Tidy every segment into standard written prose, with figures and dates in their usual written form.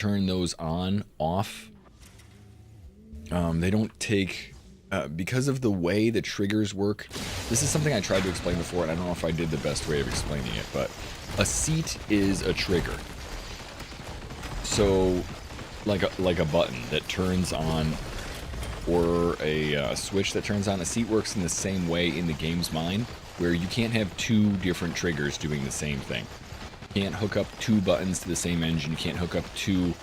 turn those on, off. They don't take, because of the way the triggers work. This is something I tried to explain before, and I don't know if I did the best way of explaining it, but a seat is a trigger. So, like a button that turns on, or a switch that turns on, a seat works in the same way in the game's mind, where you can't have two different triggers doing the same thing. You can't hook up two buttons to the same engine. You can't hook up two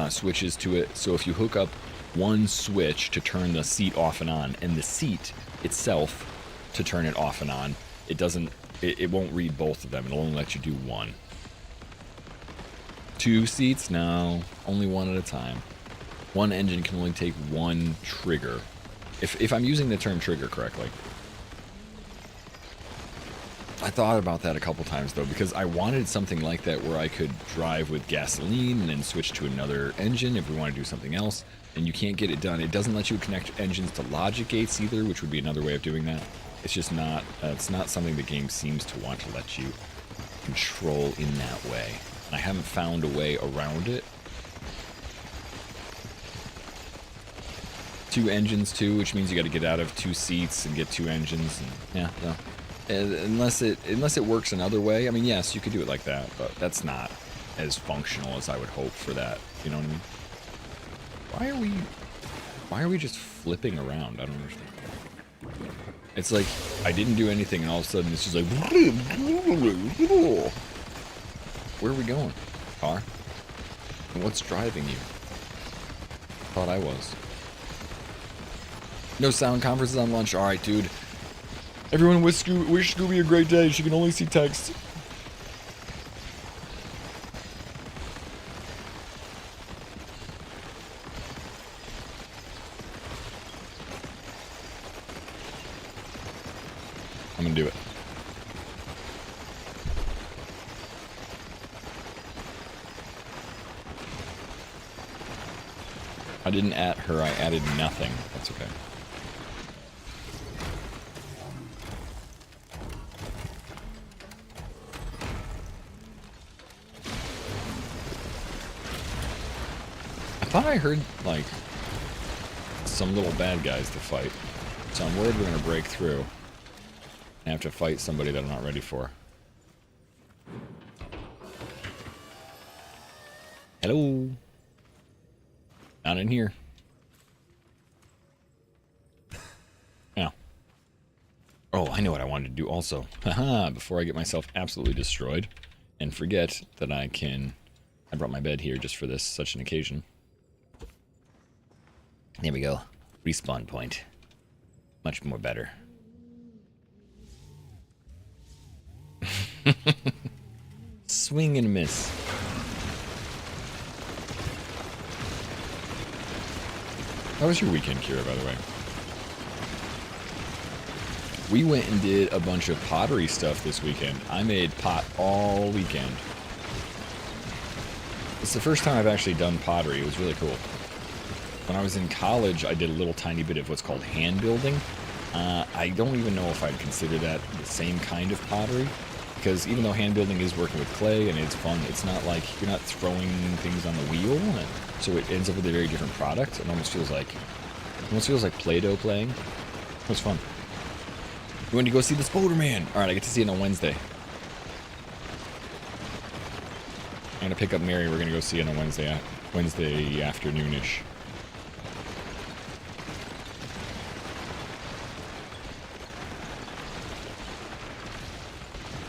switches to it. So if you hook up one switch to turn the seat off and on, and the seat itself to turn it off and on, it won't read both of them. It'll only let you do one. Two seats? No, only one at a time. One engine can only take one trigger. If I'm using the term trigger correctly. I thought about that a couple times though, because I wanted something like that where I could drive with gasoline and then switch to another engine if we want to do something else, and you can't get it done. It doesn't let you connect engines to logic gates either, which would be another way of doing that. It's just not, it's not something the game seems to want to let you control in that way. And I haven't found a way around it. Two engines too, which means you got to get out of two seats and get two engines. And, yeah, no. Unless it works another way. I mean, yes, you could do it like that, but that's not as functional as I would hope for that. You know what I mean? Why are we just flipping around? I don't understand. It's like I didn't do anything, and all of a sudden it's just like. Where are we going, car? And what's driving you? Thought I was. No sound conferences on lunch. All right, dude. Everyone wish Scooby a great day. She can only see text. I'm gonna do it. I didn't at her. I added nothing. That's okay. I thought I heard, like, some little bad guys to fight. So I'm worried we're gonna break through and have to fight somebody that I'm not ready for. Hello? Not in here. Yeah. Oh, I know what I wanted to do also. Haha, before I get myself absolutely destroyed and forget that I brought my bed here just for this, such an occasion. There we go. Respawn point. Much more better. Swing and a miss. How was your weekend, Kira, by the way? We went and did a bunch of pottery stuff this weekend. I made pot all weekend. It's the first time I've actually done pottery. It was really cool. When I was in college, I did a little tiny bit of what's called hand building. I don't even know if I'd consider that the same kind of pottery, because even though hand building is working with clay and it's fun, it's not like you're not throwing things on the wheel, and so it ends up with a very different product. It almost feels like Play-Doh playing. It was fun. You want to go see the Spoderman? All right, I get to see it on Wednesday. I'm gonna pick up Mary. We're gonna go see it on Wednesday afternoonish.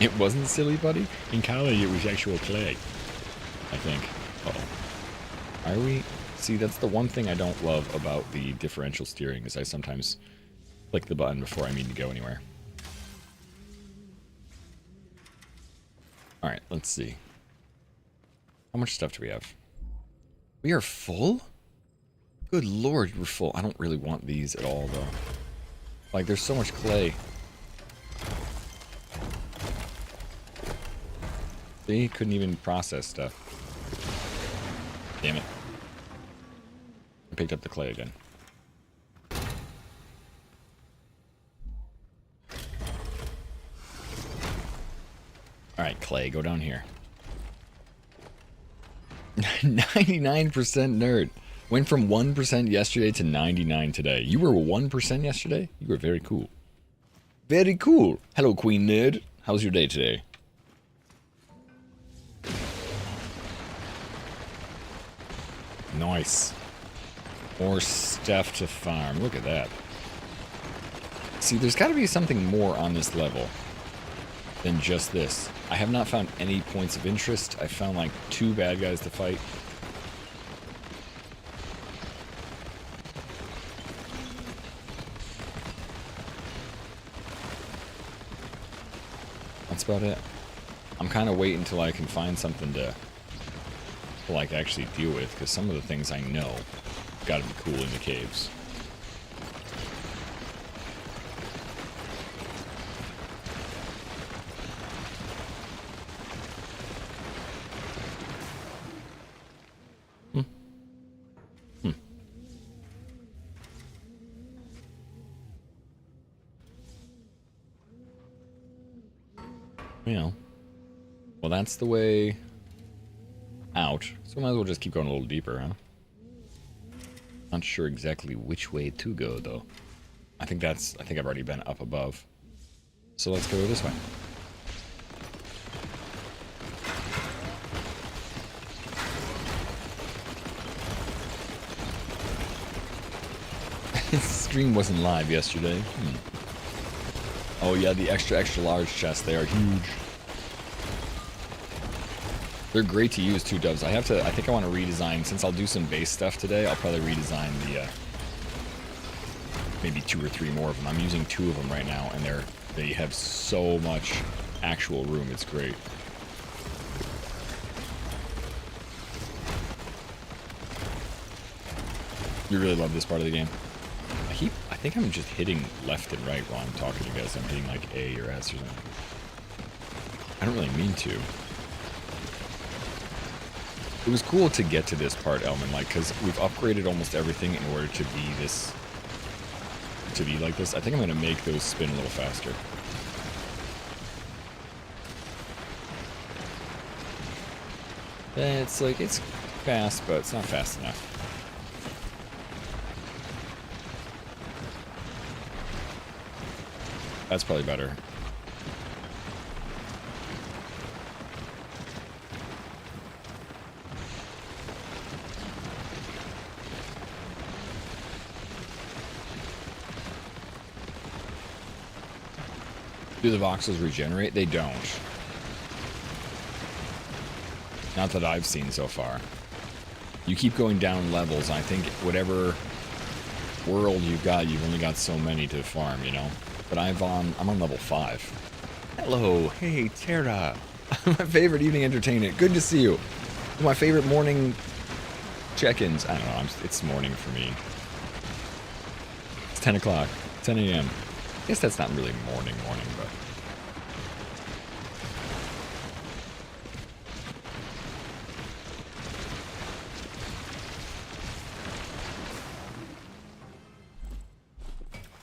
It wasn't Silly Buddy? In college, it was actual clay, I think. Uh-oh. Are we? See, that's the one thing I don't love about the differential steering, is I sometimes click the button before I mean to go anywhere. Alright, let's see. How much stuff do we have? We are full? Good lord, we're full. I don't really want these at all, though. Like, there's so much clay. They couldn't even process stuff. Damn it. I picked up the clay again. Alright, clay, go down here. 99% nerd. Went from 1% yesterday to 99 today. You were 1% yesterday? You were very cool. Very cool. Hello, Queen Nerd. How's your day today? Nice. More stuff to farm. Look at that. See, there's got to be something more on this level than just this. I have not found any points of interest. I found like 2 bad guys to fight. That's about it. I'm kind of waiting until I can find something to like actually deal with, because some of the things I know got to be cool in the caves. Yeah. Well, that's the way out. So we might as well just keep going a little deeper, huh? Not sure exactly which way to go, though. I think I've already been up above. So let's go this way. Stream wasn't live yesterday. Oh yeah, the extra large chests, they are huge. They're great to use too, Doves. I think I want to redesign, since I'll do some base stuff today, I'll probably redesign the, maybe 2 or 3 more of them. I'm using 2 of them right now, and they have so much actual room, it's great. You really love this part of the game. I think I'm just hitting left and right while I'm talking to you guys. I'm hitting like A or S or something. I don't really mean to. It was cool to get to this part, Elman, like, because we've upgraded almost everything in order to be this, to be like this. I think I'm going to make those spin a little faster. It's like, it's fast, but it's not fast enough. That's probably better. Do the voxels regenerate? They don't. Not that I've seen so far. You keep going down levels, and I think whatever world you've got, you've only got so many to farm, you know? But I'm on level 5. Hello, hey Tara. My favorite evening entertainment. Good to see you. My favorite morning check-ins. I don't know, it's morning for me. It's 10 o'clock, 10 a.m. I guess that's not really morning, but...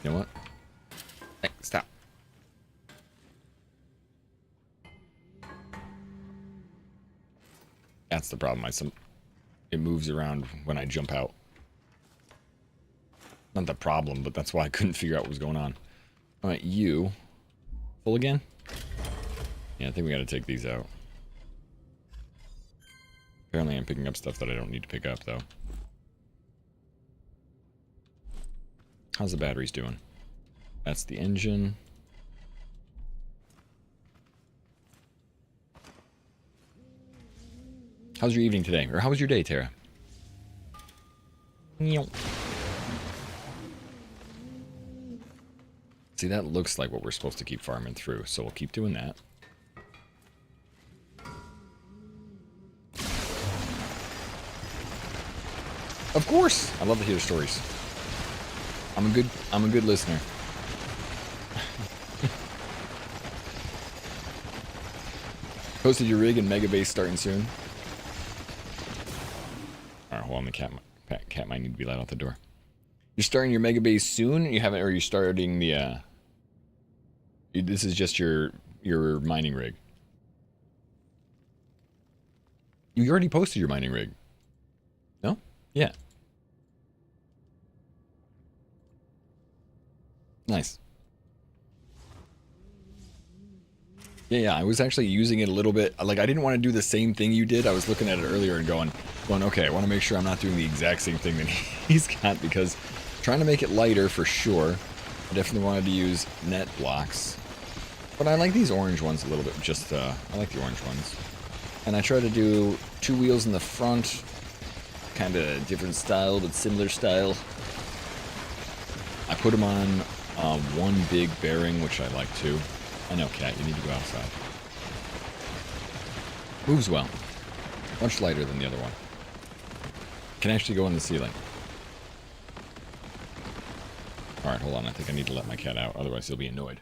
You know what? Hey, stop. That's the problem. It moves around when I jump out. Not the problem, but that's why I couldn't figure out what was going on. Alright, you. Full again? Yeah, I think we gotta take these out. Apparently I'm picking up stuff that I don't need to pick up, though. How's the batteries doing? That's the engine. How's your evening today? Or how was your day, Tara? See, that looks like what we're supposed to keep farming through, so we'll keep doing that. Of course! I love to hear stories. I'm a good listener. Posted your rig and Mega Base starting soon. Alright, hold on, the cat might need to be let out the door. You're starting your Mega Base soon? You haven't, or you're starting the, this is just your mining rig. You already posted your mining rig. No? Yeah. Nice. Yeah, I was actually using it a little bit. Like, I didn't want to do the same thing you did. I was looking at it earlier and going, okay, I want to make sure I'm not doing the exact same thing that he's got, because trying to make it lighter for sure. I definitely wanted to use net blocks. But I like these orange ones a little bit. Just, I like the orange ones. And I try to do 2 wheels in the front. Kind of different style, but similar style. I put them on one big bearing, which I like too. I know, Cat, you need to go outside. Moves well. Much lighter than the other one. Can actually go in the ceiling. Alright, hold on. I think I need to let my cat out, otherwise he'll be annoyed.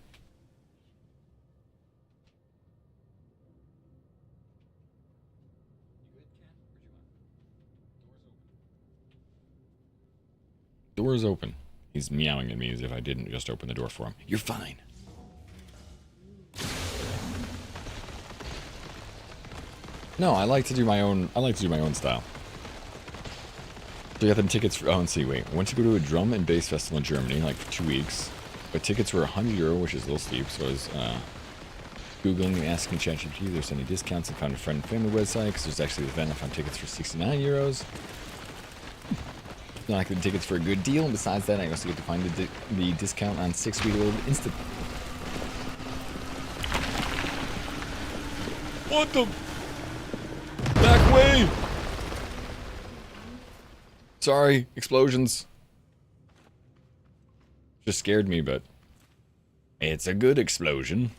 Door's open. He's meowing at me as if I didn't just open the door for him. You're fine. No, I like to do my own. I like to do my own style. So you got them tickets for. Oh, and see, wait. I went to go to a drum and bass festival in Germany, like for 2 weeks. But tickets were €100, which is a little steep. So I was Googling and asking ChatGPT if there's any discounts. I found a friend and family website, because there's actually an event. I found tickets for €69. I like the tickets for a good deal. And besides that, I also get to find the discount on 6-week-old instant. What the? Back way! Sorry, explosions. Just scared me, but it's a good explosion.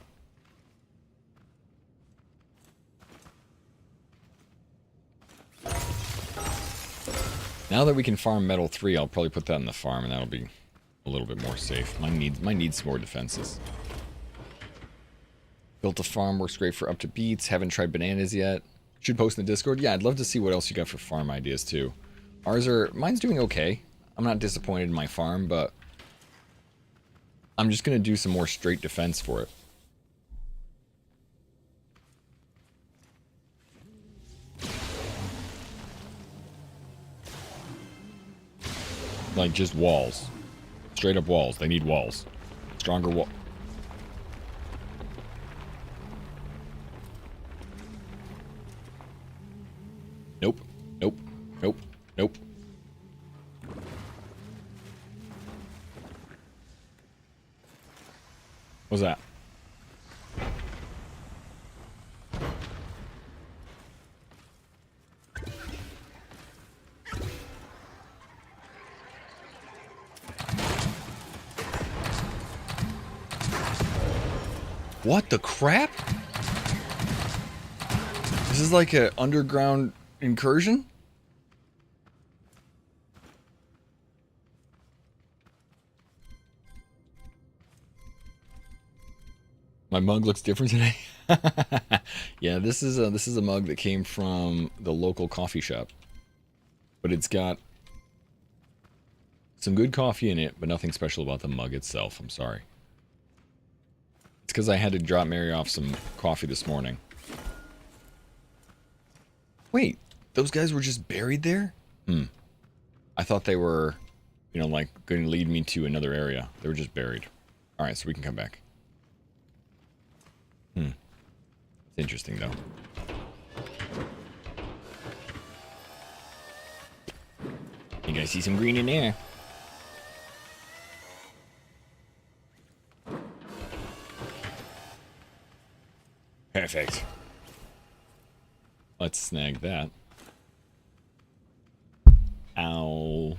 Now that we can farm metal 3, I'll probably put that in the farm, and that'll be a little bit more safe. Mine needs some more defenses. Built a farm, works great for up to beets. Haven't tried bananas yet. Should post in the Discord. Yeah, I'd love to see what else you got for farm ideas too. Mine's doing okay. I'm not disappointed in my farm, but I'm just gonna do some more straight defense for it. Like just walls. Straight up walls. They need walls. Stronger wall. Nope. Nope. Nope. Nope. What's that? What the crap? This is like an underground incursion? My mug looks different today. Yeah, this is a mug that came from the local coffee shop. But it's got some good coffee in it, but nothing special about the mug itself. I'm sorry. It's because I had to drop Mary off some coffee this morning. Wait, those guys were just buried there? I thought they were, you know, like, going to lead me to another area. They were just buried. Alright, so we can come back. It's interesting, though. You guys see some green in there? Perfect. Let's snag that. Ow.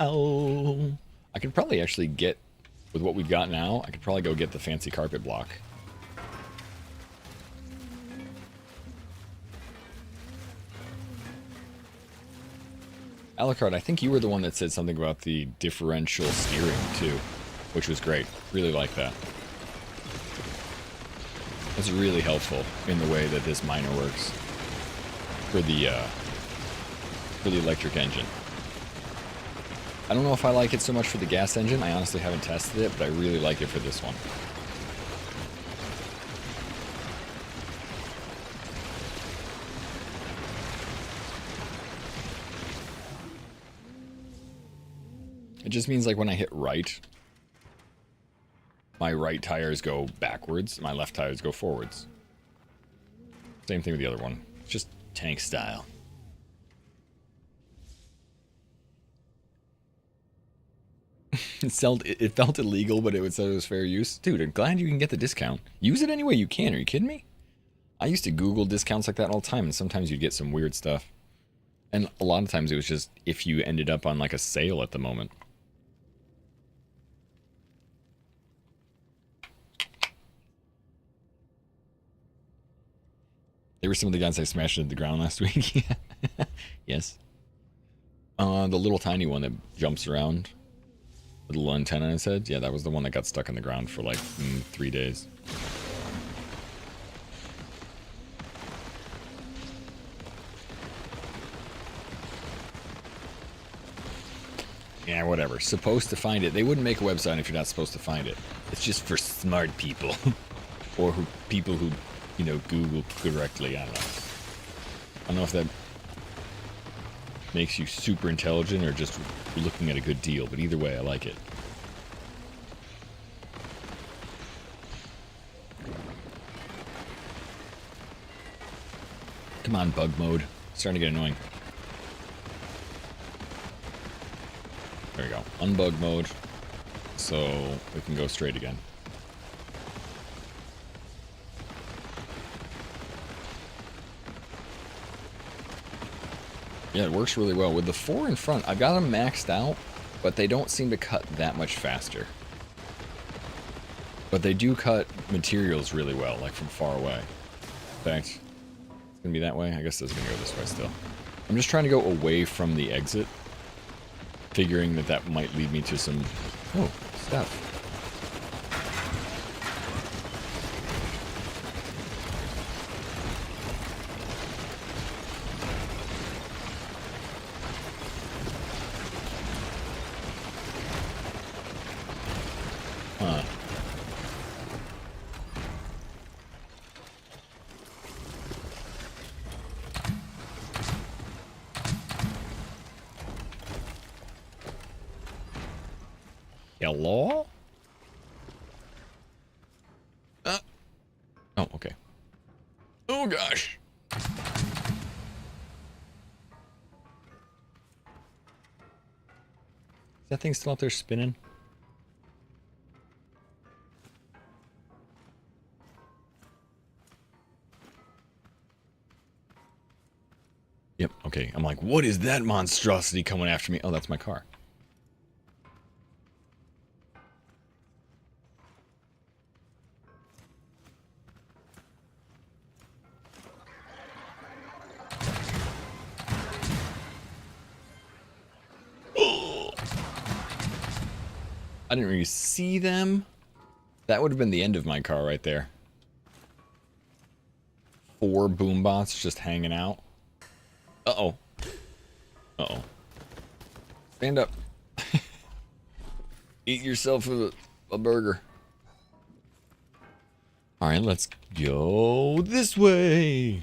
Ow. I could probably actually get, with what we've got now, I could probably go get the fancy carpet block. Alucard, I think you were the one that said something about the differential steering, too, which was great. Really like that. That's really helpful in the way that this miner works for the electric engine. I don't know if I like it so much for the gas engine. I honestly haven't tested it, but I really like it for this one. It just means like when I hit right, my right tires go backwards, my left tires go forwards. Same thing with the other one. It's just tank style. It felt illegal, but it said it was fair use. Dude, I'm glad you can get the discount. Use it any way you can. Are you kidding me? I used to Google discounts like that all the time, and sometimes you'd get some weird stuff. And a lot of times it was just if you ended up on like a sale at the moment. They were some of the guys I smashed into the ground last week. Yes. The little tiny one that jumps around. The little antenna on his head. Yeah, that was the one that got stuck in the ground for like 3 days. Yeah, whatever. Supposed to find it. They wouldn't make a website if you're not supposed to find it. It's just for smart people. Or people who, you know, Google correctly. I don't know. I don't know if that makes you super intelligent or just looking at a good deal, but either way, I like it. Come on, bug mode. It's starting to get annoying. There we go. Unbug mode. So we can go straight again. Yeah, it works really well. With the 4 in front, I've got them maxed out, but they don't seem to cut that much faster. But they do cut materials really well, like from far away. In fact, it's going to be that way. I guess it's going to go this way still. I'm just trying to go away from the exit, figuring that might lead me to some... Oh, stuff. Hello? Oh, okay. Oh, gosh. Is that thing still out there spinning? Yep, okay. I'm like, what is that monstrosity coming after me? Oh, that's my car. I didn't really see them. That would have been the end of my car right there. 4 boombots just hanging out. Uh-oh. Uh-oh. Stand up. Eat yourself a burger. Alright, let's go this way.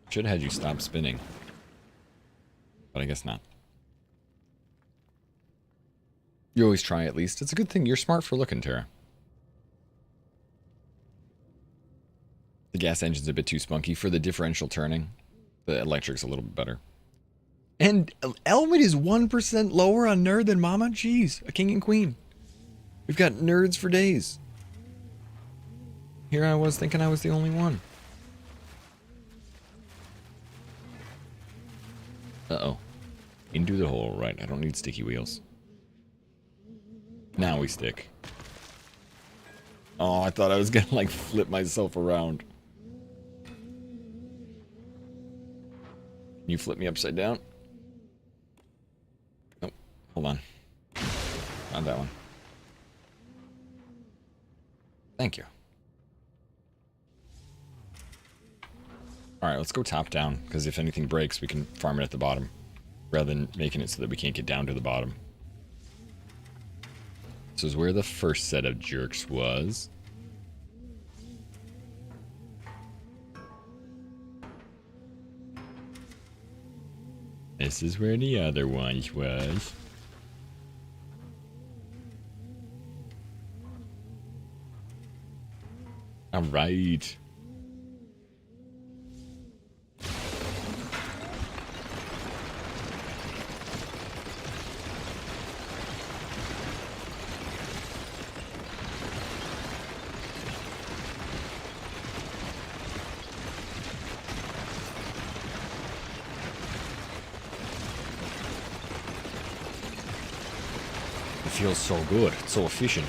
Should have had you stop spinning. But I guess not. You always try at least. It's a good thing. You're smart for looking, Tara. The gas engine's a bit too spunky for the differential turning. The electric's a little bit better. And Elmet is 1% lower on nerd than Mama? Jeez, a king and queen. We've got nerds for days. Here I was thinking I was the only one. Uh-oh. Into the hole, right. I don't need sticky wheels. Now we stick. Oh, I thought I was gonna, like, flip myself around. Can you flip me upside down? Nope. Hold on. Not that one. Thank you. Alright, let's go top down, because if anything breaks, we can farm it at the bottom, rather than making it so that we can't get down to the bottom. This is where the first set of jerks was. This is where the other one was. All right. It feels so good. It's so efficient.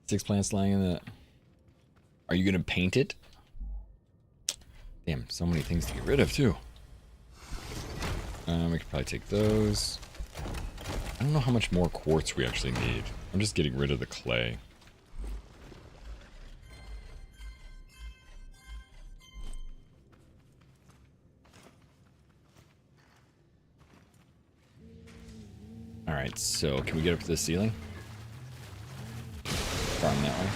Six plants lying in the... Are you going to paint it? Damn, so many things to get rid of, too. We could probably take those. I don't know how much more quartz we actually need. I'm just getting rid of the clay. Alright, so can we get up to the ceiling? Farm that way.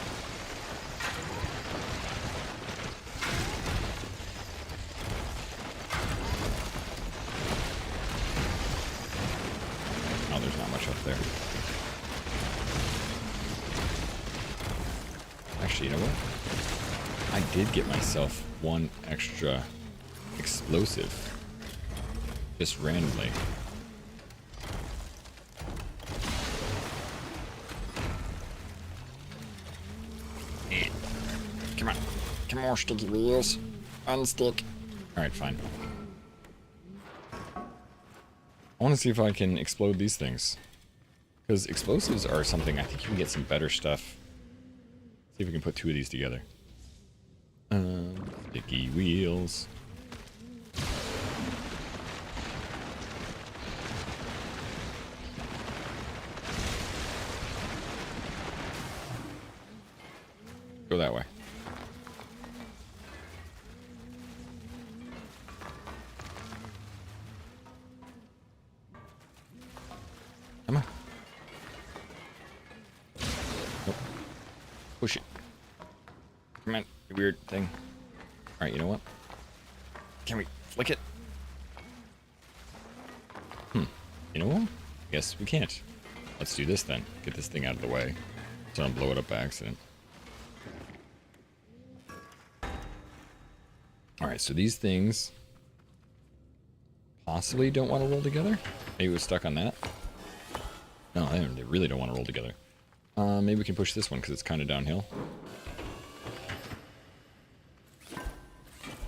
Oh, there's not much up there. Actually, you know what? I did get myself one extra explosive. Just randomly. Come on. Come on, sticky wheels. Unstick. Alright, fine. I want to see if I can explode these things. Because explosives are something I think you can get some better stuff. See if we can put two of these together. Sticky wheels. Go that way. Come on. Nope. Push it. Come on, you weird thing. Alright, you know what? Can we flick it? You know what? Guess we can't. Let's do this then. Get this thing out of the way. So I don't blow it up by accident. Alright, so these things possibly don't want to roll together. Maybe we're stuck on that. No, they really don't want to roll together. Maybe we can push this one because it's kind of downhill.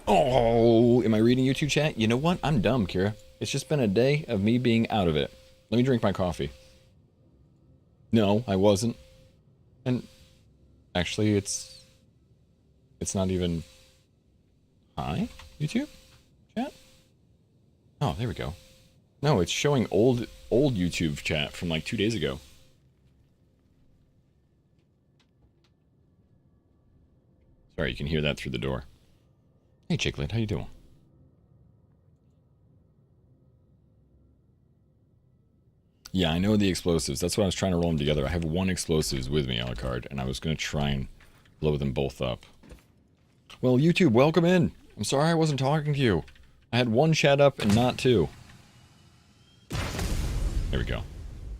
Oh, am I reading YouTube chat? You know what? I'm dumb, Kira. It's just been a day of me being out of it. Let me drink my coffee. No, I wasn't. And actually, it's not even... Hi, YouTube chat? Oh, there we go. No, it's showing old YouTube chat from like 2 days ago. Sorry, you can hear that through the door. Hey, Chicklet, how you doing? Yeah, I know the explosives. That's what I was trying to roll them together. I have one explosives with me on a card, and I was going to try and blow them both up. Well, YouTube, welcome in. I'm sorry I wasn't talking to you. I had one chat up and not two. There we go.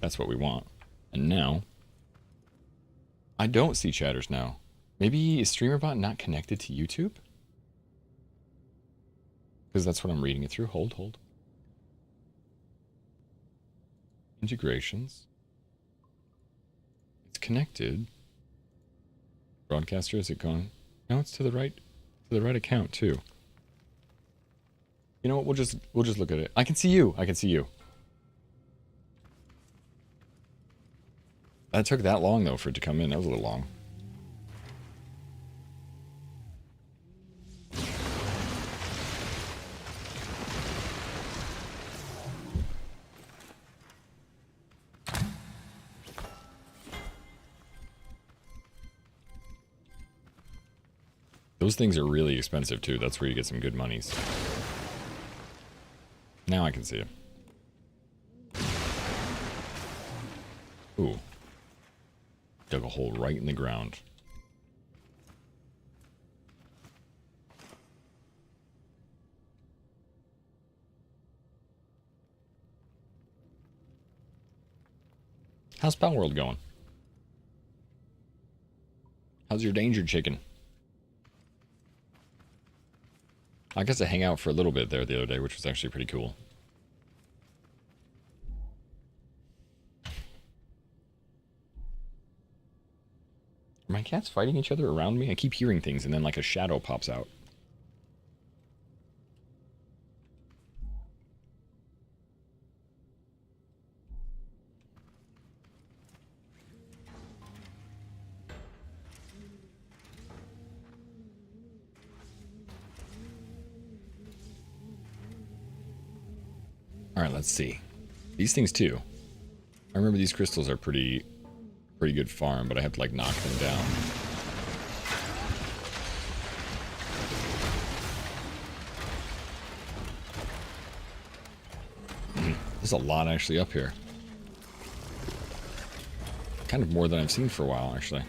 That's what we want. And now, I don't see chatters now. Maybe is StreamerBot not connected to YouTube? Because that's what I'm reading it through. Hold. Integrations. It's connected. Broadcaster, is it gone? No, it's to the right account too. You know what? We'll just look at it. I can see you. I can see you. That took that long though for it to come in. That was a little long. Those things are really expensive too. That's where you get some good monies. Now I can see it. Ooh. Dug a hole right in the ground. How's Palworld going? How's your danger chicken? I got to hang out for a little bit there the other day, which was actually pretty cool. Are my cats fighting each other around me? I keep hearing things and then like a shadow pops out. Alright, let's see. These things too. I remember these crystals are pretty good farm, but I have to like knock them down. There's a lot actually up here. Kind of more than I've seen for a while, actually.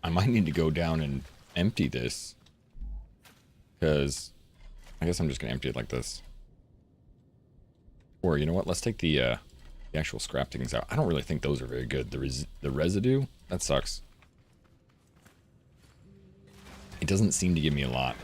I might need to go down and empty this. Because I guess I'm just going to empty it like this. Or, you know what? Let's take the actual scrap things out. I don't really think those are very good. The residue? That sucks. It doesn't seem to give me a lot.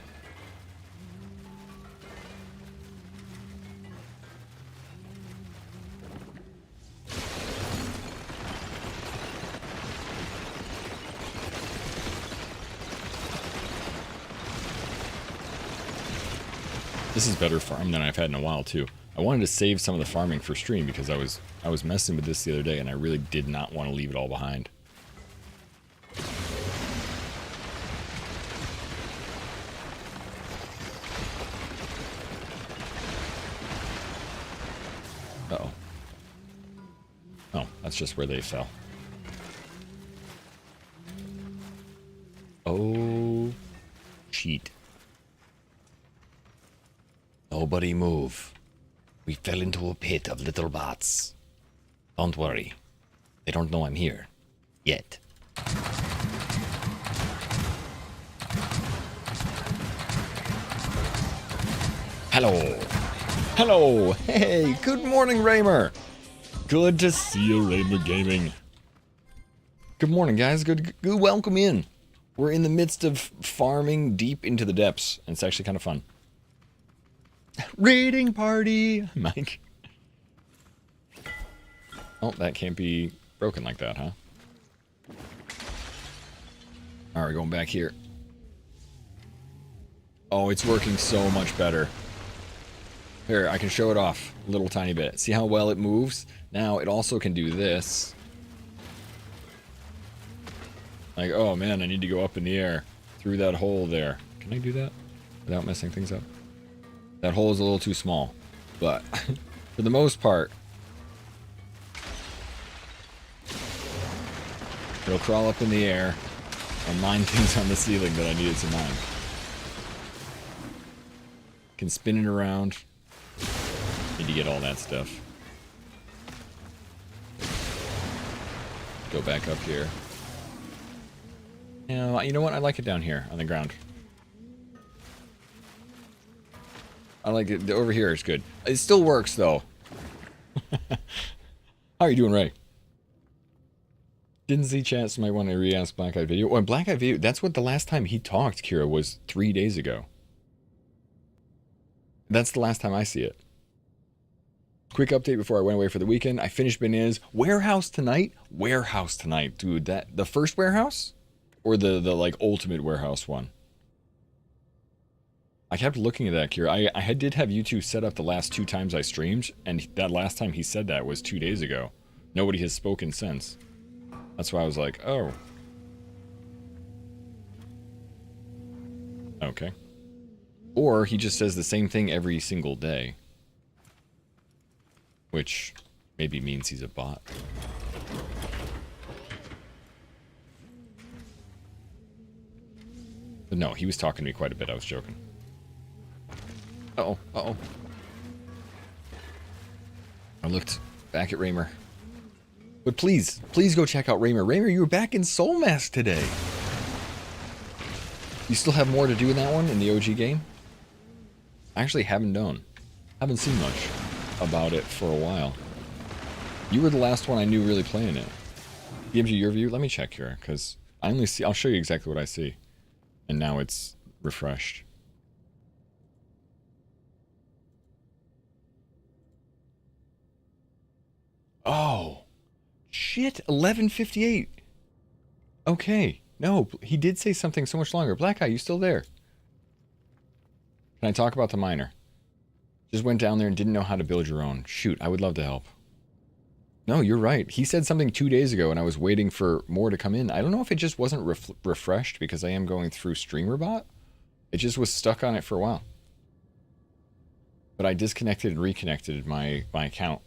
This is better farm than I've had in a while too. I wanted to save some of the farming for stream because I was messing with this the other day and I really did not want to leave it all behind. Uh-oh. Oh, that's just where they fell. Oh, cheat. Nobody move. We fell into a pit of little bots. Don't worry. They don't know I'm here. Yet. Hello. Hello. Hey, good morning, Raymer. Good to see you, Raymer Gaming. Good morning, guys. Good welcome in. We're in the midst of farming deep into the depths, and it's actually kind of fun. Raiding party, Mike. Oh, that can't be broken like that, huh? Alright, going back here. Oh, it's working so much better. Here, I can show it off a little tiny bit. See how well it moves? Now, it also can do this. Like, oh man, I need to go up in the air through that hole there. Can I do that without messing things up? That hole is a little too small, but for the most part, it'll crawl up in the air and mine things on the ceiling that I needed to mine. Can spin it around. Need to get all that stuff. Go back up here. Yeah, you know what? I like it down here on the ground. I like it. Over here is good. It still works, though. How are you doing, Ray? Didn't see chance. Might want to re-ask Black Eyed Video. Oh, Black Eyed Video, that's what the last time he talked, Kira, was 3 days ago. That's the last time I see it. Quick update before I went away for the weekend. I finished Benez. Warehouse tonight? Warehouse tonight. Dude, that the first warehouse? Or the like ultimate warehouse one? I kept looking at that, Kira. I did have YouTube set up the last 2 times I streamed, and that last time he said that was 2 days ago. Nobody has spoken since. That's why I was like, oh. Okay. Or he just says the same thing every single day. Which maybe means he's a bot. But no, he was talking to me quite a bit. I was joking. Uh-oh. Uh-oh. I looked back at Raymer. But please go check out Raymer. Raymer, you were back in Soul Mask today. You still have more to do in that one, in the OG game? I actually haven't seen much about it for a while. You were the last one I knew really playing it. DMG, your view? Let me check here, because I only see... I'll show you exactly what I see. And now it's refreshed. Oh. Shit, 11:58. Okay. No, he did say something so much longer. Black Eye, you still there? Can I talk about the miner? Just went down there and didn't know how to build your own. Shoot, I would love to help. No, you're right. He said something 2 days ago and I was waiting for more to come in. I don't know if it just wasn't refreshed because I am going through StreamerBot. It just was stuck on it for a while. But I disconnected and reconnected my account.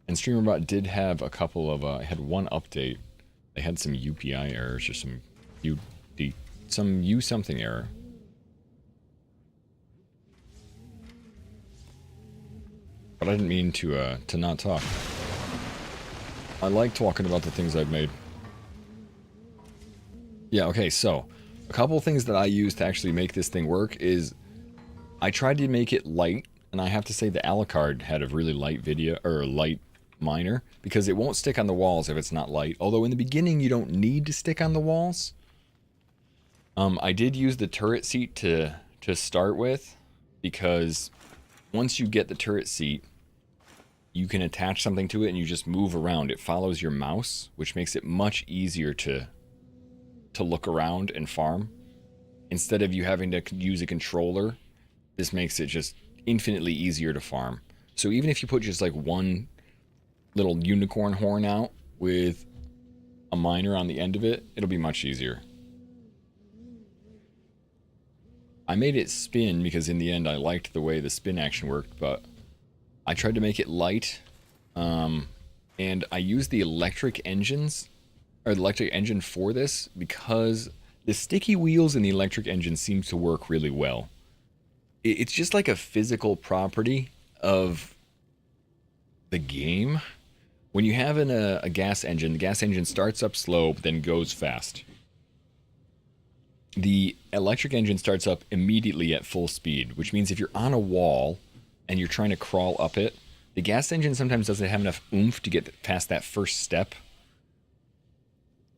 And StreamerBot did have a couple of, it had one update. They had some UPI errors or some U something error. But I didn't mean to not talk. I like talking about the things I've made. Yeah, okay, so a couple of things that I use to actually make this thing work is I tried to make it light, and I have to say the Alucard had a really light video, or light miner, because it won't stick on the walls if it's not light. Although in the beginning you don't need to stick on the walls. I did use the turret seat to start with, because once you get the turret seat, you can attach something to it and you just move around. It follows your mouse, which makes it much easier to look around and farm. Instead of you having to use a controller, this makes it just infinitely easier to farm. So even if you put just like one little unicorn horn out with a miner on the end of it, it'll be much easier. I made it spin because in the end I liked the way the spin action worked, but I tried to make it light, and I used the electric engines, or the electric engine for this, because the sticky wheels in the electric engine seems to work really well. It's just like a physical property of the game. When you have a gas engine, the gas engine starts up slow, but then goes fast. The electric engine starts up immediately at full speed, which means if you're on a wall and you're trying to crawl up it, the gas engine sometimes doesn't have enough oomph to get past that first step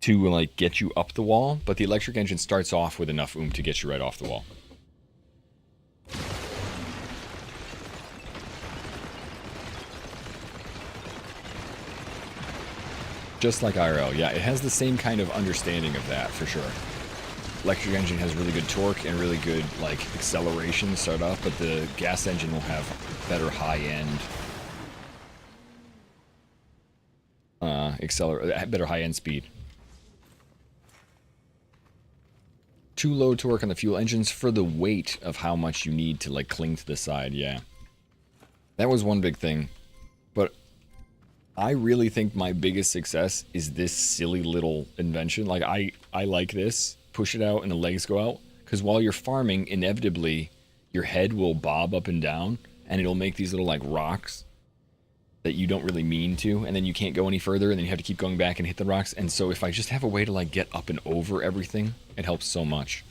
to like get you up the wall, but the electric engine starts off with enough oomph to get you right off the wall. Just like IRL, yeah, it has the same kind of understanding of that, for sure. Electric engine has really good torque and really good, like, acceleration to start off, but the gas engine will have better high-end... better high-end speed. Too low torque on the fuel engines for the weight of how much you need to, like, cling to the side, yeah. That was one big thing. But I really think my biggest success is this silly little invention. Like, I like this. Push it out and the legs go out. Because while you're farming, inevitably, your head will bob up and down. And it'll make these little, like, rocks that you don't really mean to. And then you can't go any further. And then you have to keep going back and hit the rocks. And so if I just have a way to, like, get up and over everything, it helps so much.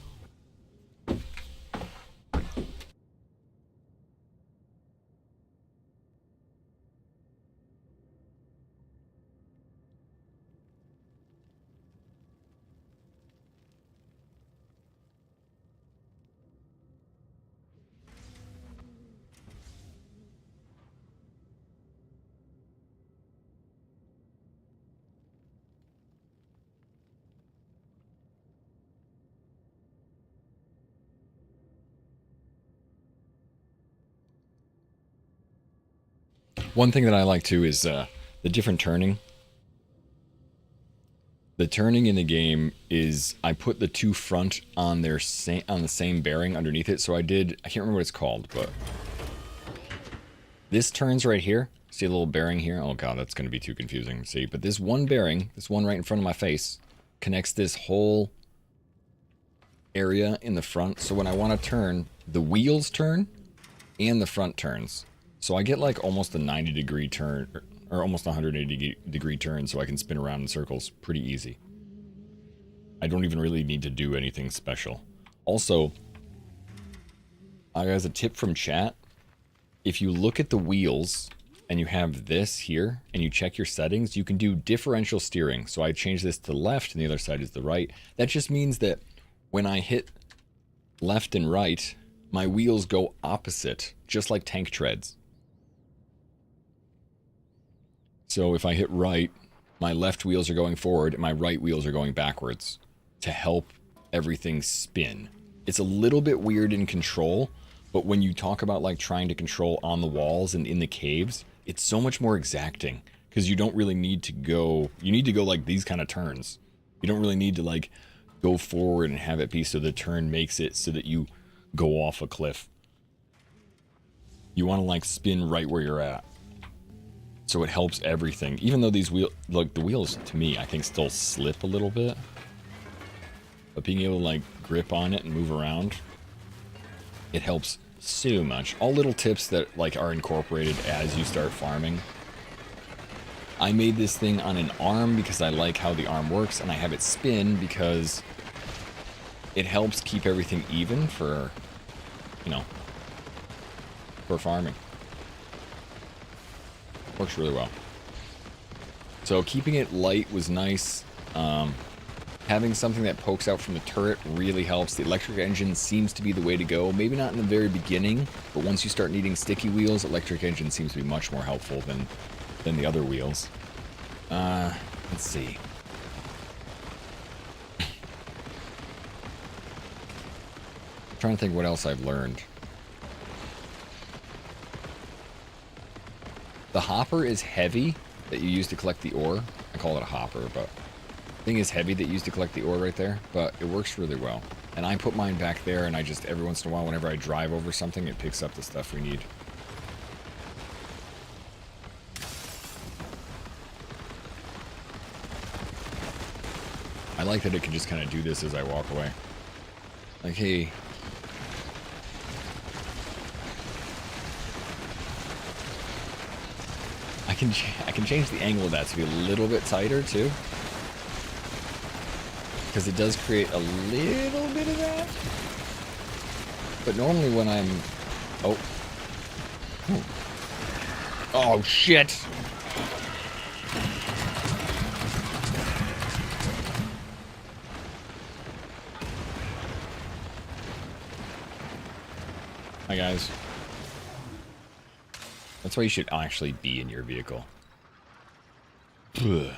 One thing that I like too is the different turning. The turning in the game is I put the two front on their on the same bearing underneath it. So I can't remember what it's called, but this turns right here. See a little bearing here? Oh god, that's going to be too confusing to see. But this one bearing, this one right in front of my face, connects this whole area in the front. So when I want to turn, the wheels turn and the front turns. So I get like almost a 90-degree turn, or almost 180-degree turn, so I can spin around in circles pretty easy. I don't even really need to do anything special. Also, as a tip from chat, if you look at the wheels and you have this here and you check your settings, you can do differential steering. So I change this to left and the other side is the right. That just means that when I hit left and right, my wheels go opposite, just like tank treads. So if I hit right, my left wheels are going forward and my right wheels are going backwards to help everything spin. It's a little bit weird in control, but when you talk about like trying to control on the walls and in the caves, it's so much more exacting because you don't really need to go, you need to go like these kind of turns. You don't really need to like go forward and have it be so the turn makes it so that you go off a cliff. You want to like spin right where you're at. So it helps everything. Even though these wheels, like the wheels to me, I think still slip a little bit. But being able to like grip on it and move around, it helps so much. All little tips that like are incorporated as you start farming. I made this thing on an arm because I like how the arm works, and I have it spin because it helps keep everything even for, you know, for farming. Works really well. So keeping it light was nice. Having something that pokes out from the turret really helps. The electric engine seems to be the way to go. Maybe not in the very beginning, but once you start needing sticky wheels, electric engine seems to be much more helpful than the other wheels. Let's see. I'm trying to think what else I've learned. The hopper is heavy that you use to collect the ore. I call it a hopper, but the thing is heavy that you use to collect the ore right there, but it works really well. And I put mine back there, and I just, every once in a while, whenever I drive over something, it picks up the stuff we need. I like that it can just kind of do this as I walk away. Like, hey. I can change the angle of that to be a little bit tighter, too. Because it does create a little bit of that. But normally when I'm... Oh. Oh, shit! Hi, guys. That's why you should actually be in your vehicle. Ugh.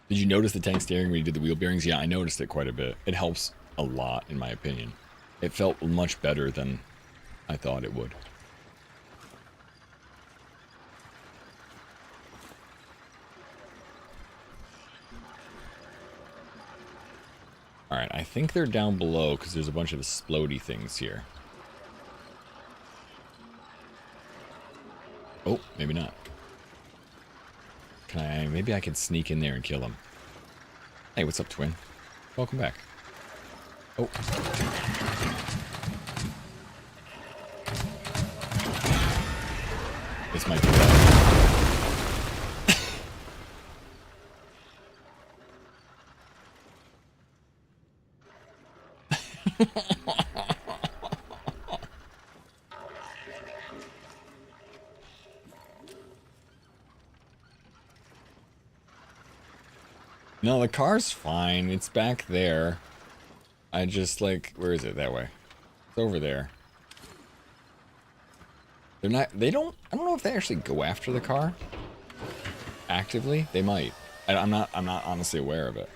Did you notice the tank steering when you did the wheel bearings? Yeah, I noticed it quite a bit. It helps a lot, in my opinion. It felt much better than I thought it would. Alright, I think they're down below because there's a bunch of explodey things here. Oh, maybe not. Can I... Maybe I could sneak in there and kill him. Hey, what's up, twin? Welcome back. Oh. This might be bad. No, the car's fine. It's back there. I just, like... Where is it? That way. It's over there. They're not... They don't... I don't know if they actually go after the car. Actively. They might. I'm not honestly aware of it.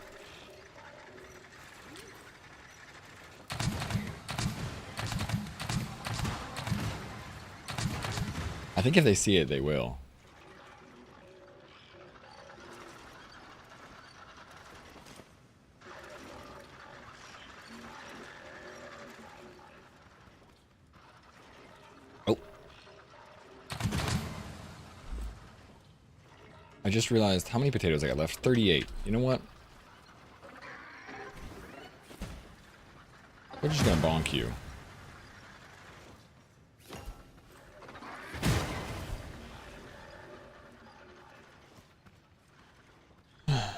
I think if they see it, they will. Oh. I just realized how many potatoes I got left. 38. You know what? We're just gonna bonk you.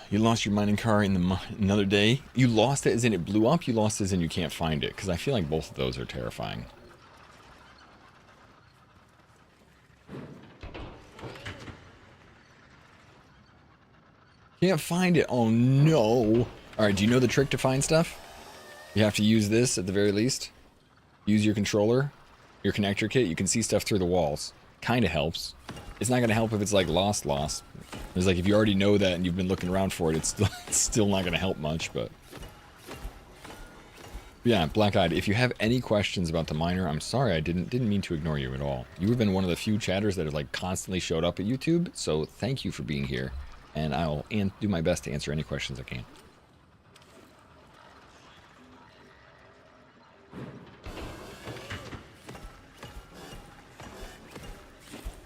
You lost your mining car in the another day. You lost it as in it blew up. You lost it as in you can't find it. Because I feel like both of those are terrifying. Can't find it. Oh no. Alright, do you know the trick to find stuff? You have to use this at the very least. Use your controller, your connector kit. You can see stuff through the walls. Kind of helps. It's not going to help if it's like lost. It's like if you already know that and you've been looking around for it, it's still not going to help much, but... Yeah, Black-Eyed, if you have any questions about the miner, I'm sorry, I didn't mean to ignore you at all. You have been one of the few chatters that have like constantly showed up at YouTube, so thank you for being here. And I'll do my best to answer any questions I can.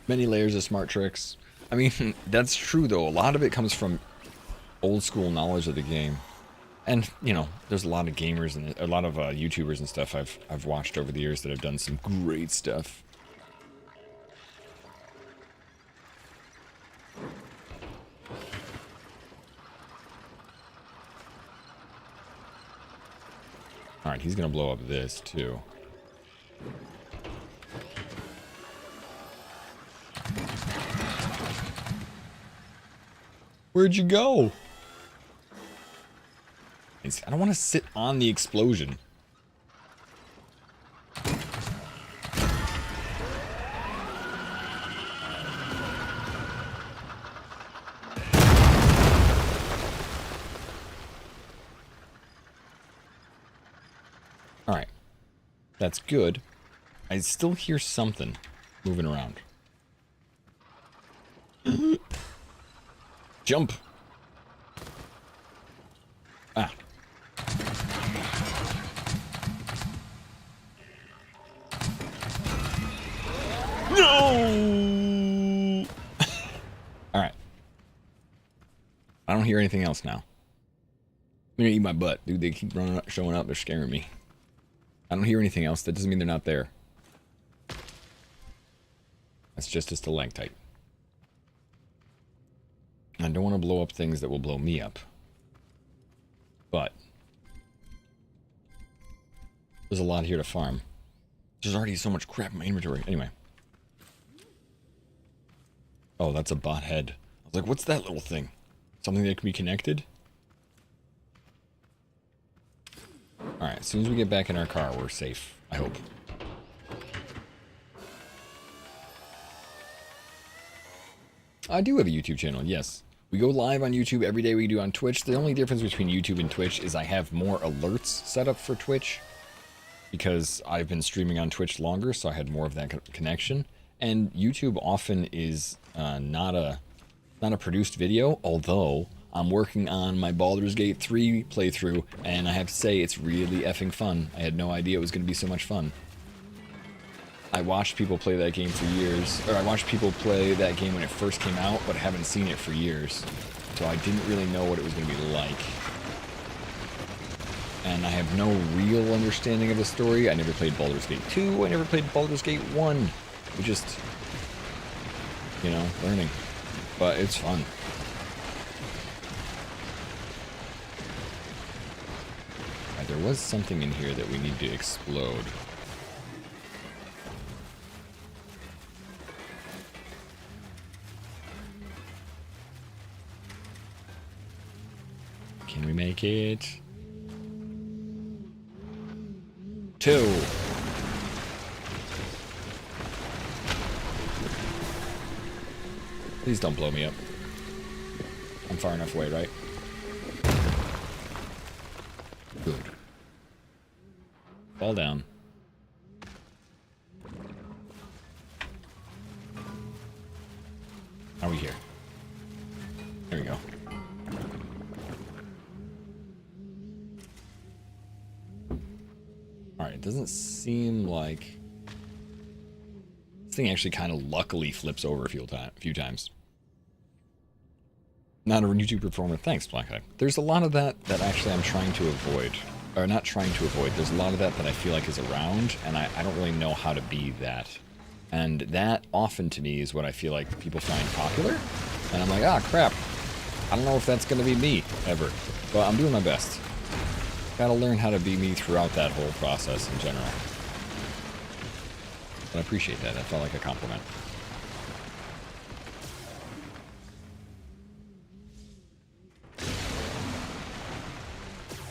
Many layers of smart tricks. I mean, that's true though. A lot of it comes from old school knowledge of the game. And, you know, there's a lot of gamers and a lot of YouTubers and stuff I've watched over the years that have done some great stuff. Alright, he's gonna blow up this too. Where'd you go? I don't want to sit on the explosion. Alright. That's good. I still hear something moving around. Jump! Ah. No! Alright. I don't hear anything else now. They're gonna eat my butt. Dude, they keep showing up. They're scaring me. I don't hear anything else. That doesn't mean they're not there. That's just a stalactite. I don't want to blow up things that will blow me up. But there's a lot here to farm. There's already so much crap in my inventory. Anyway. Oh, that's a bot head. I was like, what's that little thing? Something that can be connected? Alright, as soon as we get back in our car, we're safe. I hope. I do have a YouTube channel, yes. We go live on YouTube every day we do on Twitch. The only difference between YouTube and Twitch is I have more alerts set up for Twitch. Because I've been streaming on Twitch longer, so I had more of that connection. And YouTube often is not a produced video, although I'm working on my Baldur's Gate 3 playthrough, and I have to say, it's really effing fun. I had no idea it was going to be so much fun. I watched people play that game for years, or I watched people play that game when it first came out, but haven't seen it for years. So I didn't really know what it was going to be like. And I have no real understanding of the story. I never played Baldur's Gate 2, I never played Baldur's Gate 1. We just, you know, learning. But it's fun. Right, there was something in here that we need to explode. Can we make it? 2. Please don't blow me up. I'm far enough away, right? Good. Fall down. Are we here? There we go. Alright, it doesn't seem like... This thing actually kind of luckily flips over a few times. Not a YouTube performer. Thanks, Black Eye. There's a lot of that actually I'm trying to avoid. or not trying to avoid. There's a lot of that I feel like is around, and I don't really know how to be that. And that often to me is what I feel like people find popular. And I'm like, ah, crap. I don't know if that's going to be me ever. But I'm doing my best. Gotta learn how to be me throughout that whole process in general. But I appreciate that. That felt like a compliment.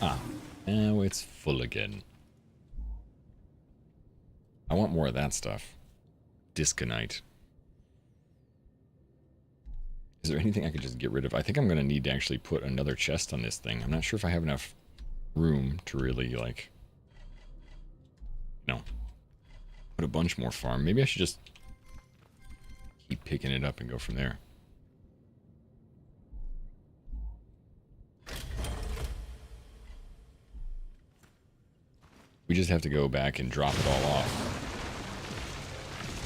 Ah, now it's full again. I want more of that stuff. Disconite. Is there anything I could just get rid of? I think I'm going to need to actually put another chest on this thing. I'm not sure if I have enough room to really, like, no, put a bunch more farm. Maybe I should just keep picking it up and go from there. We just have to go back and drop it all off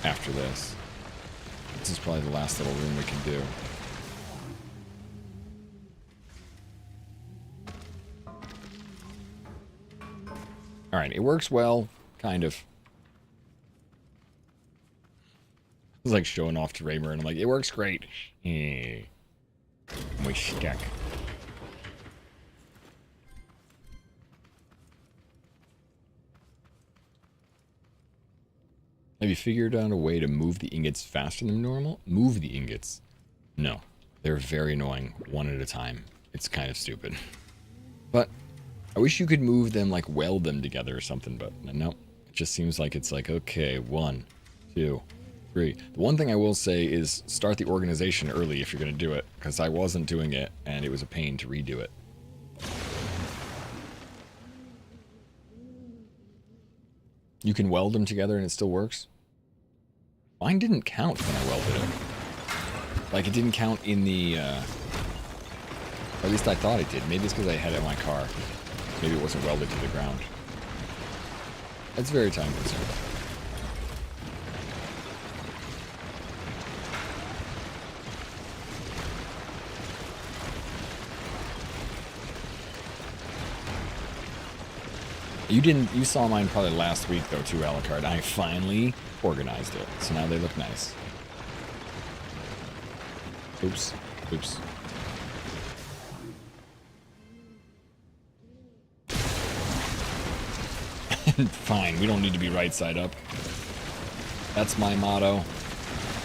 after this. This is probably the last little room we can do. Alright, it works well, kind of. It's like showing off to Raymer, and I'm like, it works great. Yeah. We're stuck. Have you figured out a way to move the ingots faster than normal? Move the ingots? No. They're very annoying, one at a time. It's kind of stupid. But I wish you could move them, like weld them together or something, but no. It just seems like it's like, okay, 1, 2, 3. The one thing I will say is start the organization early if you're going to do it, because I wasn't doing it, and it was a pain to redo it. You can weld them together and it still works? Mine didn't count when I welded it. Like, it didn't count in the, or at least I thought it did. Maybe it's because I had it in my car. Maybe it wasn't welded to the ground. That's very time consuming. You saw mine probably last week though too, Alucard. I finally organized it. So now they look nice. Oops. Oops. Fine, we don't need to be right side up. That's my motto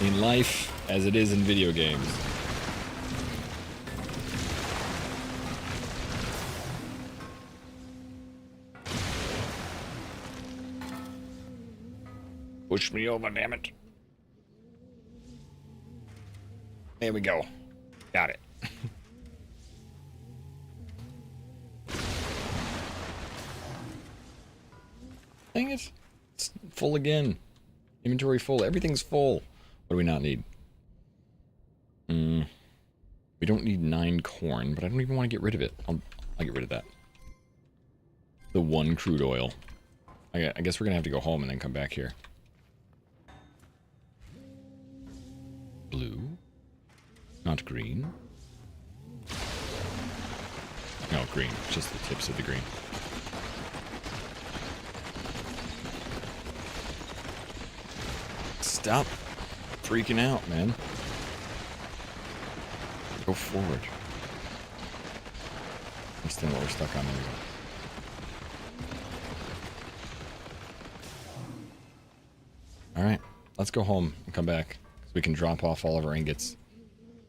in life as it is in video games. Push me over, damn it. There we go. Got it. Dang it. It's full again. Inventory full. Everything's full. What do we not need? We don't need 9 corn, but I don't even want to get rid of it. I'll get rid of that. The 1 crude oil. I guess we're going to have to go home and then come back here. Blue. Not green. No, green. Just the tips of the green. Stop freaking out, man. Go forward. This thing that we're stuck on anyway. Alright, let's go home and come back. So we can drop off all of our ingots.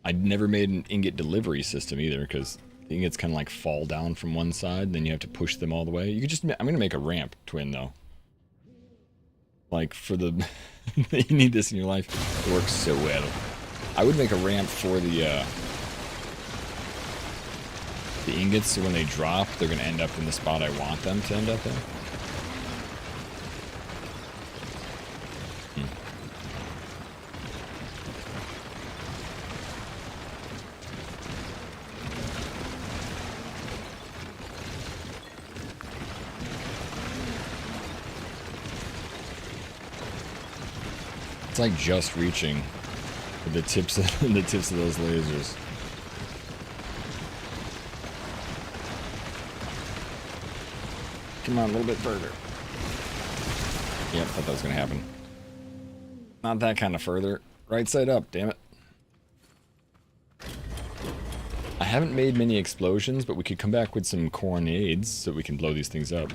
I'd never made an ingot delivery system either, because the ingots kind of like fall down from one side, then you have to push them all the way. You could just, I'm going to make a ramp twin though. Like for the, you need this in your life. It works so well. I would make a ramp for the ingots, so when they drop, they're going to end up in the spot I want them to end up in. It's like just reaching the tips of the tips of those lasers. Come on, a little bit further. Yep, thought that was going to happen. Not that kind of further. Right side up, damn it. I haven't made many explosions, but we could come back with some cornades so we can blow these things up.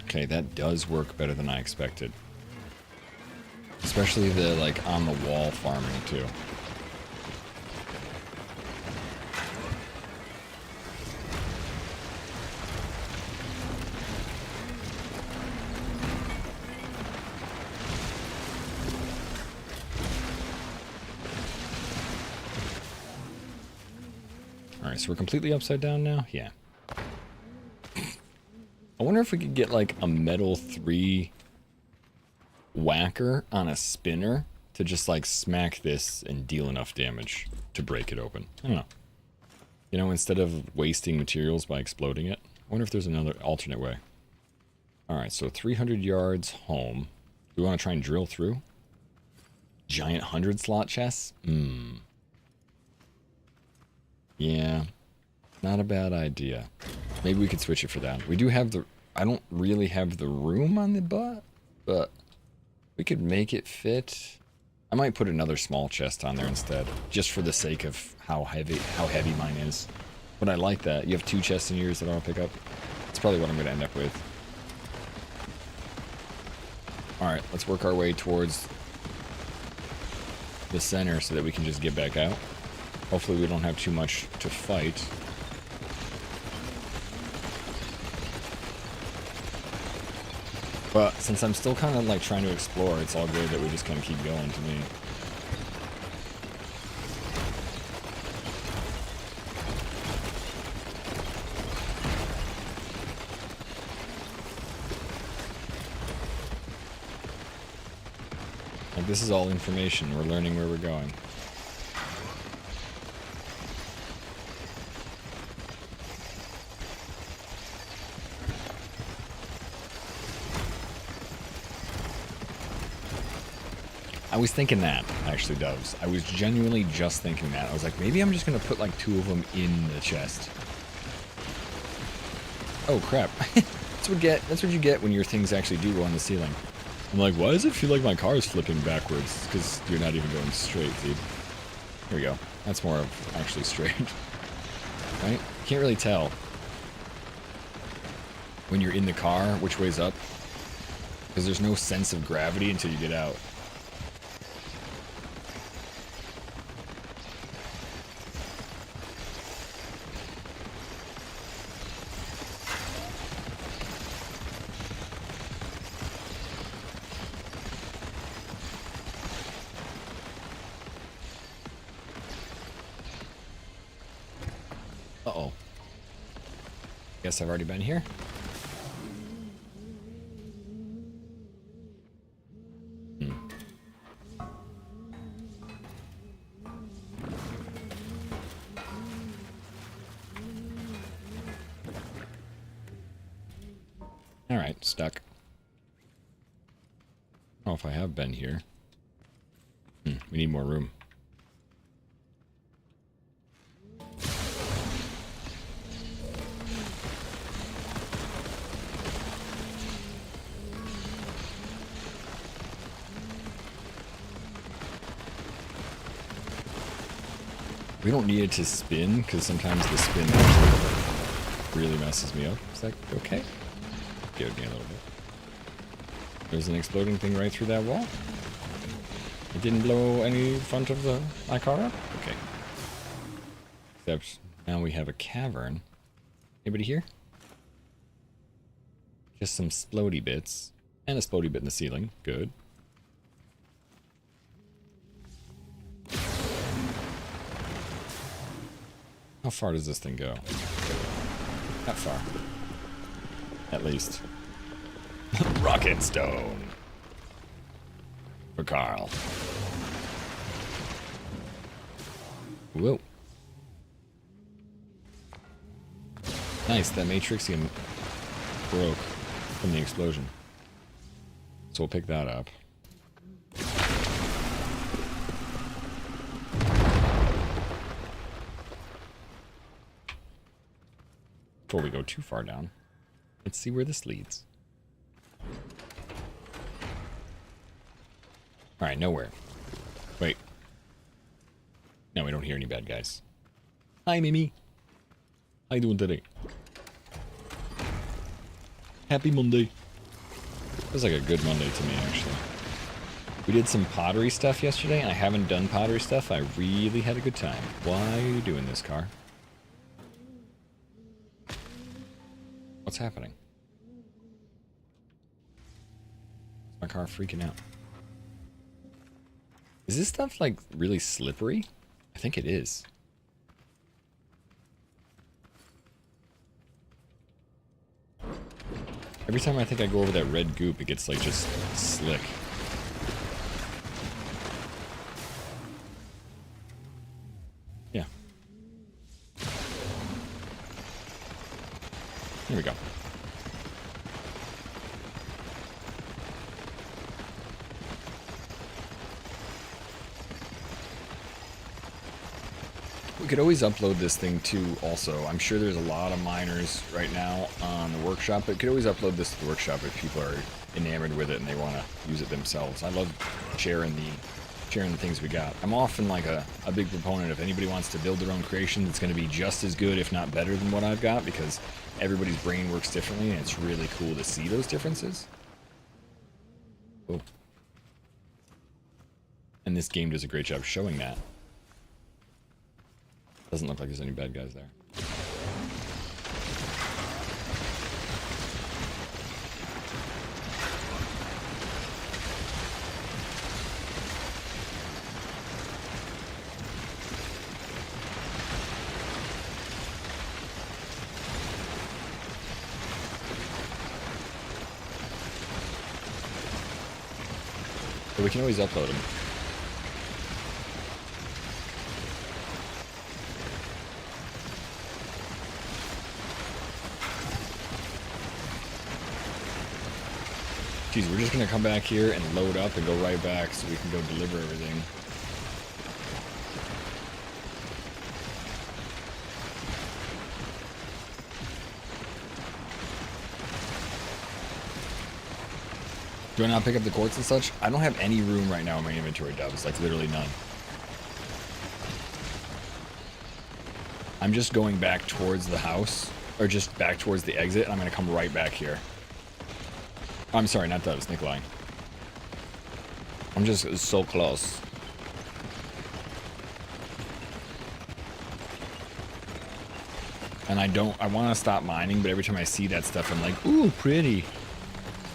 Okay, that does work better than I expected. Especially the, like, on-the-wall farming, too. Alright, so we're completely upside down now? Yeah. I wonder if we could get, like, a metal 3 whacker on a spinner to just, like, smack this and deal enough damage to break it open. I don't know. You know, instead of wasting materials by exploding it. I wonder if there's another alternate way. Alright, so 300 yards home. Do we want to try and drill through? Giant 100-slot chests? Yeah. Not a bad idea. Maybe we could switch it for that. We do have the... I don't really have the room on the butt, but we could make it fit. I might put another small chest on there instead, just for the sake of how heavy mine is. But I like that. You have 2 chests in yours that I want to pick up. That's probably what I'm going to end up with. Alright, let's work our way towards the center so that we can just get back out. Hopefully we don't have too much to fight. But since I'm still kind of like trying to explore, it's all good that we just kind of keep going to me. Like, this is all information. We're learning where we're going. I was thinking that, actually, Doves. I was genuinely just thinking that. I was like, maybe I'm just going to put, like, 2 of them in the chest. Oh, crap. That's what you get when your things actually do go on the ceiling. I'm like, why does it feel like my car is flipping backwards? Because you're not even going straight, dude. Here we go. That's more of actually straight. Right? You can't really tell when you're in the car which way's up. Because there's no sense of gravity until you get out. Uh-oh. Guess I've already been here. Alright, stuck. I don't know if I have been here. We need more room. We don't need it to spin, because sometimes the spin actually really messes me up. Is that okay? Scared me a little bit. There's an exploding thing right through that wall. It didn't blow any front of my car up? Okay. Except now we have a cavern. Anybody here? Just some splody bits. And a splody bit in the ceiling. Good. How far does this thing go? Not far. At least. Rocket stone. For Carl. Whoa. Nice, that Matrixium broke from the explosion. So we'll pick that up. Before we go too far down, let's see where this leads. Alright, nowhere. Wait. No, we don't hear any bad guys. Hi, Mimi. How you doing today? Happy Monday. Feels like a good Monday to me, actually. We did some pottery stuff yesterday, and I haven't done pottery stuff. I really had a good time. Why are you doing this, car? What's happening? My car freaking out. Is this stuff, like, really slippery? I think it is. Every time I think I go over that red goop, it gets, like, just slick. Yeah. Here we go. We could always upload this thing too also. I'm sure there's a lot of miners right now on the workshop, but could always upload this to the workshop if people are enamored with it and they want to use it themselves. I love sharing the things we got. I'm often like a big proponent if anybody wants to build their own creation that's going to be just as good, if not better than what I've got, because everybody's brain works differently and it's really cool to see those differences. Oh. And this game does a great job showing that. Doesn't look like there's any bad guys there. But we can always upload them. Geez, we're just going to come back here and load up and go right back so we can go deliver everything. Do I not pick up the quartz and such? I don't have any room right now in my inventory, Dubs. Like, literally none. I'm just going back towards the house, or just back towards the exit, and I'm going to come right back here. I'm sorry, not Dubs, Nikolai. I'm just so close. And I want to stop mining, but every time I see that stuff, I'm like, ooh, pretty.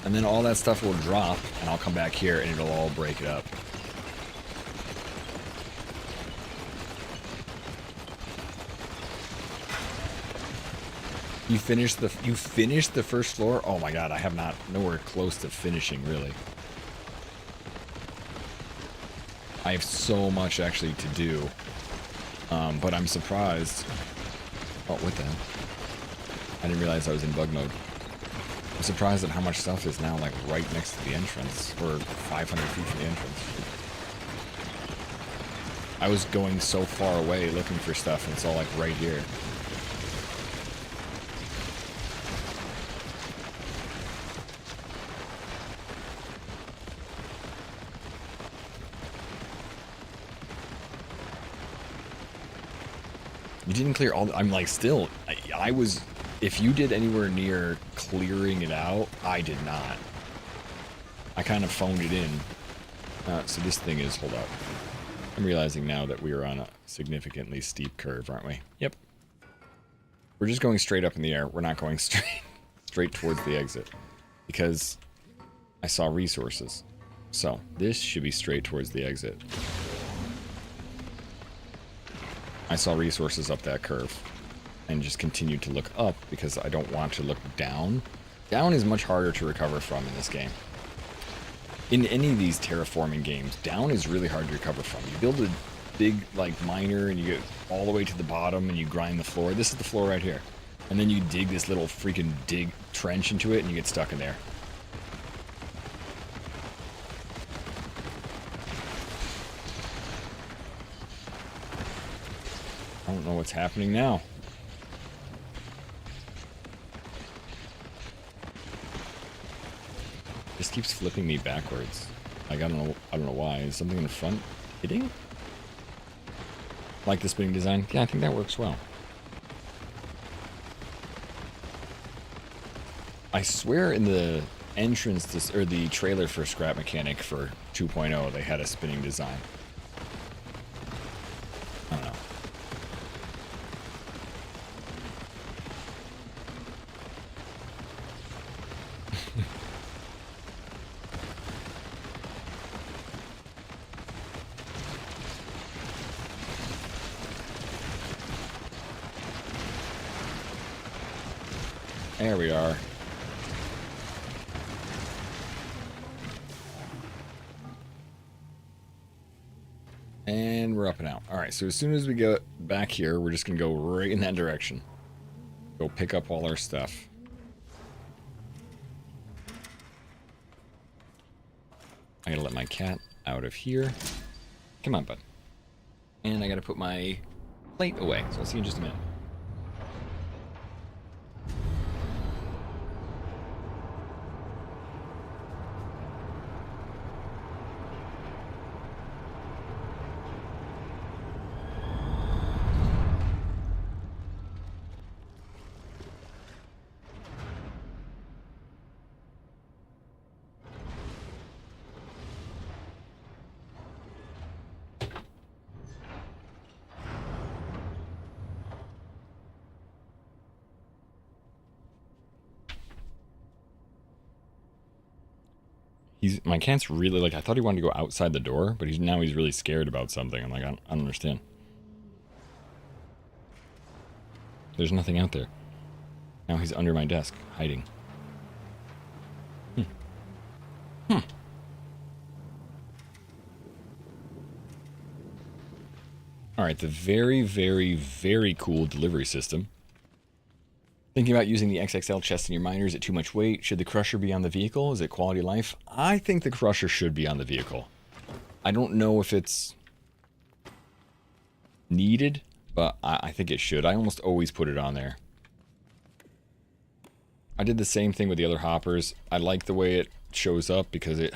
And then all that stuff will drop, and I'll come back here, and it'll all break it up. You finished the first floor? Oh my god, I have nowhere close to finishing, really. I have so much actually to do. But I'm surprised. Oh, what the hell? I didn't realize I was in bug mode. I'm surprised at how much stuff is now, like, right next to the entrance, or 500 feet from the entrance. I was going so far away looking for stuff, and it's all, like, right here. You didn't clear all... I'm like, still... I was... If you did anywhere near clearing it out, I did not. I kind of phoned it in. So this thing is... Hold up. I'm realizing now that we are on a significantly steep curve, aren't we? Yep. We're just going straight up in the air. We're not going straight towards the exit. Because I saw resources. So, this should be straight towards the exit. I saw resources up that curve and just continued to look up because I don't want to look down. Down is much harder to recover from in this game. In any of these terraforming games, down is really hard to recover from. You build a big, like, miner and you get all the way to the bottom and you grind the floor. This is the floor right here. And then you dig this little freaking trench into it and you get stuck in there. I don't know what's happening now. keeps flipping me backwards. Like, I don't know why. Is something in the front hitting? Like the spinning design? Yeah, I think that works well. I swear in the entrance to, or the trailer for Scrap Mechanic for 2.0, they had a spinning design. I don't know. There we are. And we're up and out. Alright, so as soon as we get back here, we're just going to go right in that direction. Go pick up all our stuff. I gotta let my cat out of here. Come on, bud. And I gotta put my plate away, so I'll see you in just a minute. My cat's really, like, I thought he wanted to go outside the door, but now he's really scared about something. I'm like, I don't understand. There's nothing out there. Now he's under my desk, hiding. Alright, the very, very, very cool delivery system. Thinking about using the XXL chest in your miner, is it too much weight? Should the crusher be on the vehicle? Is it quality of life? I think the crusher should be on the vehicle. I don't know if it's needed, but I think it should. I almost always put it on there. I did the same thing with the other hoppers. I like the way it shows up because it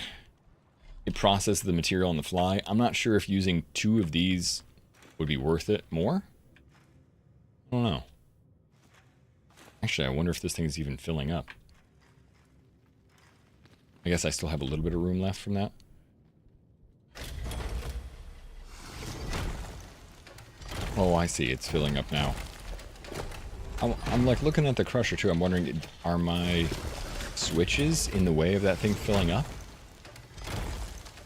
processes the material on the fly. I'm not sure if using 2 of these would be worth it more. I don't know. Actually, I wonder if this thing is even filling up. I guess I still have a little bit of room left from that. Oh, I see. It's filling up now. I'm like looking at the crusher too. I'm wondering, are my switches in the way of that thing filling up?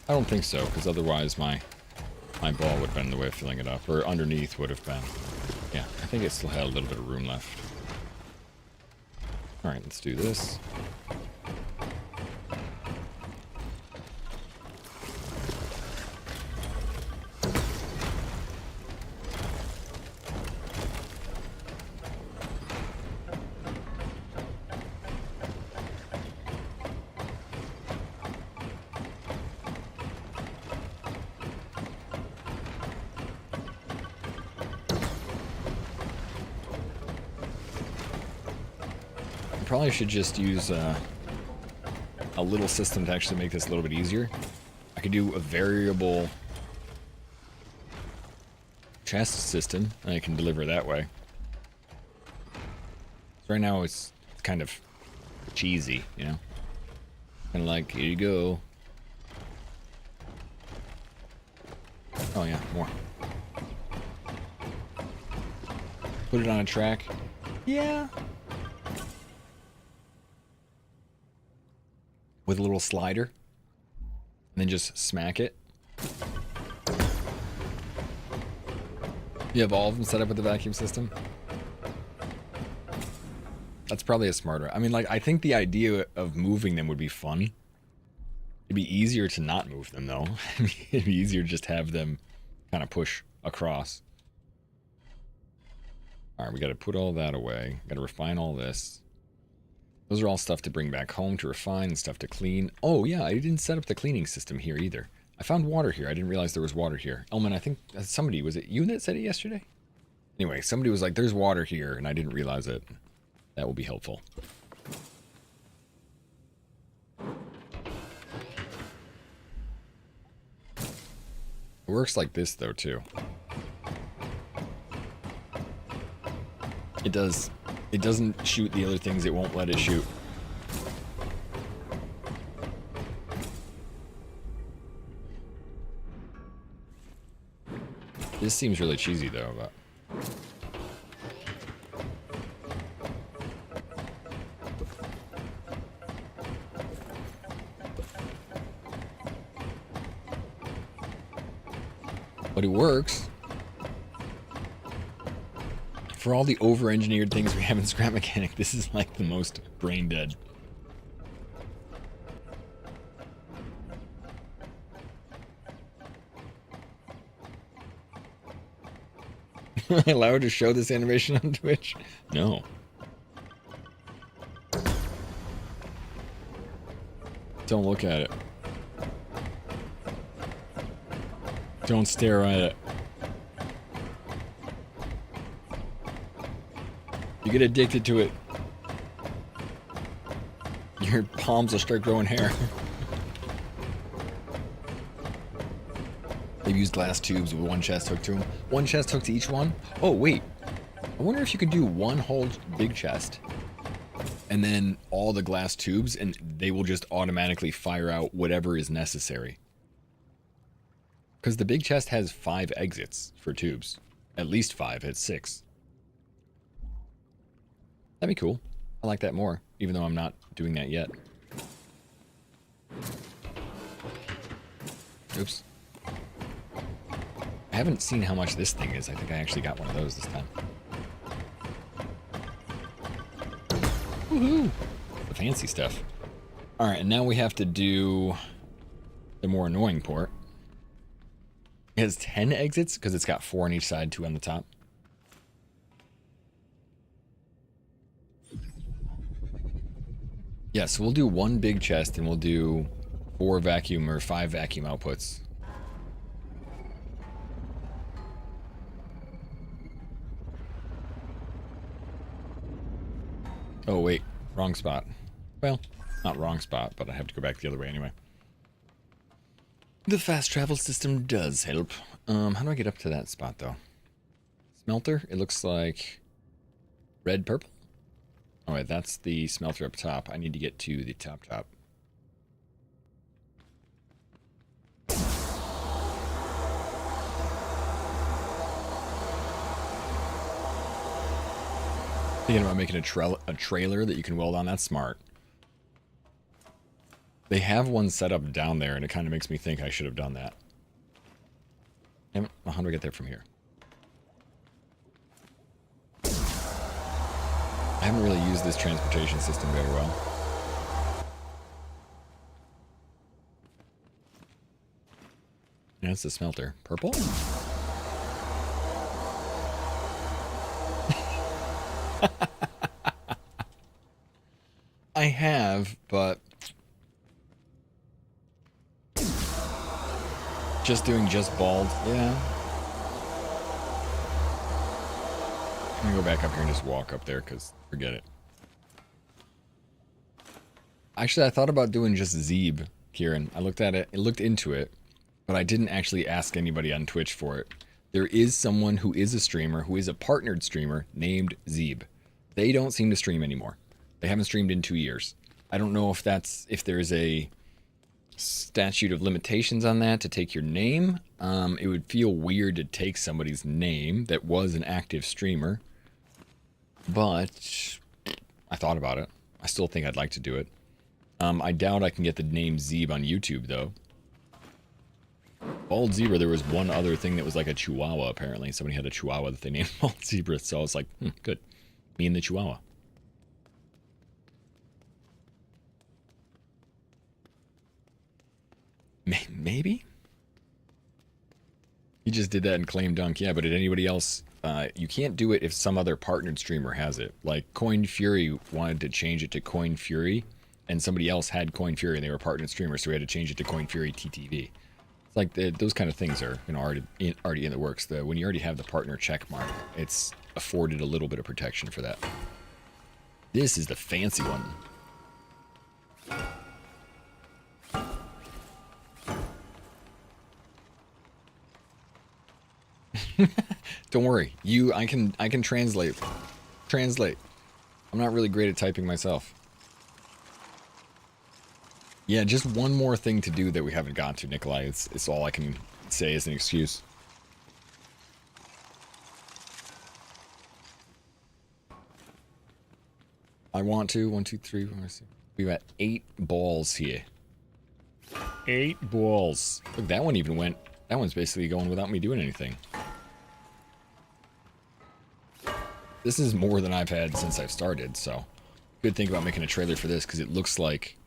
I don't think so, because otherwise my ball would have been in the way of filling it up, or underneath would have been. Yeah, I think it still had a little bit of room left. Alright, let's do this. Probably should just use a little system to actually make this a little bit easier. I could do a variable chest system, and I can deliver that way. So right now it's kind of cheesy, you know? Kind of like, here you go. Oh yeah, more. Put it on a track. Yeah. With a little slider, and then just smack it. You have all of them set up with the vacuum system? That's probably a smarter. I mean, like, I think the idea of moving them would be fun. It'd be easier to not move them, though. It'd be easier to just have them kind of push across. Alright, we gotta put all that away. Gotta refine all this. Those are all stuff to bring back home to refine and stuff to clean. Oh, yeah, I didn't set up the cleaning system here either. I found water here. I didn't realize there was water here. Elman, I think somebody, was it you that said it yesterday? Anyway, somebody was like, there's water here, and I didn't realize it. That will be helpful. It works like this, though, too. It does. It doesn't shoot the other things it won't let it shoot. This seems really cheesy, though, but... But it works. For all the over-engineered things we have in Scrap Mechanic, this is like the most brain-dead. Am I allowed to show this animation on Twitch? No. Don't look at it. Don't stare at it. You get addicted to it. Your palms will start growing hair. They've used glass tubes with one chest hook to them. One chest hook to each one? Oh, wait. I wonder if you could do one whole big chest and then all the glass tubes, and they will just automatically fire out whatever is necessary. Because the big chest has 5 exits for tubes. At least 5. It's 6. That'd be cool. I like that more, even though I'm not doing that yet. Oops. I haven't seen how much this thing is. I think I actually got one of those this time. Woohoo! The fancy stuff. Alright, and now we have to do the more annoying port. It has 10 exits because it's got 4 on each side, 2 on the top. Yeah, so we'll do 1 big chest and we'll do 4 vacuum or 5 vacuum outputs. Oh, wait. Wrong spot. Well, not wrong spot, but I have to go back the other way anyway. The fast travel system does help. How do I get up to that spot, though? Smelter? It looks like red, purple? Oh, wait, that's the smelter up top. I need to get to the top. Thinking about making a trailer that you can weld on. That's smart. They have one set up down there, and it kind of makes me think I should have done that. Damn it. Well, how do I get there from here? I haven't really used this transportation system very well. Yeah, it's the smelter. Purple? I have, but just doing just bald, yeah. I'm gonna go back up here and just walk up there, because forget it. Actually, I thought about doing just Zeeb, Kieran. I looked at it, looked into it, but I didn't actually ask anybody on Twitch for it. There is someone who is a streamer, who is a partnered streamer, named Zeeb. They don't seem to stream anymore. They haven't streamed in 2 years. I don't know if there's a statute of limitations on that to take your name. It would feel weird to take somebody's name that was an active streamer. But I thought about it. I still think I'd like to do it. I doubt I can get the name Zeeb on YouTube, though. Bald Zebra, there was one other thing that was like a Chihuahua, apparently. Somebody had a Chihuahua that they named Bald Zebra, so I was like, good. Me and the Chihuahua. Maybe? He just did that in Claim Dunk, yeah, but did anybody else... you can't do it if some other partnered streamer has it. Like, Coin Fury wanted to change it to Coin Fury, and somebody else had Coin Fury, and they were partnered streamers, so we had to change it to Coin Fury TTV. It's like, those kind of things are already in the works. When you already have the partner check mark, it's afforded a little bit of protection for that. This is the fancy one. Don't worry. I can translate. Translate. I'm not really great at typing myself. Yeah, just one more thing to do that we haven't gotten to, Nikolai. It's all I can say as an excuse. I want to. 1, 2, 3, 4, 6. We've got 8 balls here. 8 balls. Look, that one even went. That one's basically going without me doing anything. This is more than I've had since I've started, so good thing about making a trailer for this, because it looks like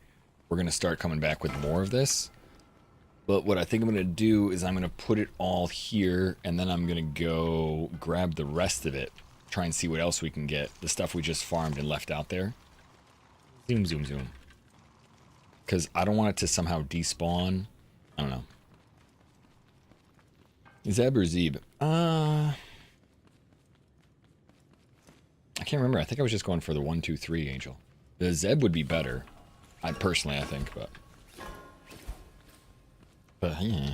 we're going to start coming back with more of this. But what I think I'm going to do is I'm going to put it all here, and then I'm going to go grab the rest of it, try and see what else we can get, the stuff we just farmed and left out there. Zoom, zoom, zoom. Because I don't want it to somehow despawn. I don't know. Zeb or Zeb? I can't remember. I think I was just going for the 1, 2, 3 angel. The Zeb would be better. I think, but yeah.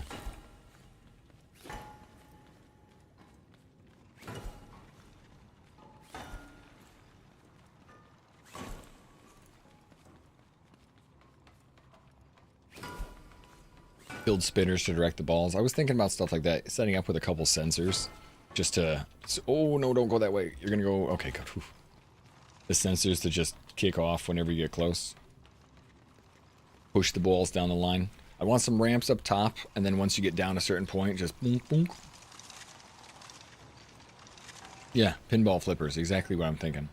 Build spinners to direct the balls. I was thinking about stuff like that, setting up with a couple sensors, just to. Oh no! Don't go that way. You're gonna go. Okay, good. Whew. The sensors to just kick off whenever you get close. Push the balls down the line. I want some ramps up top, and then once you get down a certain point, just boom, boom. Yeah, pinball flippers. Exactly what I'm thinking.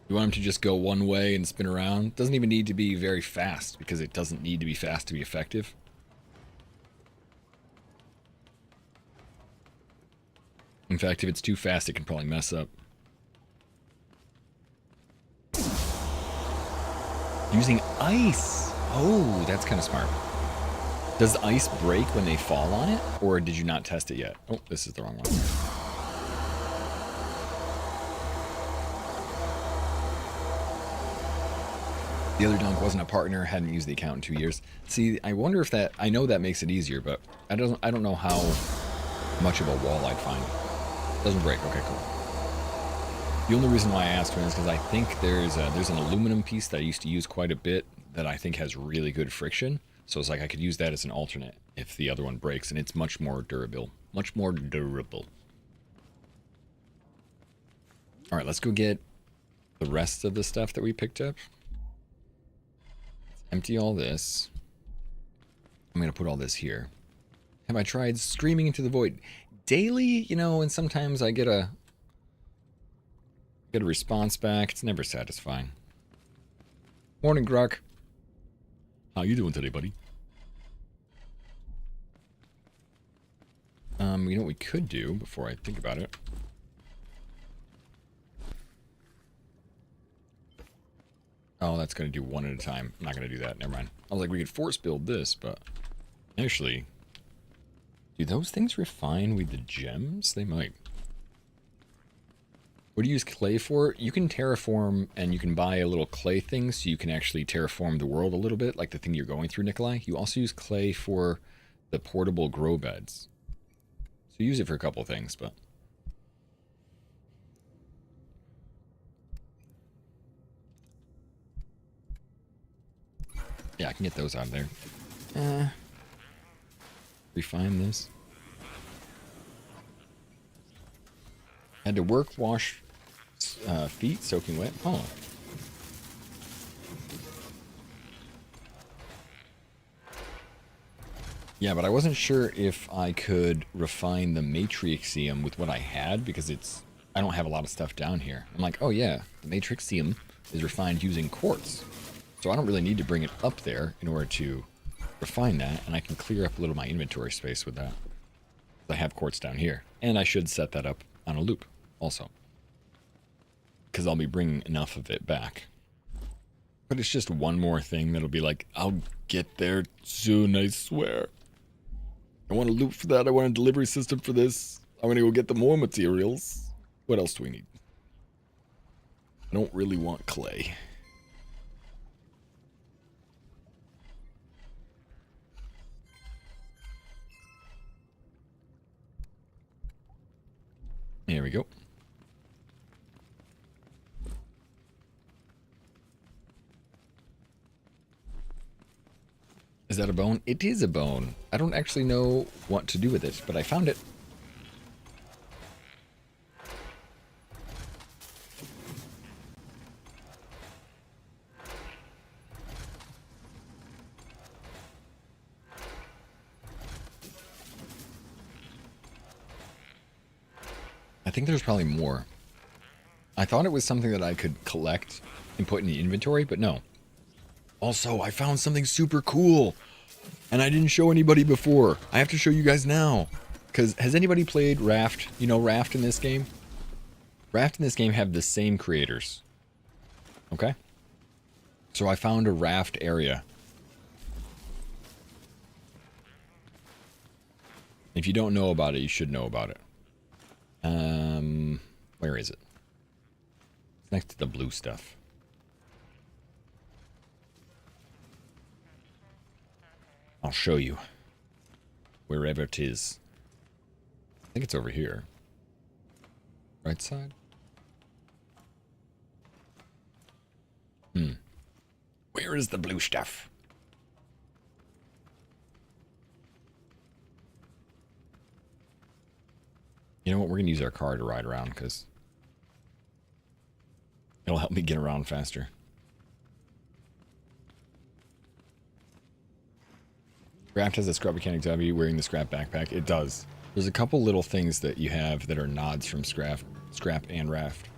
You want them to just go one way and spin around. Doesn't even need to be very fast, because it doesn't need to be fast to be effective. In fact, if it's too fast, it can probably mess up. Using ice. Oh, that's kind of smart. Does the ice break when they fall on it? Or did you not test it yet? Oh, this is the wrong one. The other dunk wasn't a partner, hadn't used the account in 2 years. See, I wonder if that, I know that makes it easier, but I don't know how much of a wall I'd find. Doesn't break. Okay, cool. The only reason why I asked is because I think there's an aluminum piece that I used to use quite a bit that I think has really good friction. So it's like I could use that as an alternate if the other one breaks, and it's much more durable. Much more durable. All right, let's go get the rest of the stuff that we picked up. Let's empty all this. I'm going to put all this here. Have I tried screaming into the void? Daily, you know, and sometimes I get a response back. It's never satisfying. Morning, Grok. How you doing today, buddy? You know what we could do before I think about it? Oh, that's going to do one at a time. I'm not going to do that. Never mind. I was like, we could force build this, but actually, do those things refine with the gems? They might. What do you use clay for? You can terraform, and you can buy a little clay thing, so you can actually terraform the world a little bit, like the thing you're going through, Nikolai. You also use clay for the portable grow beds. So use it for a couple of things, but... yeah, I can get those out of there. Refine this. Had to work, wash feet soaking wet. Oh. Yeah, but I wasn't sure if I could refine the Matrixium with what I had, because I don't have a lot of stuff down here. I'm like, oh yeah, the Matrixium is refined using quartz. So I don't really need to bring it up there in order to refine that, and I can clear up a little of my inventory space with that. I have quartz down here, and I should set that up on a loop also, because I'll be bringing enough of it back. But it's just one more thing that'll be like, I'll get there soon, I swear. I want a loop for that. I want a delivery system for this. I'm gonna go get the more materials. What else do we need? I don't really want clay. There we go. Is that a bone? It is a bone. I don't actually know what to do with it, but I found it. I think there's probably more. I thought it was something that I could collect and put in the inventory, but no. Also, I found something super cool, and I didn't show anybody before. I have to show you guys now. Because has anybody played Raft? You know Raft in this game? Raft in this game have the same creators. Okay? So I found a Raft area. If you don't know about it, you should know about it. Where is it? It's next to the blue stuff. I'll show you. Wherever it is. I think it's over here. Right side? Where is the blue stuff? You know what? We're going to use our car to ride around because it'll help me get around faster. Raft has a scrap mechanic job. Are you wearing the scrap backpack? It does. There's a couple little things that you have that are nods from scrap and Raft.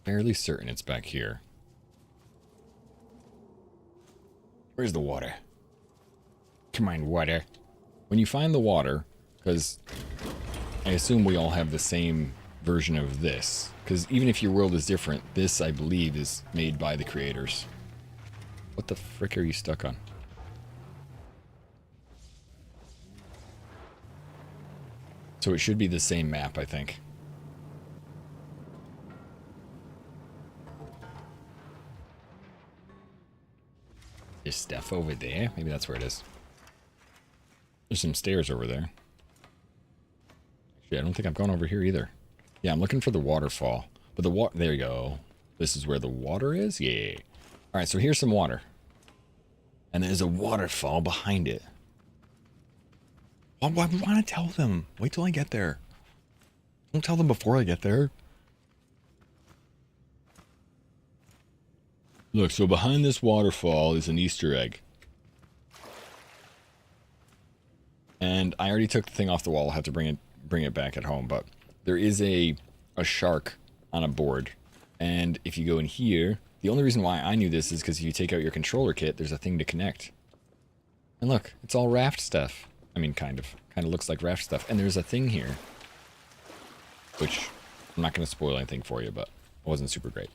Fairly certain it's back here. Where's the water? Come on, water. When you find the water, because I assume we all have the same version of this, because even if your world is different, this, I believe, is made by the creators. What the frick are you stuck on? So it should be the same map, I think. There's stuff over there. Maybe that's where it is. There's some stairs over there. Actually, I don't think I've gone over here either. Yeah, I'm looking for the waterfall. But the water... There you go. This is where the water is? Yeah. Alright, so here's some water. And there's a waterfall behind it. Why would I want to tell them? Wait till I get there. Don't tell them before I get there. Look, so behind this waterfall is an Easter egg. And I already took the thing off the wall. I'll have to bring it back at home. But there is a shark on a board. And if you go in here, the only reason why I knew this is because if you take out your controller kit, there's a thing to connect. And look, it's all Raft stuff. I mean, kind of. Kind of looks like Raft stuff. And there's a thing here. Which, I'm not going to spoil anything for you, but it wasn't super great.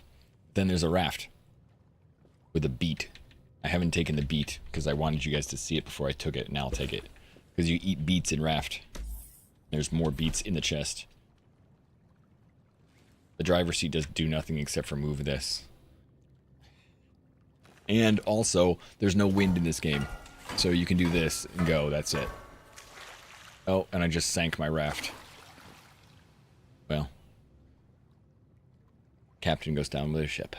Then there's a raft. With a beet. I haven't taken the beet because I wanted you guys to see it before I took it. Now I'll take it. Because you eat beets in Raft. There's more beets in the chest. The driver's seat does do nothing except for move this. And also, there's no wind in this game. So you can do this and go, that's it. Oh, and I just sank my raft. Well. Captain goes down with his ship.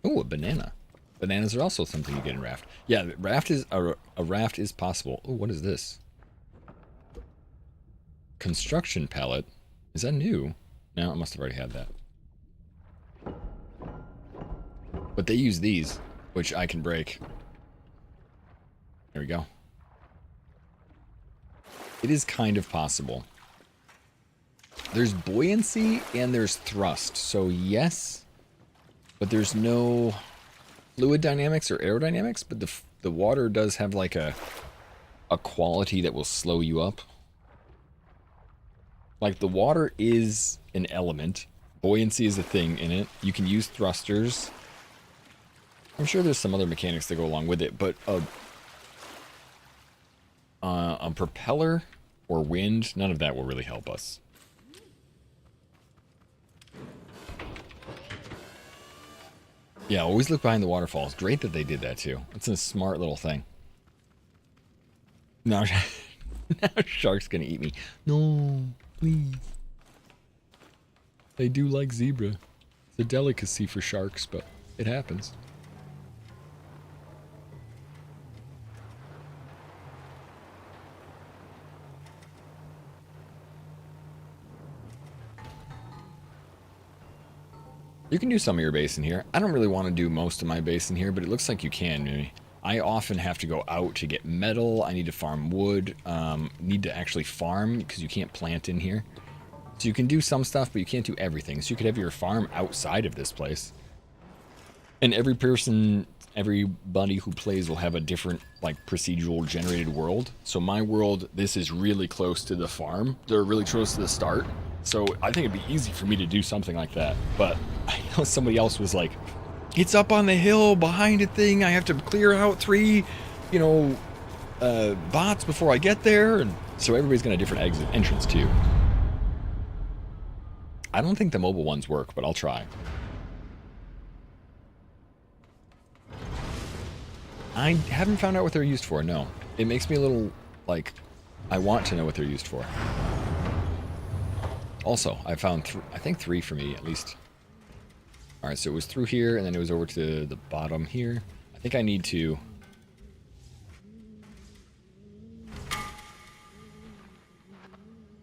Oh, a banana. Bananas are also something you get in Raft. Yeah, Raft is a raft is possible. Oh, what is this? Construction pallet. Is that new? No, I must have already had that. But they use these, which I can break. There we go. It is kind of possible. There's buoyancy and there's thrust. So yes, but there's no fluid dynamics or aerodynamics, but the water does have like a quality that will slow you up. Like the water is an element. Buoyancy is a thing in it. You can use thrusters. I'm sure there's some other mechanics that go along with it, but a propeller or wind, none of that will really help us. Yeah, always look behind the waterfalls. Great that they did that too. It's a smart little thing. Now, now shark's gonna eat me. No, please. They do like zebra. It's a delicacy for sharks, but it happens. You can do some of your base in here. I don't really want to do most of my base in here, but it looks like you can, maybe. I often have to go out to get metal. I need to farm wood. Need to actually farm because you can't plant in here. So you can do some stuff, but you can't do everything. So you could have your farm outside of this place. And everybody who plays will have a different, like, procedural generated world. So my world, this is really close to the farm. They're really close to the start. So I think it'd be easy for me to do something like that. But I know somebody else was like, it's up on the hill behind a thing. I have to clear out 3, bots before I get there. And so everybody's got a different entrance to you. I don't think the mobile ones work, but I'll try. I haven't found out what they're used for, no. It makes me a little, like, I want to know what they're used for. Also, I found, I think 3 for me, at least. Alright, so it was through here, and then it was over to the bottom here. I think I need to...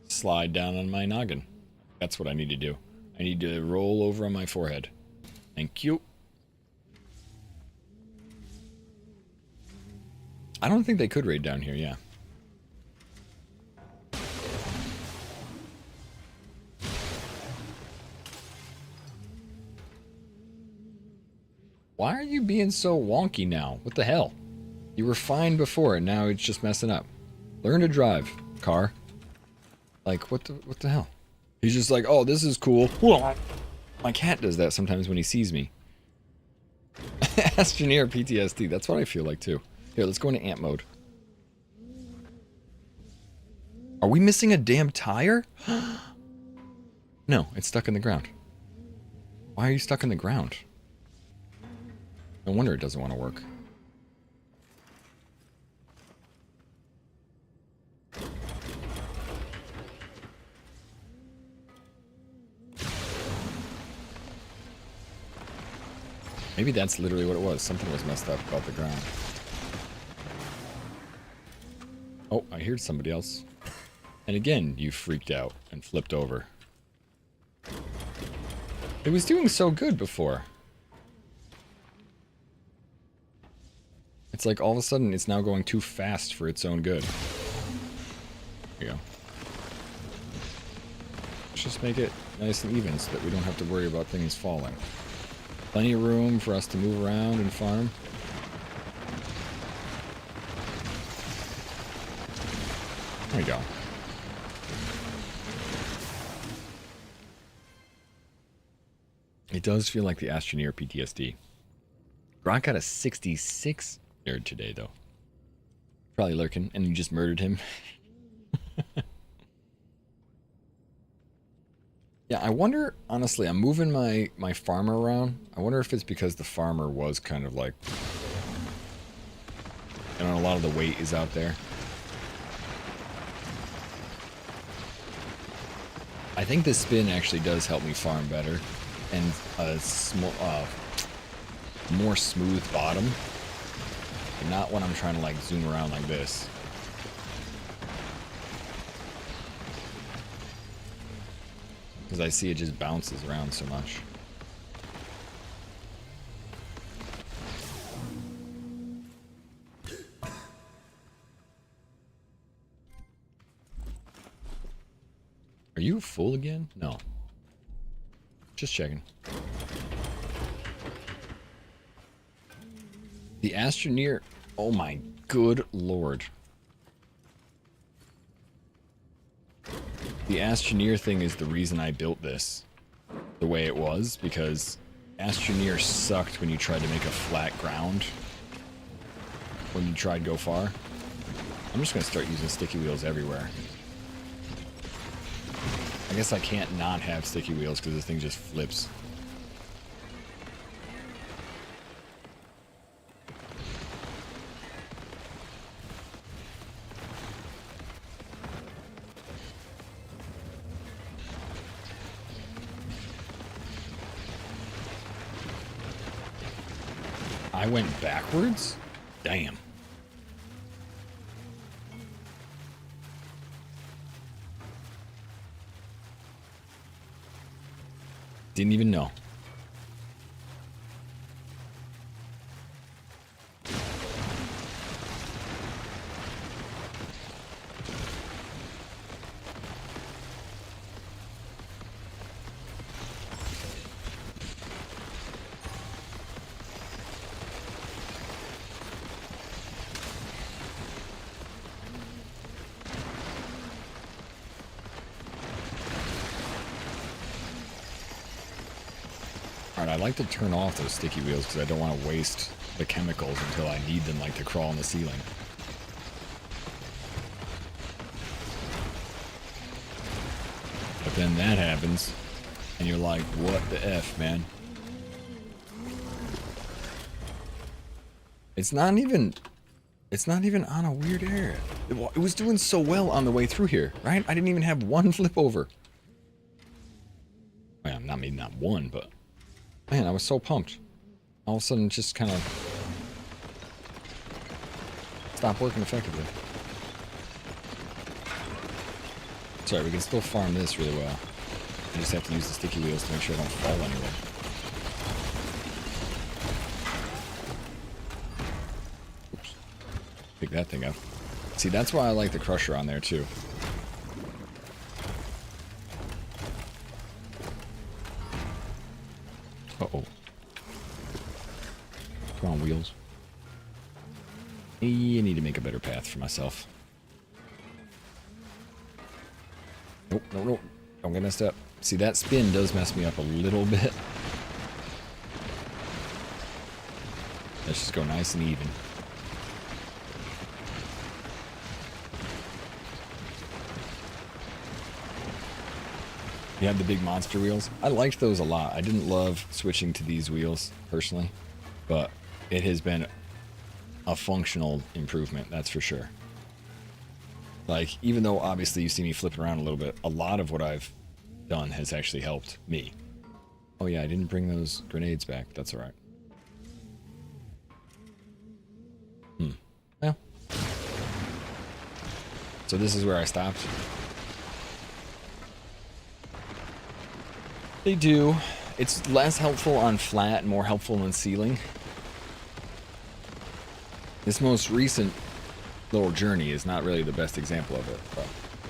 slide down on my noggin. That's what I need to do. I need to roll over on my forehead. Thank you. I don't think they could raid down here, yeah. Why are you being so wonky now? What the hell? You were fine before, and now it's just messing up. Learn to drive, car. Like, what the hell? He's just like, oh, this is cool. My cat does that sometimes when he sees me. Astroneer PTSD. That's what I feel like, too. Here, let's go into ant mode. Are we missing a damn tire? No, it's stuck in the ground. Why are you stuck in the ground? No wonder it doesn't want to work. Maybe that's literally what it was. Something was messed up about the ground. Oh, I heard somebody else. And again, you freaked out and flipped over. It was doing so good before. It's like all of a sudden it's now going too fast for its own good. There you go. Let's just make it nice and even so that we don't have to worry about things falling. Plenty of room for us to move around and farm. There we go. It does feel like the Astroneer PTSD. Gronk got a 66 nerd today, though. Probably lurking, and you just murdered him. Yeah, I wonder, honestly, I'm moving my farmer around. I wonder if it's because the farmer was kind of like... I don't know, a lot of the weight is out there. I think this spin actually does help me farm better. And a more smooth bottom. And not when I'm trying to like zoom around like this. Because I see it just bounces around so much. Are you full again? No. Just checking. The Astroneer. Oh my good lord. The Astroneer thing is the reason I built this the way it was, because Astroneer sucked when you tried to make a flat ground. When you tried go far. I'm just going to start using sticky wheels everywhere. I guess I can't not have sticky wheels because this thing just flips. I went backwards? Damn. Didn't even know. Alright, I like to turn off those sticky wheels because I don't want to waste the chemicals until I need them, like to crawl on the ceiling. But then that happens, and you're like, what the F, man? It's not even on a weird area. It was doing so well on the way through here, right? I didn't even have one flip over. Well, maybe not one, but man, I was so pumped. All of a sudden, it just kind of stopped working effectively. Sorry, we can still farm this really well. I just have to use the sticky wheels to make sure I don't fall anywhere. Oops. Pick that thing up. See, that's why I like the crusher on there, too. Uh-oh. Come on, wheels. You need to make a better path for myself. Nope, nope, nope. Don't get messed up. See, that spin does mess me up a little bit. Let's just go nice and even. You have the big monster wheels. I liked those a lot. I didn't love switching to these wheels, personally. But it has been a functional improvement, that's for sure. Like, even though obviously you see me flipping around a little bit, a lot of what I've done has actually helped me. Oh yeah, I didn't bring those grenades back. That's alright. Yeah. So this is where I stopped. They do. It's less helpful on flat, more helpful on ceiling. This most recent little journey is not really the best example of it, but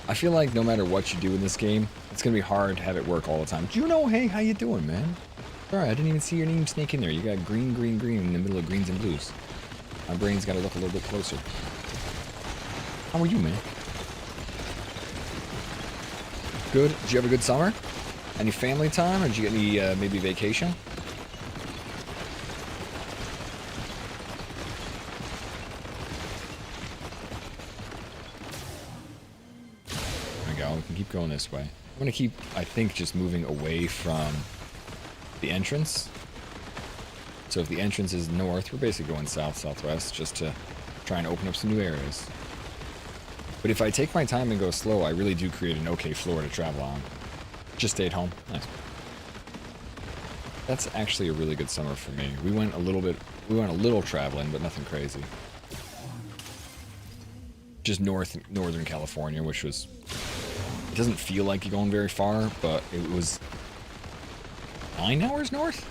I feel like no matter what you do in this game, it's gonna be hard to have it work all the time. Juno, hey, how you doing, man? Sorry, I didn't even see your name snake in there. You got green, green, green in the middle of greens and blues. My brain's gotta look a little bit closer. How are you, man? Good? Did you have a good summer? Any family time, or did you get any, maybe vacation? There we go, we can keep going this way. I'm gonna keep, I think, just moving away from the entrance. So if the entrance is north, we're basically going south, southwest, just to try and open up some new areas. But if I take my time and go slow, I really do create an okay floor to travel on. Just stayed home. Nice. That's actually a really good summer for me. We went a little traveling, but nothing crazy. Just northern California, which was, it doesn't feel like you're going very far, but it was 9 hours north?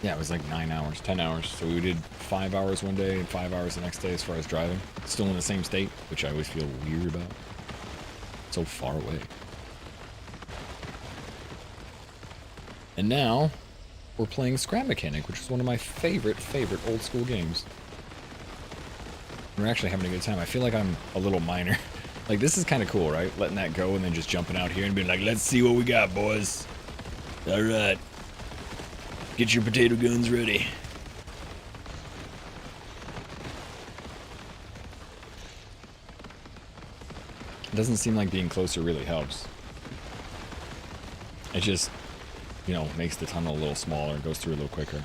Yeah, it was like 9 hours, 10 hours. So we did 5 hours one day and 5 hours the next day as far as driving. Still in the same state, which I always feel weird about. So far away. And now, we're playing Scrap Mechanic, which is one of my favorite old school games. We're actually having a good time. I feel like I'm a little minor. Like, this is kind of cool, right? Letting that go and then just jumping out here and being like, let's see what we got, boys. Alright. Get your potato guns ready. It doesn't seem like being closer really helps. It just, you know, makes the tunnel a little smaller, goes through a little quicker.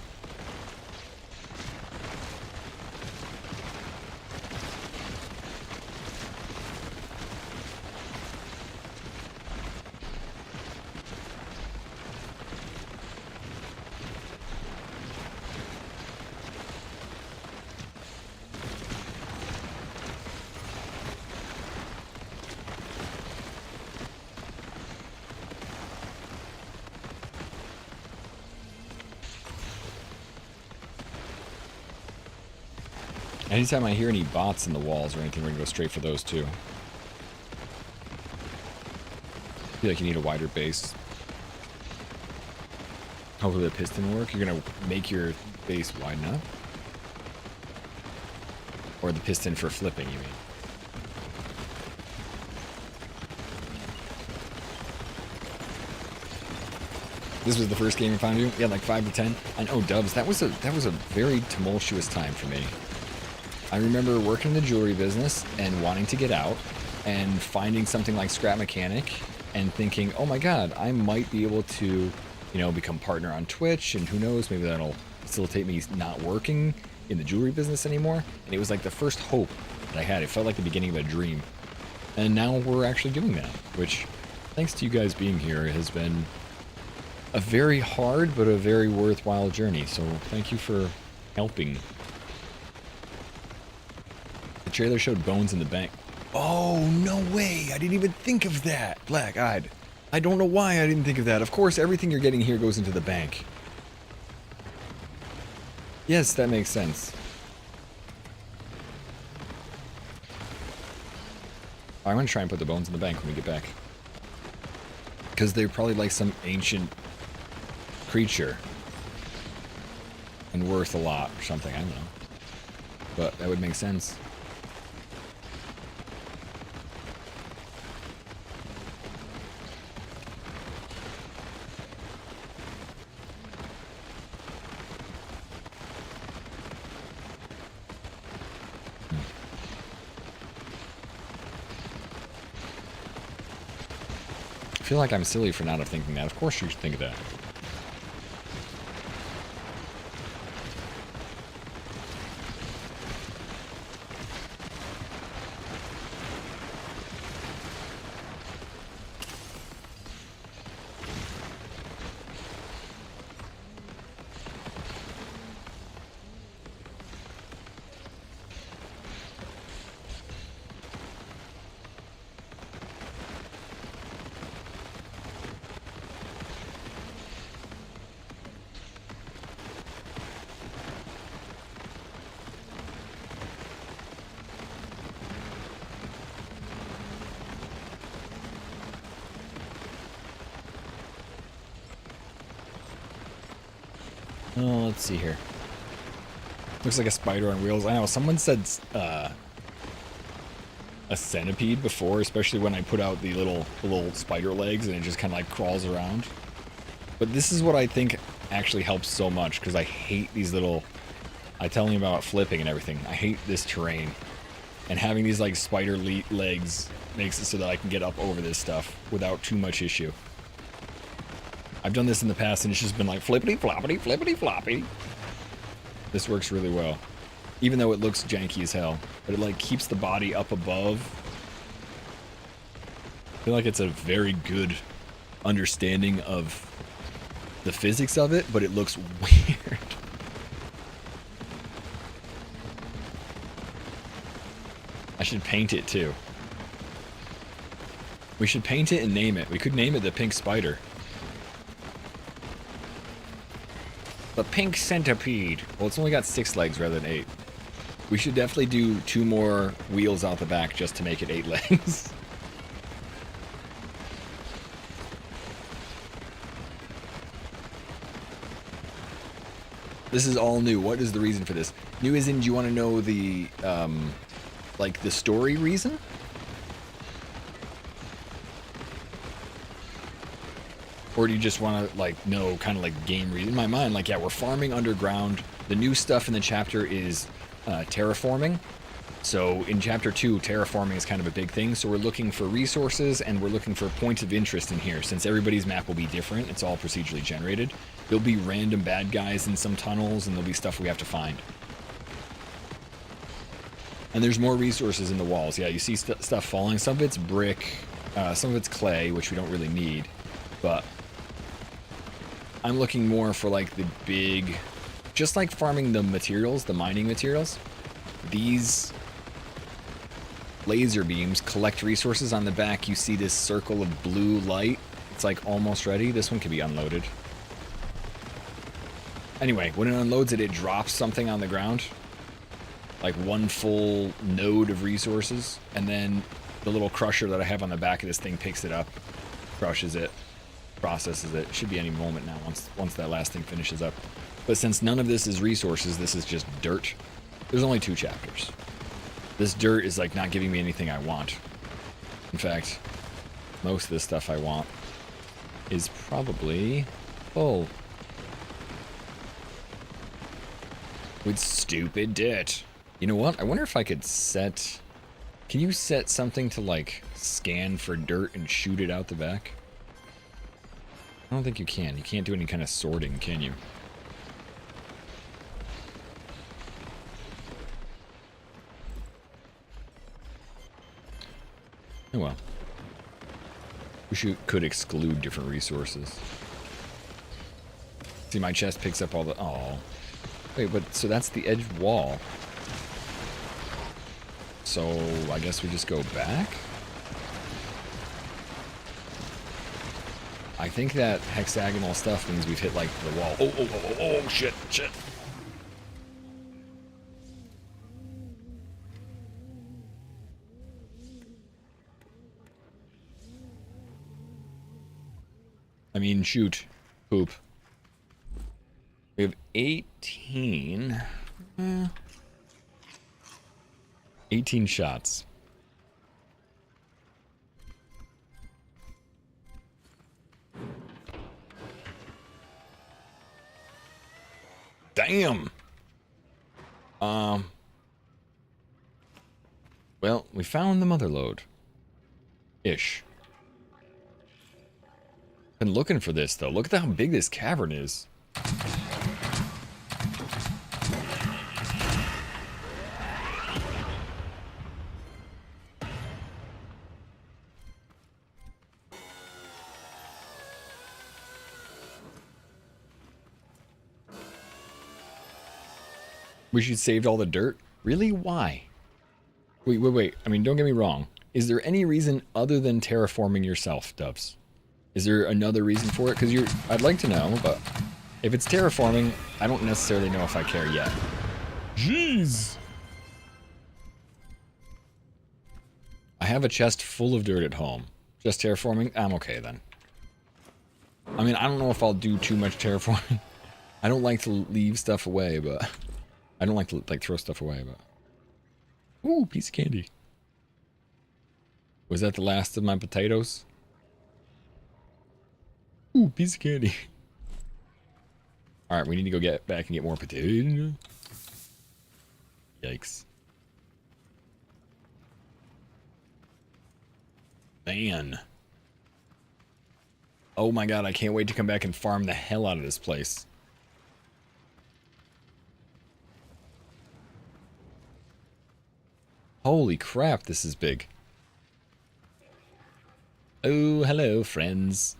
Anytime I hear any bots in the walls or anything, we're gonna go straight for those too. I feel like you need a wider base. Hopefully the piston will work. You're gonna make your base wide enough? Or the piston for flipping, you mean? This was the first game in Foundry? Yeah, like 5 to 10. I know, Dubs, that was a very tumultuous time for me. I remember working in the jewelry business and wanting to get out and finding something like Scrap Mechanic and thinking, oh my god, I might be able to, you know, become partner on Twitch, and who knows, maybe that'll facilitate me not working in the jewelry business anymore. And it was like the first hope that I had. It felt like the beginning of a dream. And now we're actually doing that, which, thanks to you guys being here, has been a very hard but a very worthwhile journey. So thank you for helping. The trailer showed bones in the bank. Oh, no way. I didn't even think of that. Black-eyed. I don't know why I didn't think of that. Of course, everything you're getting here goes into the bank. Yes, that makes sense. I'm going to try and put the bones in the bank when we get back. Because they're probably like some ancient creature. And worth a lot or something, I don't know. But that would make sense. I feel like I'm silly for not thinking that. Of course you should think of that. Oh, let's see here. Looks like a spider on wheels. I know, someone said a centipede before, especially when I put out the little spider legs and it just kind of like crawls around. But this is what I think actually helps so much, because I hate these little... I tell you about flipping and everything. I hate this terrain. And having these like spider legs makes it so that I can get up over this stuff without too much issue. I've done this in the past and it's just been like flippity floppity, flippity floppy. This works really well. Even though it looks janky as hell. But it like keeps the body up above. I feel like it's a very good understanding of the physics of it, but it looks weird. I should paint it too. We should paint it and name it. We could name it the Pink Spider. The Pink Centipede. Well, it's only got 6 legs rather than 8. We should definitely do 2 more wheels out the back just to make it 8 legs. This is all new. What is the reason for this? New as in, do you want to know the, like, the story reason? Or do you just want to, like, know kind of like game reason? In my mind, like, yeah, we're farming underground. The new stuff in the chapter is terraforming. So in chapter 2, terraforming is kind of a big thing. So we're looking for resources and we're looking for points of interest in here. Since everybody's map will be different, it's all procedurally generated. There'll be random bad guys in some tunnels and there'll be stuff we have to find. And there's more resources in the walls. Yeah, you see stuff falling. Some of it's brick, some of it's clay, which we don't really need. But I'm looking more for like the big, just like farming the materials, the mining materials. These laser beams collect resources on the back. You see this circle of blue light. It's like almost ready. This one can be unloaded. Anyway, when it unloads it, it drops something on the ground. like one full node of resources, and then the little crusher that I have on the back of this thing picks it up, crushes it, processes it. Should be any moment now once that last thing finishes up. But since none of this is resources, this is just dirt. There's only 2 chapters. This dirt is like not giving me anything I want. In fact, most of the stuff I want is probably full. With stupid dirt. You know what? I wonder if I could set... Can you set something to like scan for dirt and shoot it out the back? I don't think you can. You can't do any kind of sorting, can you? Oh well. Wish you could exclude different resources. See, my chest picks up all the... Oh. Wait, but... So that's the edge wall. So, I guess we just go back? I think that hexagonal stuff means we've hit, like, the wall. Oh, shit. I mean, shoot. Poop. We have 18... 18 shots. Damn! Well, we found the mother lode. Ish. Been looking for this, though. Look at how big this cavern is. Wish you'd saved all the dirt? Really? Why? Wait. I mean, don't get me wrong. Is there any reason other than terraforming yourself, Dubs? Is there another reason for it? Because I'd like to know, but if it's terraforming, I don't necessarily know if I care yet. Jeez! I have a chest full of dirt at home. Just terraforming? I'm okay then. I mean, I don't know if I'll do too much terraforming. I don't like to leave stuff away, but... I don't like to, throw stuff away, but... Ooh, piece of candy. Was that the last of my potatoes? Ooh, piece of candy. Alright, we need to go get back and get more potatoes. Yikes. Man. Oh my god, I can't wait to come back and farm the hell out of this place. Holy crap, this is big. Oh, hello, friends.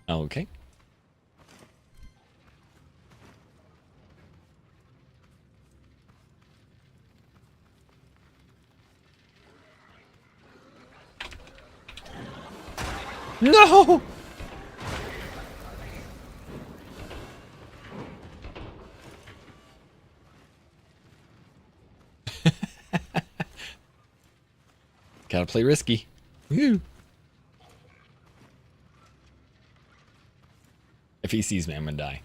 Okay. No! Gotta play risky. Woo. If he sees me, I'm gonna die.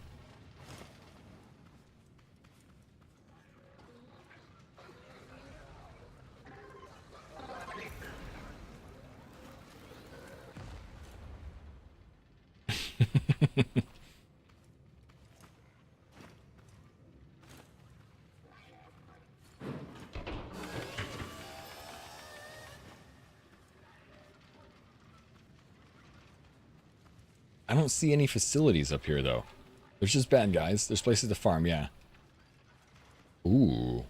I don't see any facilities up here, though. There's just bad guys. There's places to farm, yeah. Ooh.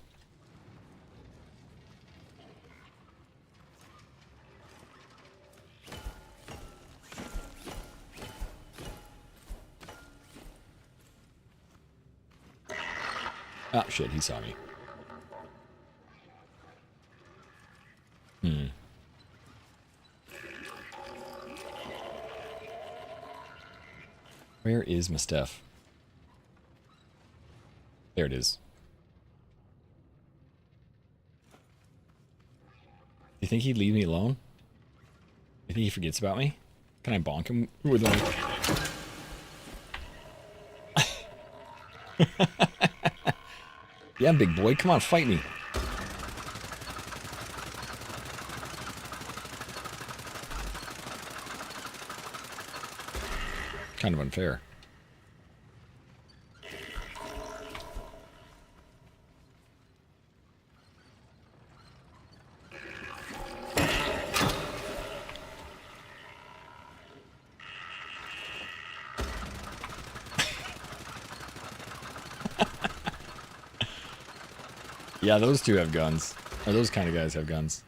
Ah, shit, he saw me. Where is my stuff? There it is. You think he'd leave me alone? You think he forgets about me? Can I bonk him with a... Yeah, big boy. Come on, fight me. Kind of unfair. Yeah, those two have guns. Or those kind of guys have guns.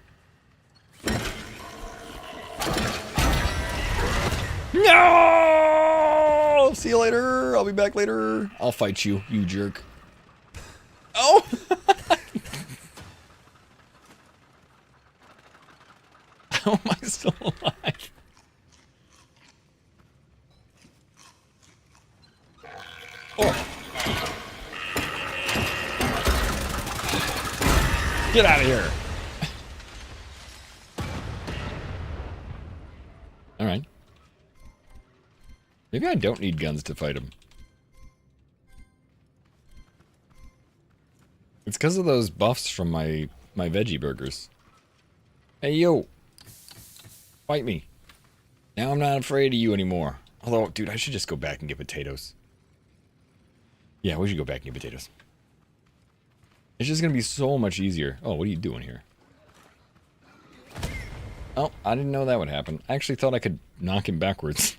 No! See you later. I'll be back later. I'll fight you, you jerk. Oh! How am I still alive? Oh! Get out of here! Alright. Maybe I don't need guns to fight him. It's because of those buffs from my veggie burgers. Hey, yo! Fight me. Now I'm not afraid of you anymore. Although, dude, I should just go back and get potatoes. Yeah, we should go back and get potatoes. It's just gonna be so much easier. Oh, what are you doing here? Oh, I didn't know that would happen. I actually thought I could knock him backwards.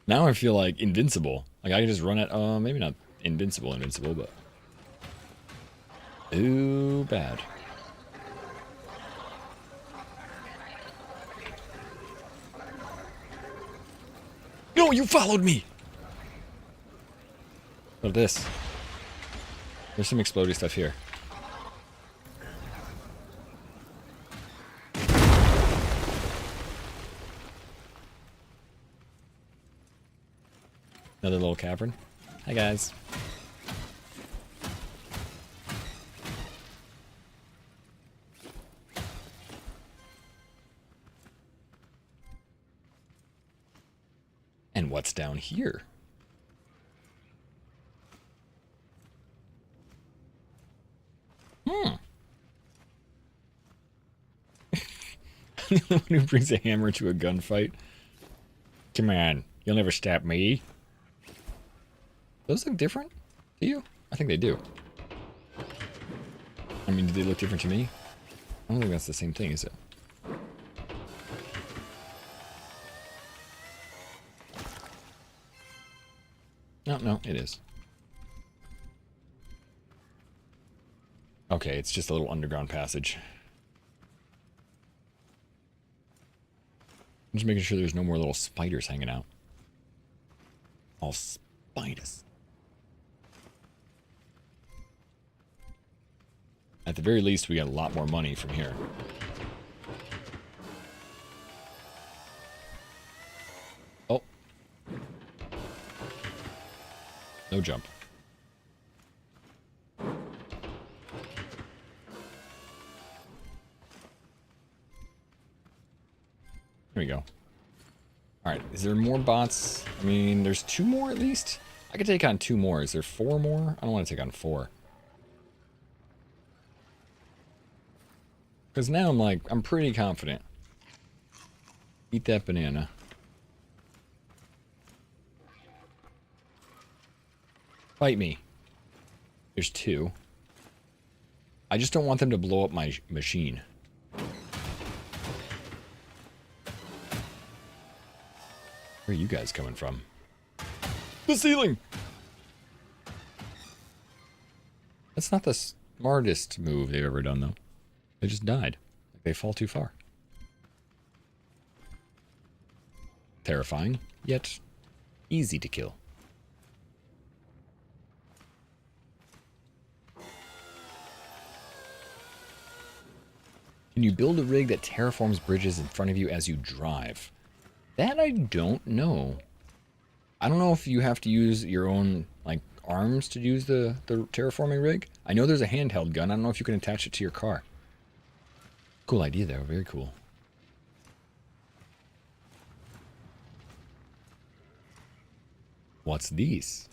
Now I feel like invincible. Like I can just run at, maybe not invincible, but... Ooh, bad. No, you followed me! What this? There's some explodey stuff here. Another little cavern. Hi, guys. And what's down here? The one who brings a hammer to a gunfight. Come on, you'll never stop me. Those look different to you? I think they do. I mean, do they look different to me? I don't think that's the same thing, is it? No, no, it is. Okay, it's just a little underground passage. I'm just making sure there's no more little spiders hanging out. All spiders. At the very least, we get a lot more money from here. Oh. No jump. Here we go. Alright, is there more bots? I mean, there's 2 more at least? I could take on 2 more. Is there 4 more? I don't want to take on 4. Because now I'm like, I'm pretty confident. Eat that banana. Fight me. There's 2. I just don't want them to blow up my machine. Where are you guys coming from? The ceiling! That's not the smartest move they've ever done, though. They just died. They fall too far. Terrifying, yet easy to kill. Can you build a rig that terraforms bridges in front of you as you drive? That I don't know. I don't know if you have to use your own like arms to use the terraforming rig. I know there's a handheld gun. I don't know if you can attach it to your car. Cool idea though. Very cool. What's these?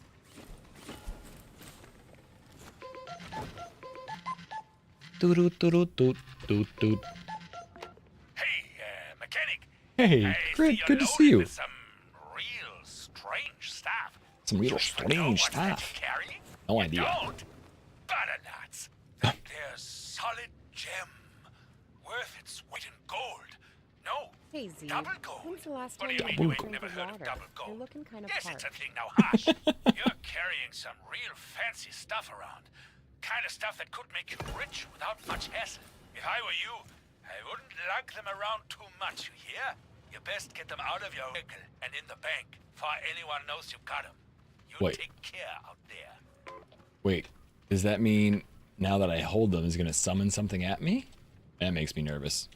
Doot doot doot doot doot doot. Hey, mechanic. Hey, Crit, good to see you. Some real strange stuff. Some real Just to know strange what that stuff. you're carrying? No You idea. Don't. Butternuts. They're solid gem, worth its weight in gold. No, Hey Z, double gold. when's the last What time do you you mean you had a ain't drink never of heard of water? double gold? You're looking kind of Yes, parched. it's a thing now, hush. You're carrying some real fancy stuff around. Kind of stuff that could make you rich without much hassle. If I were you, I wouldn't lug them around too much, you hear? You best get them out of your vehicle and in the bank before anyone knows you've got them. You Wait. take care out there. Wait, does that mean now that I hold them is going to summon something at me? That makes me nervous.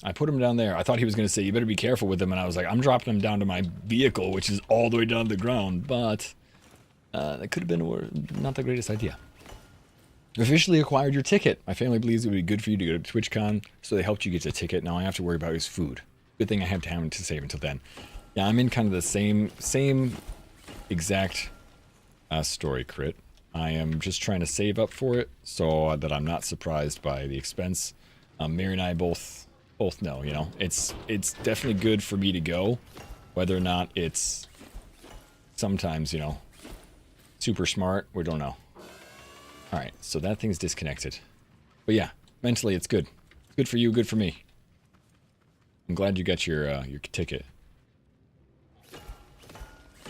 I put him down there. I thought he was going to say, you better be careful with them. And I was like, I'm dropping him down to my vehicle, which is all the way down to the ground. But that could have been not the greatest idea. Officially acquired your ticket. My family believes it would be good for you to go to TwitchCon, so they helped you get the ticket. Now all I have to worry about is food. Good thing I have time to save until then. Yeah, I'm in kind of the same exact story, Crit. I am just trying to save up for it so that I'm not surprised by the expense. Mary and I both know, you know, it's definitely good for me to go, whether or not it's sometimes, you know, super smart, we don't know. All right, so that thing's disconnected. But yeah, mentally it's good. It's good for you, good for me. I'm glad you got your ticket.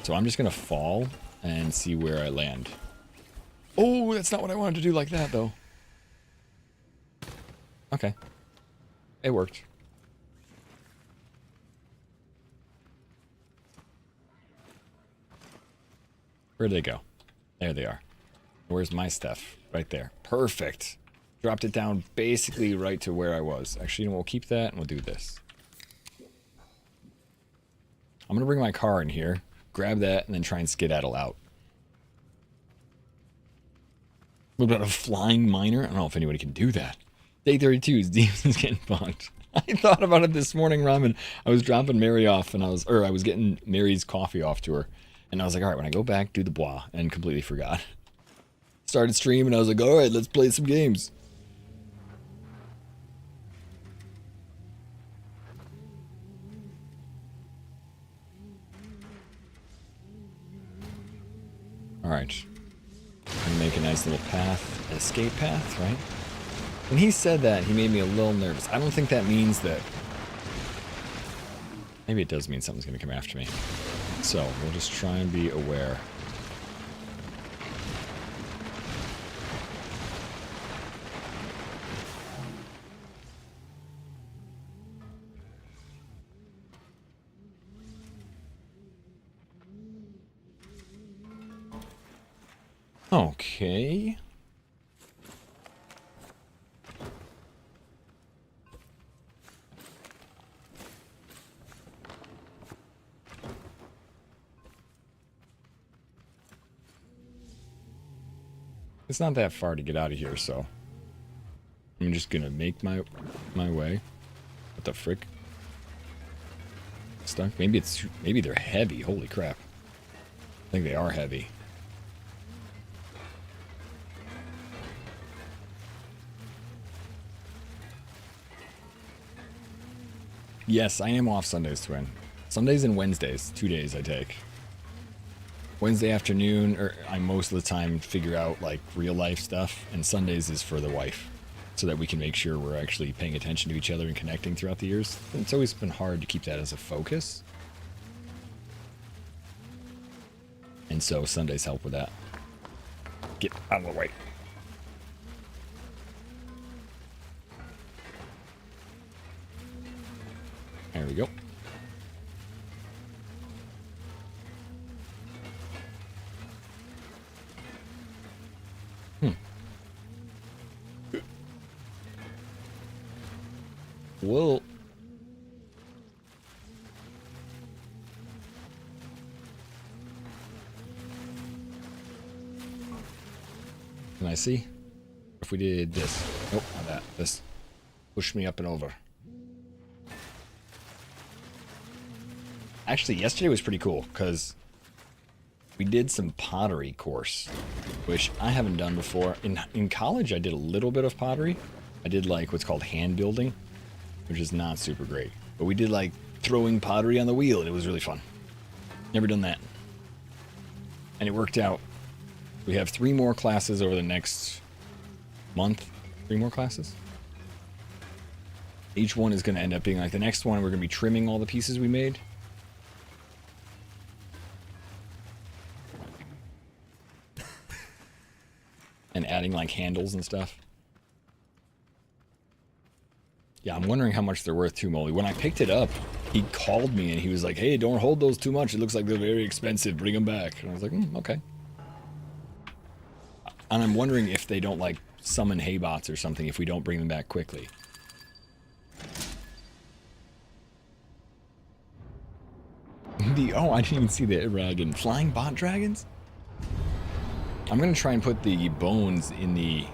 So I'm just gonna fall and see where I land. Oh, that's not what I wanted to do like that, though. Okay. It worked. Where'd they go? There they are. Where's my stuff? Right there. Perfect. Dropped it down basically right to where I was. Actually, you know, we'll keep that and we'll do this. I'm going to bring my car in here, grab that, and then try and skedaddle out. What about a flying miner? I don't know if anybody can do that. Day 32 is Demons getting fucked. I thought about it this morning, Ramen. I was dropping Mary off, and I was getting Mary's coffee off to her. And I was like, all right, when I go back, do the bois, and completely forgot. Started streaming, and I was like, all right, let's play some games. All right. I'm gonna make a nice little path, an escape path, right? When he said that, he made me a little nervous. I don't think that means that... Maybe it does mean something's gonna come after me. So, we'll just try and be aware. Okay. It's not that far to get out of here, so I'm just gonna make my way. What the frick? Stuck? Maybe they're heavy. Holy crap! I think they are heavy. Yes, I am off Sundays, Twin. Sundays and Wednesdays, 2 days I take. Wednesday afternoon, or I most of the time figure out like real life stuff, and Sundays is for the wife, so that we can make sure we're actually paying attention to each other and connecting throughout the years. And it's always been hard to keep that as a focus. And so Sundays help with that. Get out of the way. There we go. Well, see? If we did this. Nope, not that. This. Push me up and over. Actually, yesterday was pretty cool, because we did some pottery course, which I haven't done before. In college, I did a little bit of pottery. I did, like, what's called hand building, which is not super great. But we did, like, throwing pottery on the wheel, and it was really fun. Never done that. And it worked out. We have 3 more classes over the next month. 3 more classes. Each one is going to end up being like the next one. We're going to be trimming all the pieces we made. And adding like handles and stuff. Yeah, I'm wondering how much they're worth too, Molly. When I picked it up, he called me and he was like, hey, don't hold those too much. It looks like they're very expensive. Bring them back. And I was like, okay. And I'm wondering if they don't like summon haybots or something if we don't bring them back quickly. Oh, I didn't even see the dragon. Flying bot dragons? I'm gonna try and put the bones in the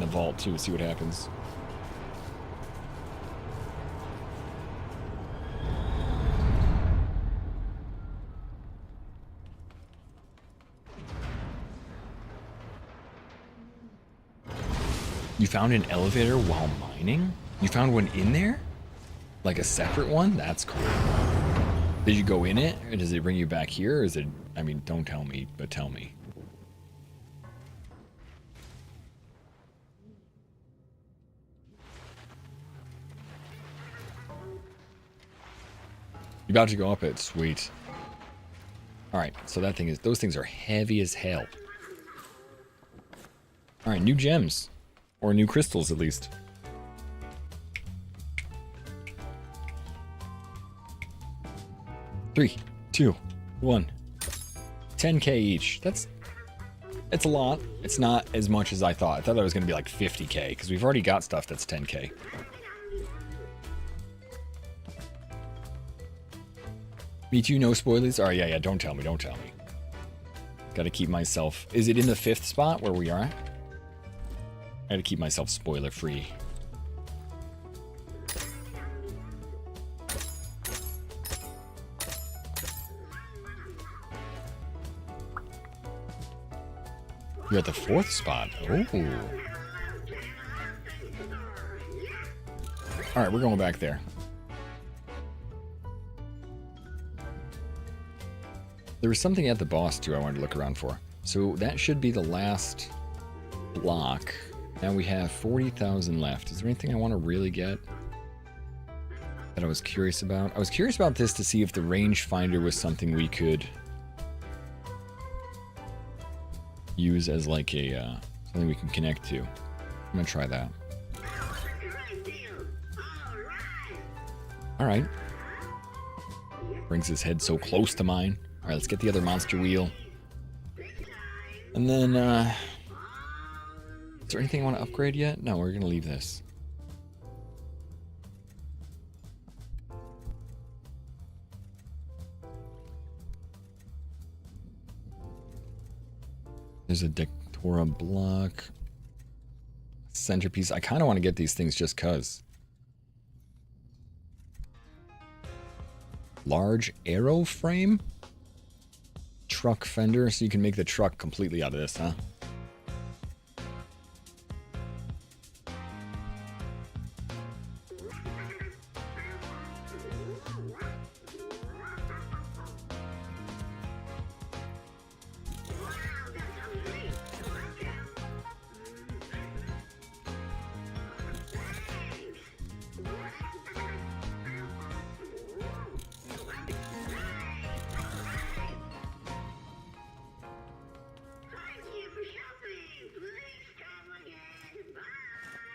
vault too, see what happens. You found an elevator while mining? You found one in there? Like a separate one? That's cool. Did you go in it? Or does it bring you back here? Or is it... I mean, don't tell me, but tell me. You're about to go up it. Sweet. Alright, so that thing is... Those things are heavy as hell. Alright, new gems. Or new crystals, at least. Three, two, 1. 10k each. It's a lot. It's not as much as I thought. I thought that was going to be like 50k, because we've already got stuff that's 10k. Me too, no spoilers? Alright, yeah, don't tell me, don't tell me. Gotta keep myself... Is it in the 5th spot where we are? I gotta keep myself spoiler free. You're at the 4th spot. Oh. Alright, we're going back there. There was something at the boss, too, I wanted to look around for. So that should be the last block. Now we have 40,000 left. Is there anything I want to really get that I was curious about? I was curious about this to see if the rangefinder was something we could use as like a something we can connect to. I'm gonna try that. Alright. Brings his head so close to mine. Alright, let's get the other monster wheel. And then, is there anything I want to upgrade yet? No, we're gonna leave this. There's a Dectora block. Centerpiece. I kind of want to get these things just cuz. Large arrow frame? Truck fender, so you can make the truck completely out of this, huh?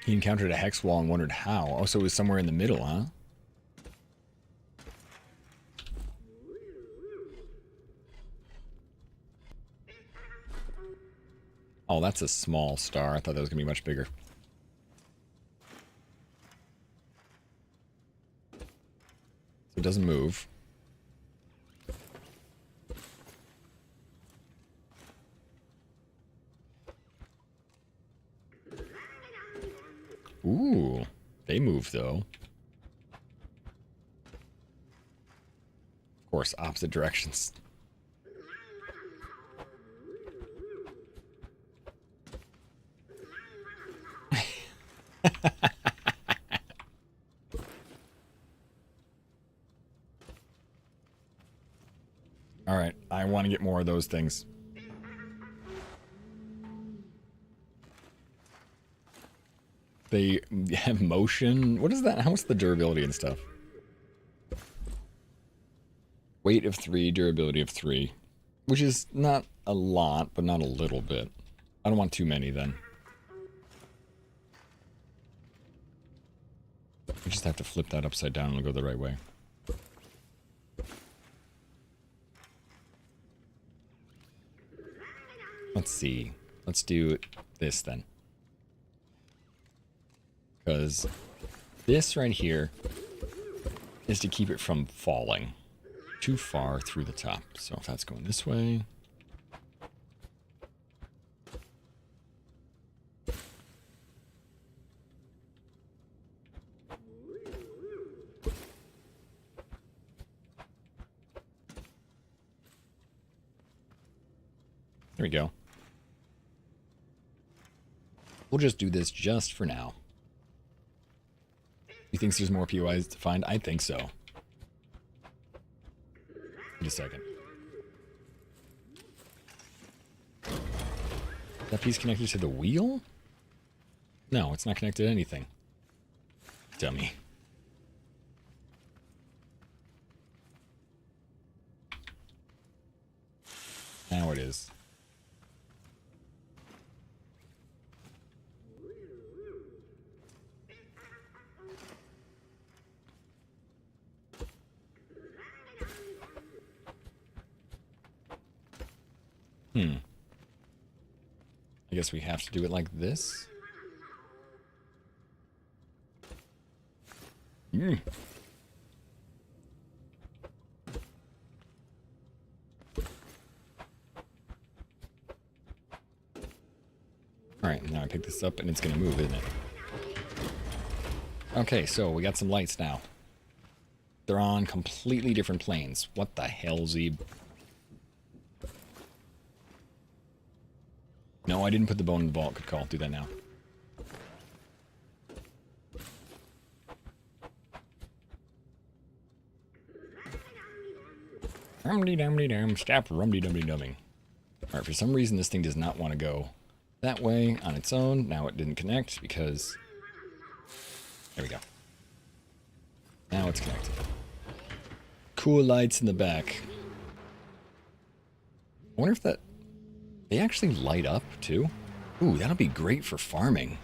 He encountered a hex wall and wondered how. Oh, so it was somewhere in the middle, huh? Oh, that's a small star. I thought that was going to be much bigger. So it doesn't move. Ooh, they move though. Of course, opposite directions. Alright, I want to get more of those things. They have motion. What is that? How's the durability and stuff? Weight of 3, durability of 3. Which is not a lot, but not a little bit. I don't want too many then. We just have to flip that upside down and it'll go the right way. Let's see. Let's do this then. Because this right here is to keep it from falling too far through the top. So if that's going this way. There we go. We'll just do this just for now. You think there's more POIs to find? I think so. Wait a second. That piece connected to the wheel? No, it's not connected to anything. Dummy. Now it is. I guess we have to do it like this. Alright, now I pick this up and it's going to move, isn't it? Okay, so we got some lights now. They're on completely different planes. What the hell, Zeeb? No, I didn't put the bone in the vault. Good call. Do that now. Rumdy-dum-de-dum. Stop rumdy-dum-de-dumming. Alright, for some reason this thing does not want to go that way on its own. Now it didn't connect because... There we go. Now it's connected. Cool lights in the back. I wonder if that... They actually light up, too? Ooh, that'll be great for farming.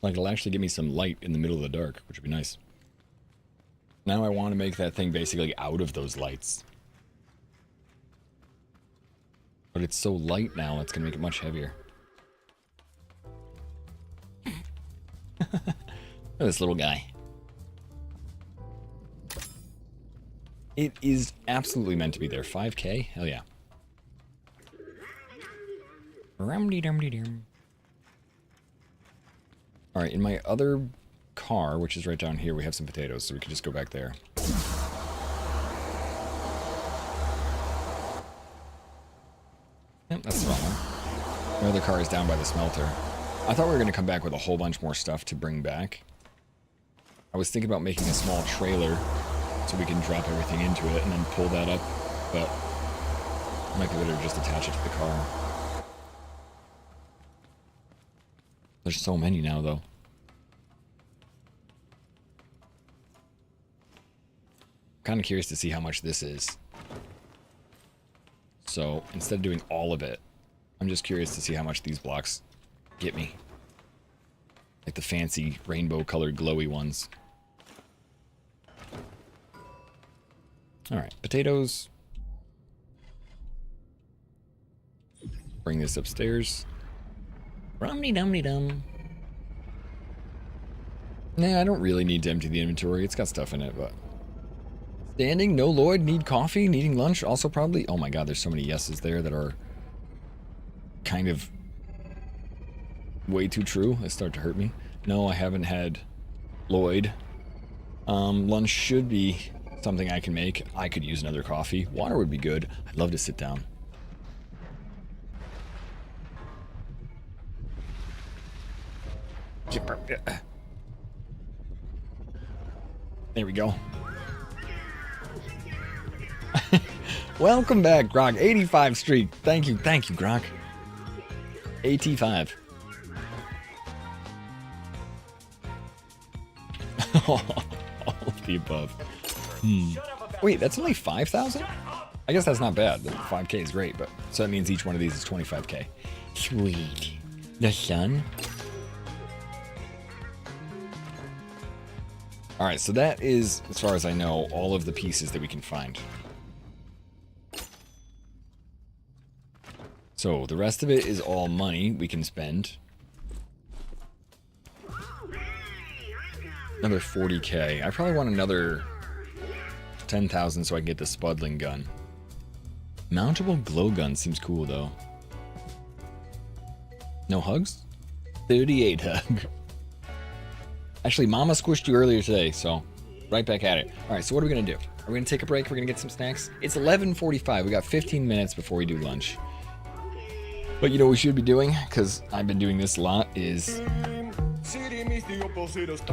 Like, it'll actually give me some light in the middle of the dark, which would be nice. Now I want to make that thing basically out of those lights. But it's so light now, it's going to make it much heavier. Look at this little guy. It is absolutely meant to be there. 5K? Hell yeah. Rum-de-dum-de-dum. Alright, in my other car, which is right down here, we have some potatoes, so we can just go back there. Yep, that's the wrong one. My other car is down by the smelter. I thought we were going to come back with a whole bunch more stuff to bring back. I was thinking about making a small trailer so we can drop everything into it and then pull that up, but it might be better to just attach it to the car. There's so many now, though. Kind of curious to see how much this is. So, instead of doing all of it, I'm just curious to see how much these blocks get me. Like the fancy rainbow-colored glowy ones. Alright, potatoes. Bring this upstairs. Rumdy-dum-de-dum. Nah, I don't really need to empty the inventory. It's got stuff in it, but... Standing, no Lloyd, need coffee, needing lunch, also probably... Oh my god, there's so many yeses there that are... kind of... way too true. They start to hurt me. No, I haven't had Lloyd. Lunch should be something I can make. I could use another coffee. Water would be good. I'd love to sit down. There we go. Welcome back, Grok. 85 Street. Thank you, Grok. AT5. All of the above. Wait, that's only 5,000? I guess that's not bad. 5k is great, but so that means each one of these is 25k. Sweet. The sun. Alright, so that is, as far as I know, all of the pieces that we can find. So, the rest of it is all money we can spend. Another 40k. I probably want another 10,000 so I can get the Spudling gun. Mountable glow gun seems cool, though. No hugs? 38 hug. Actually, Mama squished you earlier today, so right back at it. All right, so what are we going to do? Are we going to take a break? We're going to get some snacks? It's 11:45. We got 15 minutes before we do lunch. But you know what we should be doing? Because I've been doing this a lot, is...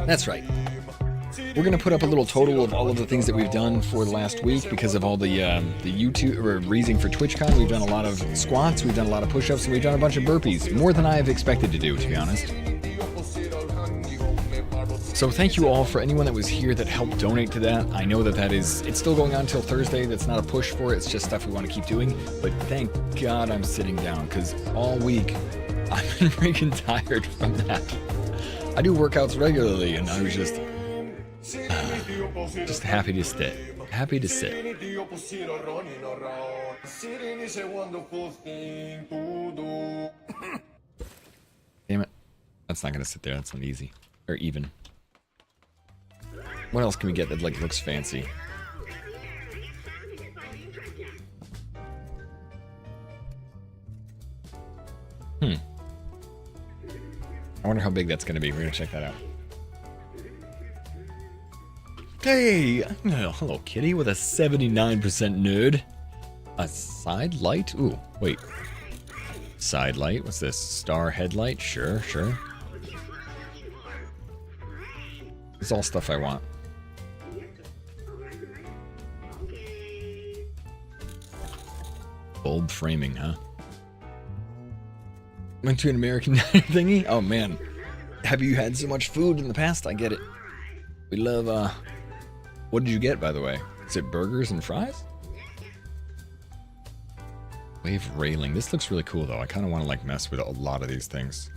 That's right. We're going to put up a little total of all of the things that we've done for the last week because of all the YouTube, or reason for TwitchCon. We've done a lot of squats, we've done a lot of push-ups, and we've done a bunch of burpees. More than I have expected to do, to be honest. So thank you all for anyone that was here that helped donate to that. I know that it's still going on until Thursday. That's not a push for it. It's just stuff we want to keep doing. But thank God I'm sitting down, because all week I've been freaking tired from that. I do workouts regularly, and I was just happy to sit. Happy to sit. Damn it. That's not going to sit there. That's not easy. Or even. What else can we get that like looks fancy? I wonder how big that's going to be. We're going to check that out. Hey! Oh, hello, kitty, with a 79% nerd. A side light? Ooh, wait. Side light? What's this? Star headlight? Sure, sure. It's all stuff I want. Bulb framing, huh? Went to an American Diner thingy? Oh man. Have you had so much food in the past? I get it. We love, what did you get, by the way? Is it burgers and fries? Wave railing. This looks really cool, though. I kind of want to, like, mess with a lot of these things.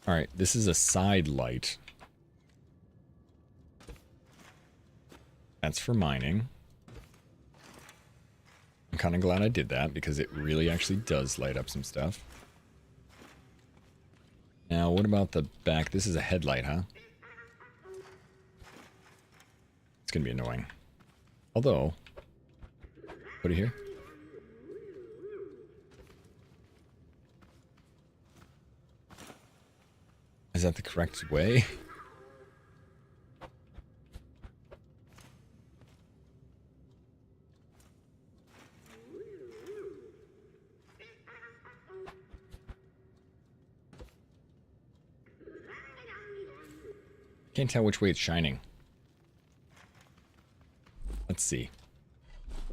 Alright, this is a side light. That's for mining. I'm kind of glad I did that because it really actually does light up some stuff. Now, what about the back? This is a headlight, huh? It's going to be annoying. Although, put it here. Is that the correct way? Can't tell which way it's shining. Let's see.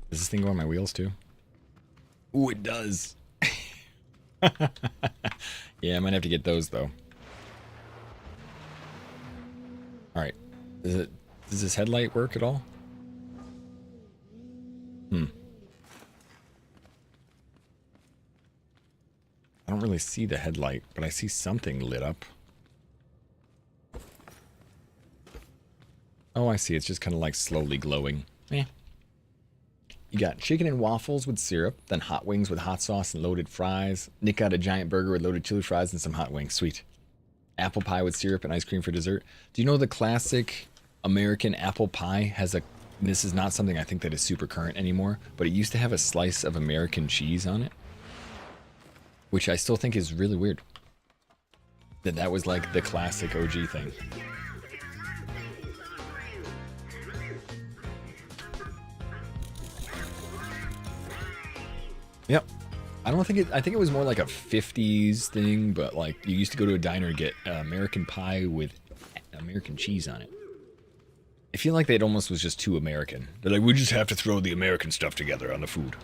Does this thing go on my wheels too? Ooh, it does. Yeah, I might have to get those though. Alright. Does this headlight work at all? I don't really see the headlight, but I see something lit up. Oh, I see. It's just kind of like slowly glowing. Eh. You got chicken and waffles with syrup, then hot wings with hot sauce and loaded fries. Nick got a giant burger with loaded chili fries and some hot wings. Sweet. Apple pie with syrup and ice cream for dessert. Do you know the classic American apple pie has a... This is not something I think that is super current anymore, but it used to have a slice of American cheese on it, which I still think is really weird. That was like the classic OG thing. Yep. I don't think it... I think it was more like a 50s thing, but like you used to go to a diner and get American pie with American cheese on it. I feel like that almost was just too American. They're like, we just have to throw the American stuff together on the food.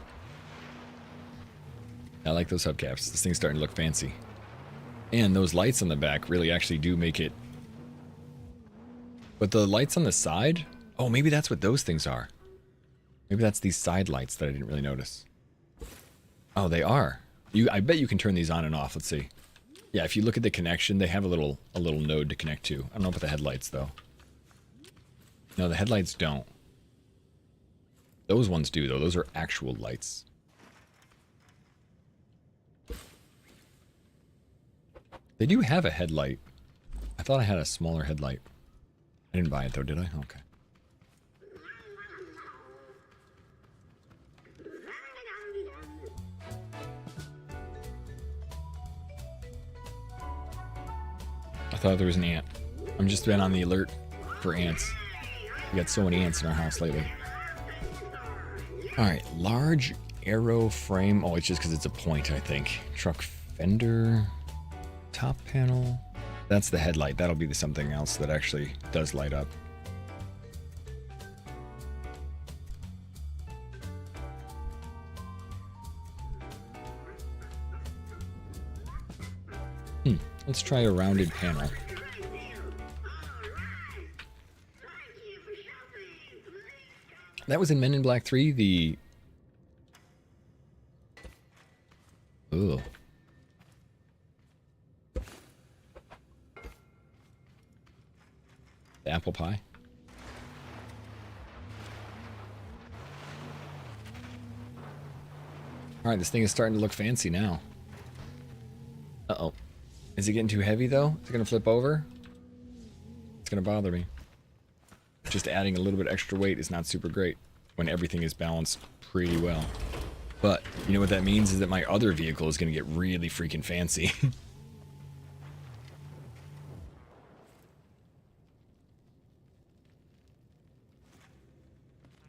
I like those hubcaps. This thing's starting to look fancy. And those lights on the back really actually do make it... But the lights on the side? Oh, maybe that's what those things are. Maybe that's these side lights that I didn't really notice. Oh, they are. I bet you can turn these on and off. Let's see. Yeah, if you look at the connection, they have a little node to connect to. I don't know about the headlights, though. No, the headlights don't. Those ones do, though. Those are actual lights. They do have a headlight. I thought I had a smaller headlight. I didn't buy it, though, did I? Okay. I thought there was an ant. I'm just been on the alert for ants. We got so many ants in our house lately. Alright, large arrow frame. Oh, it's just because it's a point, I think. Truck fender. Top panel. That's the headlight. That'll be something else that actually does light up. Let's try a rounded panel. That was in Men in Black 3, the... Ugh. The apple pie. Alright, this thing is starting to look fancy now. Uh-oh. Is it getting too heavy, though? Is it going to flip over? It's going to bother me. Just adding a little bit extra weight is not super great when everything is balanced pretty well. But, you know what that means is that my other vehicle is going to get really freaking fancy.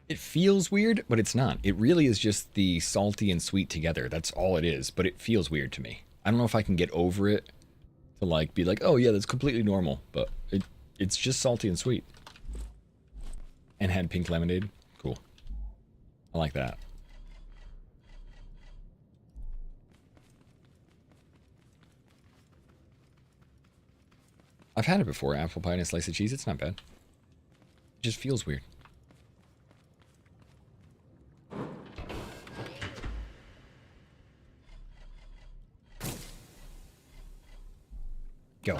It feels weird, but it's not. It really is just the salty and sweet together. That's all it is, but it feels weird to me. I don't know if I can get over it to like be like, oh yeah, that's completely normal, but it's just salty and sweet. And had pink lemonade. Cool. I like that. I've had it before, apple pie and a slice of cheese. It's not bad. It just feels weird. Go.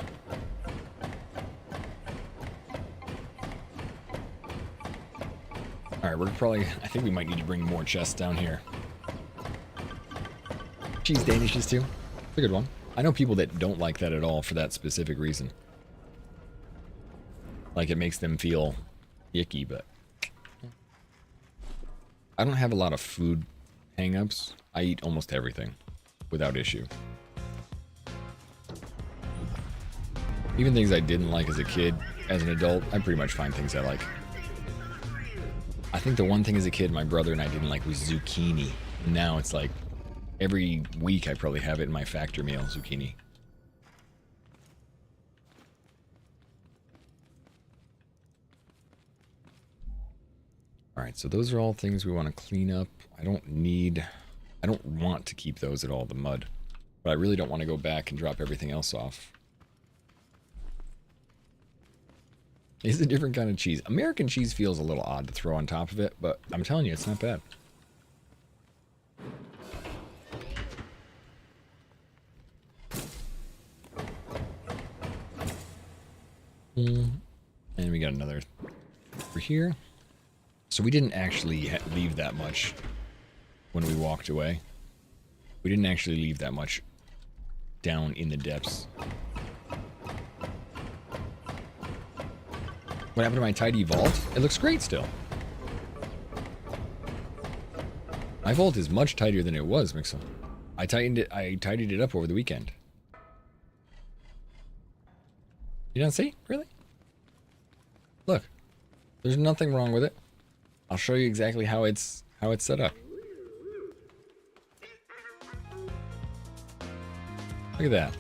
Alright, we're probably... I think we might need to bring more chests down here. Cheese danishes too. It's a good one. I know people that don't like that at all for that specific reason. Like it makes them feel icky, but... I don't have a lot of food hang-ups. I eat almost everything without issue. Even things I didn't like as a kid, as an adult, I pretty much find things I like. I think the one thing as a kid my brother and I didn't like was zucchini. Now it's like every week I probably have it in my factor meal, zucchini. Alright, so those are all things we want to clean up. I don't want to keep those at all, the mud. But I really don't want to go back and drop everything else off. It's a different kind of cheese. American cheese feels a little odd to throw on top of it, but I'm telling you, it's not bad. And we got another Over here. So we didn't actually leave that much when we walked away. We didn't actually leave that much down in the depths. What happened to my tidy vault? It looks great still. My vault is much tidier than it was, Mixel. I tidied it up over the weekend. You don't see? Really? Look. There's nothing wrong with it. I'll show you exactly how it's set up. Look at that.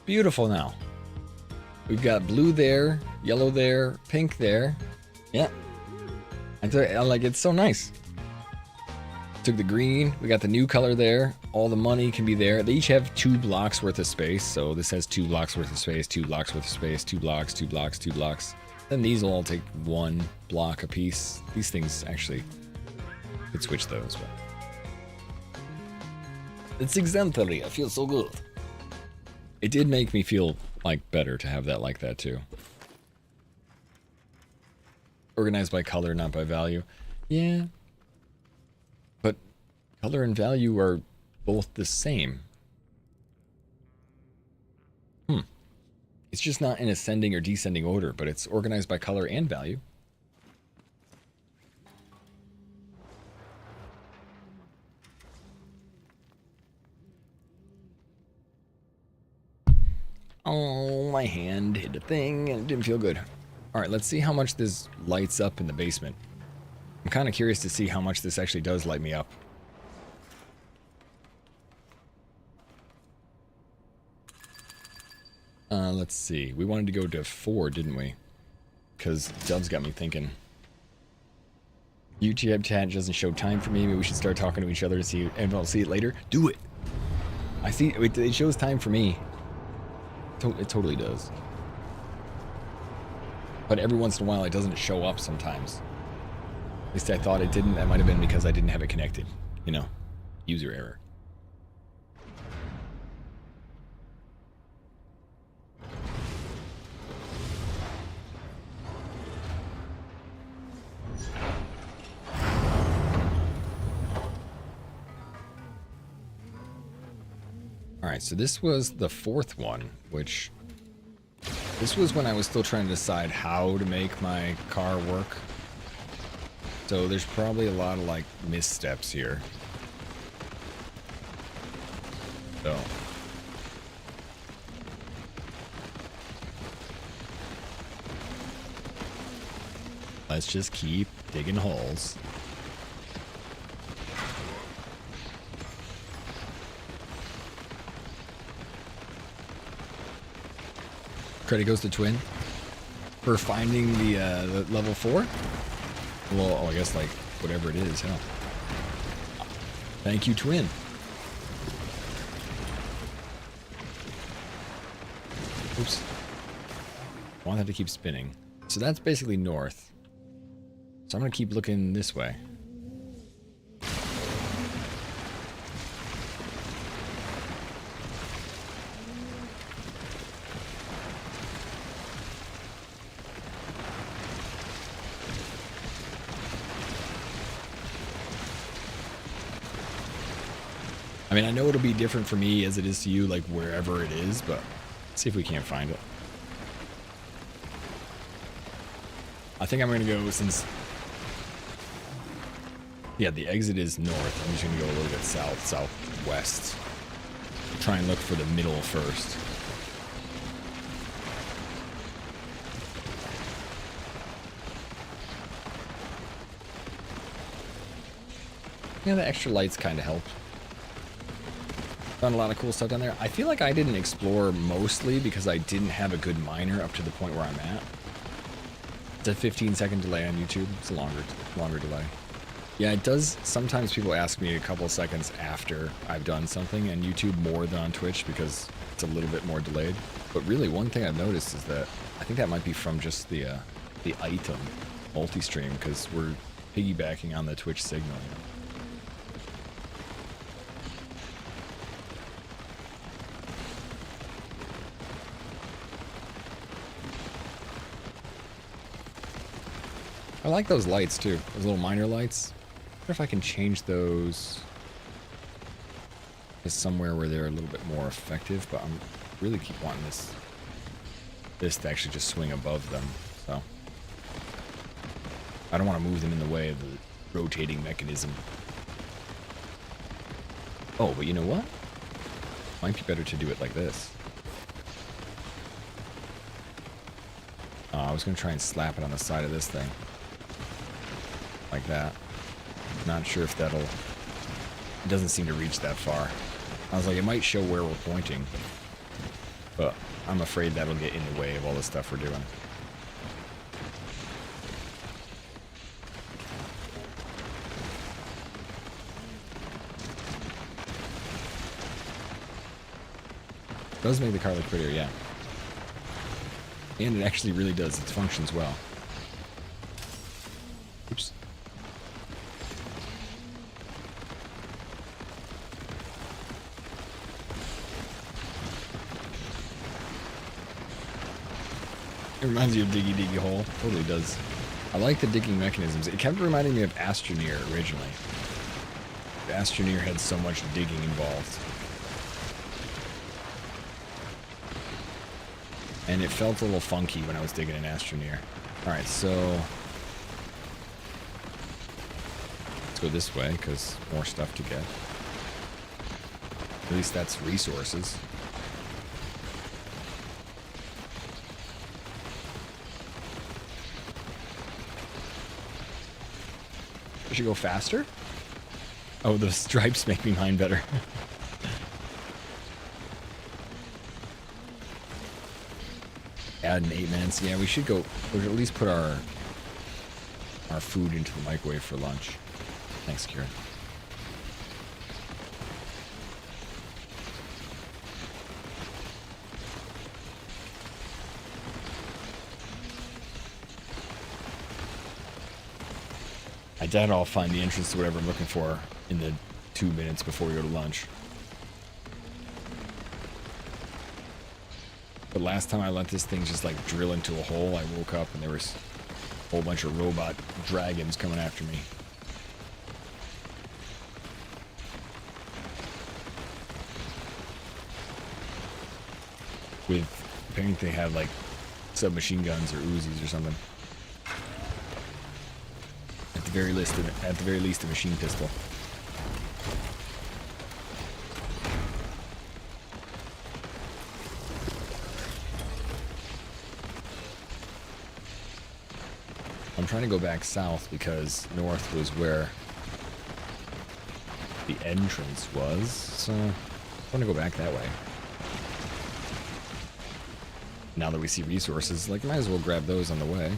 Beautiful now. We've got blue there, yellow there, pink there. Yeah. I like it's so nice. Took the green, we got the new color there. All the money can be there. They each have 2 blocks worth of space. So this has 2 blocks worth of space, 2 blocks worth of space, 2 blocks, 2 blocks, 2 blocks. Then these will all take 1 block apiece. These things actually could switch those, but it's exemplary. I feel so good. It did make me feel like better to have that like that too. Organized by color, not by value. Yeah. But color and value are both the same. It's just not in ascending or descending order, but it's organized by color and value. Oh, my hand hit a thing and it didn't feel good. Alright, let's see how much this lights up in the basement. I'm kind of curious to see how much this actually does light me up. Let's see. We wanted to go to 4, didn't we? Because Dub's got me thinking. YouTube chat doesn't show time for me. Maybe we should start talking to each other to see, and I'll see it later. Do it! I see, it shows time for me. It totally does. But every once in a while it doesn't show up sometimes. At least I thought it didn't. That might have been because I didn't have it connected. You know, user error. Alright, so this was the 4th one, which... This was when I was still trying to decide how to make my car work. So there's probably a lot of, like, missteps here. So... let's just keep digging holes. Credit goes to Twin for finding the level 4. Well, oh, I guess like whatever it is. Hell, thank you, Twin. Oops. I want that to keep spinning. So that's basically north. So I'm gonna keep looking this way. I mean, I know it'll be different for me as it is to you, like wherever it is, but let's see if we can't find it. I think I'm gonna go since... yeah, the exit is north. I'm just gonna go a little bit south, southwest. Try and look for the middle first. Yeah, the extra lights kind of help. Found a lot of cool stuff down there. I feel like I didn't explore mostly because I didn't have a good miner up to the point where I'm at. It's a 15-second delay on YouTube. It's a longer delay. Yeah, it does. Sometimes people ask me a couple seconds after I've done something, and YouTube more than on Twitch because it's a little bit more delayed. But really, one thing I've noticed is that I think that might be from just the item multi-stream because we're piggybacking on the Twitch signal. You know? I like those lights too. Those little miner lights. I wonder if I can change those to somewhere where they're a little bit more effective, but I'm really keep wanting this to actually just swing above them. So I don't want to move them in the way of the rotating mechanism. Oh, but you know what? Might be better to do it like this. I was going to try and slap it on the side of this thing. Like that. Not sure if that'll... It doesn't seem to reach that far. I was like, it might show where we're pointing. But I'm afraid that'll get in the way of all the stuff we're doing. It does make the car look prettier, yeah. And it actually really does. It functions well. Oops. It reminds you of Diggy Diggy Hole. Totally does. I like the digging mechanisms. It kept reminding me of Astroneer originally. Astroneer had so much digging involved. And it felt a little funky when I was digging in Astroneer. Alright, so... let's go this way, because more stuff to get. At least that's resources. I should go faster? Oh, the stripes make me mine better. Add an 8-man. Yeah, we should go. We should at least put our food into the microwave for lunch. Thanks, Kieran. I doubt I'll find the entrance to whatever I'm looking for in the 2 minutes before we go to lunch. But last time I let this thing just like drill into a hole, I woke up and there was a whole bunch of robot dragons coming after me. With, apparently they had like submachine guns or Uzis or something. At the very least, a machine pistol. I'm trying to go back south because north was where the entrance was, so I want to go back that way. Now that we see resources, like, might as well grab those on the way.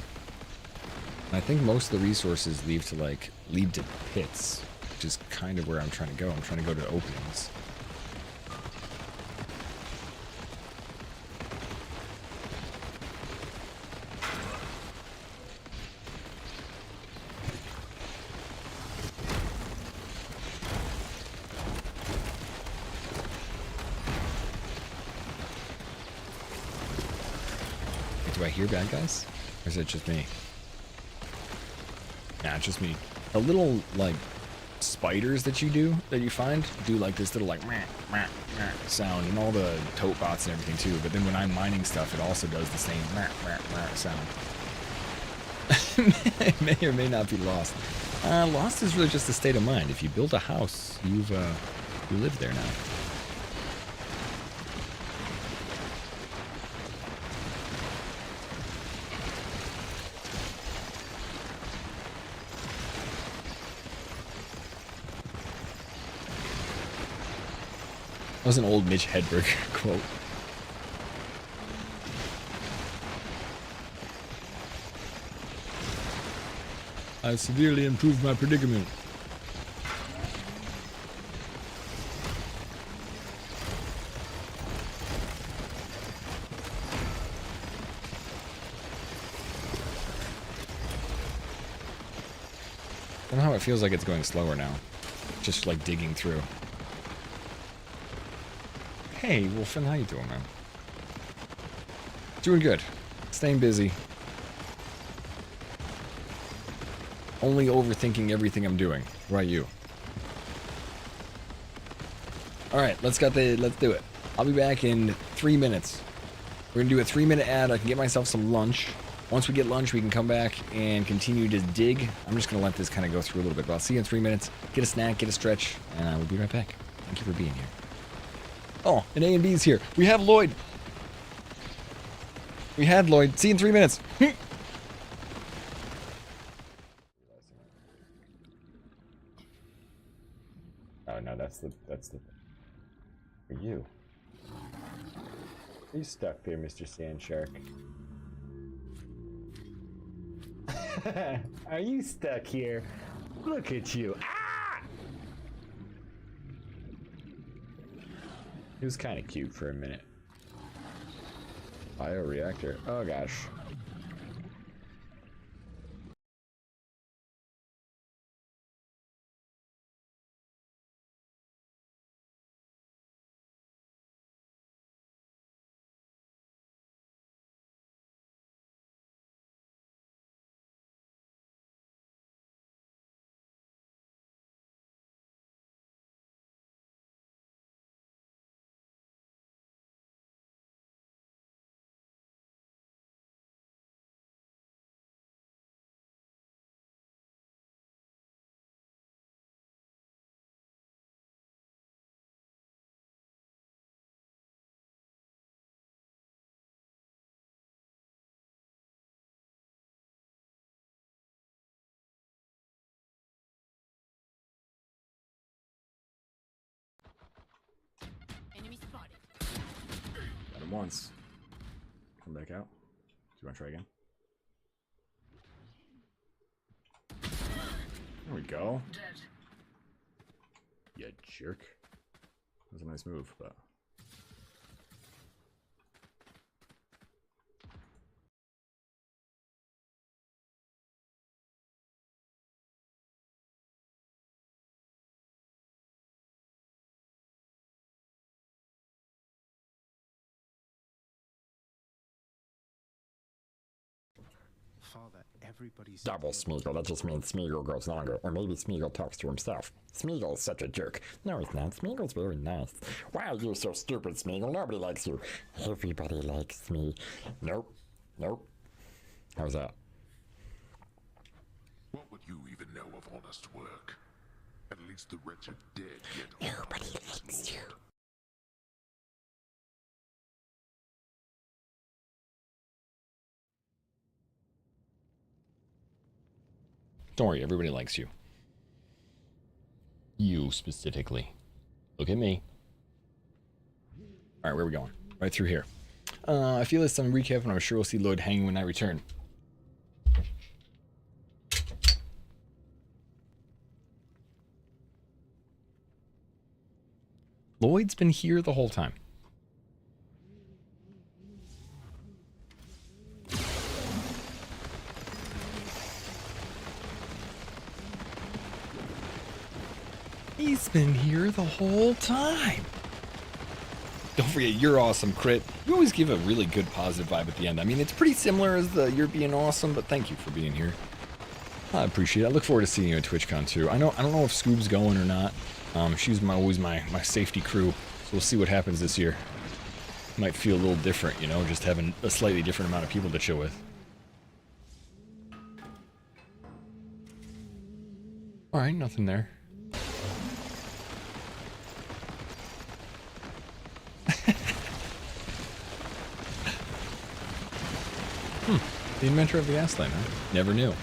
And I think most of the resources lead to pits, which is kind of where I'm trying to go. I'm trying to go to openings. Do I hear bad guys? Or is it just me? Nah, it's just me. The little, like, spiders that you find, do like this little, like, meh, meh, meh sound, and all the tote bots and everything too, but then when I'm mining stuff, it also does the same meh, meh, meh sound. It may or may not be lost. Lost is really just a state of mind. If you build a house, you live there now. That was an old Mitch Hedberg quote. I severely improved my predicament. Somehow it feels like it's going slower now. Just like digging through. Hey, Wolfen, how you doing, man? Doing good. Staying busy. only overthinking everything I'm doing. What about you? Alright, let's do it. I'll be back in 3 minutes. We're gonna do a 3-minute ad. I can get myself some lunch. Once we get lunch, we can come back and continue to dig. I'm just gonna let this kind of go through a little bit, but I'll see you in 3 minutes. Get a snack, get a stretch, and I will be right back. Thank you for being here. Oh, and A&B's here. We have Lloyd. We had Lloyd. See you in 3 minutes. Oh no, that's the for you. Are you stuck there, Mr. Sand Shark? Are you stuck here? Look at you. Ah! He was kind of cute for a minute. Bioreactor. Oh gosh. Enemy spotted. Got him once. Come back out. Do you want to try again? There we go. Dead. You jerk. That was a nice move, but... Father, everybody's Double Smeagol, that just means Smeagol goes longer. Or maybe Smeagol talks to himself. Smeagol is such a jerk. No, he's not. Smeagol's very nice. Why are you so stupid, Smeagol? Nobody likes you. Everybody likes me. Nope. Nope. How's that? What would you even know of honest work? At least the wretched dead get Nobody likes you. Don't worry, everybody likes you. You specifically. Look at me. Alright, where are we going? Right through here. I feel this on recap, and I'm sure we'll see Lloyd hanging when I return. Lloyd's been here the whole time. He's been here the whole time. Don't forget, you're awesome, Crit. You always give a really good positive vibe at the end. I mean, it's pretty similar as the you're being awesome, but thank you for being here. I appreciate it. I look forward to seeing you at TwitchCon too. I don't know if Scoob's going or not. She's always my safety crew, so we'll see what happens this year. Might feel a little different, you know, just having a slightly different amount of people to chill with. Alright, nothing there. The inventor of the gas line, huh? Never knew.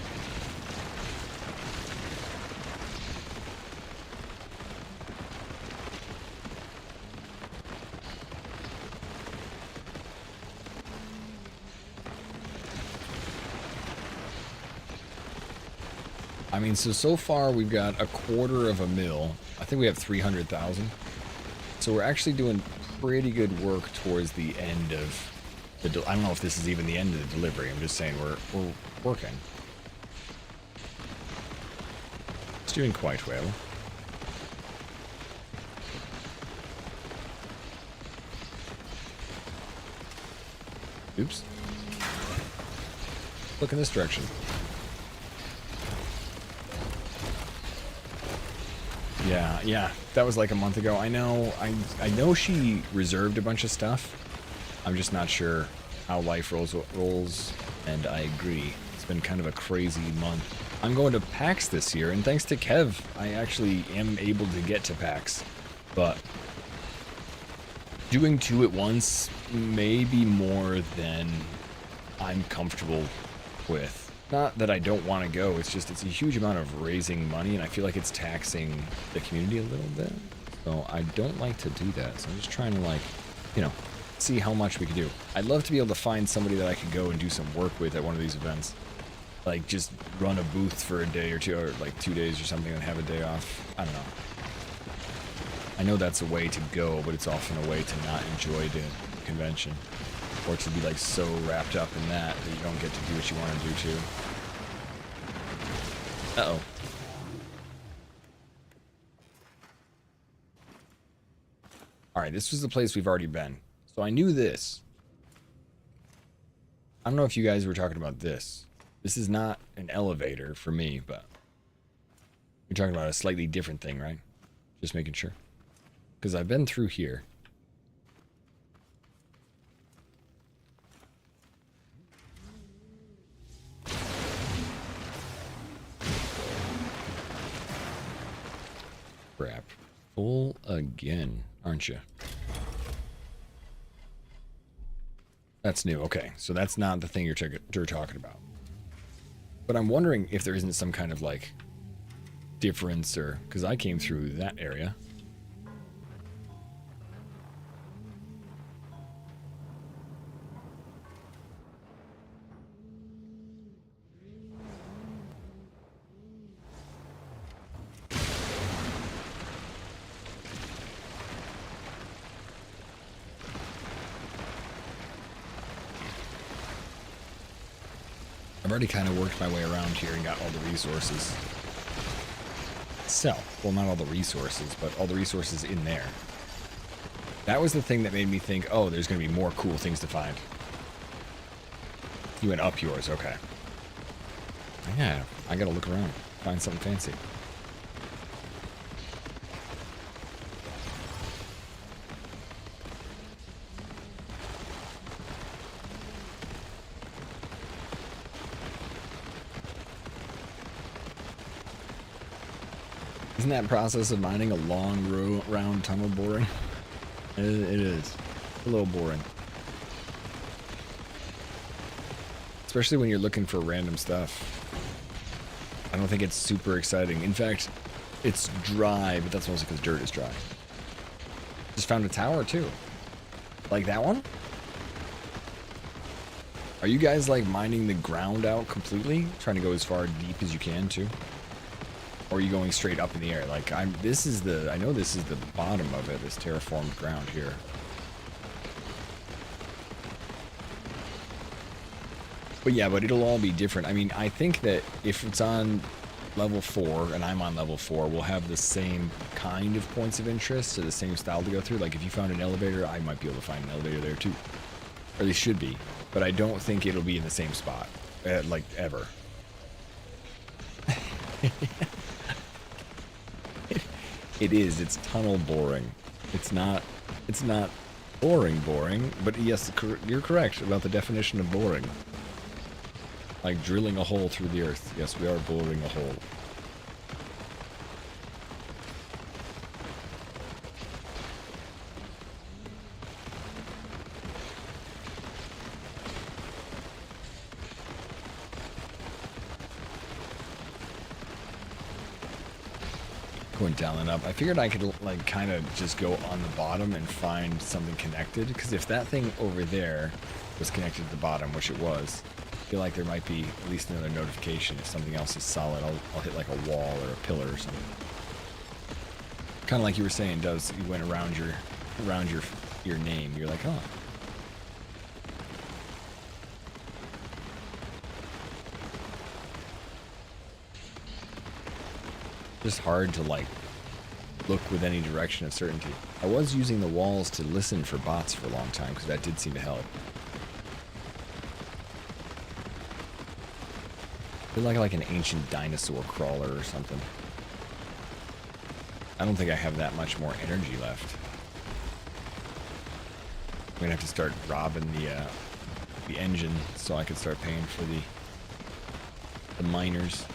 I mean, so far we've got a quarter of a mil. I think we have 300,000. So we're actually doing pretty good work towards the end of the... I don't know if this is even the end of the delivery. I'm just saying we're working. It's doing quite well. Oops. Look in this direction. Yeah. That was like a month ago. I know she reserved a bunch of stuff. I'm just not sure how life rolls, and I agree. It's been kind of a crazy month. I'm going to PAX this year, and thanks to Kev, I actually am able to get to PAX. But doing 2 at once may be more than I'm comfortable with. Not that I don't want to go, it's just it's a huge amount of raising money, and I feel like it's taxing the community a little bit. So I don't like to do that. So I'm just trying to, like, you know, see how much we could do. I'd love to be able to find somebody that I could go and do some work with at one of these events. Like, just run a booth for a day or two, or like 2 days or something, and have a day off. I don't know. I know that's a way to go, but it's often a way to not enjoy the convention. Or to be, like, so wrapped up in that that you don't get to do what you want to do, too. Uh-oh. Alright, this was the place we've already been. So I knew this. I don't know if you guys were talking about this. This is not an elevator for me, but you're talking about a slightly different thing, right? Just making sure. Because I've been through here. Crap. Full again, aren't you? That's new. Okay, so that's not the thing you're talking about. But I'm wondering if there isn't some kind of, like, difference, or because I came through that area. I've already kind of worked my way around here and got all the resources. So, well, not all the resources, but all the resources in there. That was the thing that made me think, oh, there's going to be more cool things to find. You went up yours, okay. Yeah, I got to look around, find something fancy. Isn't that process of mining a long round tunnel boring? It is. A little boring. Especially when you're looking for random stuff. I don't think it's super exciting. In fact, it's dry, but that's mostly because dirt is dry. Just found a tower, too. Like that one? Are you guys, like, mining the ground out completely? Trying to go as far deep as you can, too? Or are you going straight up in the air? Like, I know this is the bottom of it, this terraformed ground here. But yeah, but it'll all be different. I mean, I think that if it's on level 4 and I'm on level 4, we'll have the same kind of points of interest, or the same style to go through. Like, if you found an elevator, I might be able to find an elevator there too. Or they should be. But I don't think it'll be in the same spot. Like, ever. It is. It's tunnel boring. It's not boring, but yes, you're correct about the definition of boring. Like drilling a hole through the earth. Yes, we are boring a hole. Going down and up. I figured I could, like, kind of just go on the bottom and find something connected, because if that thing over there was connected to the bottom, which it was, I feel like there might be at least another notification. If something else is solid, I'll hit like a wall or a pillar or something. Kind of like you were saying, Does you went around your name. You're like, oh. Just hard to, like, look with any direction of certainty. I was using the walls to listen for bots for a long time, because that did seem to help. I feel like an ancient dinosaur crawler or something. I don't think I have that much more energy left. I'm gonna have to start robbing the engine so I can start paying for the miners.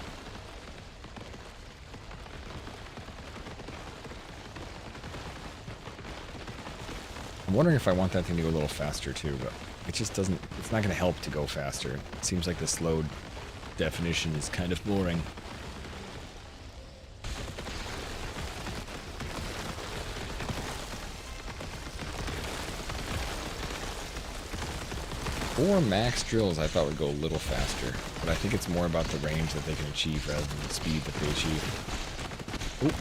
I'm wondering if I want that thing to go a little faster too, but it just doesn't, it's not going to help to go faster. It seems like the slowed definition is kind of boring. Or max drills I thought would go a little faster, but I think it's more about the range that they can achieve rather than the speed that they achieve. Ooh.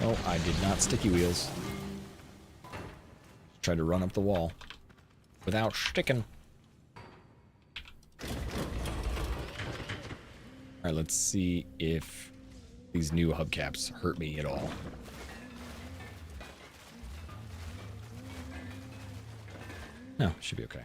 Oh, I did not sticky wheels. Tried to run up the wall without sticking. Alright, let's see if these new hubcaps hurt me at all. No, should be okay.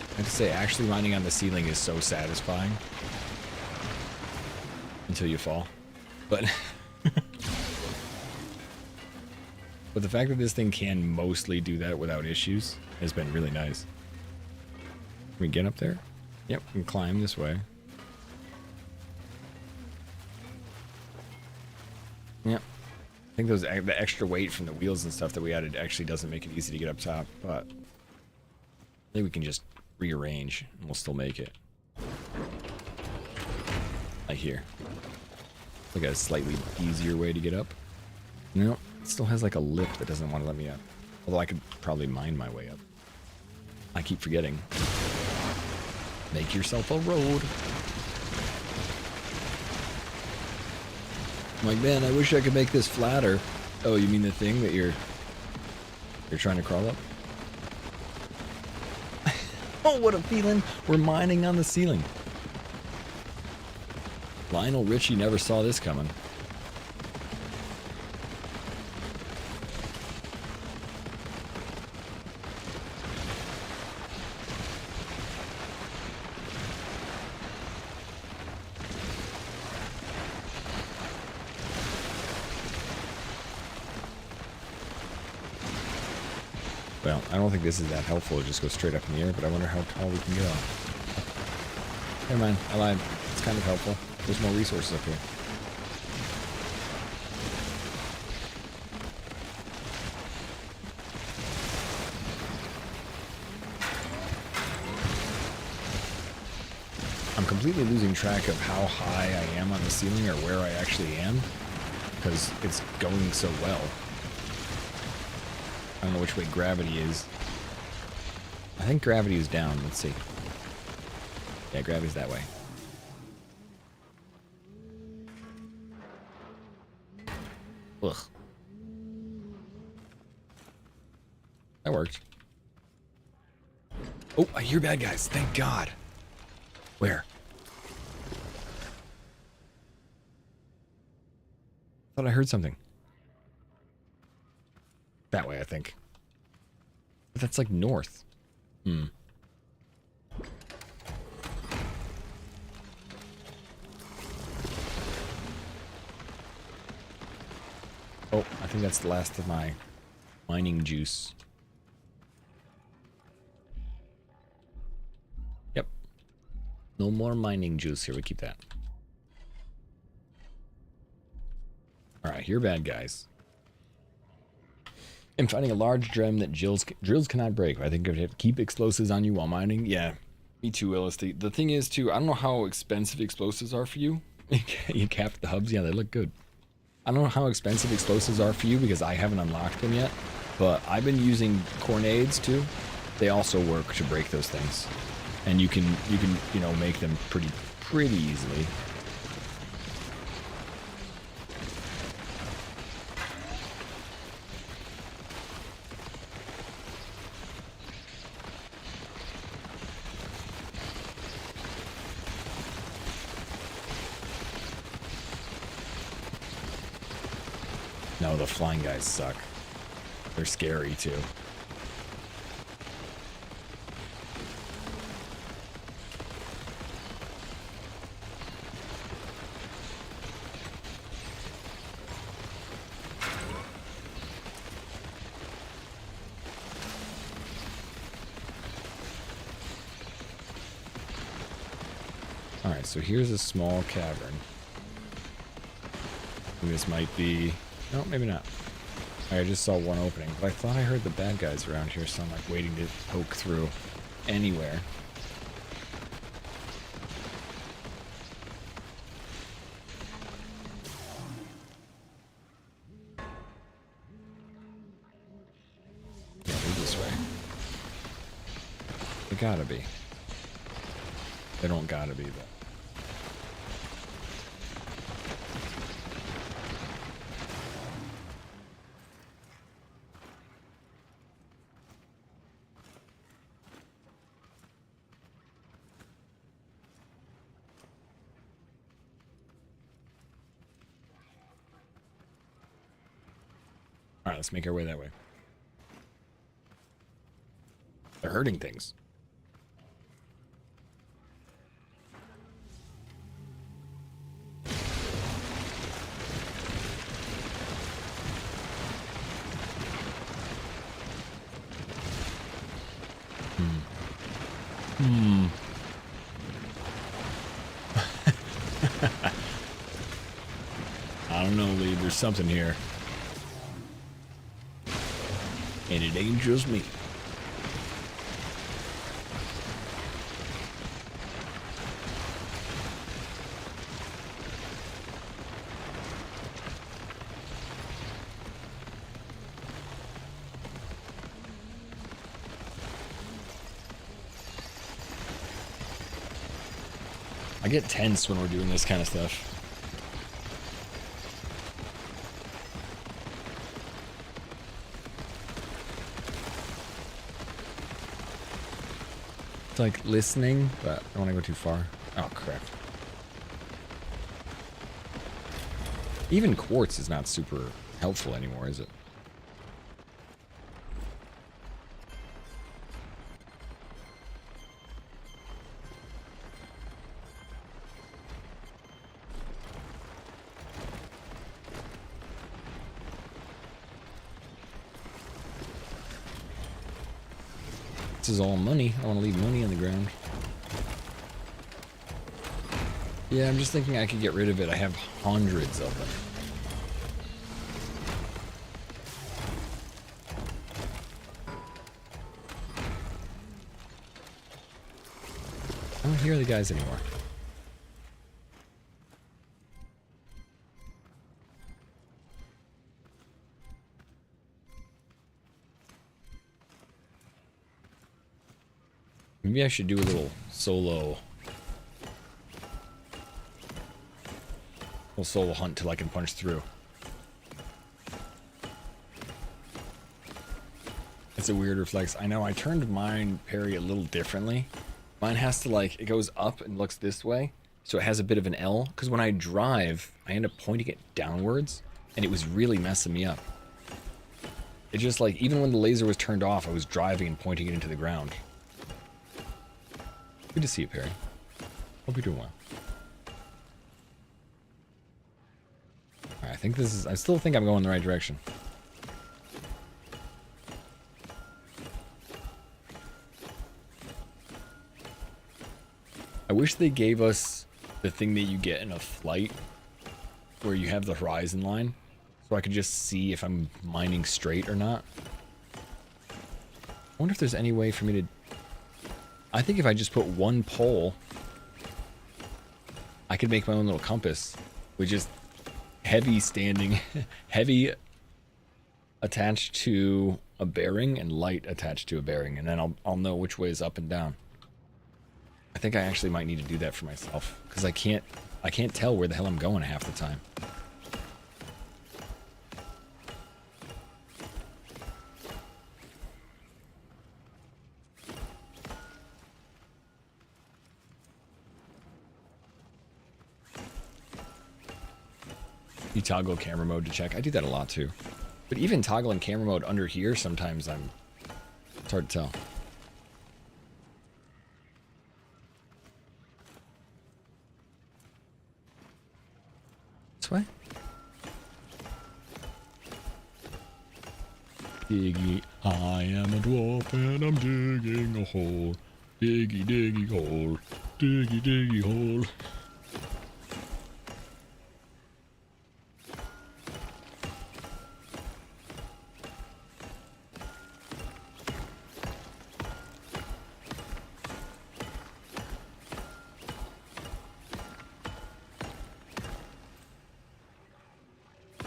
I have to say, actually mining on the ceiling is so satisfying. Until you fall. But but the fact that this thing can mostly do that without issues has been really nice. Can we get up there? Yep, we can climb this way. Yep. I think the extra weight from the wheels and stuff that we added actually doesn't make it easy to get up top, but I think we can just rearrange and we'll still make it. Like here. Like a slightly easier way to get up. No, it still has like a lip that doesn't want to let me up. Although I could probably mine my way up. I keep forgetting. Make yourself a road. I'm like, man, I wish I could make this flatter. Oh, you mean the thing that you're trying to crawl up? Oh, what a feeling. We're mining on the ceiling. Lionel Richie never saw this coming. Well, I don't think this is that helpful to just go straight up in the air, but I wonder how tall we can go. Never mind, I lied. It's kind of helpful. There's more resources up here. I'm completely losing track of how high I am on the ceiling or where I actually am, because it's going so well. I don't know which way gravity is. I think gravity is down. Let's see. Yeah, gravity's that way. Ugh. That worked. Oh, I hear bad guys. Thank God. Where? Thought I heard something. That way, I think. But that's like north. Hmm. Oh, I think that's the last of my mining juice. Yep. No more mining juice here. We keep that. Alright, here are bad guys. I'm finding a large gem that drills cannot break. I think I would have to keep explosives on you while mining. Yeah, me too, LSD. The thing is, too, I don't know how expensive explosives are for you. You capped the hubs. Yeah, they look good. I don't know how expensive explosives are for you because I haven't unlocked them yet, but I've been using grenades too. They also work to break those things, and you can make them pretty easily. No, the flying guys suck. They're scary too. Alright, so here's a small cavern. This might be... No, maybe not. I just saw one opening, but I thought I heard the bad guys around here, so I'm like waiting to poke through anywhere. Yeah, they're this way. They gotta be. They don't gotta be, though. Alright, let's make our way that way. They're hurting things. I don't know, Lee. There's something here. And it ain't just me. I get tense when we're doing this kind of stuff. It's like listening, but I don't want to go too far. Oh, crap. Even quartz is not super helpful anymore, is it? This is all money. I want to leave money on the ground. Yeah, I'm just thinking I could get rid of it. I have hundreds of them. I don't hear the guys anymore. Maybe I should do a little solo hunt till I can punch through. It's a weird reflex. I know I turned mine parry a little differently. Mine has to like, it goes up and looks this way. So it has a bit of an L. Because when I drive, I end up pointing it downwards. And it was really messing me up. It just like, even when the laser was turned off, I was driving and pointing it into the ground. Good to see you, Perry. Hope you're doing well. Alright, I think this is... I still think I'm going in the right direction. I wish they gave us the thing that you get in a flight where you have the horizon line so I could just see if I'm mining straight or not. I wonder if there's any way for me to... I think if I just put one pole, I could make my own little compass with just heavy standing, heavy attached to a bearing and light attached to a bearing, and then I'll know which way is up and down. I think I actually might need to do that for myself because I can't tell where the hell I'm going half the time. You toggle camera mode to check. I do that a lot too. But even toggling camera mode under here, sometimes it's hard to tell. This way? Diggy, I am a dwarf and I'm digging a hole. Diggy, diggy hole. Diggy, diggy hole.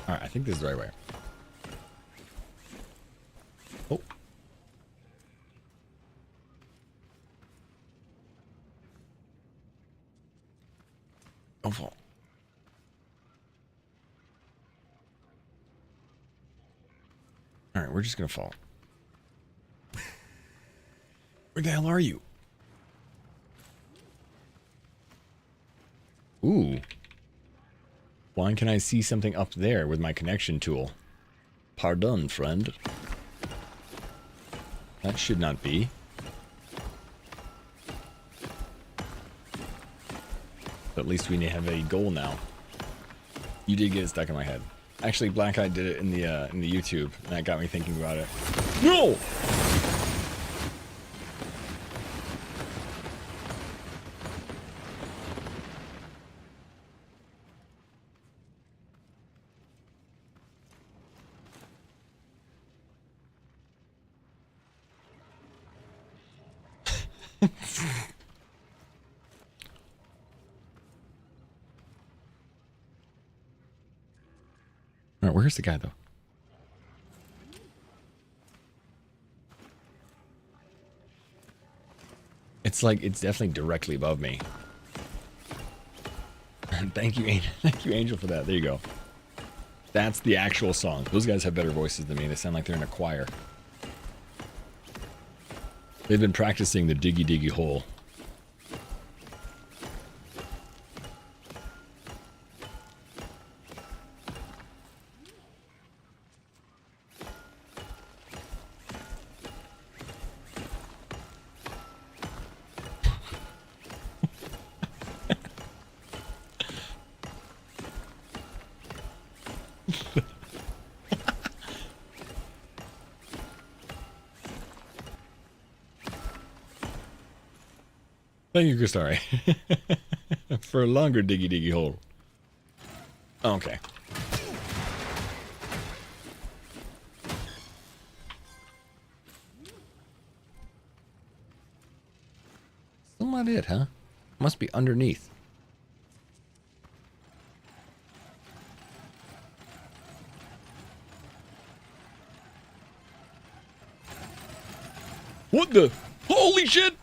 Alright, I think this is the right way. Oh. Don't fall. Alright, we're just gonna fall. Where the hell are you? Ooh. Why can I see something up there with my connection tool? Pardon, friend. That should not be. But at least we have a goal now. You did get it stuck in my head. Actually, Black Eye did it in the YouTube, and that got me thinking about it. No! Alright, where's the guy though? It's like it's definitely directly above me. Thank you, Angel. Thank you, Angel, for that. There you go. That's the actual song. Those guys have better voices than me. They sound like they're in a choir. They've been practicing the diggy diggy hole. Thank you, Christari. For a longer diggy diggy hole. Okay. Still not it, huh? Must be underneath. What the? Holy shit!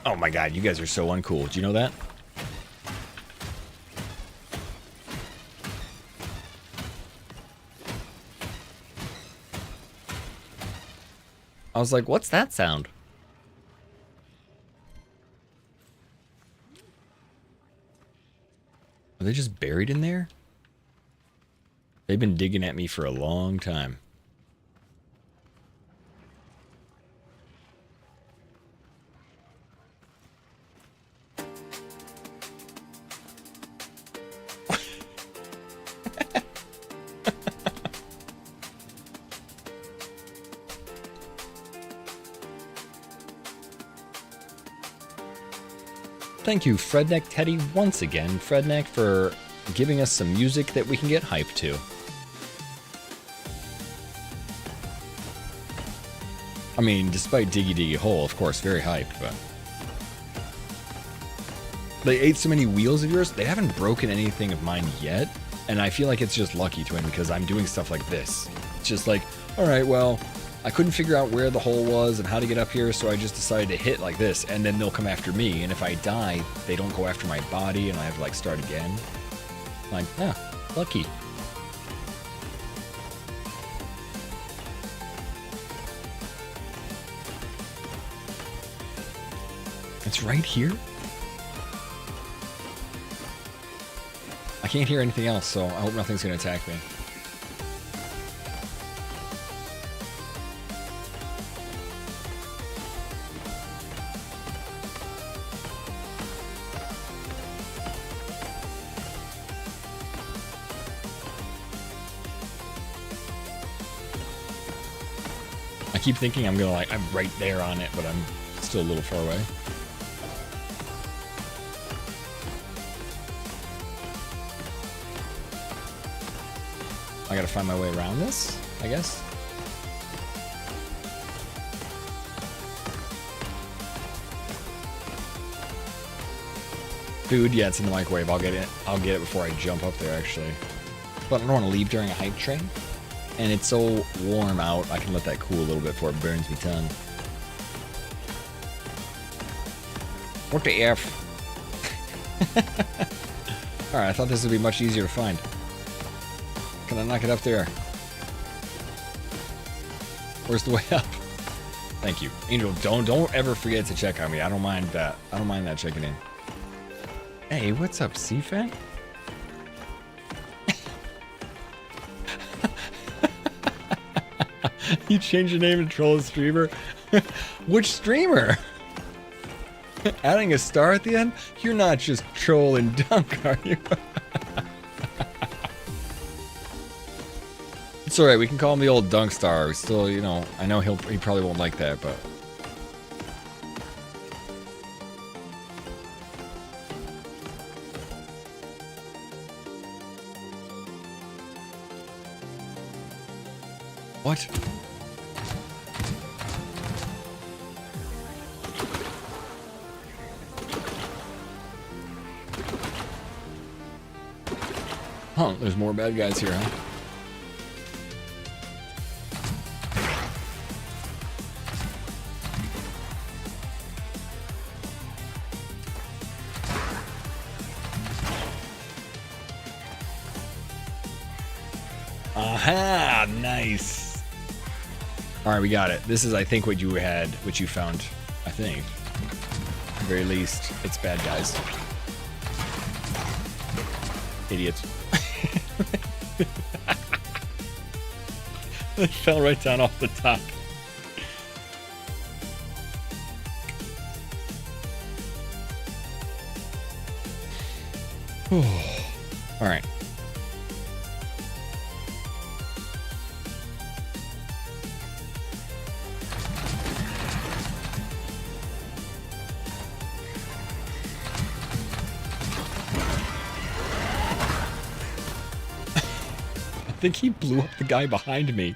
Oh my god, you guys are so uncool. Do you know that? I was like, what's that sound? Are they just buried in there? They've been digging at me for a long time. Thank you, Fredneck Teddy, once again, Fredneck, for giving us some music that we can get hyped to. I mean, despite Diggy Diggy Hole, of course, very hyped, but... They ate so many wheels of yours. They haven't broken anything of mine yet. And I feel like it's just lucky, Twin, because I'm doing stuff like this. It's just like, all right, well, I couldn't figure out where the hole was and how to get up here, so I just decided to hit like this, and then they'll come after me. And if I die, they don't go after my body, and I have to, like, start again. Like, lucky. It's right here? I can't hear anything else, so I hope nothing's gonna attack me. I keep thinking I'm gonna, like, I'm right there on it, but I'm still a little far away. I gotta find my way around this, I guess. Food, yeah, it's in the microwave. I'll get it. I'll get it before I jump up there, actually. But I don't want to leave during a hype train. And it's so warm out, I can let that cool a little bit before it burns my tongue. What the F? Alright, I thought this would be much easier to find. Can I knock it up there? Where's the way up? Thank you. Angel, don't ever forget to check on me. I don't mind that. I don't mind that checking in. Hey, what's up, CFAN? You changed your name to Troll a Streamer? Which streamer? Adding a star at the end? You're not just Troll and Dunk, are you? It's alright, we can call him the old Dunk Star. We still, you know, I know he probably won't like that, but... What? Huh, there's more bad guys here, huh? Aha! Nice! Alright, we got it. This is, I think, what you had, what you found. I think. At the very least, it's bad guys. Idiots. They fell right down off the top. Alright. I think he blew up the guy behind me.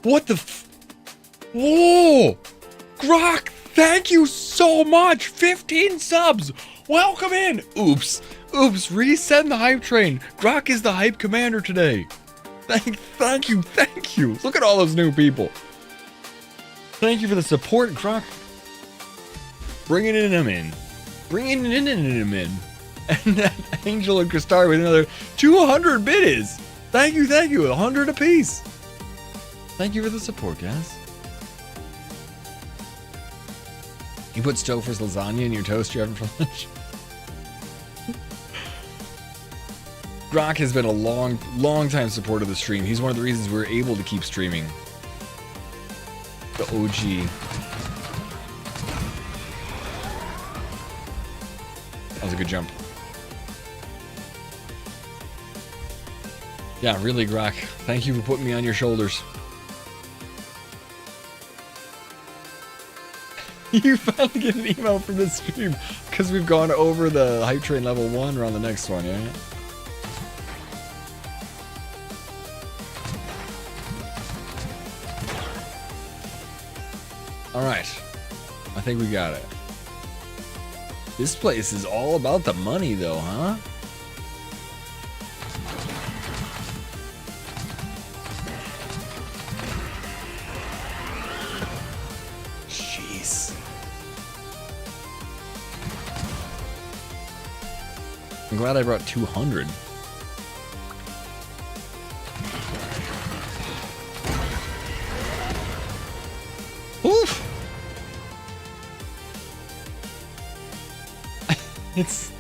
What the f- Whoa! Grok, thank you so much! 15 subs! Welcome in! Oops. Oops, resend the hype train. Grok is the hype commander today. Thank you. Look at all those new people. Thank you for the support, Grok. Bringing them in. And that Angel and Kristar with another 200 biddies. Thank you. 100 apiece. Thank you for the support, guys. You put Stouffer's lasagna in your toast you're having for lunch? Grok has been a long time supporter of the stream. He's one of the reasons we're able to keep streaming. The OG. That was a good jump. Yeah, really, Grok. Thank you for putting me on your shoulders. You finally get an email from this stream because we've gone over the hype train level 1. We're on the next one, yeah? Alright. I think we got it. This place is all about the money, though, huh? Jeez. I'm glad I brought 200. Oof! It's...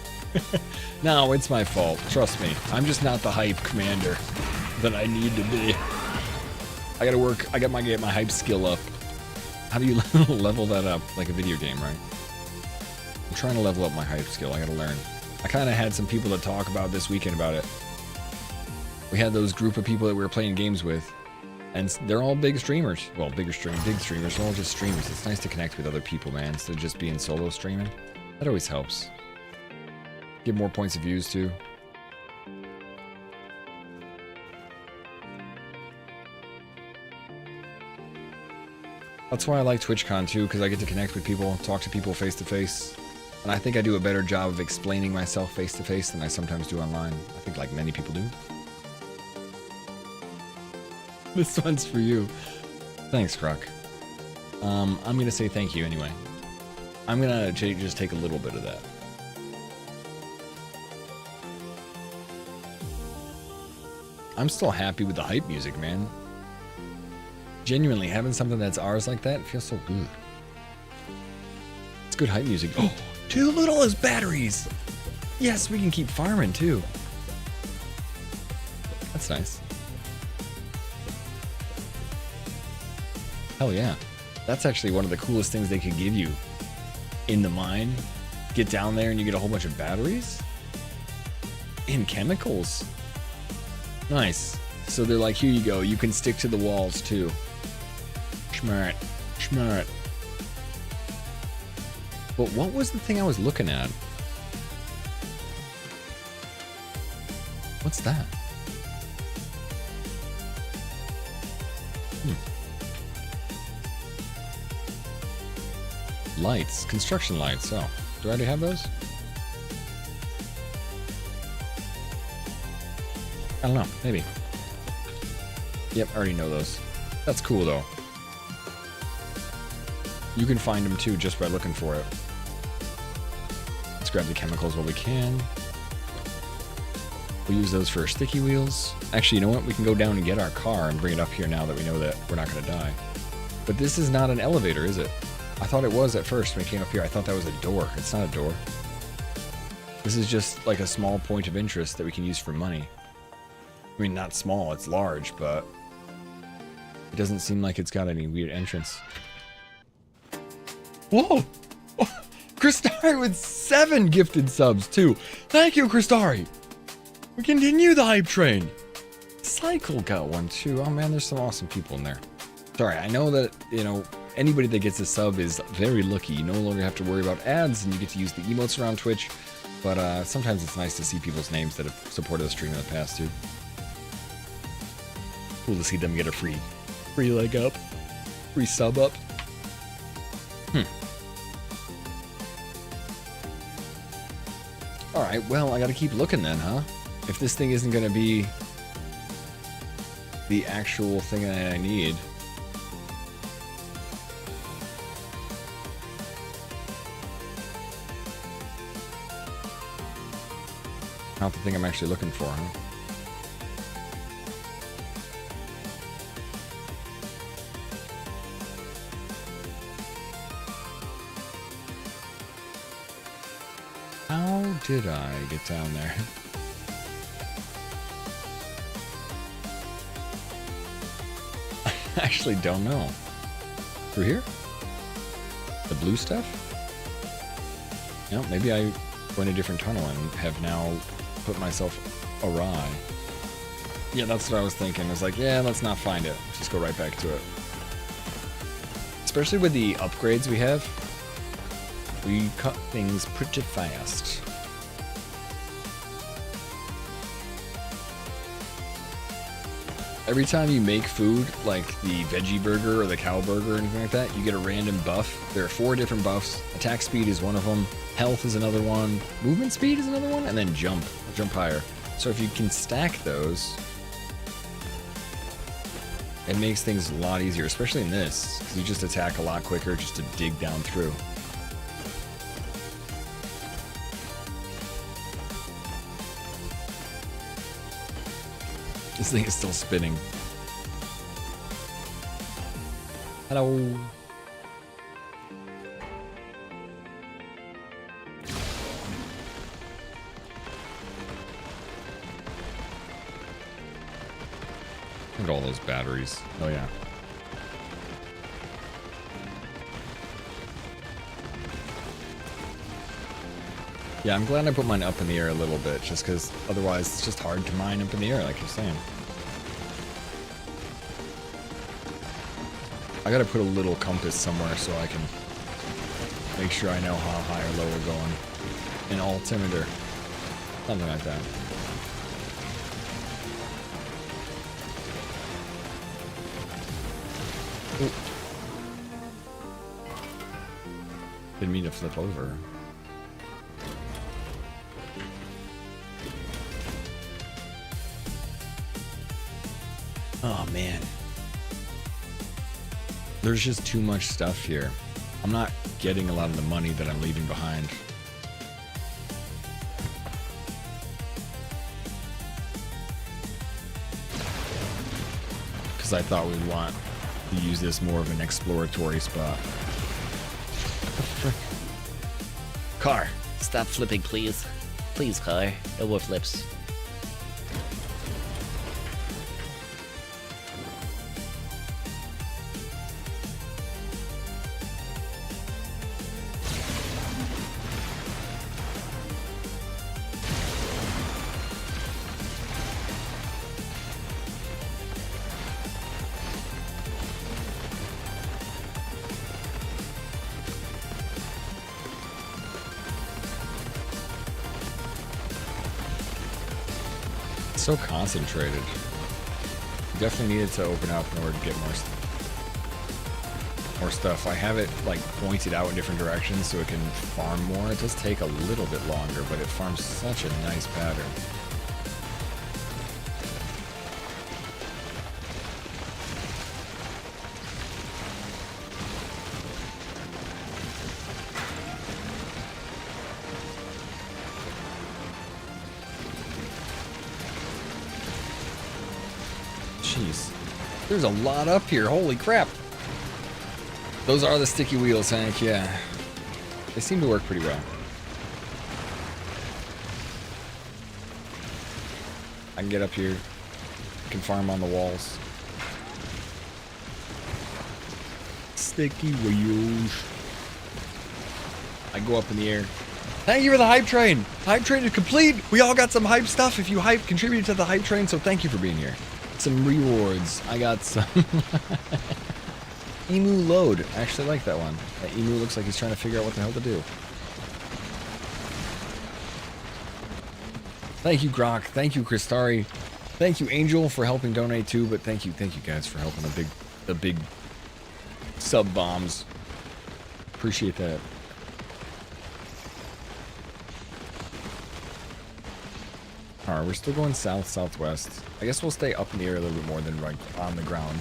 No, it's my fault. Trust me. I'm just not the hype commander that I need to be. I gotta work. I gotta get my hype skill up. How do you level that up? Like a video game, right? I'm trying to level up my hype skill. I gotta learn. I kind of had some people to talk about this weekend about it. We had those group of people that we were playing games with, and they're all big streamers. Well, big streamers. They're all just streamers. It's nice to connect with other people, man, instead of just being solo streaming. That always helps. Get more points of views too. That's why I like TwitchCon too, because I get to connect with people, talk to people face to face. And I think I do a better job of explaining myself face to face than I sometimes do online. I think like many people do. This one's for you. Thanks, Croc. I'm gonna say thank you anyway. I'm gonna just take a little bit of that. I'm still happy with the hype music, man. Genuinely, having something that's ours like that feels so good. It's good hype music. Oh, 2 littlest batteries! Yes, we can keep farming too. That's nice. Hell yeah. That's actually one of the coolest things they could give you in the mine. Get down there and you get a whole bunch of batteries? And chemicals. Nice. So they're like, here you go, you can stick to the walls too. Schmart. Schmart. But what was the thing I was looking at? What's that? Lights. Construction lights. Oh. Do I already have those? I don't know. Maybe. Yep, I already know those. That's cool, though. You can find them, too, just by looking for it. Let's grab the chemicals while we can. We'll use those for our sticky wheels. Actually, you know what? We can go down and get our car and bring it up here now that we know that we're not going to die. But this is not an elevator, is it? I thought it was at first when it came up here. I thought that was a door. It's not a door. This is just like a small point of interest that we can use for money. I mean, not small, it's large, but it doesn't seem like it's got any weird entrance. Whoa! Crystari with 7 gifted subs, too. Thank you, Crystari! We continue the hype train. Cycle got one, too. Oh, man, there's some awesome people in there. Sorry, I know that, you know, anybody that gets a sub is very lucky. You no longer have to worry about ads, and you get to use the emotes around Twitch. But sometimes it's nice to see people's names that have supported the stream in the past, too. Cool to see them get a free leg up. Free sub up. Alright, well, I gotta keep looking then, huh? If this thing isn't gonna be the actual thing that I need. Not the thing I'm actually looking for, huh? How did I get down there? I actually don't know. Through here? The blue stuff? No, maybe I went a different tunnel and have now put myself awry. Yeah, that's what I was thinking. I was like, yeah, let's not find it. Just go right back to it. Especially with the upgrades we have. We cut things pretty fast. Every time you make food, like the veggie burger or the cow burger or anything like that, you get a random buff. There are 4 different buffs. Attack speed is one of them. Health is another one. Movement speed is another one. And then jump higher. So if you can stack those, it makes things a lot easier, especially in this, because you just attack a lot quicker just to dig down through. This thing is still spinning. Hello. Look at all those batteries. Oh yeah. Yeah, I'm glad I put mine up in the air a little bit, just because otherwise it's just hard to mine up in the air, like you're saying. I gotta put a little compass somewhere so I can make sure I know how high or low we're going. An altimeter. Something like that. Ooh. Didn't mean to flip over. Oh man. There's just too much stuff here. I'm not getting a lot of the money that I'm leaving behind. Because I thought we'd want to use this more of an exploratory spot. Car, stop flipping, please. Please, car. No more flips. So concentrated. Definitely needed to open up in order to get more stuff. I have it like pointed out in different directions so it can farm more. It does take a little bit longer, but it farms such a nice pattern. Jeez. There's a lot up here. Holy crap. Those are the sticky wheels, Hank. Yeah. They seem to work pretty well. I can get up here. I can farm on the walls. Sticky wheels. I go up in the air. Thank you for the hype train. Hype train is complete. We all got some hype stuff. If you contributed to the hype train, so thank you for being here. Some rewards. I got some Emu load. I actually like that one. That Emu looks like he's trying to figure out what the hell to do. Thank you, Grok. Thank you, Kristari. Thank you, Angel, for helping donate too. But thank you guys for helping the big sub bombs. Appreciate that. Alright, we're still going south-southwest. I guess we'll stay up in the air a little bit more than right on the ground.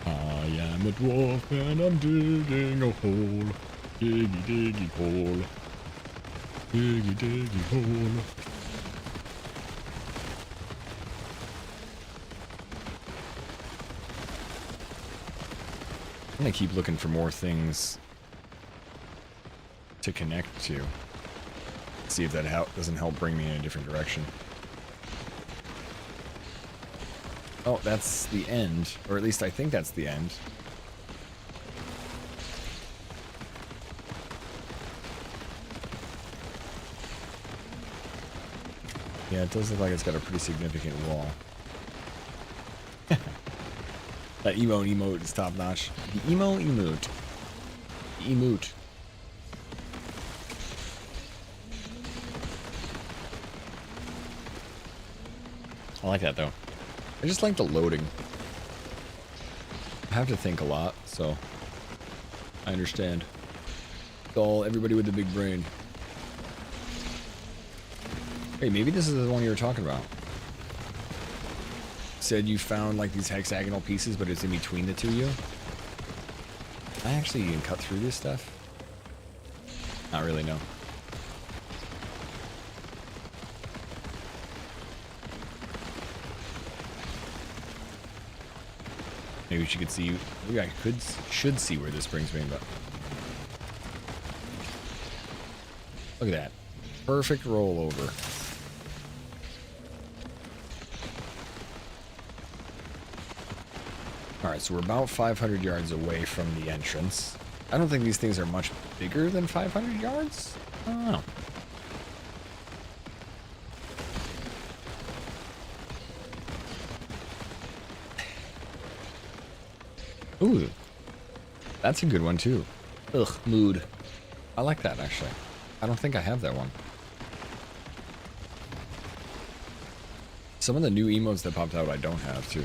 I am a dwarf and I'm digging a hole. Diggy, diggy hole. Diggy, diggy hole. I'm gonna keep looking for more things to connect to. See if that doesn't help bring me in a different direction. Oh, that's the end. Or at least I think that's the end. Yeah, it does look like it's got a pretty significant wall. That emote is top notch. The emote. emote. I like that though. I just like the loading. I have to think a lot, so I understand. It's all everybody with the big brain. Hey, maybe this is the one you were talking about. Said you found like these hexagonal pieces, but it's in between the two of you. I actually can cut through this stuff. Not really, no. Maybe she could see. Maybe I should see where this brings me. But look at that, perfect rollover. All right, so we're about 500 yards away from the entrance. I don't think these things are much bigger than 500 yards. I don't know. Ooh, that's a good one too. Ugh, mood. I like that actually. I don't think I have that one. Some of the new emotes that popped out I don't have too.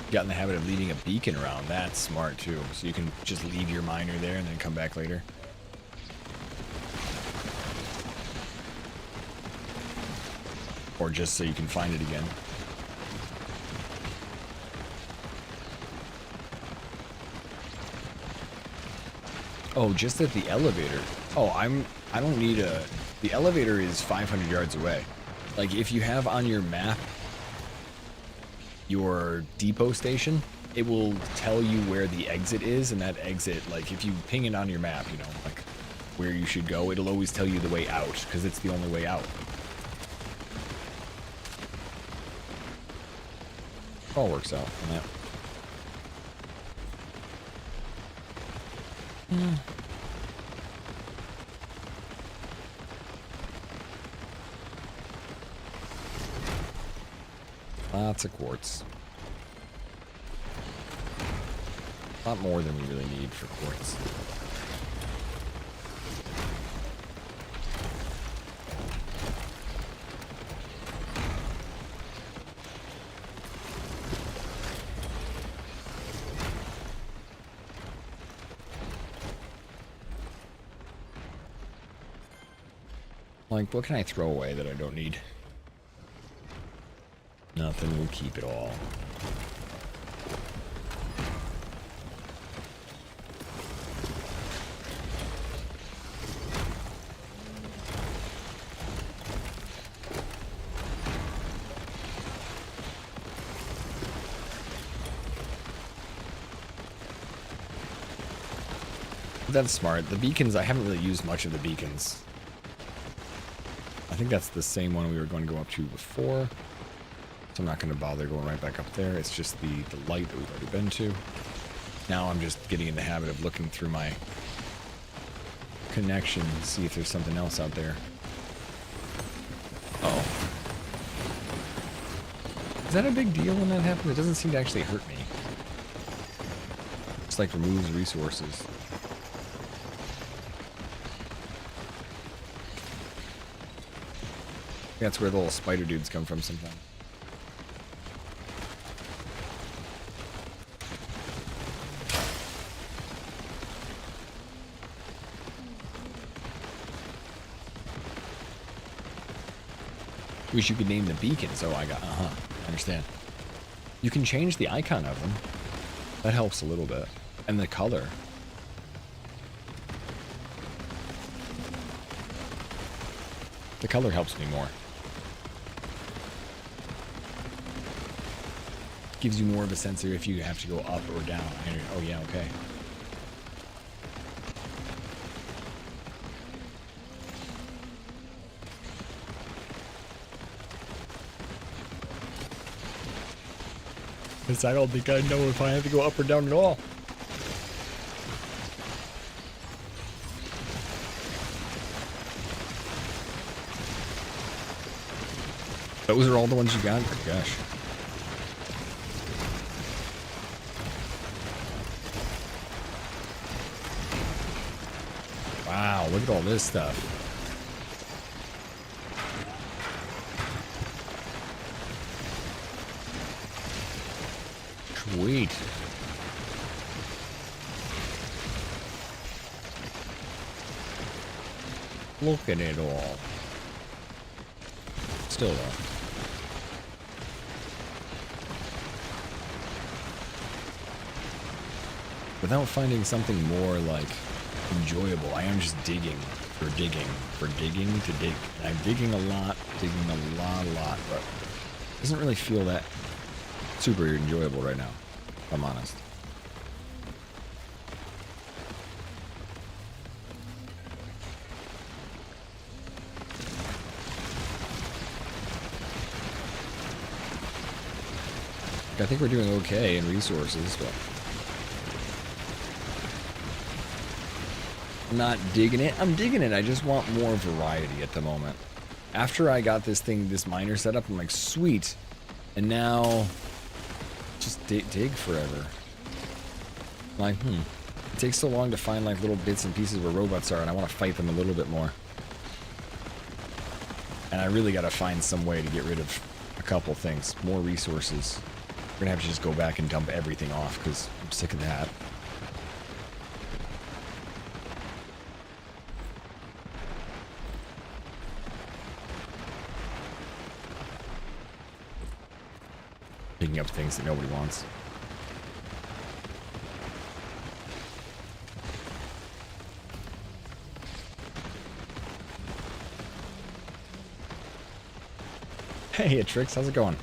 Got in the habit of leaving a beacon around. That's smart too. So you can just leave your miner there and then come back later. Or just so you can find it again. Oh, just at the elevator. Oh, I don't need a... The elevator is 500 yards away. Like, if you have on your map your depot station, it will tell you where the exit is, and that exit, like, if you ping it on your map, you know, like, where you should go, it'll always tell you the way out, because it's the only way out. All works out on that. Lots of quartz. A lot more than we really need for quartz. Like, what can I throw away that I don't need? Nothing, we'll keep it all. That's smart. The beacons, I haven't really used much of the beacons. I think that's the same one we were going to go up to before. So I'm not going to bother going right back up there. It's just the light that we've already been to. Now I'm just getting in the habit of looking through my connection to see if there's something else out there. Oh. Is that a big deal when that happens? It doesn't seem to actually hurt me. It's like removes resources. That's where the little spider dudes come from sometimes. Wish you could name the beacons. Oh, I understand. You can change the icon of them. That helps a little bit. And the color. The color helps me more. Gives you more of a sense of if you have to go up or down. Oh yeah, okay. Because I don't think I know if I have to go up or down at all. Those are all the ones you got? Gosh. look at all this stuff. Sweet. Look at it all. Still though. Without finding something more, like, enjoyable, I am just digging for digging to dig. I'm digging a lot, but it doesn't really feel that super enjoyable right now, if I'm honest. I think we're doing okay in resources, but I'm not digging it. I'm digging it. I just want more variety at the moment. After I got this miner set up, I'm like, sweet. And now, just dig forever. Like, it takes so long to find like little bits and pieces where robots are, and I want to fight them a little bit more. And I really got to find some way to get rid of a couple things. More resources. We're gonna have to just go back and dump everything off, because I'm sick of that. Picking up things that nobody wants. Hey, Atrix, how's it going?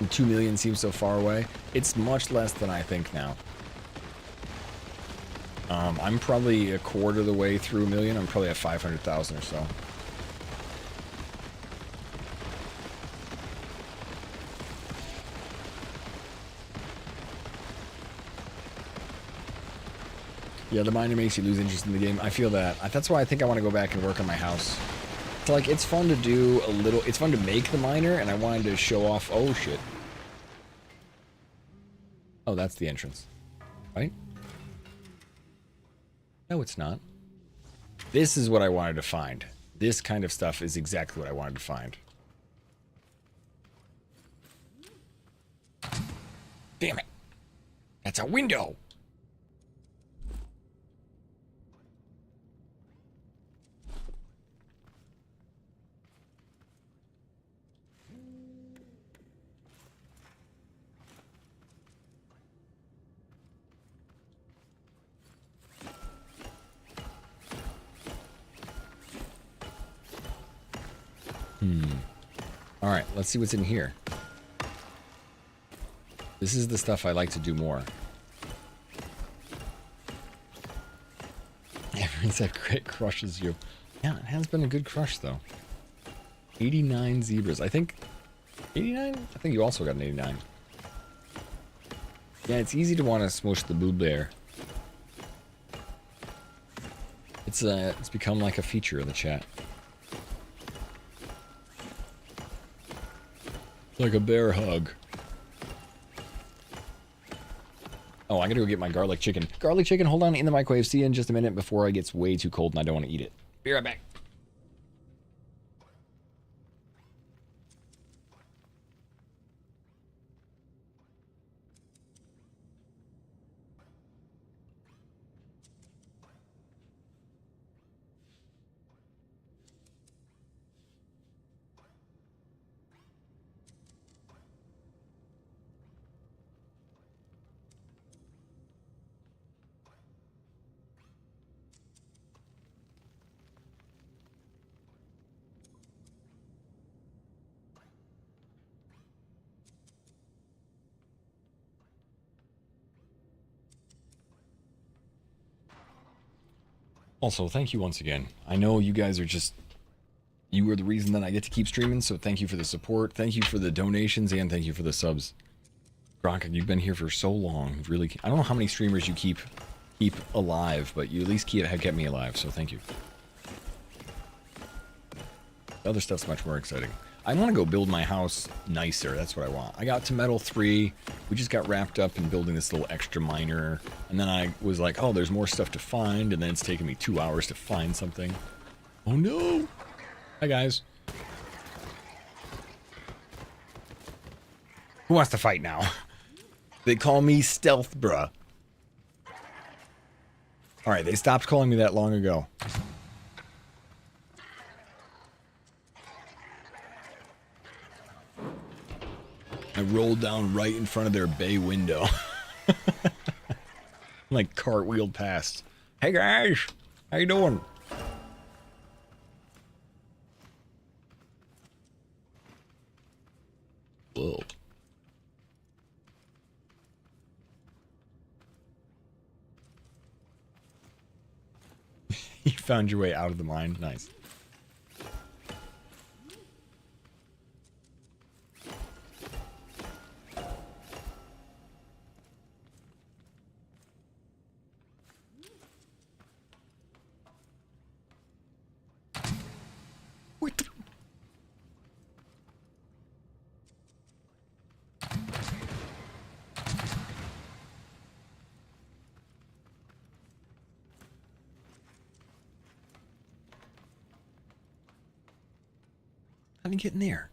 2 million seems so far away. It's much less than I think now. I'm probably a quarter of the way through 1 million. I'm probably at 500,000 or so. Yeah, the miner makes you lose interest in the game. I feel that. That's why I think I want to go back and work on my house. It's like, it's fun to do a little... It's fun to make the miner, and I wanted to show off... Oh, shit. Oh, that's the entrance. Right? No, it's not. This is what I wanted to find. This kind of stuff is exactly what I wanted to find. Damn it. That's a window. Alright, let's see what's in here. This is the stuff I like to do more. Everyone said crit crushes you. Yeah, it has been a good crush, though. 89 zebras. I think... 89? I think you also got an 89. Yeah, it's easy to want to smush the boob there. It's become like a feature of the chat. Like a bear hug. Oh, I gotta go get my garlic chicken. Garlic chicken, hold on in the microwave. See you in just a minute before it gets way too cold and I don't want to eat it. Be right back. Also, thank you once again. I know you guys are just... You are the reason that I get to keep streaming, so thank you for the support, thank you for the donations, and thank you for the subs. Gronk, you've been here for so long. Really, I don't know how many streamers you keep alive, but you at least have kept me alive, so thank you. The other stuff's much more exciting. I want to go build my house nicer. That's what I want. I got to Metal 3. We just got wrapped up in building this little extra miner. And then I was like, oh, there's more stuff to find. And then it's taken me 2 hours to find something. Oh, no. Hi, guys. Who wants to fight now? They call me Stealth Bruh. Alright, they stopped calling me that long ago. I rolled down right in front of their bay window. Like cartwheeled past. Hey guys, how you doing? Whoa. You found your way out of the mine. Nice. What the? How did he get in there?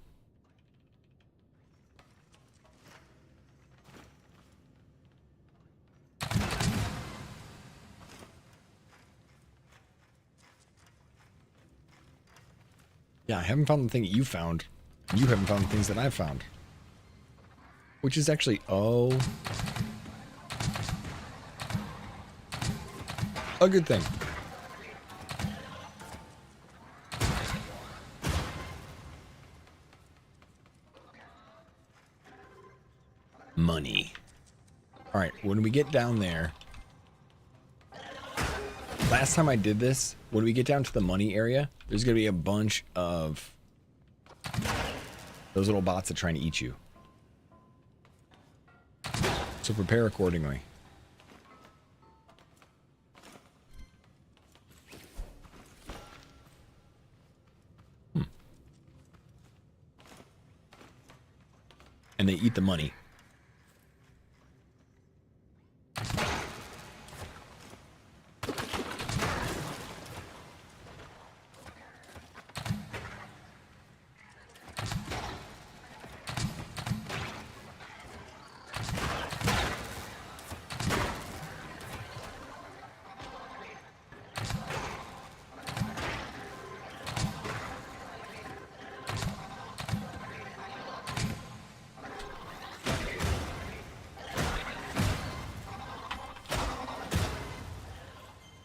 Yeah, I haven't found the thing that you found. You haven't found the things that I've found. Which is actually, oh, a good thing. Money. Alright, when we get down there... Last time I did this, when we get down to the money area, there's going to be a bunch of those little bots that are trying to eat you. So prepare accordingly. And they eat the money.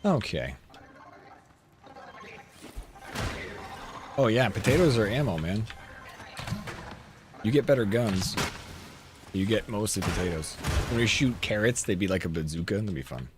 Okay. Oh yeah, potatoes are ammo, man. You get better guns. You get mostly potatoes. When we shoot carrots, they'd be like a bazooka. That'd be fun.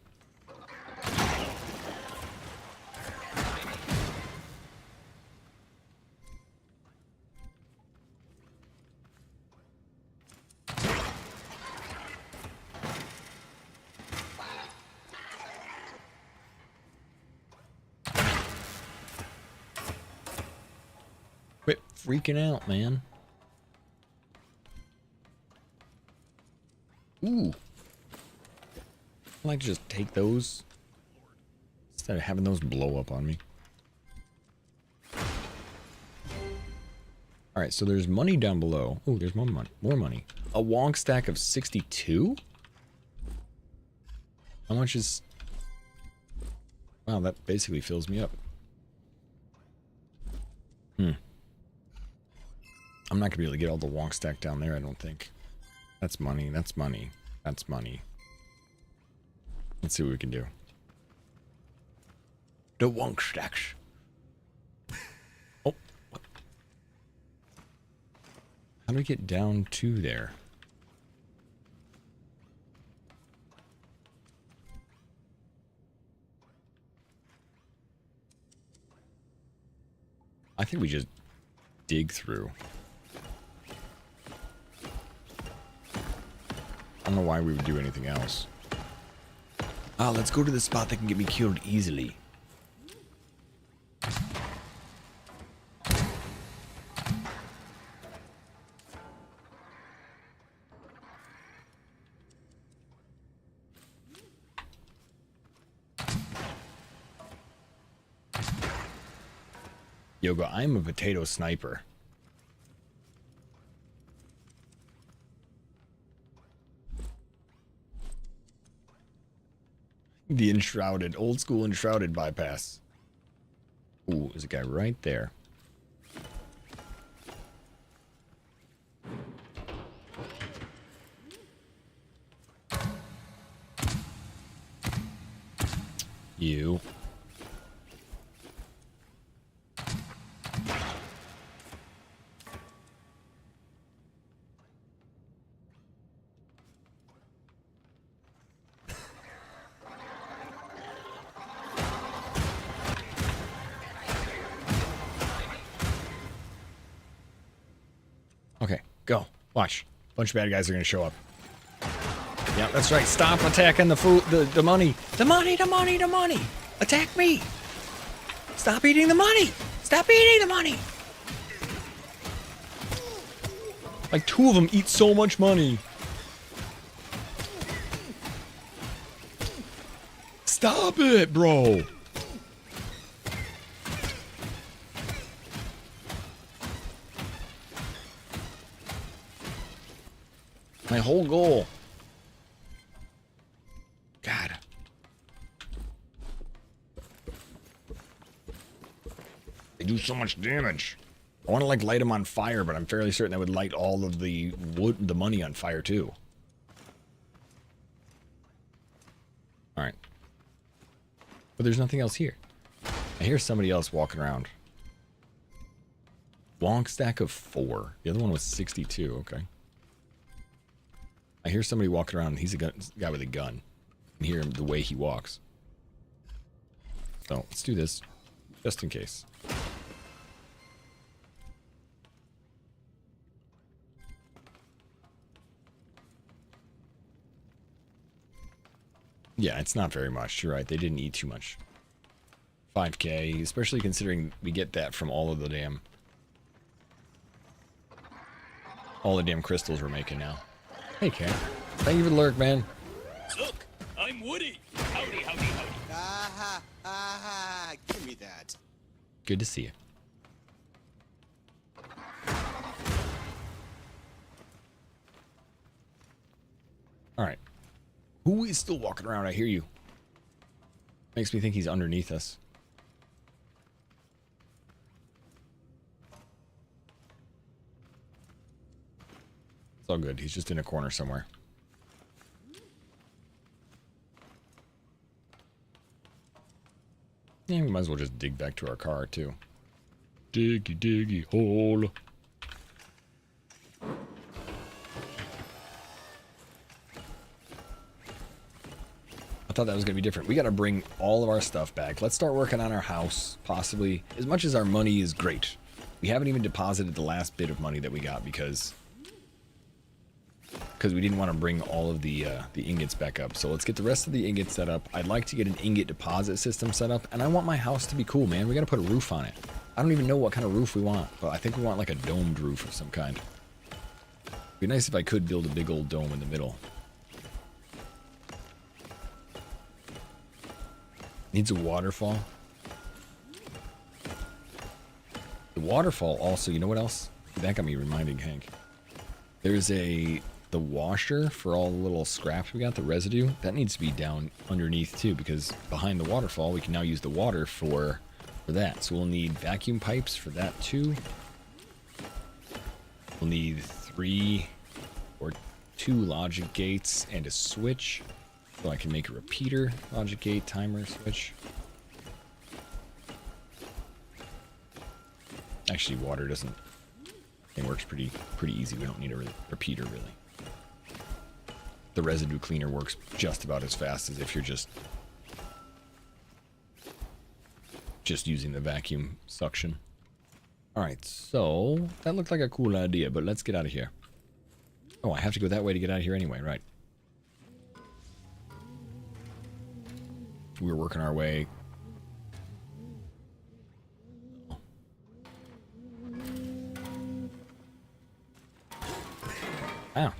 Quit freaking out, man. Ooh. I'd like to just take those instead of having those blow up on me. Alright, so there's money down below. Oh, there's more money. More money. A wonk stack of 62? How much is... Wow, that basically fills me up. I'm not going to be able to get all the wonk stack down there, I don't think. That's money, that's money, that's money. Let's see what we can do. The wonk stacks. Oh. What? How do we get down to there? I think we just dig through. I don't know why we would do anything else. Ah, let's go to the spot that can get me killed easily. Yoga, I'm a potato sniper. The enshrouded, old school enshrouded bypass. Ooh, there's a guy right there. You. Okay, go. Watch. Bunch of bad guys are gonna show up. Yeah, that's right. Stop attacking the food, the money. The money, the money, the money. Attack me. Stop eating the money. Stop eating the money. Like 2 of them eat so much money. Stop it, bro. My whole goal. God. They do so much damage. I want to like light them on fire, but I'm fairly certain that would light all of the wood, the money on fire too. All right. But there's nothing else here. I hear somebody else walking around. Long stack of 4. The other one was 62. Okay. I hear somebody walking around. He's a guy with a gun. I can hear him the way he walks. So let's do this, just in case. Yeah, it's not very much. You're right. They didn't eat too much. 5K, especially considering we get that from all the damn crystals we're making now. Hey, Cat. Thank you for the lurk, man. Look, I'm Woody. Howdy, howdy, howdy. Aha, aha, give me that. Good to see you. All right. Who is still walking around? I hear you. Makes me think he's underneath us. It's all good. He's just in a corner somewhere. Yeah, we might as well just dig back to our car, too. Diggy, diggy, hole. I thought that was going to be different. We got to bring all of our stuff back. Let's start working on our house, possibly. As much as our money is great. We haven't even deposited the last bit of money that we got because we didn't want to bring all of the ingots back up. So let's get the rest of the ingots set up. I'd like to get an ingot deposit system set up, and I want my house to be cool, man. We got to put a roof on it. I don't even know what kind of roof we want, but I think we want like a domed roof of some kind. It'd be nice if I could build a big old dome in the middle. Needs a waterfall. The waterfall also, you know what else? That got me reminding Hank. There's the washer for all the little scraps we got, the residue. That needs to be down underneath too, because behind the waterfall, we can now use the water for that. So we'll need vacuum pipes for that too. We'll need 3 or 2 logic gates and a switch. So I can make a repeater, logic gate, timer, switch. Actually, water doesn't. It works pretty easy. We don't need a repeater really. The residue cleaner works just about as fast as if you're just using the vacuum suction. All right, so that looked like a cool idea, but let's get out of here. Oh, I have to go that way to get out of here anyway, right? We were working our way. Wow.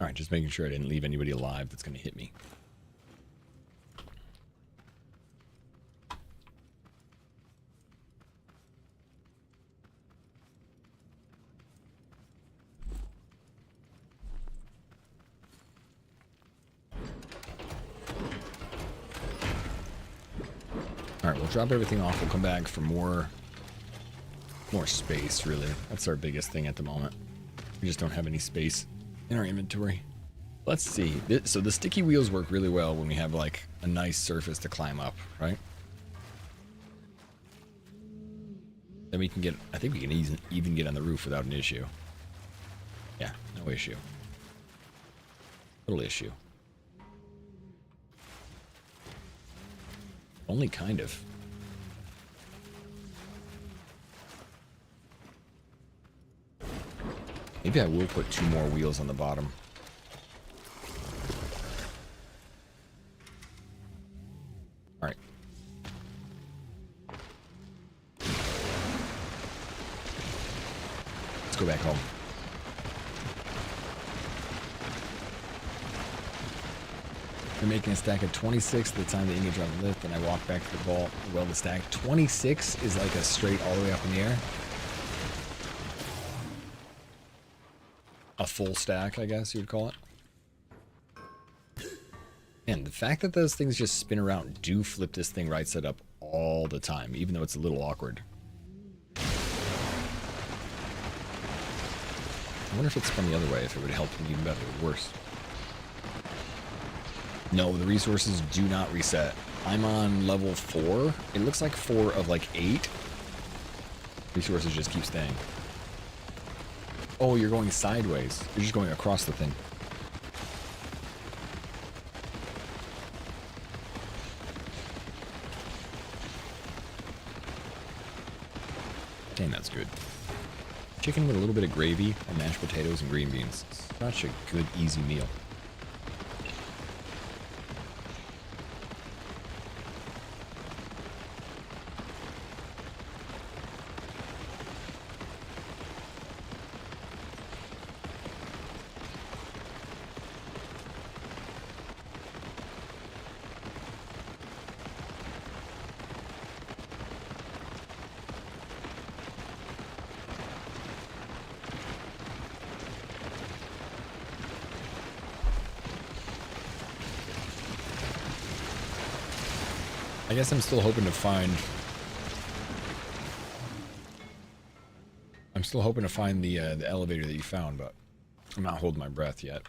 Alright, just making sure I didn't leave anybody alive that's going to hit me. Alright, we'll drop everything off. We'll come back for more space, really. That's our biggest thing at the moment. We just don't have any space in our inventory. Let's see. So the sticky wheels work really well when we have like a nice surface to climb up, right? Then we can get, I think we can even get on the roof without an issue. Yeah, no issue. Little issue. Only kind of. Maybe I will put 2 more wheels on the bottom. Alright. Let's go back home. We're making a stack of 26 at the time the Inga drop the lift, and I walk back to the vault, weld the stack. 26 is like a straight all the way up in the air. A full stack, I guess you would call it. And the fact that those things just spin around do flip this thing right side up all the time, even though it's a little awkward. I wonder if it spun the other way, if it would help me even better or worse. No, the resources do not reset. I'm on level 4. It looks like 4 of like 8. Resources just keep staying. Oh, you're going sideways. You're just going across the thing. Dang, that's good. Chicken with a little bit of gravy and mashed potatoes and green beans. Such a good, easy meal. I guess I'm still hoping to find... I'm still hoping to find the elevator that you found, but I'm not holding my breath yet.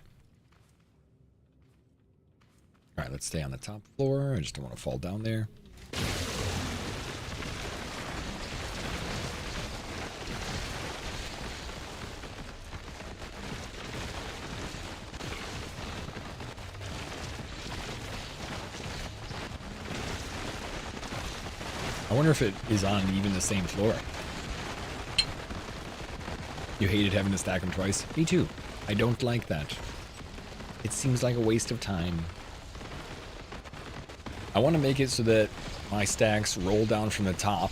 Alright, let's stay on the top floor. I just don't want to fall down there. I wonder if it is on even the same floor. You hated having to stack them twice? Me too. I don't like that. It seems like a waste of time. I want to make it so that my stacks roll down from the top.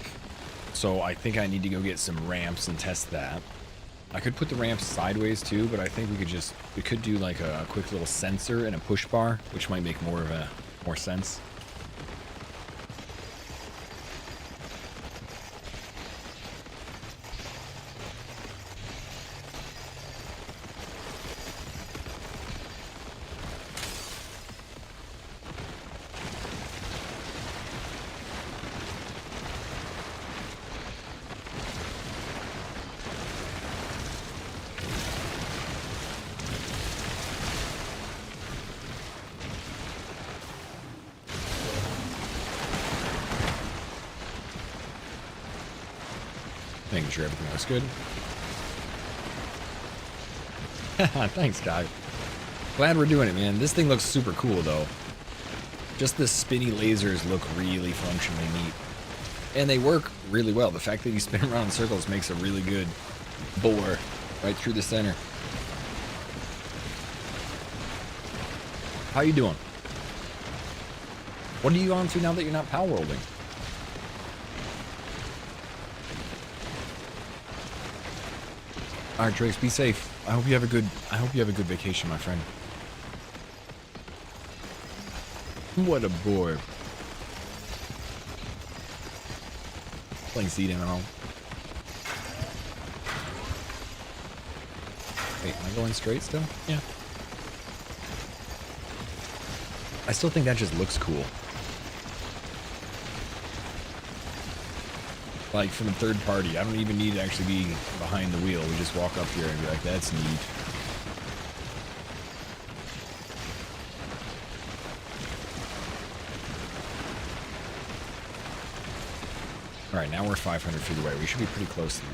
So I think I need to go get some ramps and test that. I could put the ramps sideways too, but I think we could do like a quick little sensor and a push bar, which might make more sense. Making sure everything looks good. Thanks, guy. Glad we're doing it, man. This thing looks super cool, though. Just the spinny lasers look really functionally neat. And they work really well. The fact that you spin around in circles makes a really good bore right through the center. How you doing? What are you on to now that you're not power welding? Alright, Drix, be safe. I hope you have a good vacation, my friend. What a boy. Playing Seed MMO. Wait, am I going straight still? Yeah. I still think that just looks cool. Like, from a third party, I don't even need to actually be behind the wheel. We just walk up here and be like, that's neat. Alright, now we're 500 feet away. We should be pretty close to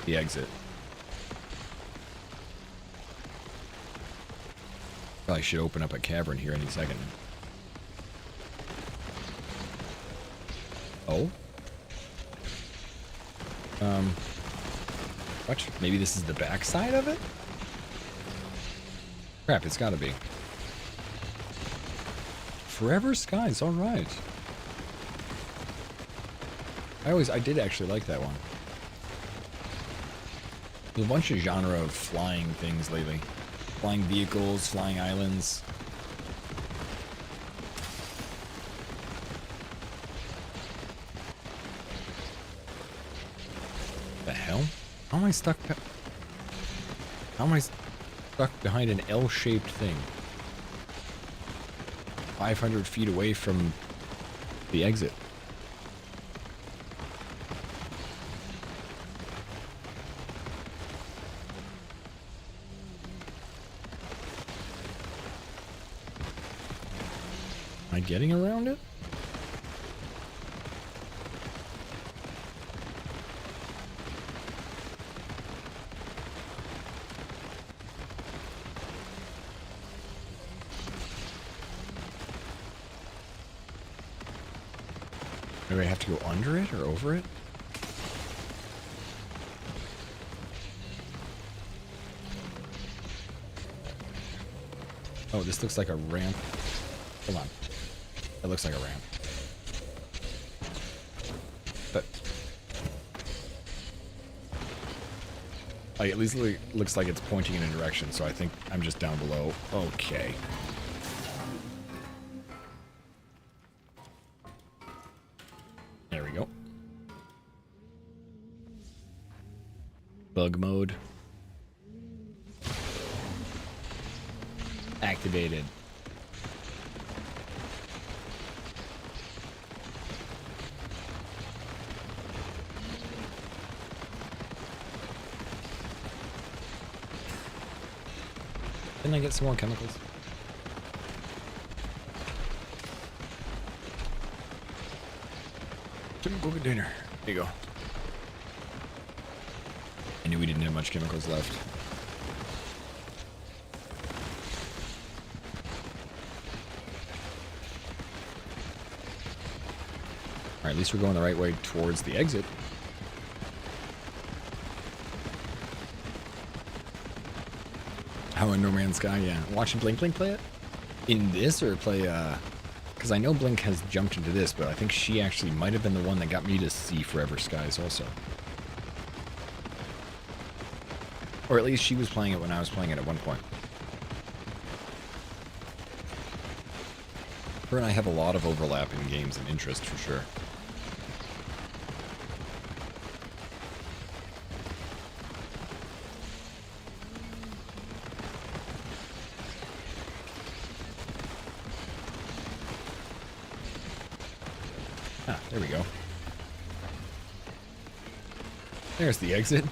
the exit. Probably should open up a cavern here any second. Oh? What? Maybe this is the back side of it? Crap, it's gotta be. Forever Skies, alright. I did actually like that one. There's a bunch of genre of flying things lately. Flying vehicles, flying islands. The hell? How am I stuck? How am I stuck behind an L-shaped thing? 500 feet away from the exit. Am I getting around it? Do I have to go under it or over it? Oh, this looks like a ramp. Hold on. It looks like a ramp. But like, at least it looks like it's pointing in a direction, so I think I'm just down below. Okay. There we go. Bug mode. Activated. Didn't I get some more chemicals? Chemical container. There you go. I knew we didn't have much chemicals left. Alright, at least we're going the right way towards the exit. How in No Man's Sky, yeah. Watching Blink play it? In this, or play, because I know Blink has jumped into this, but I think she actually might have been the one that got me to see Forever Skies also. Or at least she was playing it when I was playing it at one point. Her and I have a lot of overlap in games and interest, for sure. Ah, there we go. There's the exit.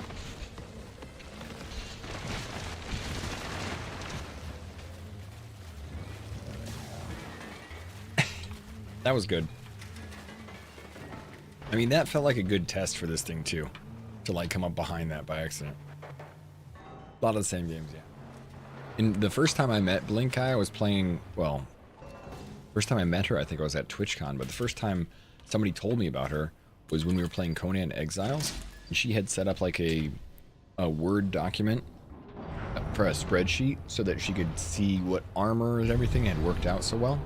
That was good. I mean, that felt like a good test for this thing, too. To, like, come up behind that by accident. A lot of the same games, yeah. And the first time I met Blink, I was playing, well, first time I met her, I think I was at TwitchCon, but the first time somebody told me about her was when we were playing Conan Exiles, and she had set up, like, a Word document for a spreadsheet so that she could see what armor and everything had worked out so well.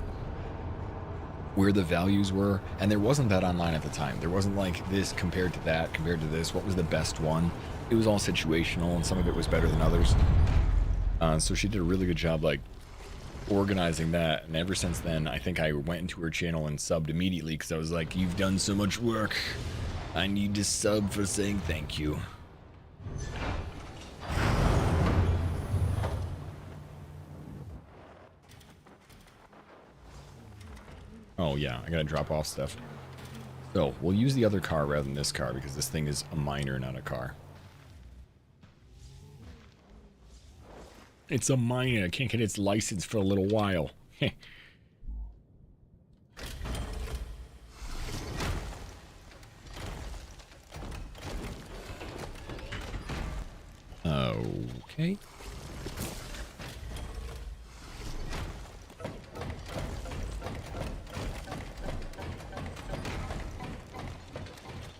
Where the values were, and there wasn't that online at the time. There wasn't like this compared to that, compared to this, what was the best one. it was all situational, and some of it was better than others. So she did a really good job, like, organizing that. And ever since then, I think I went into her channel and subbed immediately because I was like, you've done so much work. I need to sub for saying thank you. Oh yeah, I gotta drop off stuff. So, we'll use the other car rather than this car because this thing is a miner, not a car. It's a miner. I can't get its license for a little while. Okay.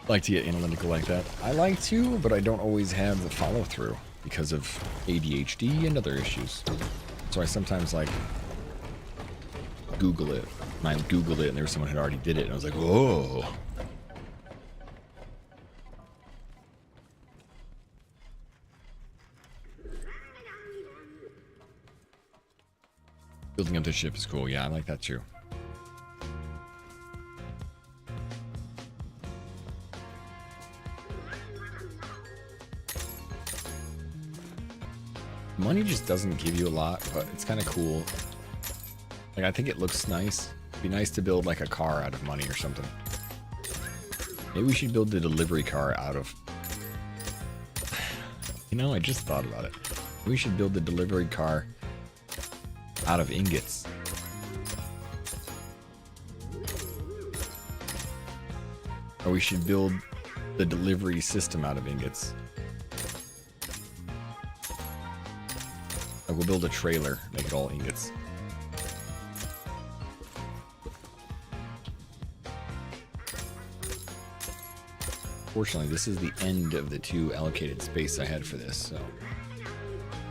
Like to get analytical like that. I like to, but I don't always have the follow through because of ADHD and other issues. So I sometimes like Google it. And I Googled it and there was someone who had already did it and I was like, whoa. Building up the ship is cool. Yeah, I like that too. Money just doesn't give you a lot, but it's kind of cool. Like, I think it looks nice. It'd be nice to build like a car out of money or something. Maybe we should build the delivery car out of... You know, I just thought about it. We should build the delivery car out of ingots. Or we should build the delivery system out of ingots. Like, we'll build a trailer, make it all ingots. Fortunately, this is the end of the 2 allocated space I had for this, so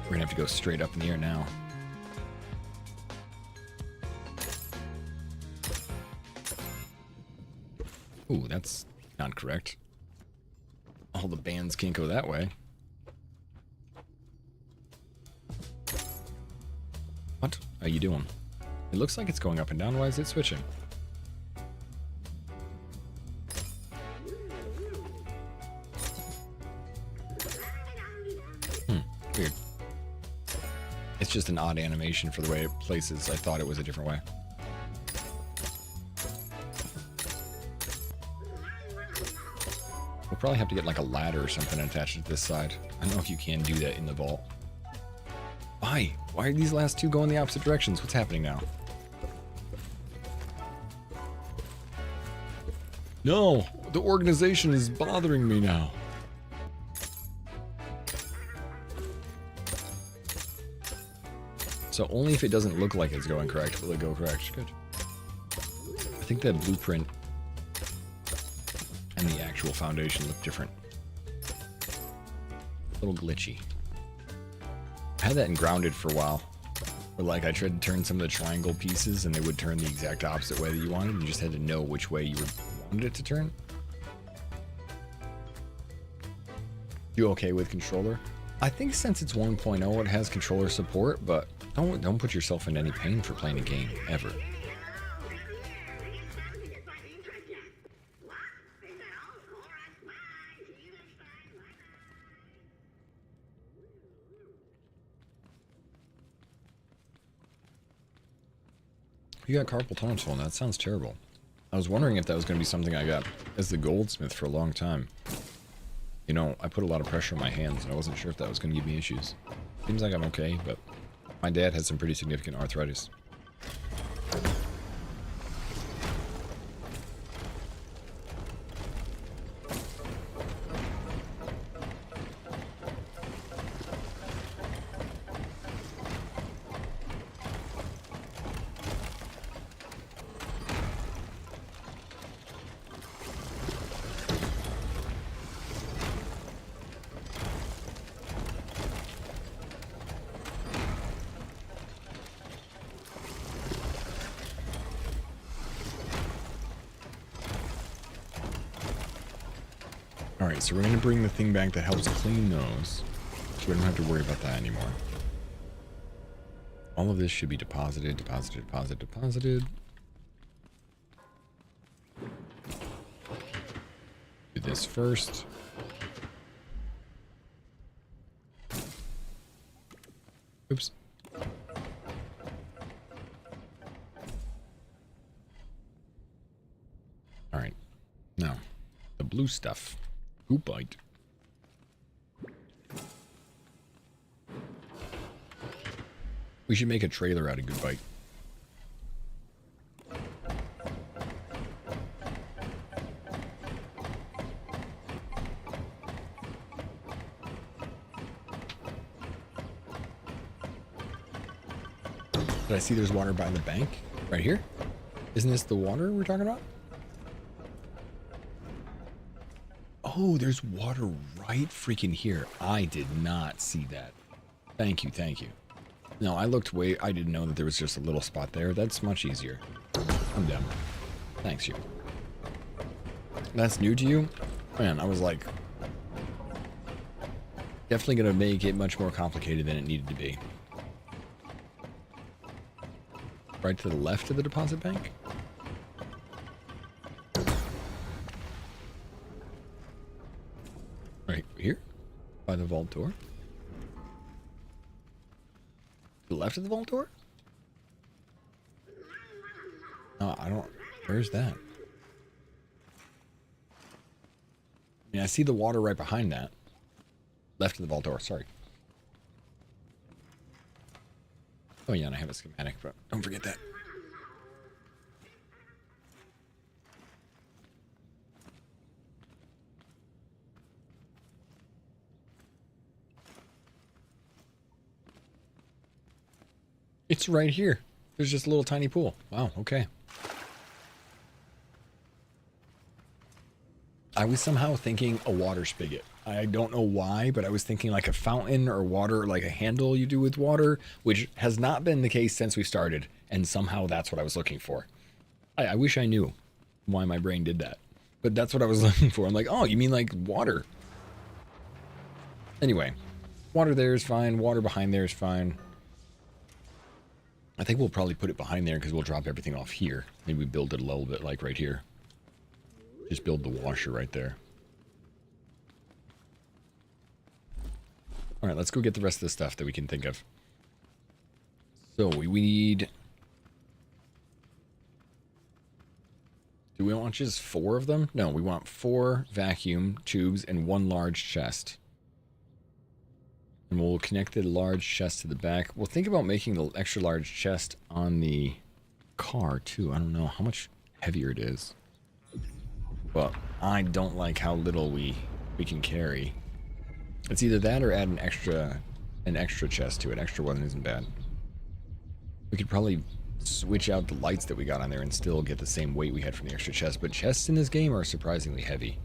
we're gonna have to go straight up in the air now. Ooh, that's not correct. All the bands can't go that way. What are you doing? It looks like it's going up and down. Why is it switching? Weird. It's just an odd animation for the way it places. I thought it was a different way. We'll probably have to get like a ladder or something attached to this side. I don't know if you can do that in the vault. Why? Why are these last 2 going the opposite directions? What's happening now? No! The organization is bothering me now. So only if it doesn't look like it's going correct will it go correct. Good. I think that blueprint and the actual foundation look different. A little glitchy. I had that in Grounded for a while. Where like I tried to turn some of the triangle pieces and they would turn the exact opposite way that you wanted. You just had to know which way you wanted it to turn. You okay with controller? I think since it's 1.0 it has controller support, but don't put yourself in any pain for playing a game, ever. You got carpal tunnel phone. That sounds terrible. I was wondering if that was going to be something I got as the goldsmith for a long time. You know, I put a lot of pressure on my hands, and I wasn't sure if that was going to give me issues. Seems like I'm okay, but my dad has some pretty significant arthritis. so we're going to bring the thing back that helps clean those. So we don't have to worry about that anymore. All of this should be deposited, deposited, deposited, deposited. Do this first. Oops. All right. Now, the blue stuff. Goopite. We should make a trailer out of Goopite. Did I see there's water by the bank? Right here? Isn't this the water we're talking about? Oh, there's water right freaking here. I did not see that. Thank you, thank you. No, I looked way... I didn't know that there was just a little spot there. That's much easier. I'm done. Thanks, you. That's new to you? Man, I was like... Definitely gonna make it much more complicated than it needed to be. Right to the left of the deposit bank? Right here? By the vault door? To the left of the vault door? No, I don't... Where's that? I mean, I see the water right behind that. Left of the vault door, sorry. Oh yeah, and I have a schematic, but don't forget that. It's right here. There's just a little tiny pool. Wow, okay. I was somehow thinking a water spigot. I don't know why, but I was thinking like a fountain or water, like a handle you do with water, which has not been the case since we started. And somehow that's what I was looking for. I wish I knew why my brain did that. But that's what I was looking for. I'm like, oh, you mean like water? Anyway, water there is fine. Water behind there is fine. I think we'll probably put it behind there because we'll drop everything off here. Maybe we build it a little bit like right here. Just build the washer right there. All right, let's go get the rest of the stuff that we can think of. So we need... Do we want just 4 of them? No, we want 4 vacuum tubes and 1 large chest. And we'll connect the large chest to the back. We'll think about making the extra large chest on the car too. I don't know how much heavier it is. But I don't like how little we can carry. It's either that or add an extra chest to it. Extra one isn't bad. We could probably switch out the lights that we got on there and still get the same weight we had from the extra chest. But chests in this game are surprisingly heavy.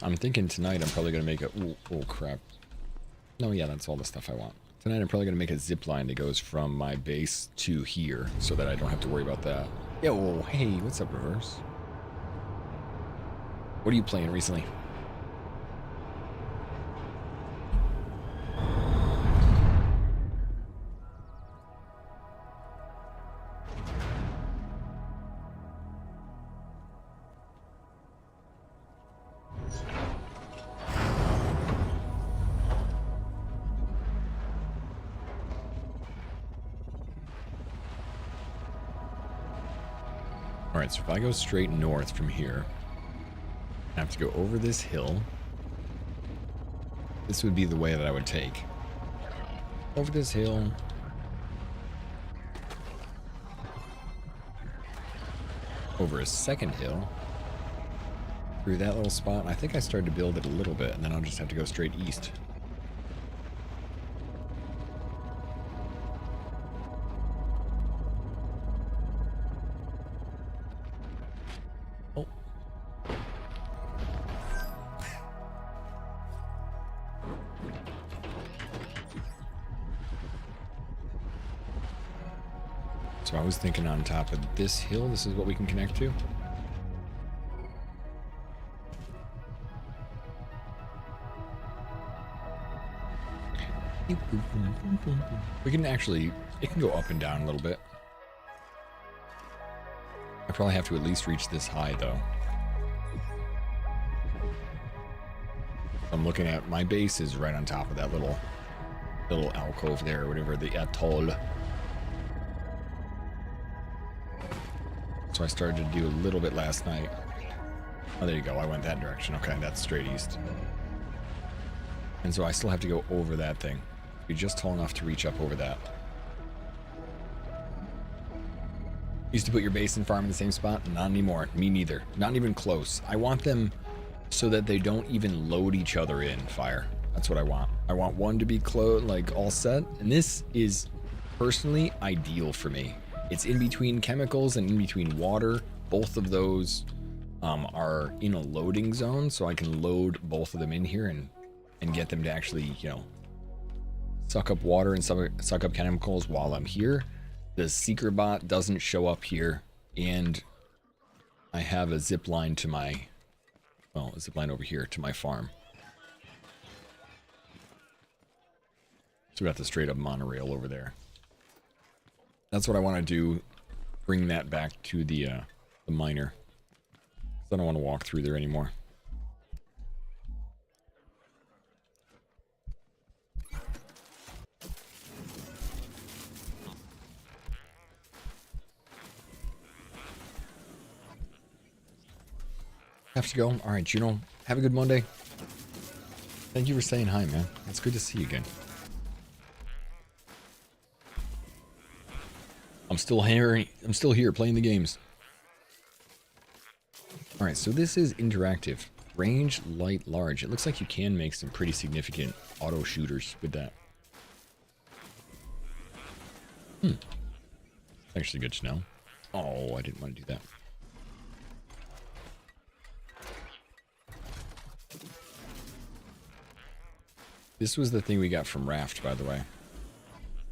I'm thinking tonight I'm probably going to make a... Ooh, oh, crap. No, yeah, that's all the stuff I want. Tonight I'm probably going to make a zip line that goes from my base to here so that I don't have to worry about that. Yo, hey, what's up, Reverse? What are you playing recently? Alright, so if I go straight north from here, I have to go over this hill. This would be the way that I would take. Over this hill. Over a second hill. Through that little spot. I think I started to build it a little bit, and then I'll just have to go straight east. So I was thinking on top of this hill, this is what we can connect to. We can actually, it can go up and down a little bit. I probably have to at least reach this high though. I'm looking at my base is right on top of that little alcove there, or whatever, the atoll. So I started to do a little bit last night. Oh, there you go. I went that direction. Okay, that's straight east. And so I still have to go over that thing. Be just tall enough to reach up over that. Used to put your base and farm in the same spot? Not anymore. Me neither. Not even close. I want them so that they don't even load each other in fire. That's what I want. I want one to be like all set. And this is personally ideal for me. It's in between chemicals and in between water. Both of those are in a loading zone, so I can load both of them in here and get them to actually, you know, suck up water and suck up chemicals while I'm here. The seeker bot doesn't show up here, and I have a zip line to my, well, a zip line over here to my farm. So we got the straight up monorail over there. That's what I want to do. Bring that back to the miner. I don't want to walk through there anymore. Have to go. All right, Juno. Have a good Monday. Thank you for saying hi, man. It's good to see you again. I'm still here playing the games. All right, so this is interactive. Range, light, large. It looks like you can make some pretty significant auto shooters with that. Actually good to know. Oh, I didn't want to do that. This was the thing we got from Raft, by the way.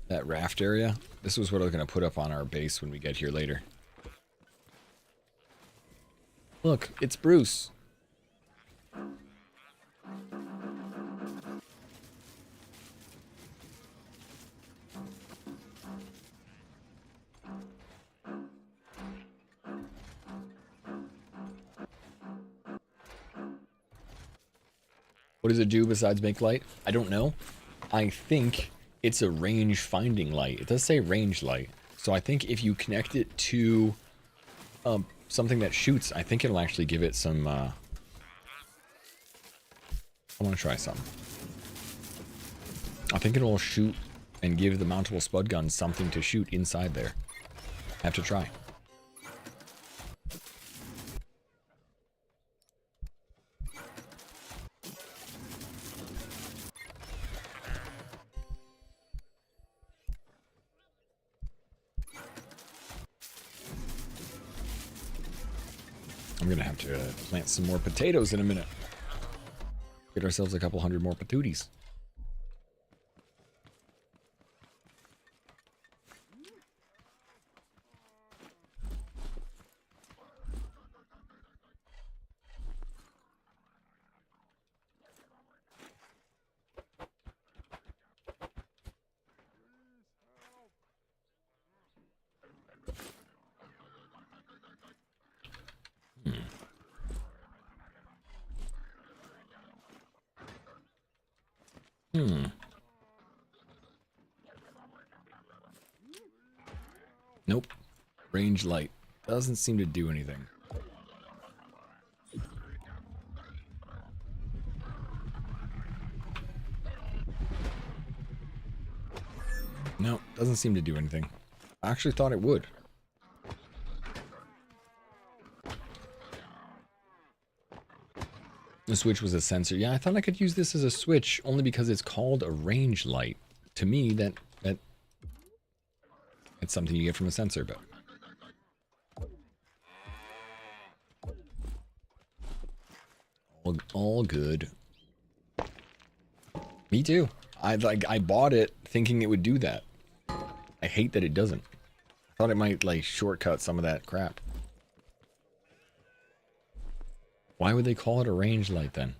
That raft area. This was what I was going to put up on our base when we get here later. Look, it's Bruce. What does it do besides make light? I don't know. I think it's a range finding light. It does say range light. So I think if you connect it to something that shoots, I think it'll actually give it some... I want to try something. I think it'll shoot and give the mountable spud gun something to shoot inside there. I have to try. I'm gonna have to plant some more potatoes in a minute. Get ourselves a couple hundred more patooties. Nope. Range light. Doesn't seem to do anything. No, doesn't seem to do anything. I actually thought it would. The switch was a sensor. Yeah, I thought I could use this as a switch only because it's called a range light. To me, that it's something you get from a sensor, but all good. Me too. I bought it thinking it would do that. I hate that it doesn't. Thought it might, like, shortcut some of that crap. Why would they call it a range light, then?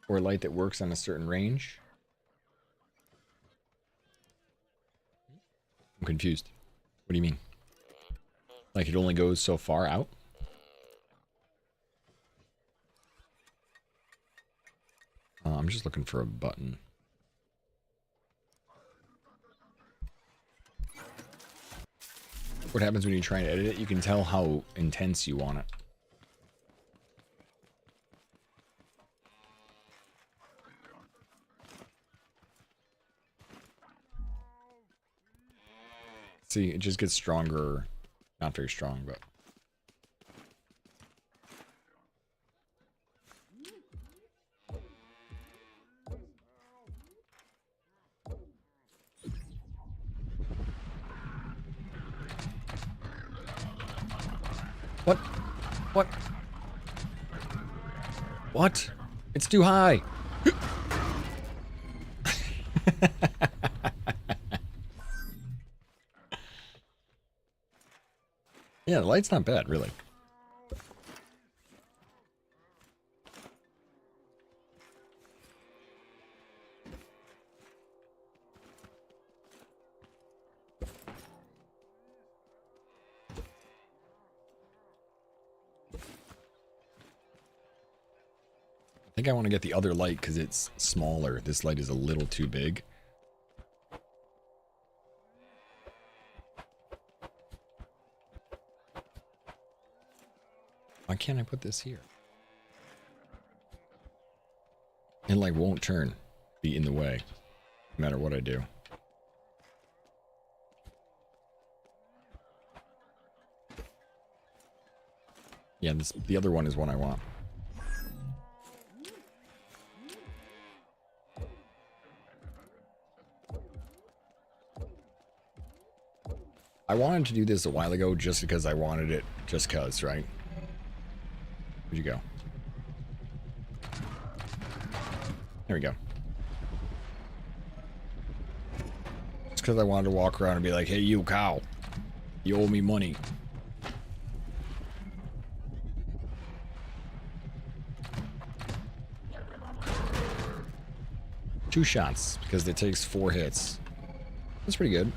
Or a light that works on a certain range? I'm confused. What do you mean? Like, it only goes so far out? I'm just looking for a button. What happens when you try and edit it? You can tell how intense you want it. See, it just gets stronger. Not very strong, but... What? What? What? It's too high. Yeah, the light's not bad, really. I think I want to get the other light because it's smaller. This light is a little too big. Why can't I put this here? It like won't turn, be in the way, no matter what I do. Yeah, the other one is one I want. I wanted to do this a while ago just because I wanted it, just cause, right? Where'd you go? There we go. Just because I wanted to walk around and be like, hey, you cow. You owe me money. Two shots, because it takes 4 hits. That's pretty good.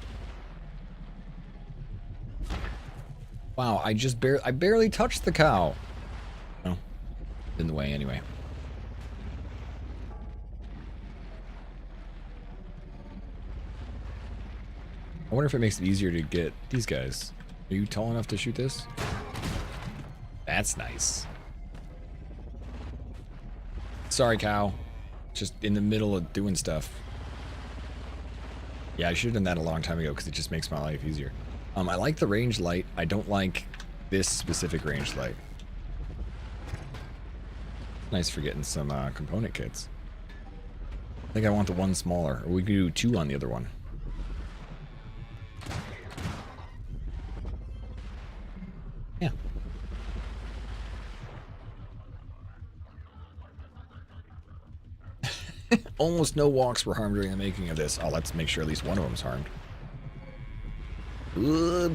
Wow, I barely touched the cow. Oh, in the way anyway. I wonder if it makes it easier to get these guys. Are you tall enough to shoot this? That's nice. Sorry, cow. Just in the middle of doing stuff. Yeah, I should have done that a long time ago because it just makes my life easier. I like the range light. I don't like this specific range light. Nice for getting some component kits. I think I want the one smaller. Or we could do 2 on the other one. Yeah. Almost no walks were harmed during the making of this. Oh, let's make sure at least one of them's harmed. There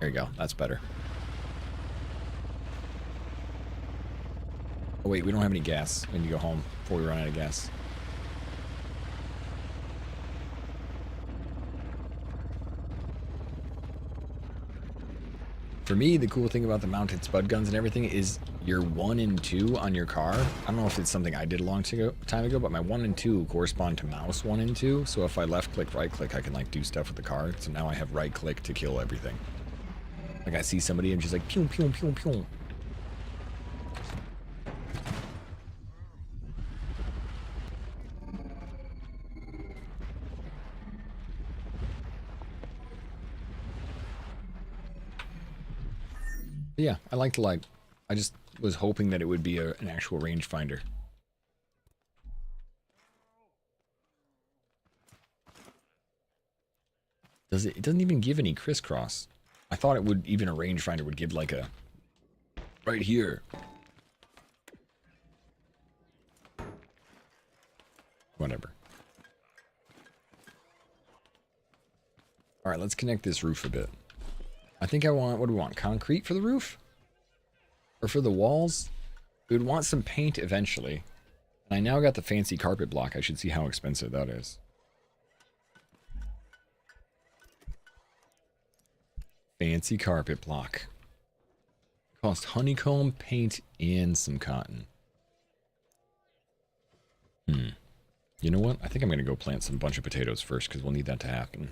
you go. That's better. Oh wait, we don't have any gas. We need to go home before we run out of gas. For me, the cool thing about the mounted spud guns and everything is your 1 and 2 on your car. I don't know if it's something I did a long time ago, but my 1 and 2 correspond to mouse 1 and 2. So if I left click, right click, I can like do stuff with the car. So now I have right click to kill everything. Like I see somebody and just like pew pew pew pew. Yeah, I like the light. I just was hoping that it would be an actual rangefinder. It doesn't even give any crisscross. I thought it would, even a rangefinder would give like a right here. Whatever. All right, let's connect this roof a bit. I think I want, what do we want? Concrete for the roof? Or for the walls? We would want some paint eventually. And I now got the fancy carpet block. I should see how expensive that is. Fancy carpet block. Cost honeycomb, paint, and some cotton. You know what? I think I'm going to go plant some bunch of potatoes first because we'll need that to happen.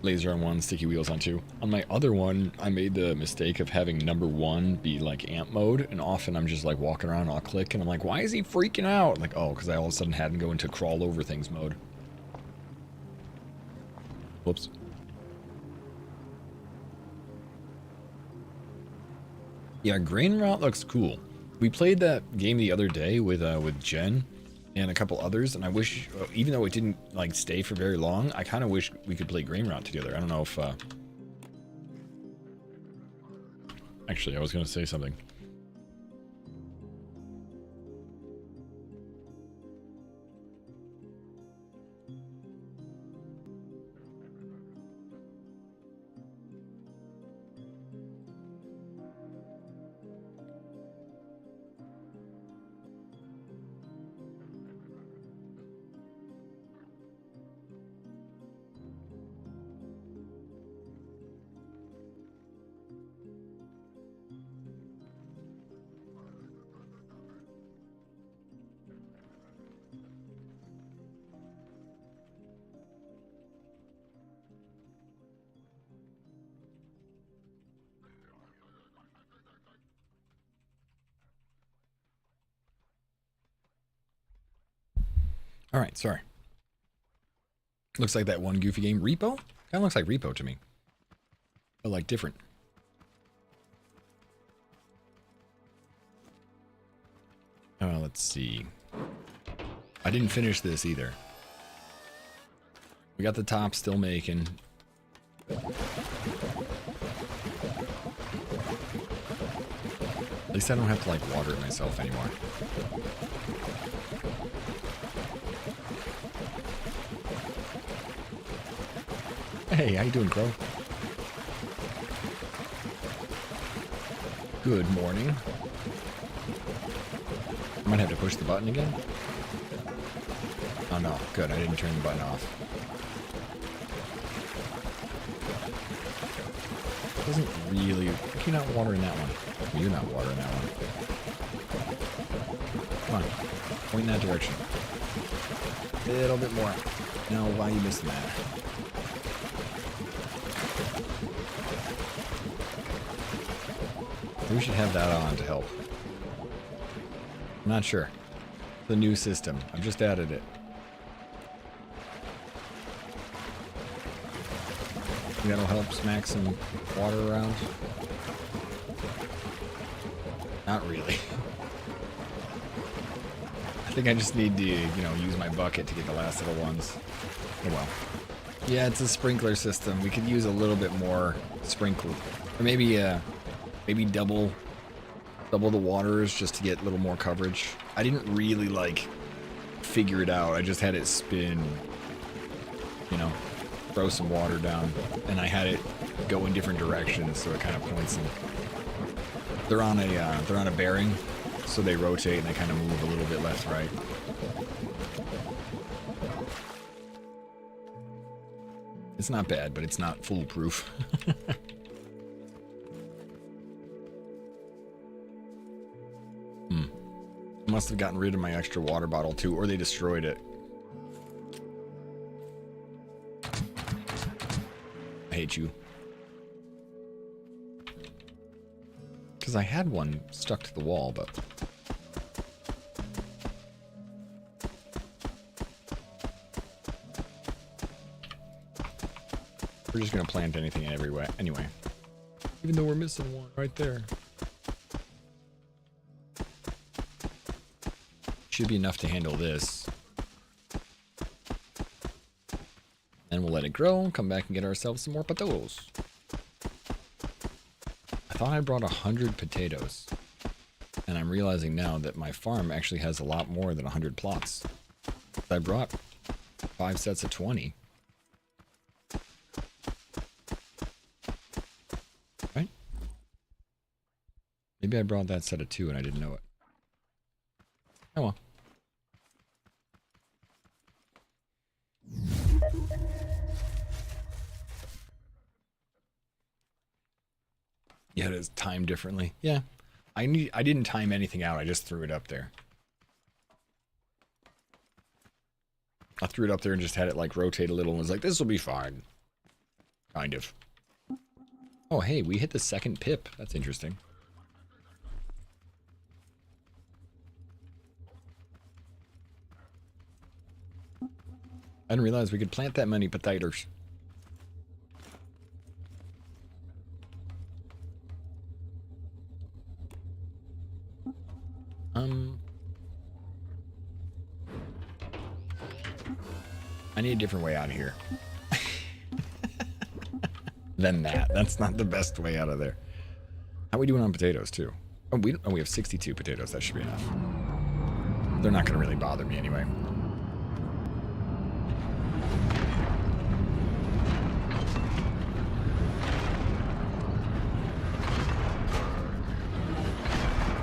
Laser on one, sticky wheels on two. On my other one, I made the mistake of having number one be like amp mode, and often I'm just like walking around, I'll click, and I'm like, why is he freaking out? Like, oh, because I all of a sudden had him go into crawl over things mode. Whoops. Yeah, Grain Route looks cool. We played that game the other day with Jen and a couple others, and I wish, even though it didn't like stay for very long, I kind of wish we could play Grain Route together. I don't know if actually I was gonna say something. All right, sorry. Looks like that one goofy game, Repo? Kind of looks like Repo to me. But like different. Let's see. I didn't finish this either. We got the top still making. At least I don't have to like water it myself anymore. Hey, how you doing, Crow? Good morning. I might have to push the button again. Oh no, good, I didn't turn the button off. Doesn't really... You're not watering that one. Well, you're not watering that one. Come on, point in that direction. A little bit more. No, why are you missing that? We should have that on to help. I'm not sure. The new system. I've just added it. Think that'll help smack some water around? Not really. I think I just need to, you know, use my bucket to get the last little ones. Oh well. Yeah, it's a sprinkler system. We could use a little bit more sprinkle. Or maybe, maybe double the waters just to get a little more coverage. I didn't really like figure it out. I just had it spin, you know, throw some water down, and I had it go in different directions, so it kind of points them. They're on a bearing, so they rotate and they kind of move a little bit left, right. It's not bad, but it's not foolproof. Must have gotten rid of my extra water bottle too, or they destroyed it. I hate you. Because I had one stuck to the wall, but... We're just gonna plant anything everywhere anyway. Even though we're missing one right there. Should be enough to handle this. And we'll let it grow, come back and get ourselves some more potatoes. thought I brought 100 potatoes. And I'm realizing now that my farm actually has a lot more than 100 plots. I brought 5 sets of 20. Right? Maybe I brought that set of 2 and I didn't know it. Oh well. Yeah, it is timed differently. Yeah. I didn't time anything out. I just threw it up there. I threw it up there and just had it like rotate a little and was like, this will be fine. Kind of. Oh, hey, we hit the second pip. That's interesting. I didn't realize we could plant that many potatoes. I need a different way out of here. Than that. That's not the best way out of there. How are we doing on potatoes, too? Oh, we have 62 potatoes. That should be enough. They're not going to really bother me anyway.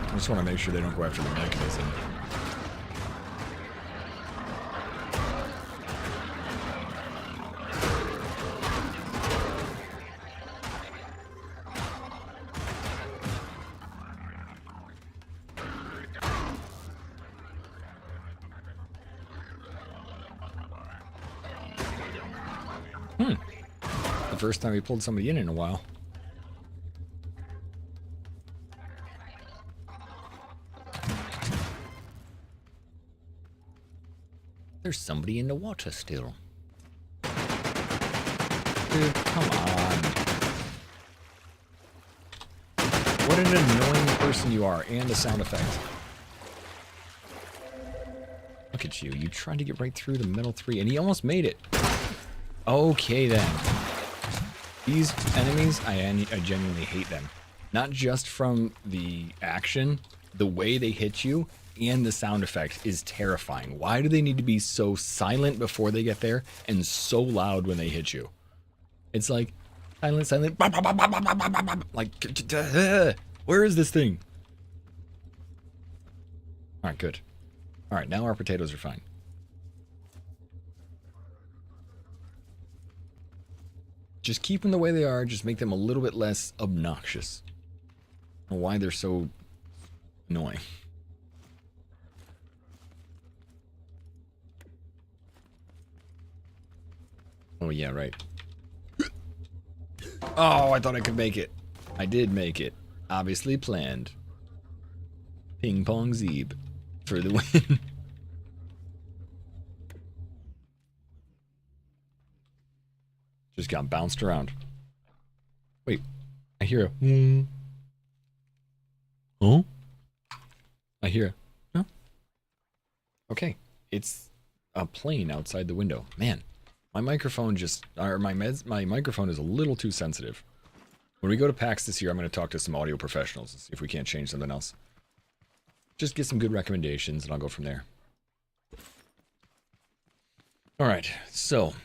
I just want to make sure they don't go after the mechanism. The first time we pulled somebody in a while. There's somebody in the water still. Dude, come on. What an annoying person you are, and a sound effect. Look at you. You tried to get right through the middle 3, and he almost made it. Okay, then. These enemies, I genuinely hate them. Not just from the action, the way they hit you, and the sound effect is terrifying. Why do they need to be so silent before they get there and so loud when they hit you? It's like silent, silent, like, where is this thing? All right, good. All right, now our potatoes are fine. Just keep them the way they are. Just make them a little bit less obnoxious. I don't know why they're so annoying. Oh, yeah, right. Oh, I thought I could make it. I did make it. Obviously planned. Ping pong Zeeb for the win. Just got bounced around. Wait, I hear a... Oh? I hear a... Huh? Okay, it's a plane outside the window. Man, my microphone just... Or my microphone is a little too sensitive. When we go to PAX this year, I'm going to talk to some audio professionals and see if we can't change something else. Just get some good recommendations and I'll go from there. Alright, so...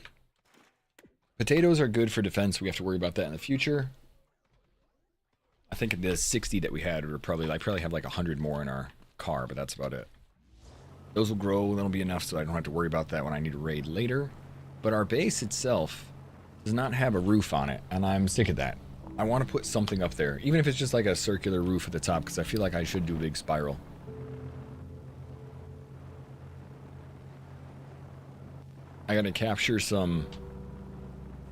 Potatoes are good for defense. We have to worry about that in the future. I think the 60 that we had were probably... I probably have like 100 more in our car, but that's about it. Those will grow. That'll be enough so I don't have to worry about that when I need to raid later. But our base itself does not have a roof on it, and I'm sick of that. I want to put something up there, even if it's just like a circular roof at the top, because I feel like I should do a big spiral. I gotta capture some...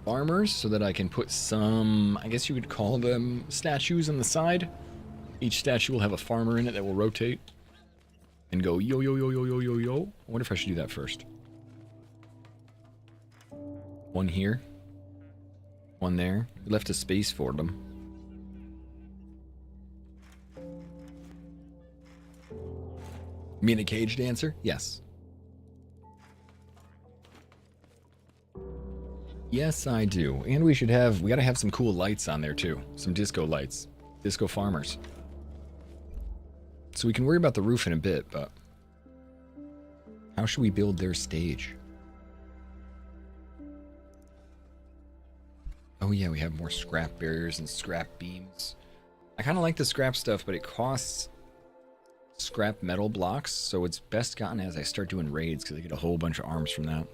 farmers so that I can put some, I guess you would call them statues on the side. Each statue will have a farmer in it that will rotate and go yo yo yo yo yo yo yo. I wonder if I should do that first. One here, one there. We left a space for them. You mean a cage dancer? Yes. Yes, I do. And we gotta have some cool lights on there too. Some disco lights. Disco Farmers. So we can worry about the roof in a bit, but how should we build their stage? Oh yeah, we have more scrap barriers and scrap beams. I kind of like the scrap stuff, but it costs scrap metal blocks, so it's best gotten as I start doing raids, because I get a whole bunch of arms from that.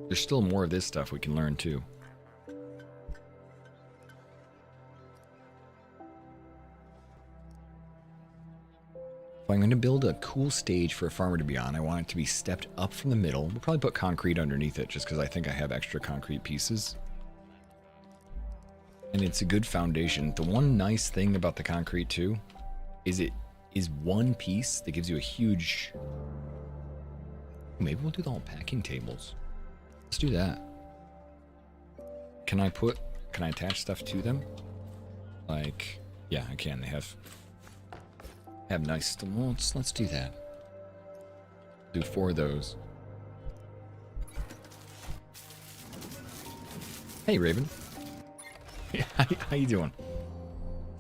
There's still more of this stuff we can learn too. If I'm going to build a cool stage for a farmer to be on, I want it to be stepped up from the middle. We'll probably put concrete underneath it, just because I think I have extra concrete pieces. And it's a good foundation. The one nice thing about the concrete too is it is one piece that gives you a huge... Maybe we'll do the whole packing tables. Let's do that. Can I attach stuff to them? Like, yeah, I can. They have nice... Well, let's do that. Do 4 of those. Hey, Raven. How you doing?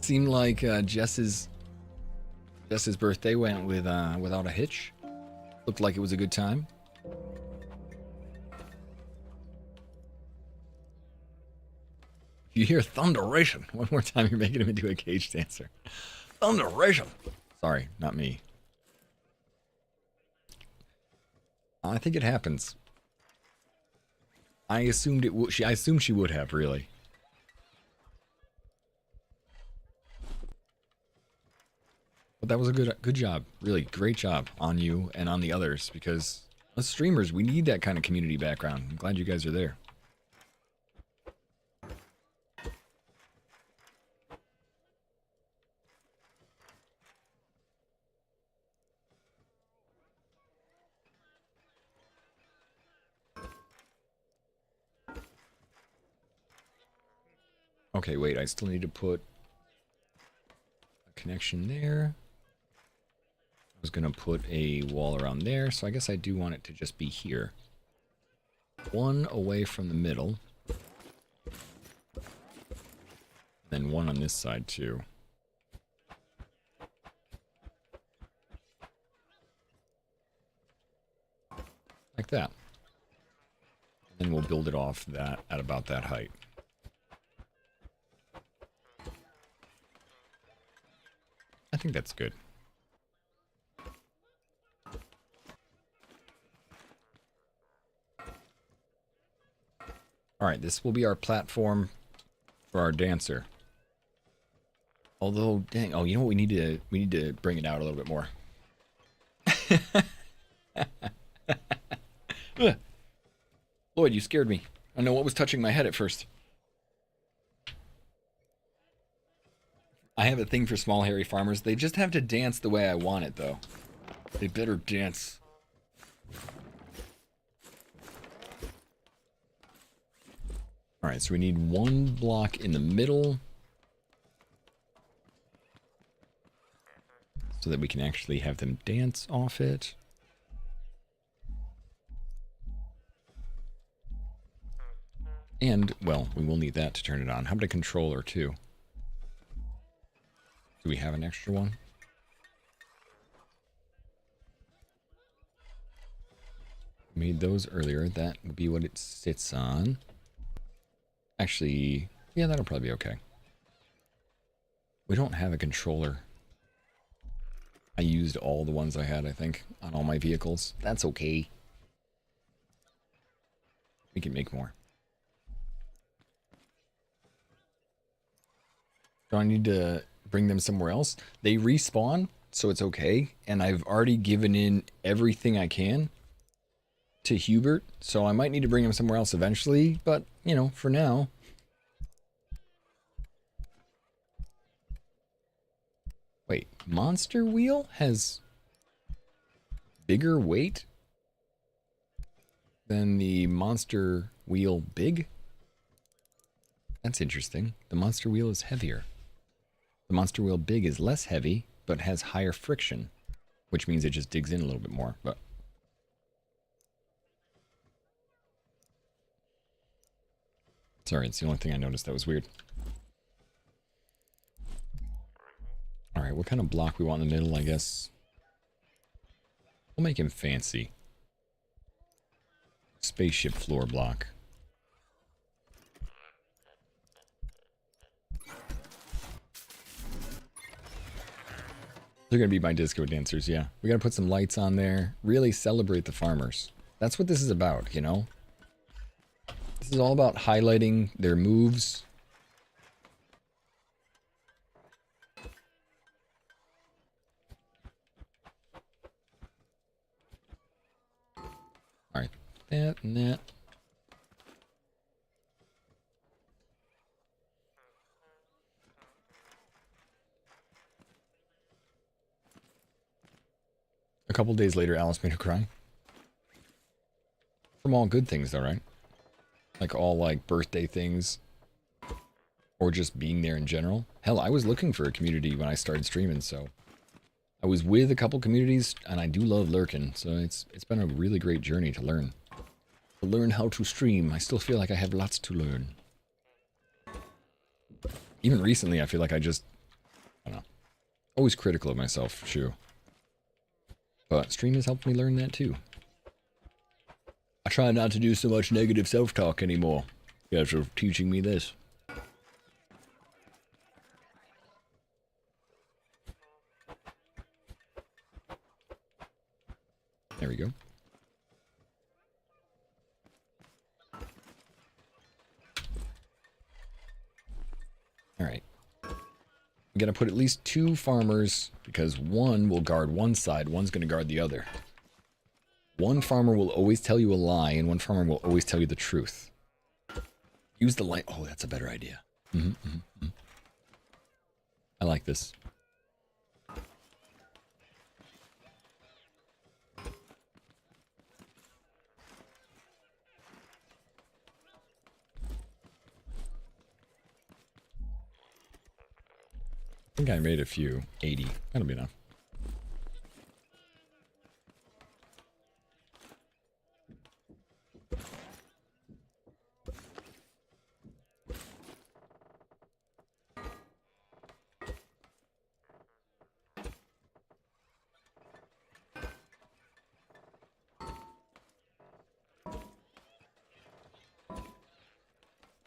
Seemed like Jess's birthday went without a hitch. Looked like it was a good time. If you hear thunderation one more time, you're making him into a cage dancer. Thunderation. Sorry, not me. I think it happens. I assumed it would. I assumed she would have, really. But that was a good job. Really great job on you and on the others, because us streamers, we need that kind of community background. I'm glad you guys are there. Okay, wait, I still need to put a connection there. I was gonna put a wall around there, so I guess I do want it to just be here. One away from the middle. Then one on this side too. Like that. And then we'll build it off that at about that height. I think that's good. All right, this will be our platform for our dancer. Although, dang, oh, you know what, we need to bring it out a little bit more. Lloyd, you scared me. I know what was touching my head at first. I have a thing for small hairy farmers. They just have to dance the way I want it, though. They better dance. Alright, so we need one block in the middle, so that we can actually have them dance off it. And, well, we will need that to turn it on. How about a controller, too? Do we have an extra one? Made those earlier. That would be what it sits on. Actually, yeah, that'll probably be okay. We don't have a controller. I used all the ones I had, I think, on all my vehicles. That's okay. We can make more. Do I need to bring them somewhere else? They respawn, so it's okay. And I've already given in everything I can to Hubert, so I might need to bring him somewhere else eventually, but, you know, for now. Wait, Monster Wheel has bigger weight than the Monster Wheel Big? That's interesting. The Monster Wheel is heavier. The Monster Wheel Big is less heavy, but has higher friction, which means it just digs in a little bit more, but... Sorry, it's the only thing I noticed that was weird. Alright, what kind of block we want in the middle, I guess? We'll make him fancy. Spaceship floor block. They're gonna be my disco dancers, yeah. We gotta put some lights on there. Really celebrate the farmers. That's what this is about, you know? This is all about highlighting their moves. Alright, that and that. A couple days later, Alice made her cry. From all good things, though, right? Like all, like, birthday things. Or just being there in general. Hell, I was looking for a community when I started streaming, so... I was with a couple communities, and I do love lurking, so it's been a really great journey to learn. To learn how to stream. I still feel like I have lots to learn. Even recently, I feel like I don't know. Always critical of myself, true. But stream has helped me learn that too. I try not to do so much negative self-talk anymore. You guys are teaching me this. There we go. Alright. I'm gonna put at least 2 farmers, because one will guard one side, one's gonna guard the other. One farmer will always tell you a lie, and one farmer will always tell you the truth. Use the light. Oh, that's a better idea. I like this. I think I made a few. 80. That'll be enough.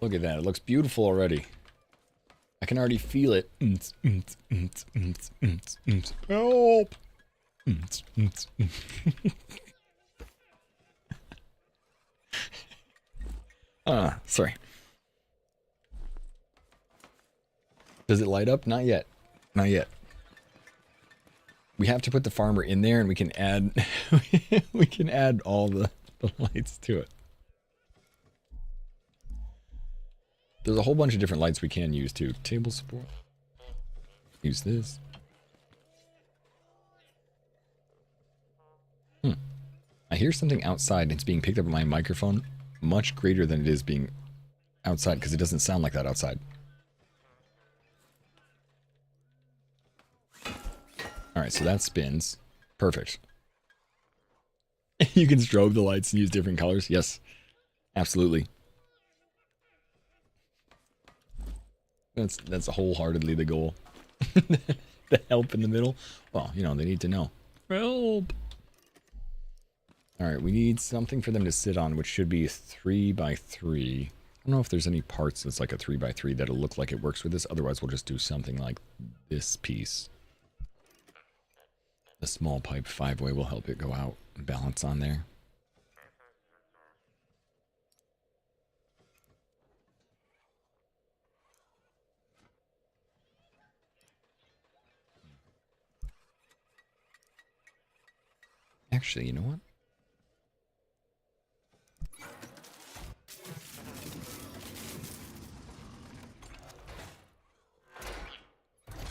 Look at that. It looks beautiful already. I can already feel it. Help! Sorry. Does it light up? Not yet. Not yet. We have to put the farmer in there, and we can add we can add all the lights to it. There's a whole bunch of different lights we can use too. Table support. Use this. I hear something outside. It's being picked up on my microphone much greater than it is being outside because it doesn't sound like that outside. Alright, so that spins. Perfect. You can strobe the lights and use different colors. Yes, absolutely. That's wholeheartedly the goal. The help in the middle. Well, you know, they need to know. Help! Alright, we need something for them to sit on, which should be a 3x3. I don't know if there's any parts that's like a 3x3 that'll look like it works with this. Otherwise, we'll just do something like this piece. The small pipe 5-way will help it go out and balance on there. Actually, you know what?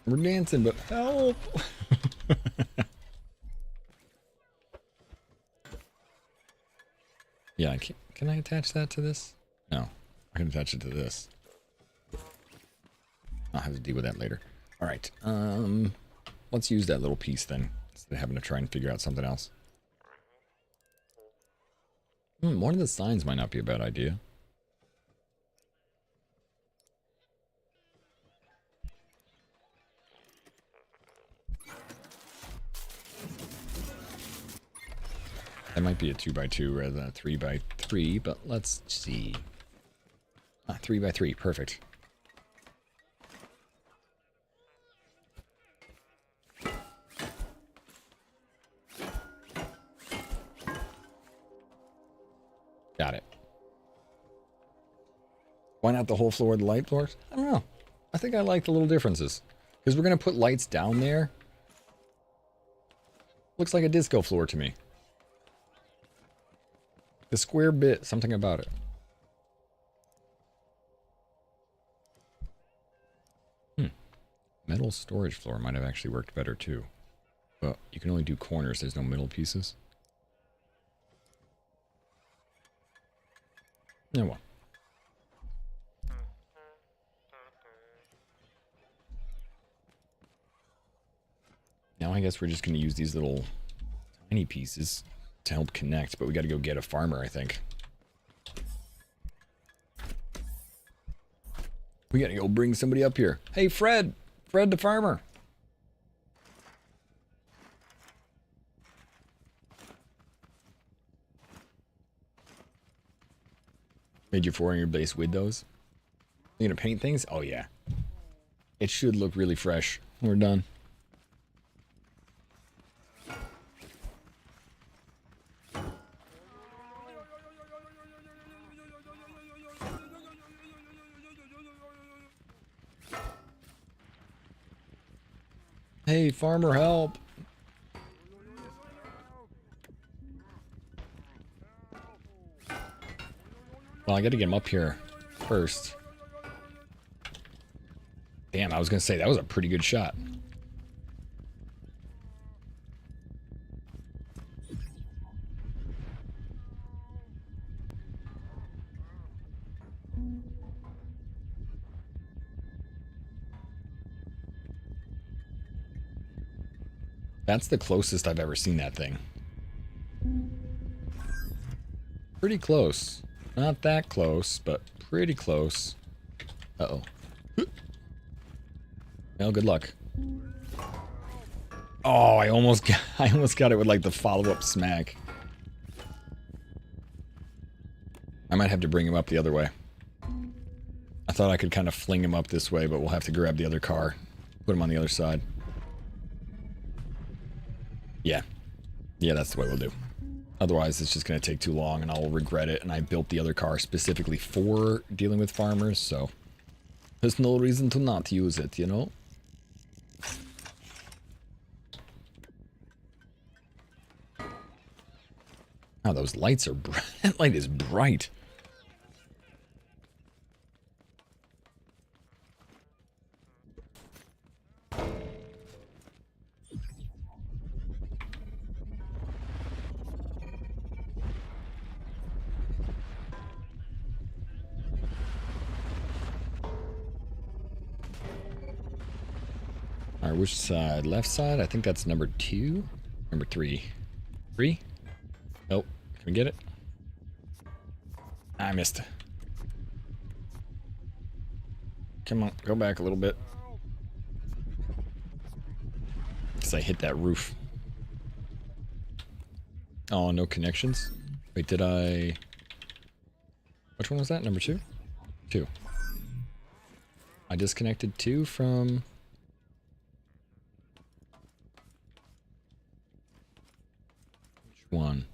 We're dancing, but help! Yeah, can I attach that to this? No, I can attach it to this. I'll have to deal with that later. All right, let's use that little piece then, instead of having to try and figure out something else. One of the signs might not be a bad idea. That might be a 2x2 rather than a 3x3, but let's see. 3x3, perfect. Got it. Why not the whole floor of the light floors? I don't know. I think I like the little differences. Because we're going to put lights down there. Looks like a disco floor to me. The square bit, something about it. Metal storage floor might have actually worked better too. Well, you can only do corners, there's no middle pieces. Yeah, well. Now I guess we're just going to use these little tiny pieces to help connect, but we got to go get a farmer, I think. We got to go bring somebody up here. Hey, Fred! Fred the farmer! Made your flooring your base with those? You gonna paint things? Oh yeah. It should look really fresh when we're done. Hey, farmer, help! Well, I gotta get him up here first. Damn, I was gonna say, that was a pretty good shot. That's the closest I've ever seen that thing. Pretty close. Not that close, but pretty close. Uh-oh. Well, good luck. Oh, I almost got it with like the follow-up smack. I might have to bring him up the other way. I thought I could kind of fling him up this way, but we'll have to grab the other car. Put him on the other side. Yeah. Yeah, that's the way we'll do. Otherwise, it's just going to take too long and I'll regret it. And I built the other car specifically for dealing with farmers, so there's no reason to not use it, you know? Oh, those lights are bright. That light is bright. Alright, which side? Left side? I think that's number 2. Number 3. 3? Nope. Can we get it? I missed. Come on, go back a little bit. Because I hit that roof. Oh, no connections? Wait, did I... Which one was that? Number 2? 2. I disconnected 2 from... One.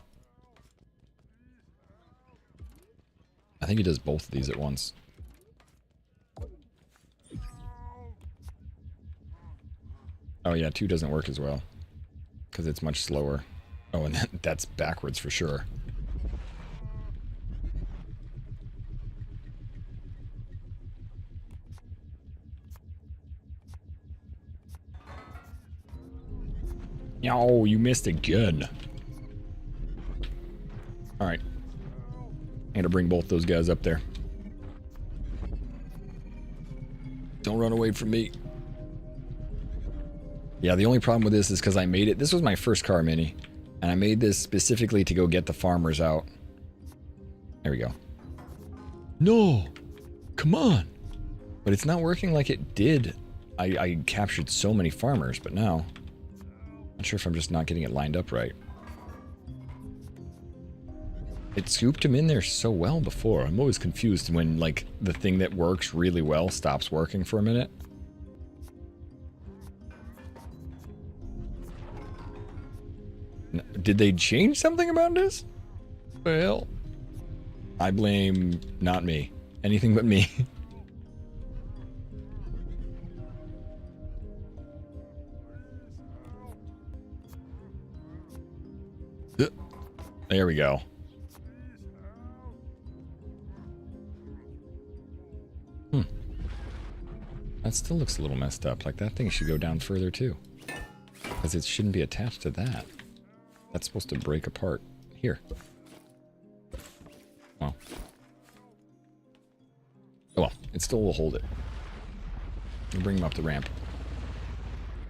I think he does both of these at once. Oh yeah, 2 doesn't work as well. Because it's much slower. Oh, and that's backwards for sure. Oh, you missed again. Alright. I'm gonna bring both those guys up there. Don't run away from me. Yeah, the only problem with this is because I made it. This was my first car mini. And I made this specifically to go get the farmers out. There we go. No! Come on! But it's not working like it did. I captured so many farmers, but now... Not sure if I'm just not getting it lined up right. It scooped him in there so well before. I'm always confused when, like, the thing that works really well stops working for a minute. Did they change something about this? Well, I blame not me. Anything but me. There we go. That still looks a little messed up. Like, that thing should go down further, too. Because it shouldn't be attached to that. That's supposed to break apart. Here. Well. Oh well. It still will hold it. I'll bring him up the ramp.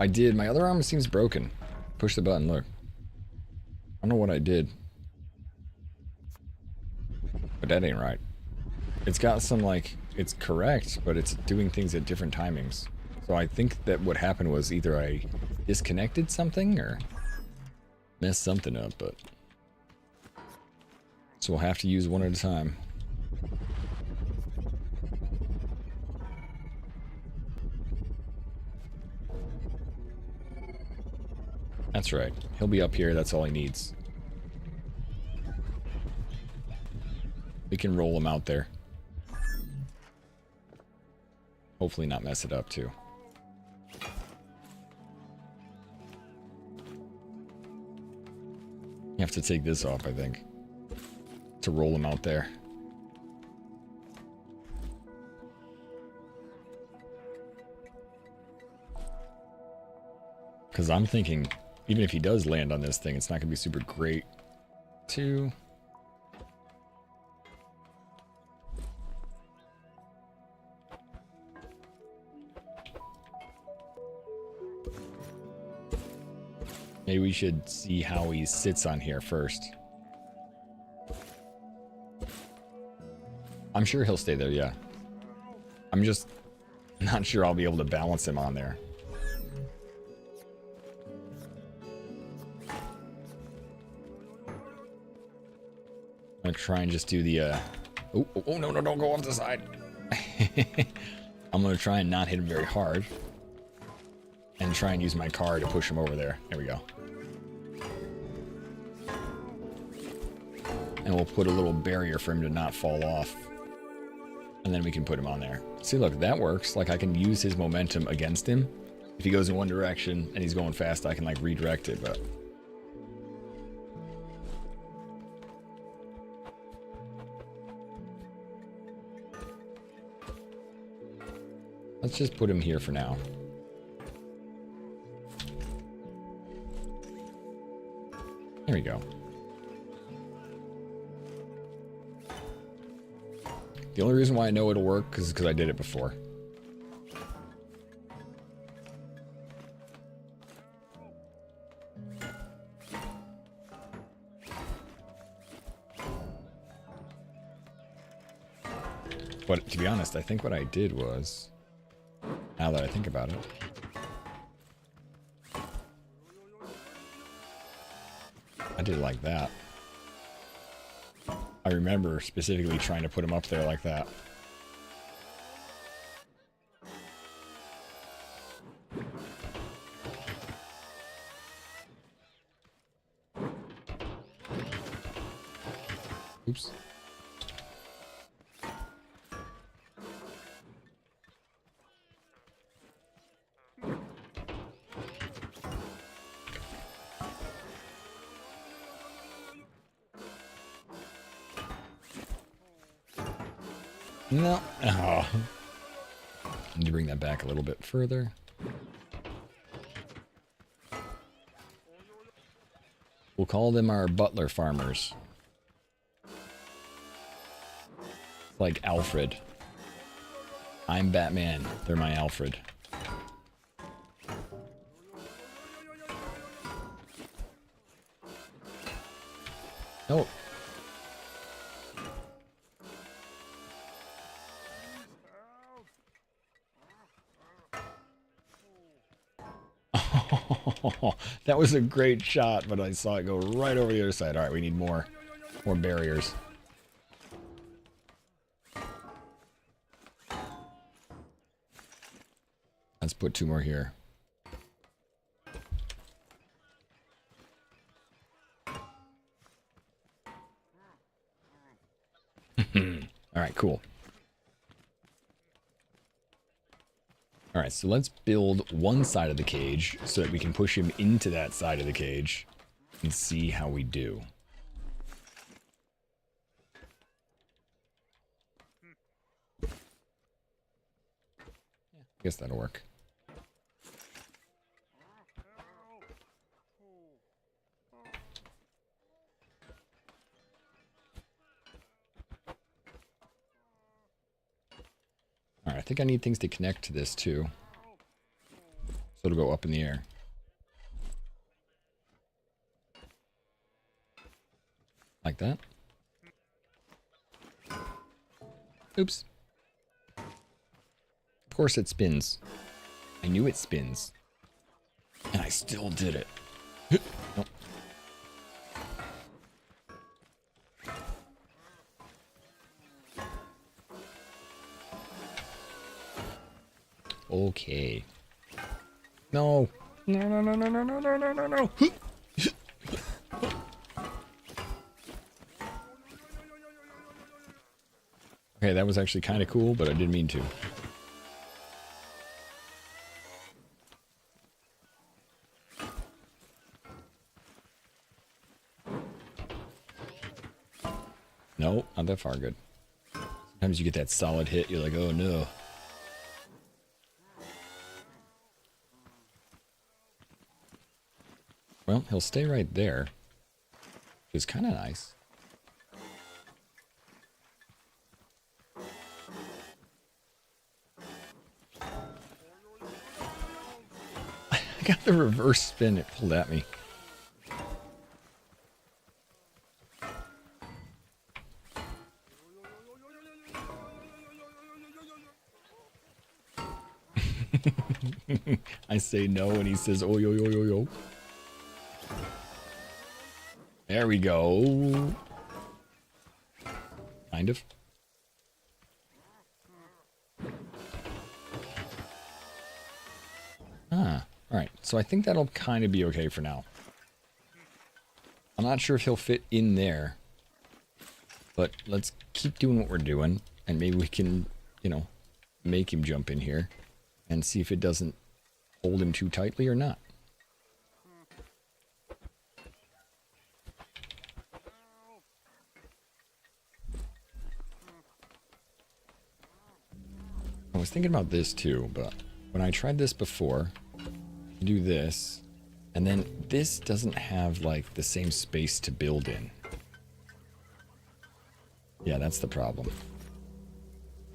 I did. My other arm seems broken. Push the button, look. I don't know what I did. But that ain't right. It's got some, like... It's correct, but it's doing things at different timings. So I think that what happened was either I disconnected something or messed something up, but... So we'll have to use one at a time. That's right. He'll be up here, that's all he needs. We can roll him out there. Hopefully not mess it up, too. You have to take this off, I think, to roll him out there. Because I'm thinking, even if he does land on this thing, it's not going to be super great to... Maybe we should see how he sits on here first. I'm sure he'll stay there, yeah. I'm just not sure I'll be able to balance him on there. I'm gonna try and just do the, oh, no, don't go off the side. I'm gonna try and not hit him very hard. And try and use my car to push him over there. There we go. And we'll put a little barrier for him to not fall off. And then we can put him on there. See, look, that works. Like, I can use his momentum against him. If he goes in one direction and he's going fast, I can, like, redirect it, but... Let's just put him here for now. There we go. The only reason why I know it'll work is because I did it before. But to be honest, I think what I did was, now that I think about it, I did it like that. I remember specifically trying to put him up there like that. Oops. No. Oh. Need to bring that back a little bit further. We'll call them our butler farmers. Like Alfred. I'm Batman. They're my Alfred. Oh. That was a great shot, but I saw it go right over the other side. All right, we need more. More barriers. Let's put 2 more here. Alright, cool. Alright, so let's build one side of the cage so that we can push him into that side of the cage and see how we do. I guess that'll work. Alright, I think I need things to connect to this too. So it'll go up in the air. Like that. Oops. Of course it spins. I knew it spins. And I still did it. Oh. Okay. No. No, no, no, no, no, no, no, no, no, no. Okay, that was actually kind of cool, but I didn't mean to. No, not that far good. Sometimes you get that solid hit, you're like, oh no. Well, he'll stay right there, which is kind of nice. I got the reverse spin, it pulled at me. I say no and he says, oh, yo, yo, yo, yo. There we go. Kind of. Ah, alright. So I think that'll kind of be okay for now. I'm not sure if he'll fit in there. But let's keep doing what we're doing. And maybe we can, you know, make him jump in here. And see if it doesn't hold him too tightly or not. I was thinking about this too, but when I tried this before, you do this, and then this doesn't have like the same space to build in. Yeah, that's the problem.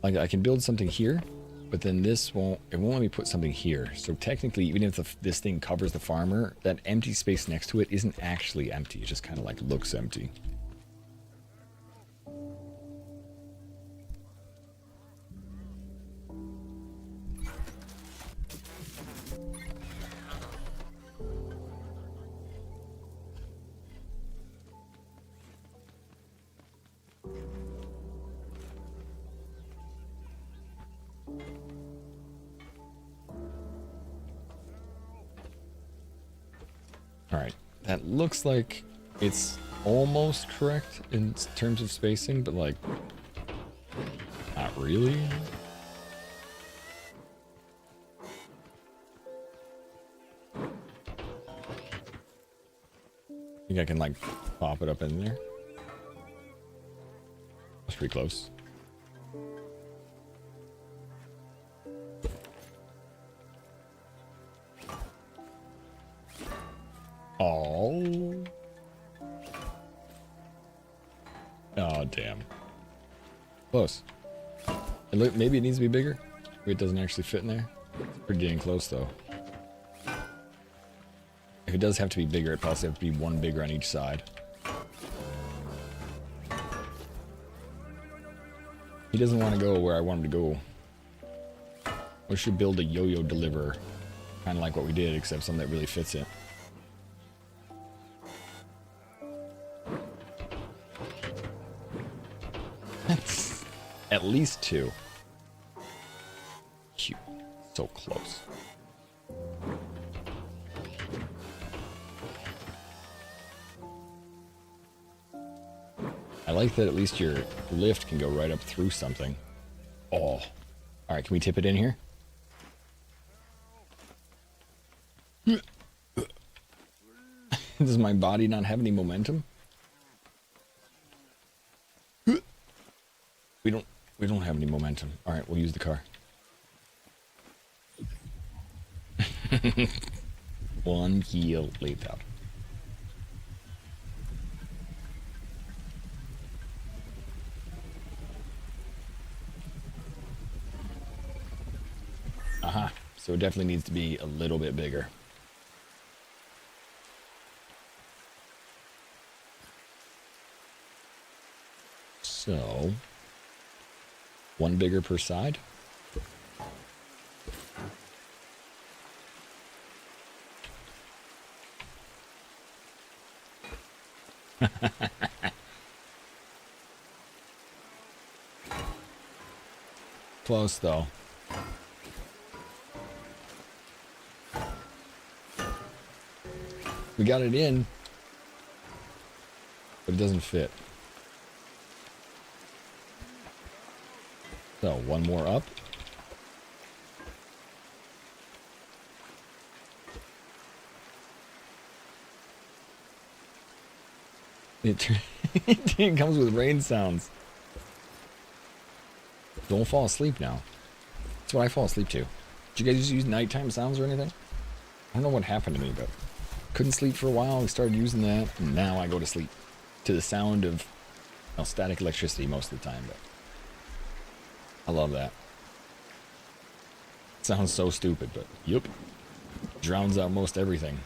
Like I can build something here, but then this won't let me put something here. So technically, even if this thing covers the farmer, that empty space next to it isn't actually empty. It just kind of like looks empty. Alright, that looks like it's almost correct in terms of spacing, but like, not really. I think I can like pop it up in there. That's pretty close. Oh. Oh, damn. Close. Maybe it needs to be bigger. Maybe it doesn't actually fit in there. It's pretty dang close, though. If it does have to be bigger, it probably have to be one bigger on each side. He doesn't want to go where I want him to go. We should build a yo-yo deliverer. Kind of like what we did, except something that really fits it. At least 2. Cute. So close. I like that at least your lift can go right up through something. Oh. Alright, can we tip it in here? Does my body not have any momentum? We don't have any momentum. Alright, we'll use the car. 1 heel later. Aha. So it definitely needs to be a little bit bigger. So, 1 bigger per side. Close though. We got it in, but it doesn't fit. So, 1 more up. It comes with rain sounds. Don't fall asleep now. That's what I fall asleep to. Did you guys use nighttime sounds or anything? I don't know what happened to me, but couldn't sleep for a while. We started using that, and now I go to sleep to the sound of, well, static electricity most of the time, but I love that. Sounds so stupid, but yep. Drowns out most everything.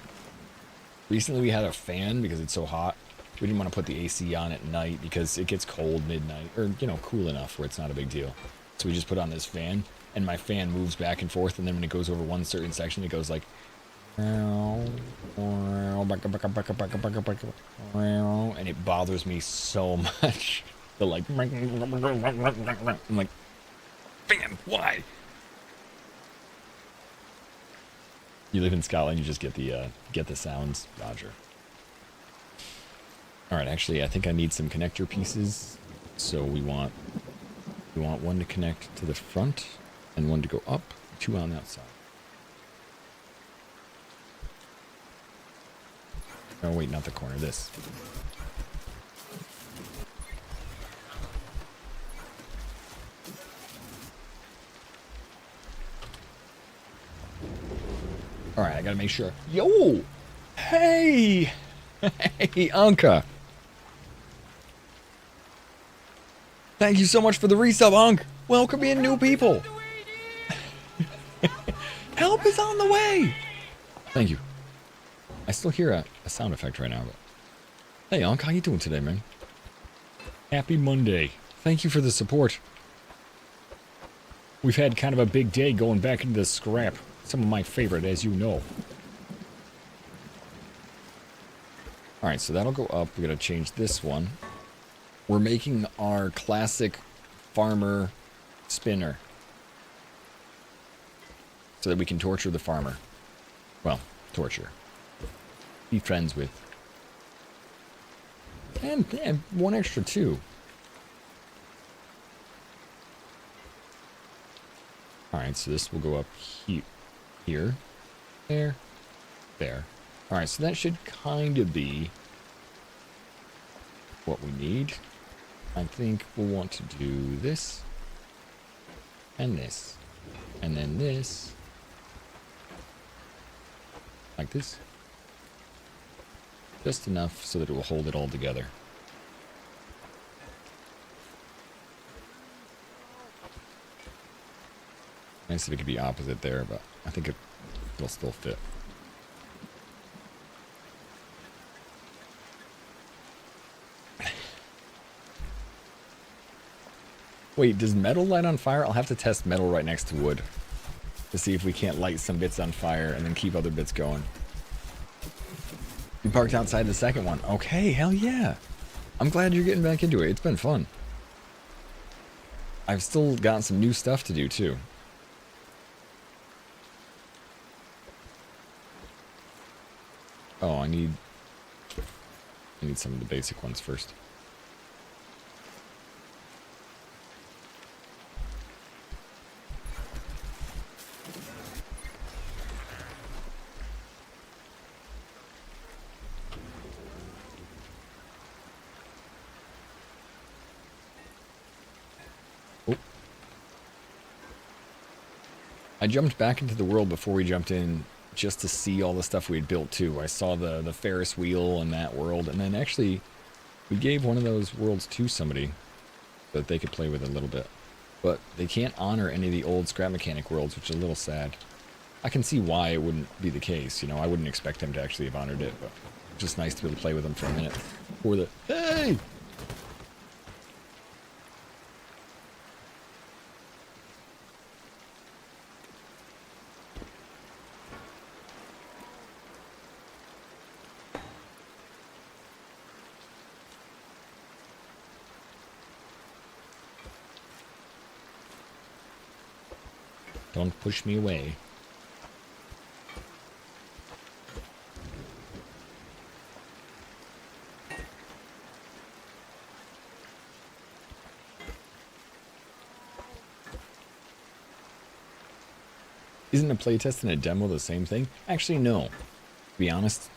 Recently we had a fan because it's so hot. We didn't want to put the AC on at night because it gets cold midnight, or, you know, cool enough where it's not a big deal. So we just put on this fan, and my fan moves back and forth, and then when it goes over one certain section, it goes like, and it bothers me so much. The like, I'm like, fan, why? You live in Scotland, you just get the sounds, Roger. All right, actually, I think I need some connector pieces. So we want 1 to connect to the front and 1 to go up, 2 on that side. Oh wait, not the corner, this. All right, I gotta make sure. Yo! Hey! Hey, Anka! Thank you so much for the resub, Unk! Welcome in, new people! Help is on the way! Thank you. I still hear a sound effect right now, but... Hey, Unk, how you doing today, man? Happy Monday. Thank you for the support. We've had kind of a big day going back into the scrap. Some of my favorite, as you know. Alright, so that'll go up. We gotta change this one. We're making our classic farmer spinner. So that we can torture the farmer. Well, torture. Be friends with. And 1 extra too. Alright, so this will go up here. There. Alright, so that should kind of be what we need. I think we'll want to do this. And this. And then this. Like this. Just enough so that it will hold it all together. Nice if it could be opposite there, but I think it'll still fit. Wait, does metal light on fire? I'll have to test metal right next to wood to see if we can't light some bits on fire and then keep other bits going. You parked outside the second one. Okay, hell yeah. I'm glad you're getting back into it. It's been fun. I've still got some new stuff to do too. Oh, I need some of the basic ones first. I jumped back into the world before we jumped in just to see all the stuff we had built too. I saw the Ferris wheel in that world, and then actually we gave one of those worlds to somebody so that they could play with it a little bit. But they can't honor any of the old Scrap Mechanic worlds, which is a little sad. I can see why it wouldn't be the case, you know, I wouldn't expect them to actually have honored it, but it's just nice to be able to play with them for a minute. For the... Hey! Don't push me away. Isn't a playtest and a demo the same thing? Actually, no. To be honest.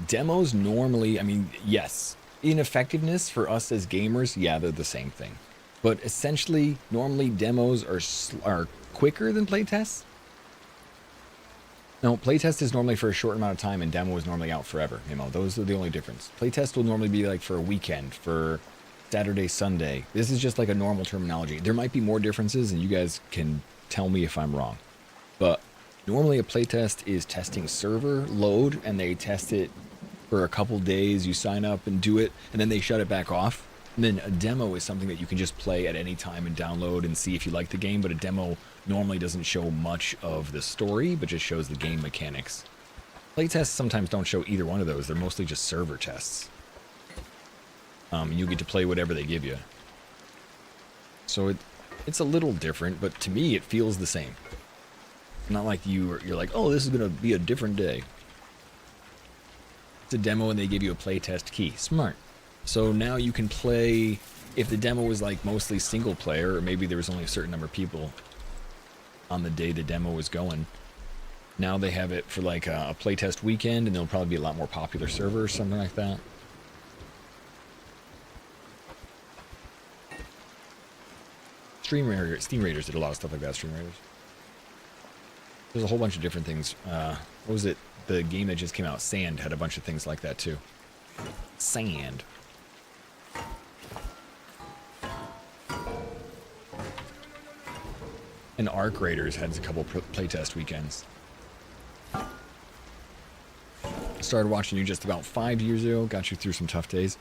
Demos normally, I mean, yes. In effectiveness, for us as gamers, yeah, they're the same thing. But essentially, normally demos are quicker than playtests. No, playtest is normally for a short amount of time, and demo is normally out forever. You know, those are the only difference. Playtest will normally be like for a weekend, for Saturday, Sunday. This is just like a normal terminology. There might be more differences, and you guys can tell me if I'm wrong. But normally a playtest is testing server load, and they test it for a couple days. You sign up and do it, and then they shut it back off. And then a demo is something that you can just play at any time and download and see if you like the game, but a demo normally doesn't show much of the story, but just shows the game mechanics. Playtests sometimes don't show either one of those. They're mostly just server tests. You get to play whatever they give you. So it's a little different, but to me it feels the same. Not like you're like, oh, this is going to be a different day. It's a demo and they give you a playtest key. Smart. So now you can play, if the demo was like mostly single player, or maybe there was only a certain number of people on the day the demo was going. Now they have it for like a playtest weekend, and there'll probably be a lot more popular server or something like that. Steam Raiders did a lot of stuff like that, Stream Raiders. There's a whole bunch of different things. What was it? The game that just came out, Sand, had a bunch of things like that too. Sand. And Arc Raiders had a couple playtest weekends. Started watching you just about 5 years ago, got you through some tough days.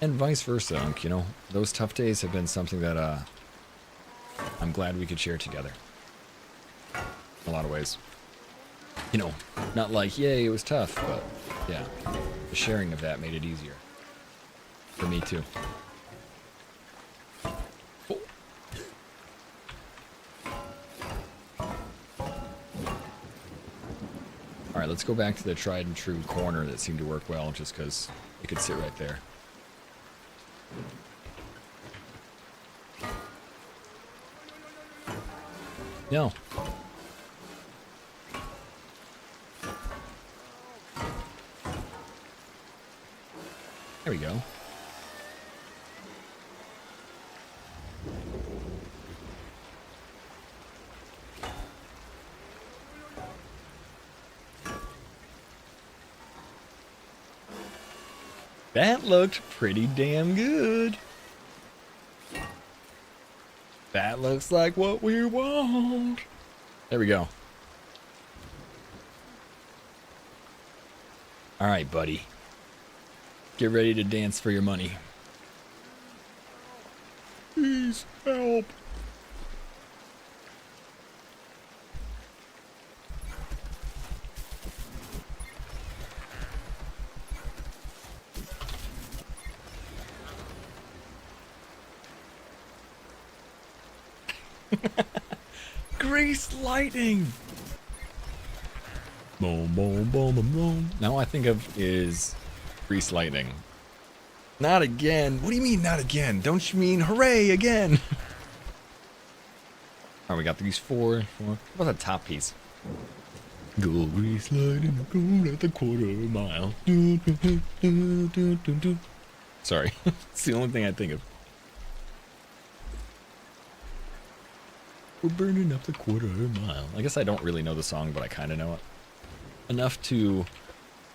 And vice versa, Unc, you know. Those tough days have been something that I'm glad we could share together. In a lot of ways. You know, not like, yay, it was tough, but yeah. The sharing of that made it easier. For me too. Oh. Alright, let's go back to the tried and true corner that seemed to work well, just because it could sit right there. No. There we go. That looked pretty damn good. That looks like what we want. There we go. All right, buddy. Get ready to dance for your money. Please help. Grease lightning! Boom, boom, boom, boom, boom. Now all I think of is grease lightning. Not again. What do you mean, not again? Don't you mean hooray again? Alright, we got these four. What about the top piece? Go grease lightning, go at the quarter mile. Do, do, do, do, do, do, do. Sorry, it's the only thing I think of. We're burning up the quarter mile. I guess I don't really know the song, but I kind of know it enough to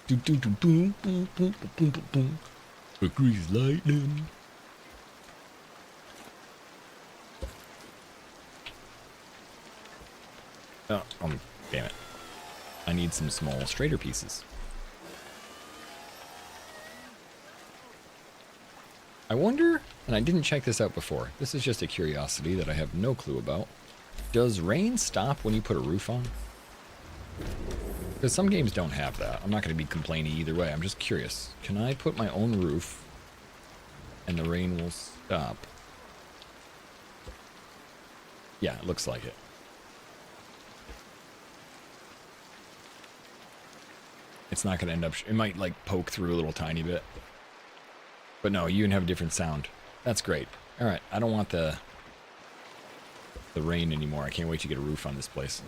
do do do boom boom boom boom boom boom. For grease lightning. Oh, damn it! I need some small straighter pieces. I wonder, and I didn't check this out before. This is just a curiosity that I have no clue about. Does rain stop when you put a roof on? Because some games don't have that. I'm not going to be complaining either way. I'm just curious. Can I put my own roof and the rain will stop? Yeah, it looks like it. It's not going to end up... It might, like, poke through a little tiny bit. But no, you can have a different sound. That's great. Alright, I don't want the rain anymore. I can't wait to get a roof on this place.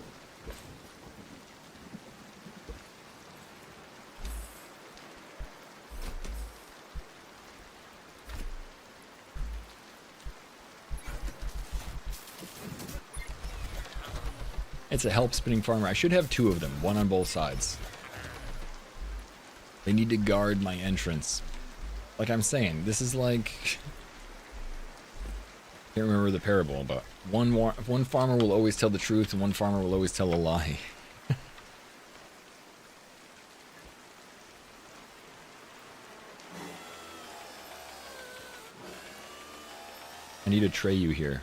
It's a help spinning farmer. I should have two of them, one on both sides. They need to guard my entrance. Like I'm saying, this is like... I can't remember the parable, but one farmer will always tell the truth and one farmer will always tell a lie. I need a Treyu here.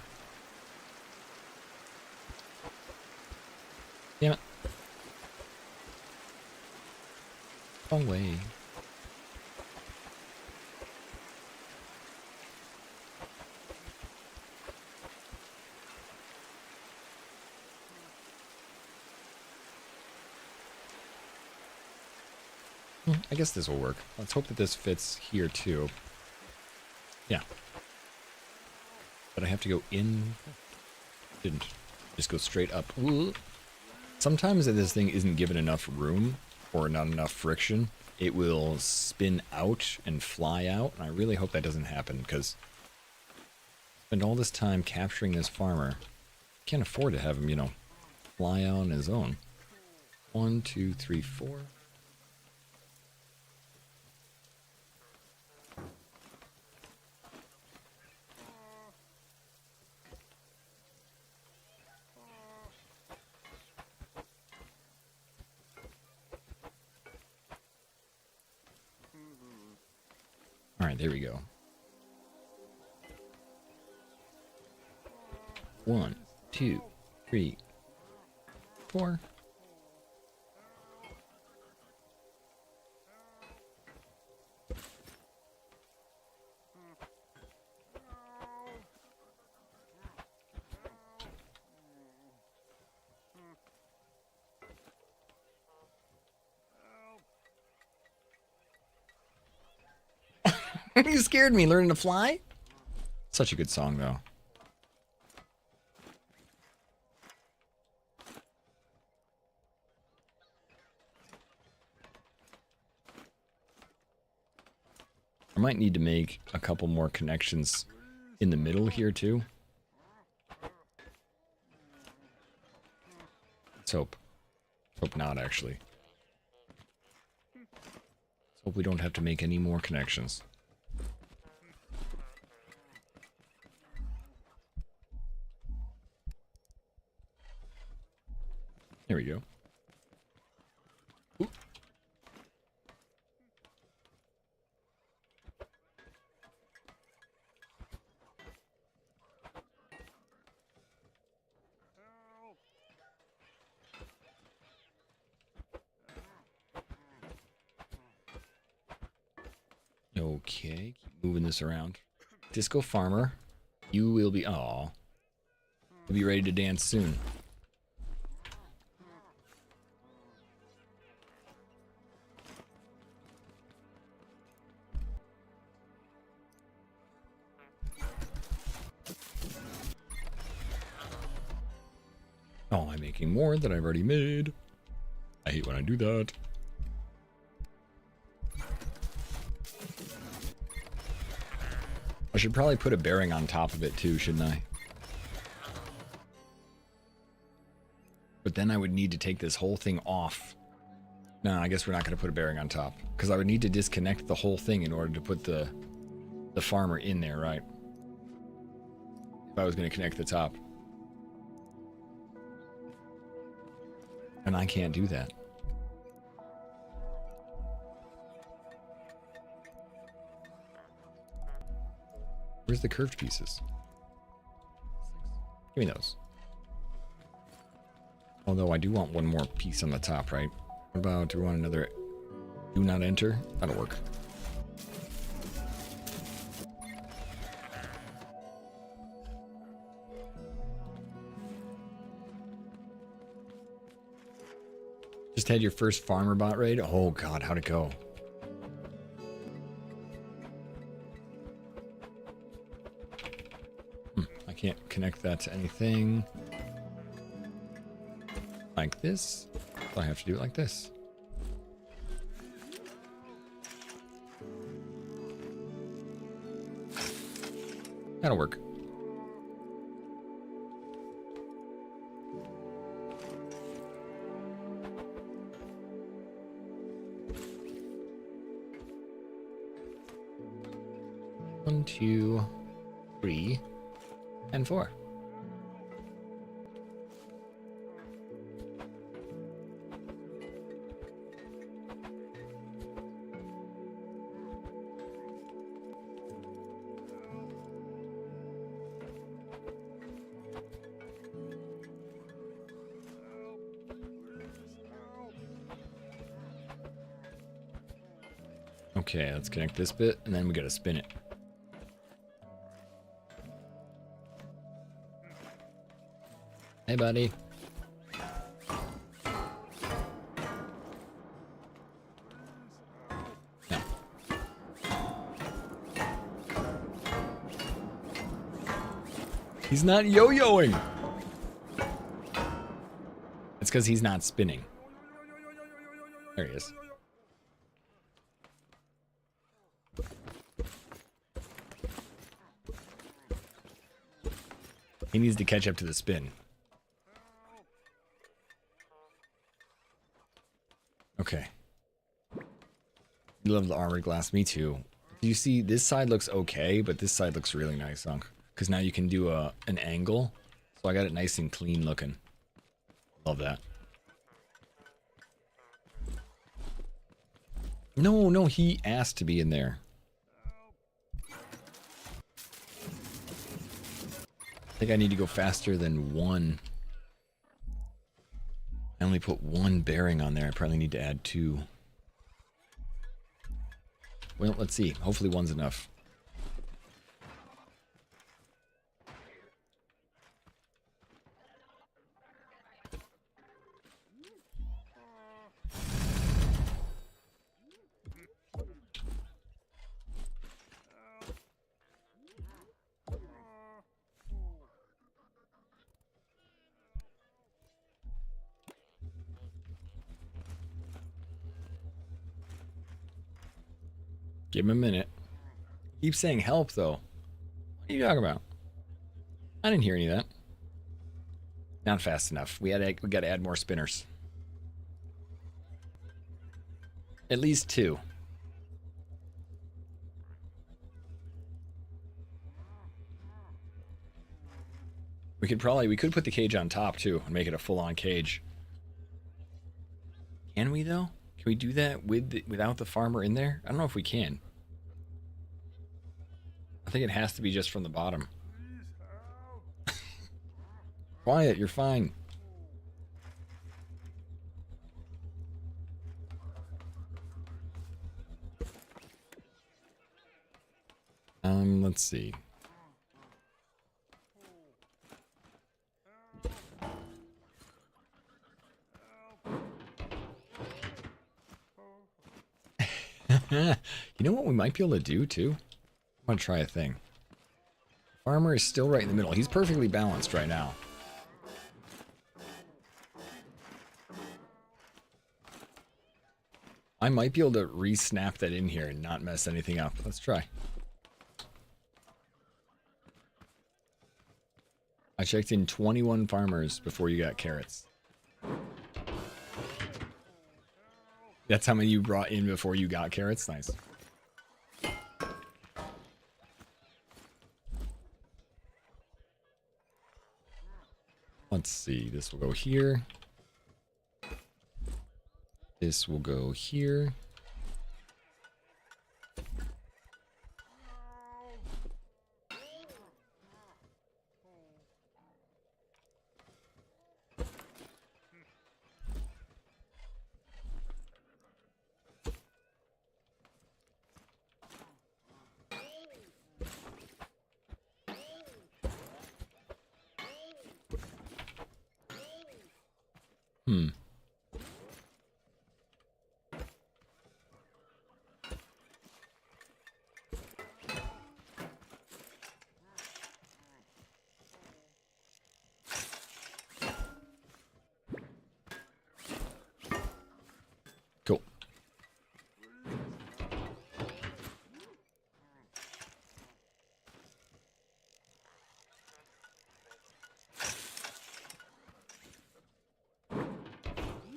Damn it. Away. I guess this will work. Let's hope that this fits here too. Yeah. But I have to go in. Didn't. Just go straight up. Ooh. Sometimes if this thing isn't given enough room or not enough friction, it will spin out and fly out. And I really hope that doesn't happen because I spend all this time capturing this farmer. Can't afford to have him, you know, fly out on his own. 1, 2, 3, 4. Alright, there we go. 1, 2, 3, 4. You scared me learning to fly? Such a good song, though. I might need to make a couple more connections in the middle here, too. Let's hope. Hope not, actually. Let's hope we don't have to make any more connections. There we go. Ooh. Okay, keep moving this around. Disco Farmer, you will be... Aw. We'll be ready to dance soon. Oh, I'm making more than I've already made. I hate when I do that. I should probably put a bearing on top of it too, shouldn't I? But then I would need to take this whole thing off. No, I guess we're not going to put a bearing on top. Because I would need to disconnect the whole thing in order to put the farmer in there, right? If I was going to connect the top. And I can't do that. Where's the curved pieces? Give me those. Although I do want one more piece on the top, right? What about, do we want another do not enter? That'll work. Just had your first farmer bot raid? Oh god, how'd it go? I can't connect that to anything. Like this? I have to do it like this. That'll work. One, two, three, and four. Okay, let's connect this bit, and then we gotta spin it. Hey, buddy. No. He's not yo-yoing. It's because he's not spinning. There he is. He needs to catch up to the spin. Okay. You love the armored glass. Me too. You see, this side looks okay, but this side looks really nice, Unc. Because now you can do an angle. So I got it nice and clean looking. Love that. No, no, he asked to be in there. I think I need to go faster than one. I only put one bearing on there. I probably need to add two. Well, let's see. Hopefully one's enough. Give him a minute. Keep saying help, though. What are you talking about? I didn't hear any of that. Not fast enough. We got to add more spinners. At least two. We could put the cage on top too and make it a full-on cage. Can we though? Can we do that without the farmer in there? I don't know if we can. I think it has to be just from the bottom. Quiet, you're fine. Let's see. You know what we might be able to do, too? I'm going to try a thing. Farmer is still right in the middle. He's perfectly balanced right now. I might be able to re-snap that in here and not mess anything up. Let's try. I checked in 21 farmers before you got carrots. That's how many you brought in before you got carrots? Nice. Let's see. This will go here. This will go here. Cool.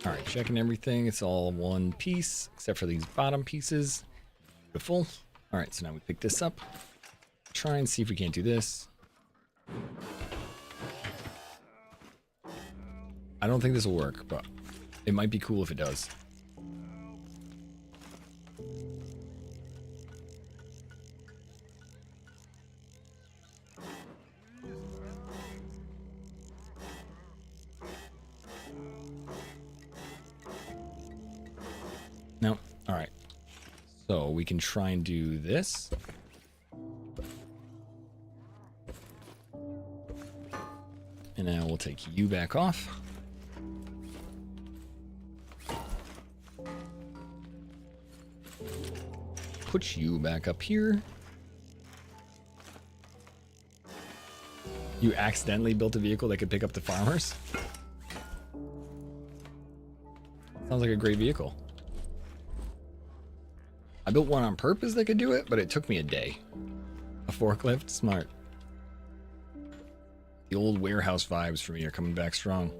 All right, checking everything. It's all one piece, except for these bottom pieces. Beautiful. All right, so now we pick this up. Try and see if we can't do this. I don't think this will work, but it might be cool if it does. No. All right. So we can try and do this. And now we'll take you back off. Put you back up here. You accidentally built a vehicle that could pick up the farmers? Sounds like a great vehicle. I built one on purpose that could do it, but it took me a day. A forklift? Smart. The old warehouse vibes for me are coming back strong.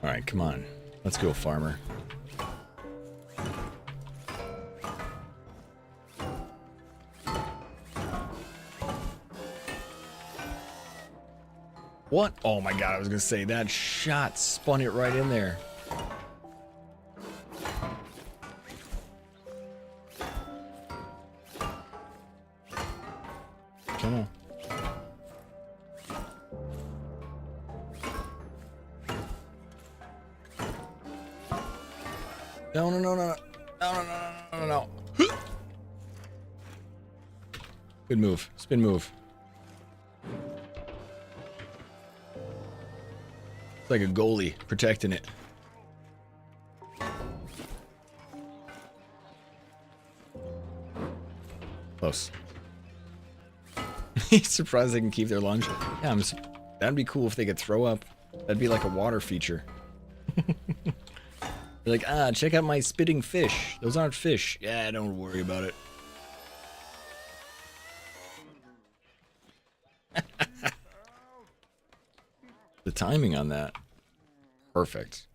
Alright, come on. Let's go, farmer. What? Oh my god, I was gonna say, that shot spun it right in there. Come on. No, no, no, no, no, no, no, no, no, no, no. Good move. Spin move. It's like a goalie protecting it. Close. He's surprised they can keep their lunch. Yeah, that'd be cool if they could throw up. That'd be like a water feature. They're like, ah, check out my spitting fish. Those aren't fish. Yeah, don't worry about it. The timing on that. Perfect.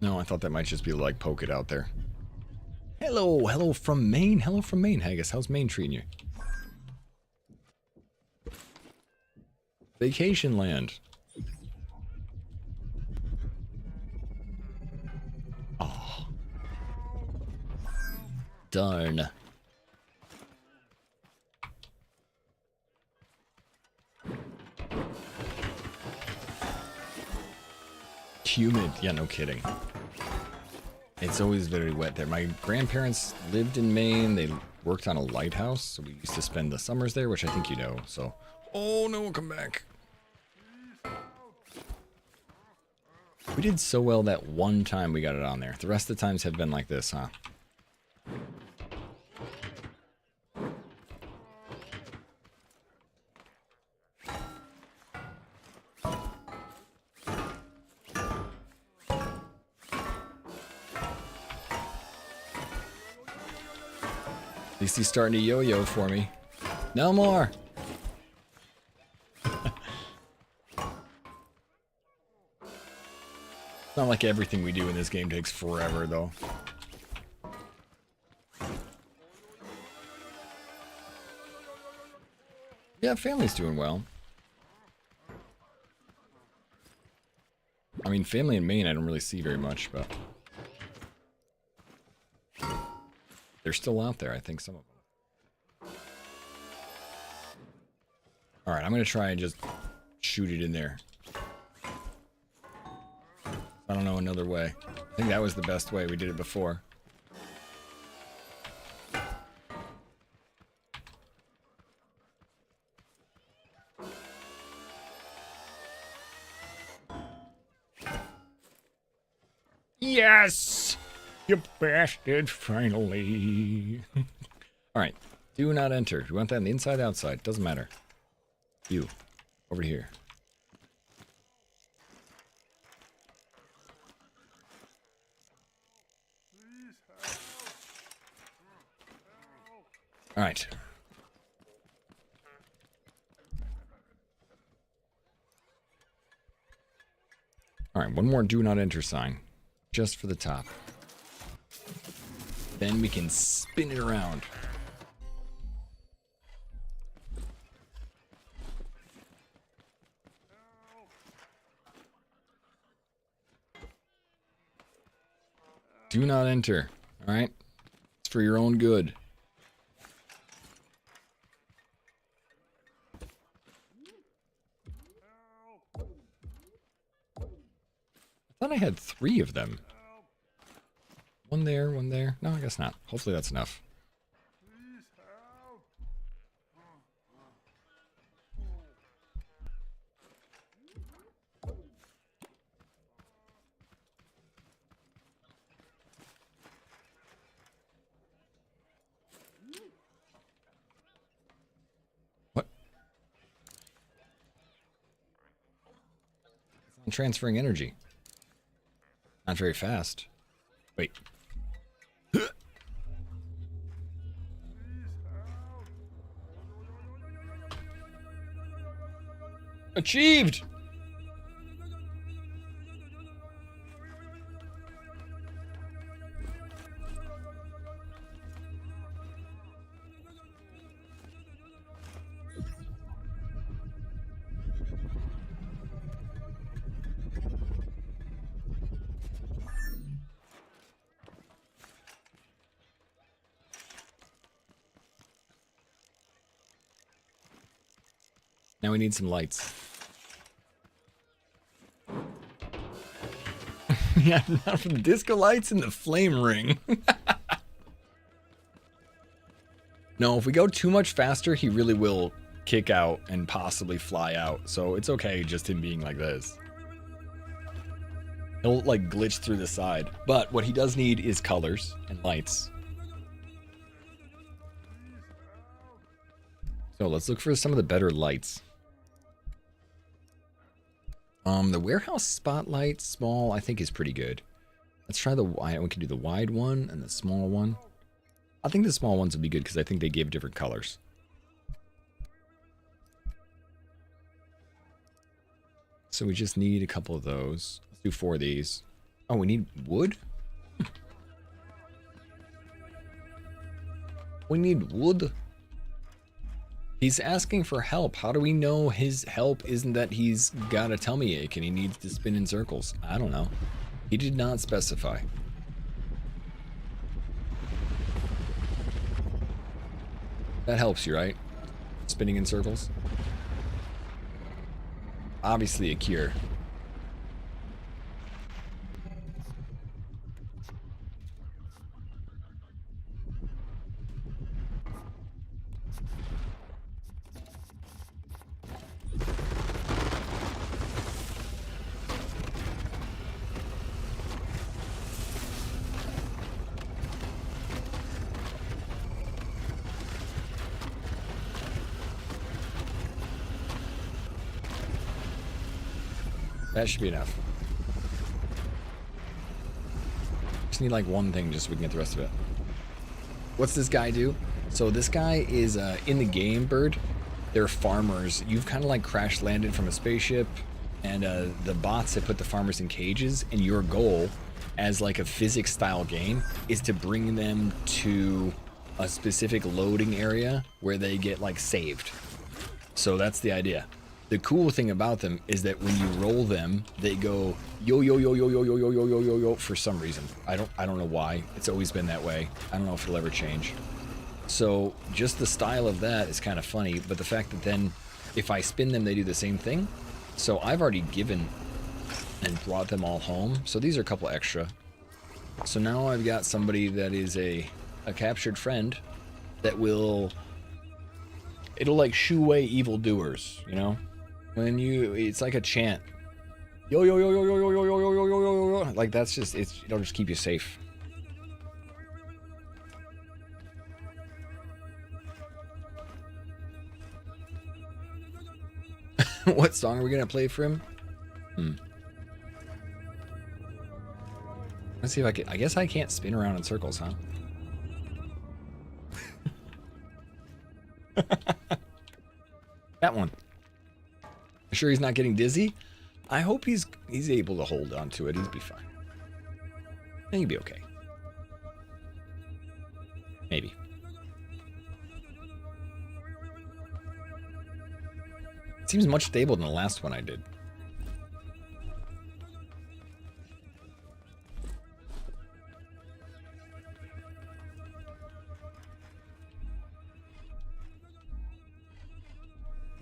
No, I thought that might just be like poke it out there. Hello, hello from Maine. Hello from Maine, Haggis. How's Maine treating you? Vacation land. Oh. Darn. Humid. Yeah, no kidding. It's always very wet there. My grandparents lived in Maine. They worked on a lighthouse, so we used to spend the summers there, which I think you know. So, oh no, come back. We did so well that one time we got it on there. The rest of the times have been like this, huh? At least he's starting to yo-yo for me. No more! It's not like everything we do in this game takes forever, though. Yeah, family's doing well. I mean, family in Maine I don't really see very much, but... they're still out there, I think, some of them. Alright, I'm gonna try and just shoot it in there. I don't know another way. I think that was the best way. We did it before. Yes! You bastard, finally. Alright. Do not enter. You want that on the inside, outside? Doesn't matter. You. Over here. Alright. Alright, one more do not enter sign. Just for the top. Then we can spin it around. Do not enter. Alright? It's for your own good. I thought I had 3 of them. One there, one there. No, I guess not. Hopefully that's enough. What? I'm transferring energy. Not very fast. Wait. Achieved! Now we need some lights. Yeah, not from the disco lights and the flame ring. No, if we go too much faster, he really will kick out and possibly fly out. So it's okay just him being like this. He'll like glitch through the side. But what he does need is colors and lights. So let's look for some of the better lights. The warehouse spotlight, small, I think is pretty good. Let's try the wide. We can do the wide one and the small one. I think the small ones would be good because I think they give different colors. So we just need a couple of those. Let's do 4 of these. Oh, we need wood? We need wood. He's asking for help. How do we know his help isn't that he's got a tummy ache and he needs to spin in circles? I don't know. He did not specify. That helps you, right? Spinning in circles. Obviously a cure. That should be enough. Just need like one thing just so we can get the rest of it. What's this guy do? So this guy is in the game, Bird. They're farmers. You've kind of like crash landed from a spaceship, and the bots have put the farmers in cages, and your goal as like a physics style game is to bring them to a specific loading area where they get like saved. So that's the idea. The cool thing about them is that when you roll them, they go yo yo yo yo yo yo yo yo yo yo yo for some reason. I don't know why. It's always been that way. I don't know if it'll ever change. So just the style of that is kind of funny, but the fact that then if I spin them, they do the same thing. So I've already given and brought them all home. So these are a couple extra. So now I've got somebody that is a captured friend that it'll like shoo away evildoers, you know? When it's like a chant. Yo yo yo yo yo yo yo yo yo yo yo yo yo. Like that's just it'll just keep you safe. What song are we gonna play for him? Let's see if I can. I guess I can't spin around in circles, huh? That one. Sure he's not getting dizzy? I hope he's able to hold on to it. He'll be fine. I think he'll be okay. Maybe. It seems much stable than the last one I did.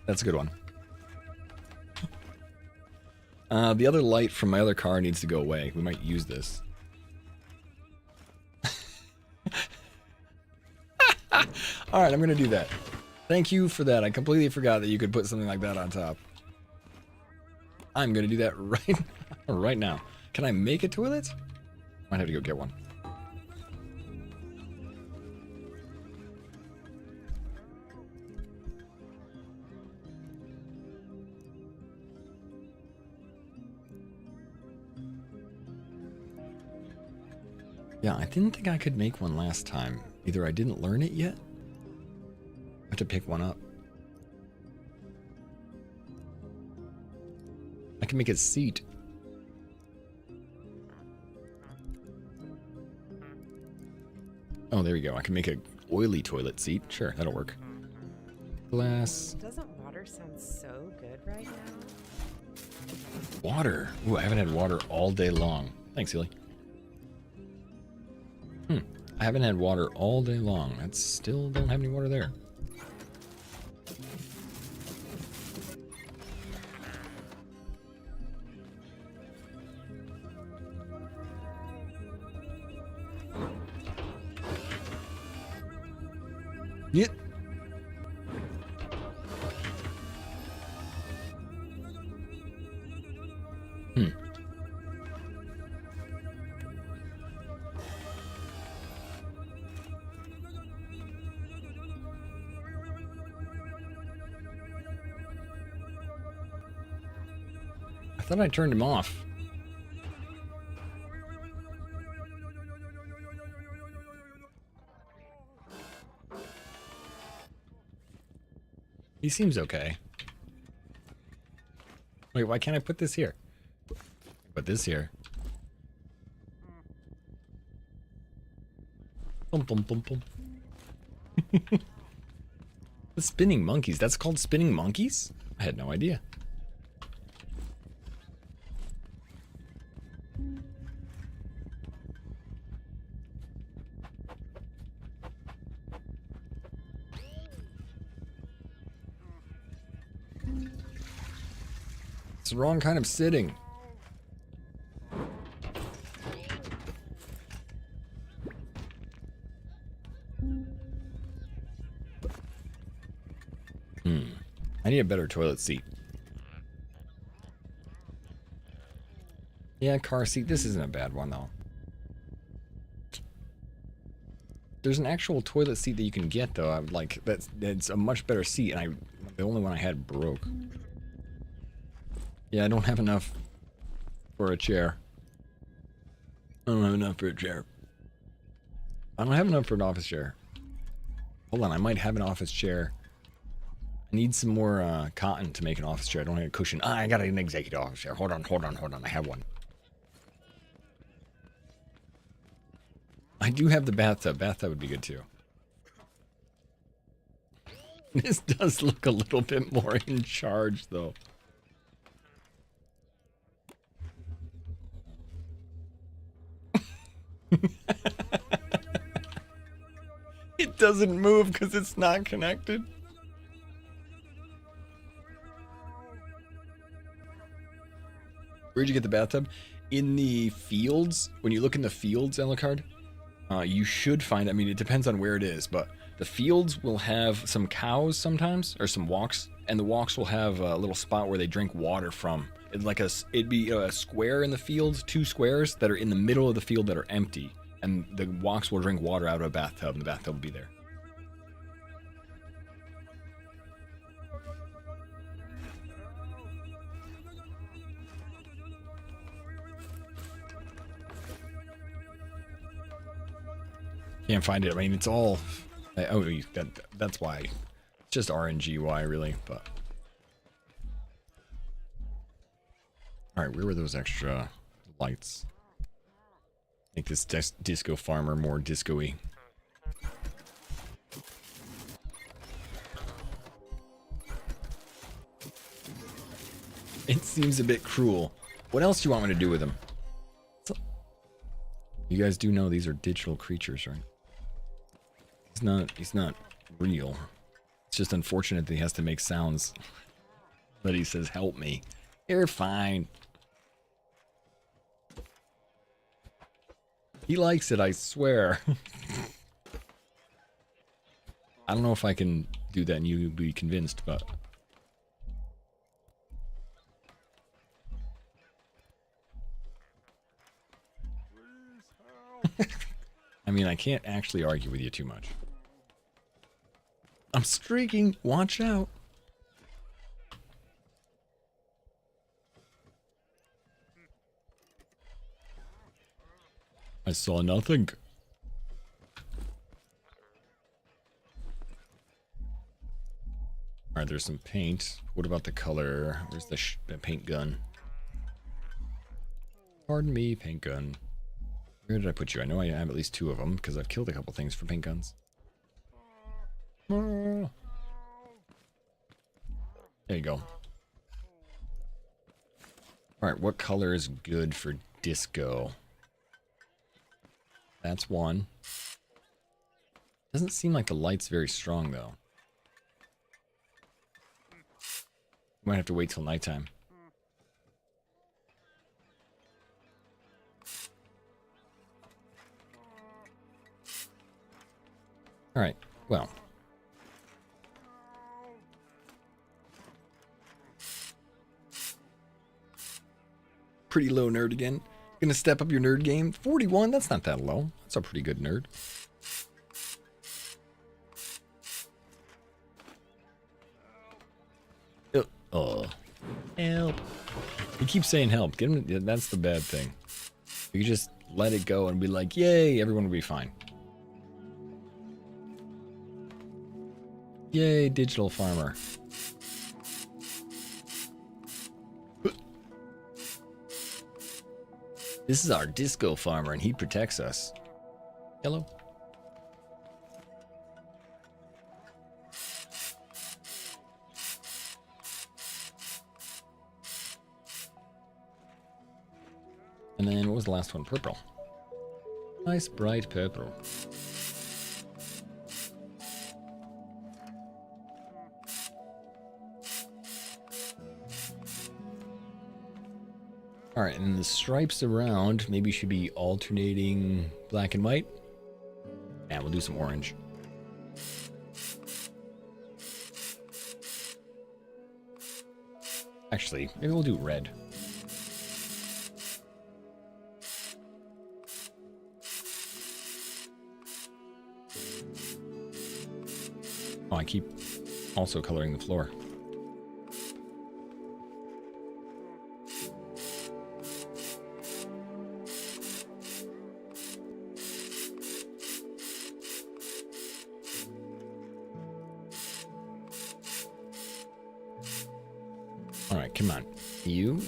That's a good one. The other light from my other car needs to go away. We might use this. Alright, I'm going to do that. Thank you for that. I completely forgot that you could put something like that on top. I'm going to do that right now. Can I make a toilet? Might have to go get one. Yeah, I didn't think I could make one last time. Either I didn't learn it yet. I have to pick one up. I can make a seat. Oh, there we go. I can make a oily toilet seat. Sure, that'll work. Glass. Doesn't water sound so good right now? Water. Ooh, I haven't had water all day long. Thanks, Healy. I haven't had water all day long. I still don't have any water there. Yep. I thought I turned him off. He seems okay. Wait, why can't I put this here? Put this here. Bum, bum, bum, bum. The spinning monkeys. That's called spinning monkeys? I had no idea. It's the wrong kind of sitting. I need a better toilet seat. Yeah, car seat. This isn't a bad one, though. There's an actual toilet seat that you can get, though. I would like that's a much better seat, and the only one I had broke. Yeah, I don't have enough for a chair. I don't have enough for a chair. I don't have enough for an office chair. Hold on, I might have an office chair. I need some more cotton to make an office chair. I don't have a cushion. I got an executive office chair. Hold on. I have one. I do have the bathtub. Bathtub would be good too. This does look a little bit more in charge, though. It doesn't move because it's not connected. Where'd you get the bathtub? In the fields. When you look in the fields, Alucard, you should find, I mean, it depends on where it is, but the fields will have some cows sometimes, or some walks, and the walks will have a little spot where they drink water from. It'd be a square in the field, 2 squares that are in the middle of the field that are empty, and the walks will drink water out of a bathtub, and the bathtub will be there. Can't find it. I mean, it's all... that's why. It's just RNGY, really, but... Alright, where were those extra lights? Make this disco farmer more disco-y. It seems a bit cruel. What else do you want me to do with him? You guys do know these are digital creatures, right? He's not real. It's just unfortunate that he has to make sounds. But he says, help me. You're fine. He likes it, I swear. I don't know if I can do that and you'll be convinced, but... I mean, I can't actually argue with you too much. I'm streaking. Watch out. I saw nothing. Alright, there's some paint. What about the color? Where's the paint gun? Pardon me, paint gun. Where did I put you? I know I have at least 2 of them because I've killed a couple things for paint guns. There you go. Alright, what color is good for disco? That's one. Doesn't seem like the light's very strong, though. Might have to wait till nighttime. Alright, well. Pretty low nerd again. Gonna step up your nerd game. 41, that's not that low. That's a pretty good nerd. Oh. Help. He keeps saying help. Get him, that's the bad thing. You just let it go and be like, yay, everyone will be fine. Yay, digital farmer. This is our disco farmer and he protects us. Hello. And then what was the last one? Purple. Nice bright purple. Alright, and the stripes around maybe should be alternating black and white. And we'll do some orange. Actually, maybe we'll do red. Oh, I keep also coloring the floor. Alright, come on. You.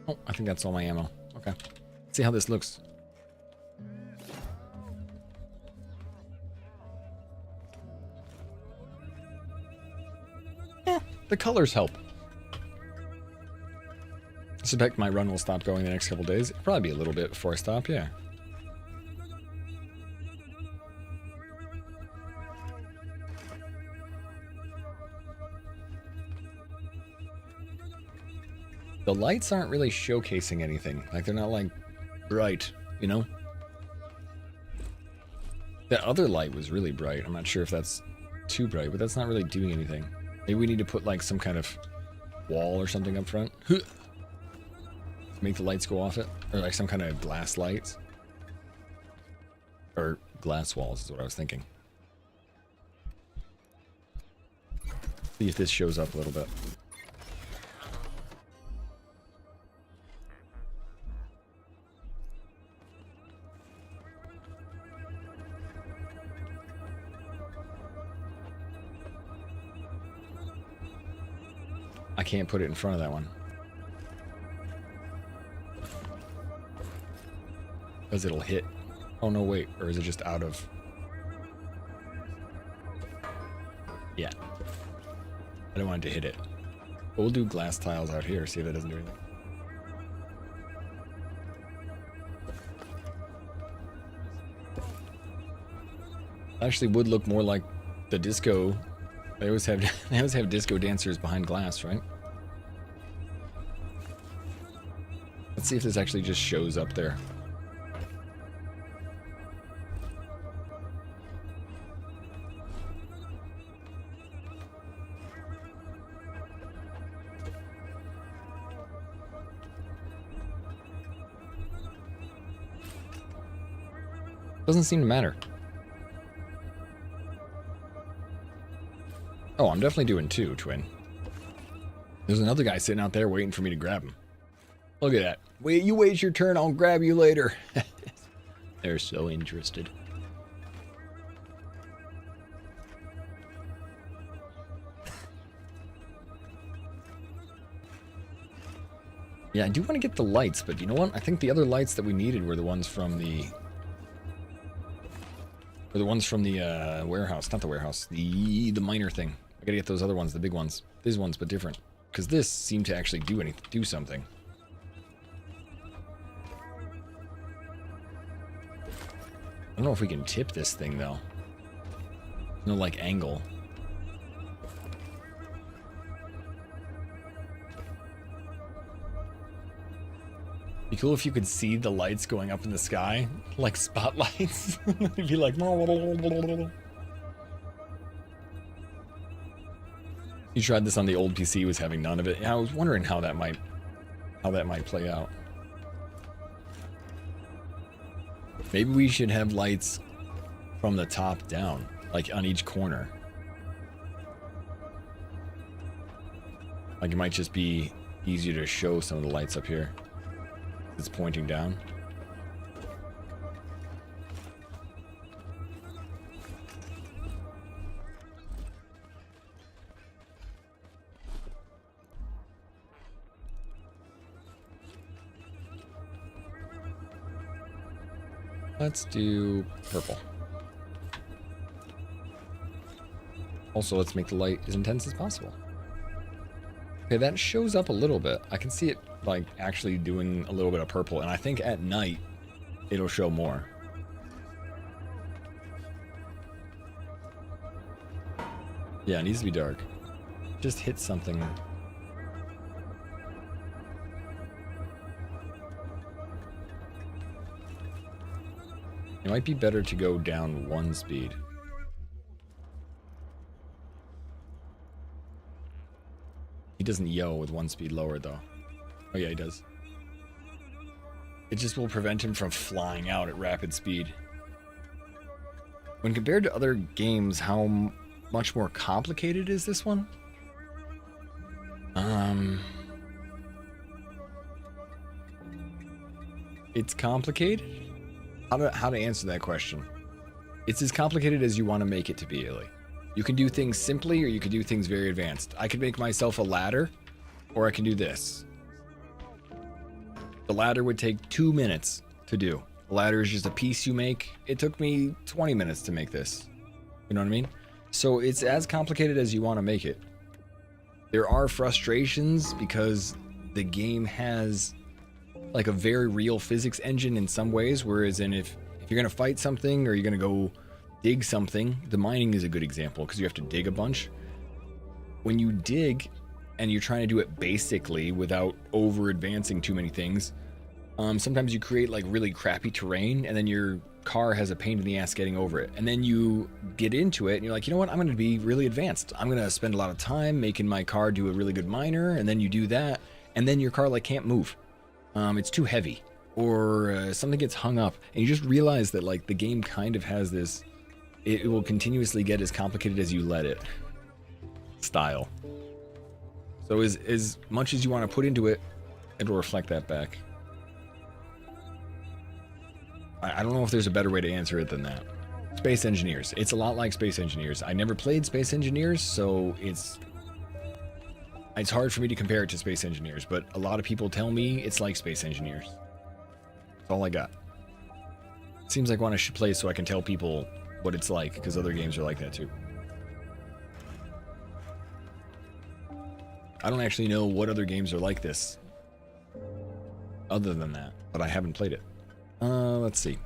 Oh, I think that's all my ammo. Okay. Let's see how this looks. The colors help. I suspect my run will stop going the next couple days. It'll probably be a little bit before I stop, yeah. The lights aren't really showcasing anything. Like, they're not, like, bright, you know? That other light was really bright. I'm not sure if that's too bright, but that's not really doing anything. Maybe we need to put, like, some kind of wall or something up front. Make the lights go off it. Or, like, some kind of glass lights. Or glass walls is what I was thinking. See if this shows up a little bit. I can't put it in front of that one. Because it'll hit. Oh no, wait. Or is it just out of... Yeah. I don't want it to hit it. But we'll do glass tiles out here, see if that doesn't do anything. Actually would look more like the disco. They always have disco dancers behind glass, right? Let's see if this actually just shows up there. Doesn't seem to matter. Oh, I'm definitely doing two, Twin. There's another guy sitting out there waiting for me to grab him. Look at that. Wait, you wait your turn, I'll grab you later. They're so interested. Yeah, I do want to get the lights, but you know what? I think the other lights that we needed were the ones from the... warehouse. Not the warehouse. The miner thing. I gotta get those other ones, the big ones. These ones, but different. Because this seemed to actually do something. I don't know if we can tip this thing, though. No, like, angle. Be cool if you could see the lights going up in the sky, like spotlights. It'd be like... You tried this on the old PC, was having none of it. Yeah, I was wondering how that might play out. Maybe we should have lights from the top down, like on each corner. Like it might just be easier to show some of the lights up here. It's pointing down. Let's do purple. Also, let's make the light as intense as possible. Okay, that shows up a little bit. I can see it like actually doing a little bit of purple, and I think at night it'll show more. Yeah, it needs to be dark. Just hit something. It might be better to go down 1 speed. He doesn't yo with 1 speed lower though. Oh yeah, he does. It just will prevent him from flying out at rapid speed. When compared to other games, how much more complicated is this one? It's complicated? How to answer that question? It's as complicated as you want to make it to be, Illy. You can do things simply, or you can do things very advanced. I could make myself a ladder, or I can do this. The ladder would take 2 minutes to do. The ladder is just a piece you make. It took me 20 minutes to make this. You know what I mean? So it's as complicated as you want to make it. There are frustrations because the game has like a very real physics engine in some ways, whereas if you're going to fight something or you're going to go dig something, the mining is a good example because you have to dig a bunch. When you dig and you're trying to do it basically without over advancing too many things, sometimes you create like really crappy terrain and then your car has a pain in the ass getting over it. And then you get into it and you're like, you know what, I'm going to be really advanced. I'm going to spend a lot of time making my car do a really good miner, and then you do that and then your car like can't move. It's too heavy, or something gets hung up, and you just realize that like the game kind of has this, it will continuously get as complicated as you let it style. So as much as you want to put into it, it will reflect that back. I don't know if there's a better way to answer it than that. Space Engineers. It's a lot like Space Engineers. I never played Space Engineers, so it's hard for me to compare it to Space Engineers, but a lot of people tell me it's like Space Engineers. That's all I got. Seems like one I should play so I can tell people what it's like, because other games are like that too. I don't actually know what other games are like this other than that, but I haven't played it. Let's see.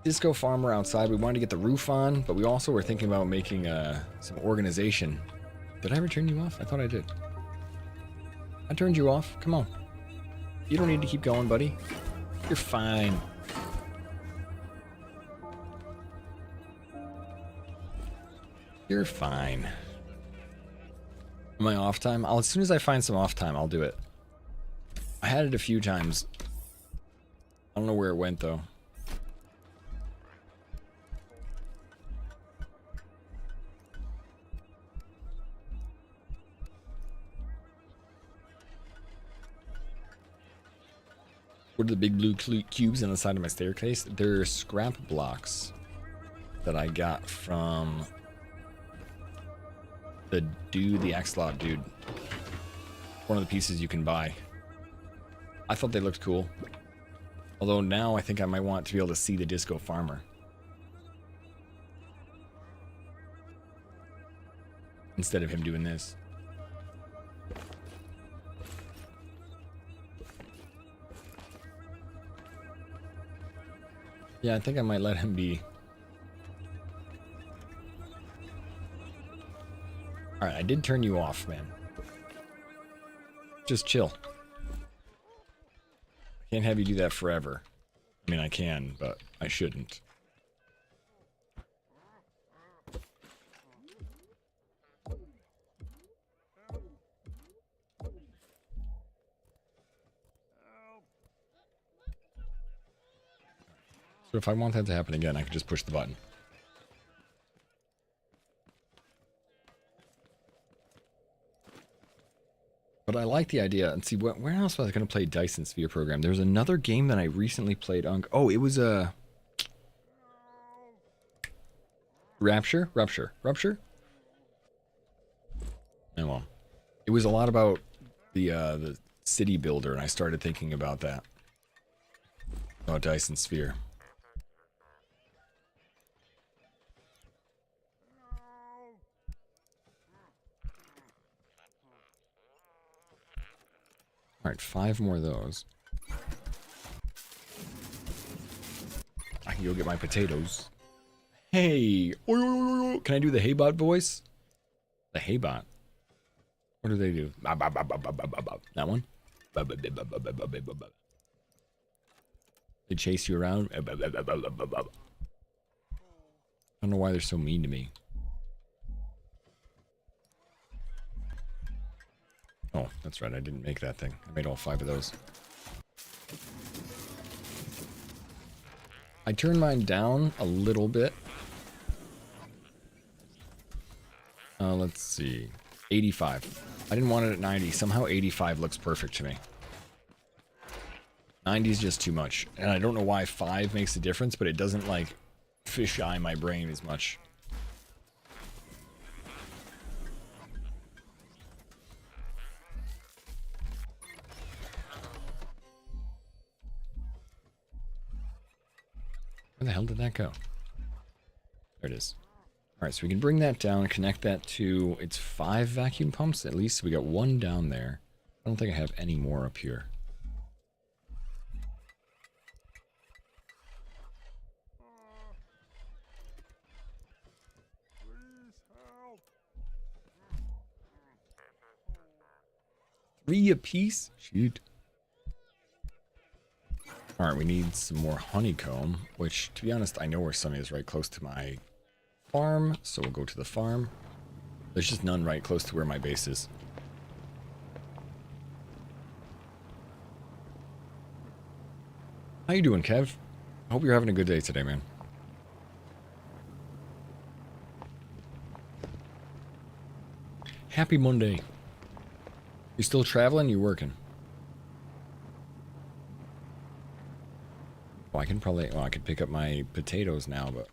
Disco Farmer outside. We wanted to get the roof on, but we also were thinking about making some organization. Did I ever turn you off? I thought I did. I turned you off. Come on. You don't need to keep going, buddy. You're fine. You're fine. Am I off time? As soon as I find some off time, I'll do it. I had it a few times. I don't know where it went, though. What are the big blue cubes on the side of my staircase? They're scrap blocks that I got from the Axolot dude. One of the pieces you can buy. I thought they looked cool. Although now I think I might want to be able to see the Disco Farmer. Instead of him doing this. Yeah, I think I might let him be. Alright, I did turn you off, man. Just chill. I can't have you do that forever. I mean, I can, but I shouldn't. So if I want that to happen again, I could just push the button. But I like the idea. And see, where else was I going to play Dyson Sphere Program? There was another game that I recently played on. Oh, it was a Rupture. Oh, well, it was a lot about the city builder, and I started thinking about that. Oh, Dyson Sphere. Alright, 5 more of those. I can go get my potatoes. Hey! Can I do the Haybot voice? The Haybot. What do they do? That one? They chase you around. I don't know why they're so mean to me. Oh, that's right. I didn't make that thing. I made all 5 of those. I turned mine down a little bit. Let's see. 85. I didn't want it at 90. Somehow 85 looks perfect to me. 90 is just too much. And I don't know why 5 makes a difference, but it doesn't, like, fisheye my brain as much. Where the hell did that go? There it is. Alright, so we can bring that down and connect that to... It's 5 vacuum pumps at least. We got 1 down there. I don't think I have any more up here. Three apiece? Shoot. Alright, we need some more honeycomb, which, to be honest, I know where some is right close to my farm, so we'll go to the farm. There's just none right close to where my base is. How you doing, Kev? I hope you're having a good day today, man. Happy Monday. You still traveling? You working? Well, I can probably... Well, I could pick up my potatoes now, but...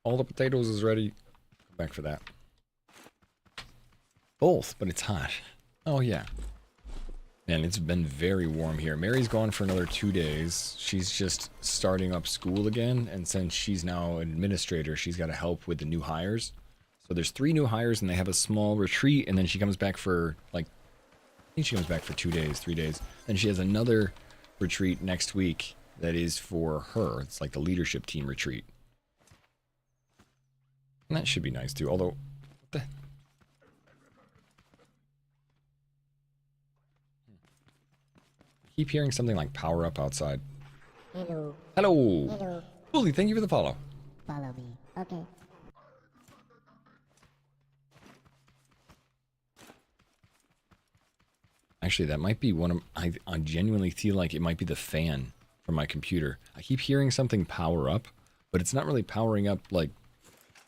All the potatoes is ready. Come back for that. Both, but it's hot. Oh, yeah. Man, it's been very warm here. Mary's gone for another 2 days. She's just starting up school again, and since she's now an administrator, she's got to help with the new hires. So there's 3 new hires, and they have a small retreat, and then she comes back for, like, I think she comes back for 2 days, 3 days. Then she has another retreat next week that is for her. It's like the leadership team retreat. And that should be nice, too. Although, what the... I keep hearing something like power up outside. Hello. Hello. Hello. Bully, thank you for the follow. Follow me. Okay. Actually, that might be one of... I genuinely feel like it might be the fan from my computer. I keep hearing something power up, but it's not really powering up, like,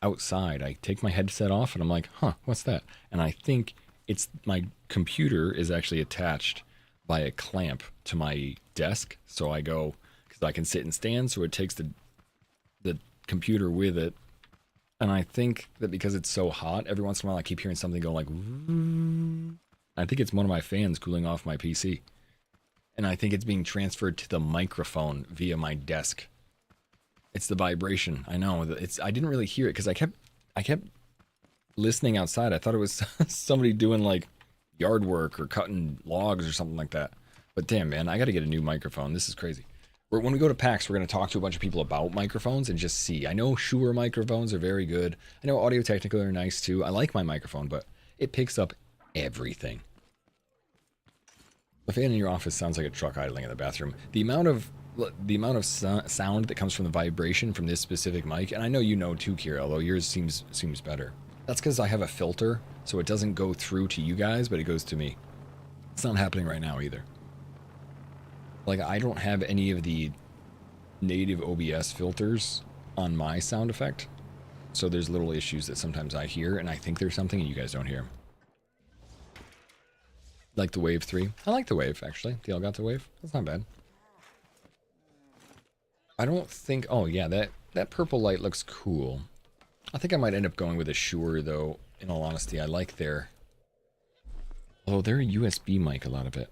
outside. I take my headset off, and I'm like, huh, what's that? And I think it's... My computer is actually attached by a clamp to my desk, so I go... Because I can sit and stand, so it takes the computer with it. And I think that because it's so hot, every once in a while I keep hearing something go like... I think it's one of my fans cooling off my PC. And I think it's being transferred to the microphone via my desk. It's the vibration. I know. I didn't really hear it because I kept listening outside. I thought it was somebody doing like yard work or cutting logs or something like that. But damn, man, I got to get a new microphone. This is crazy. When we go to PAX, we're going to talk to a bunch of people about microphones and just see. I know Shure microphones are very good. I know Audio Technica are nice too. I like my microphone, but it picks up everything. The fan in your office sounds like a truck idling in the bathroom. The amount of sound that comes from the vibration from this specific mic, and I know you know too, Kira, although yours seems better. That's because I have a filter, so it doesn't go through to you guys, but it goes to me. It's not happening right now either. Like, I don't have any of the native OBS filters on my sound effect, so there's little issues that sometimes I hear, and I think there's something and you guys don't hear. Like the Wave 3. I like the Wave, actually. The Elgato Wave. That's not bad. I don't think... Oh, yeah, that purple light looks cool. I think I might end up going with a Shure, though, in all honesty. I like their... Although they're a USB mic, a lot of it.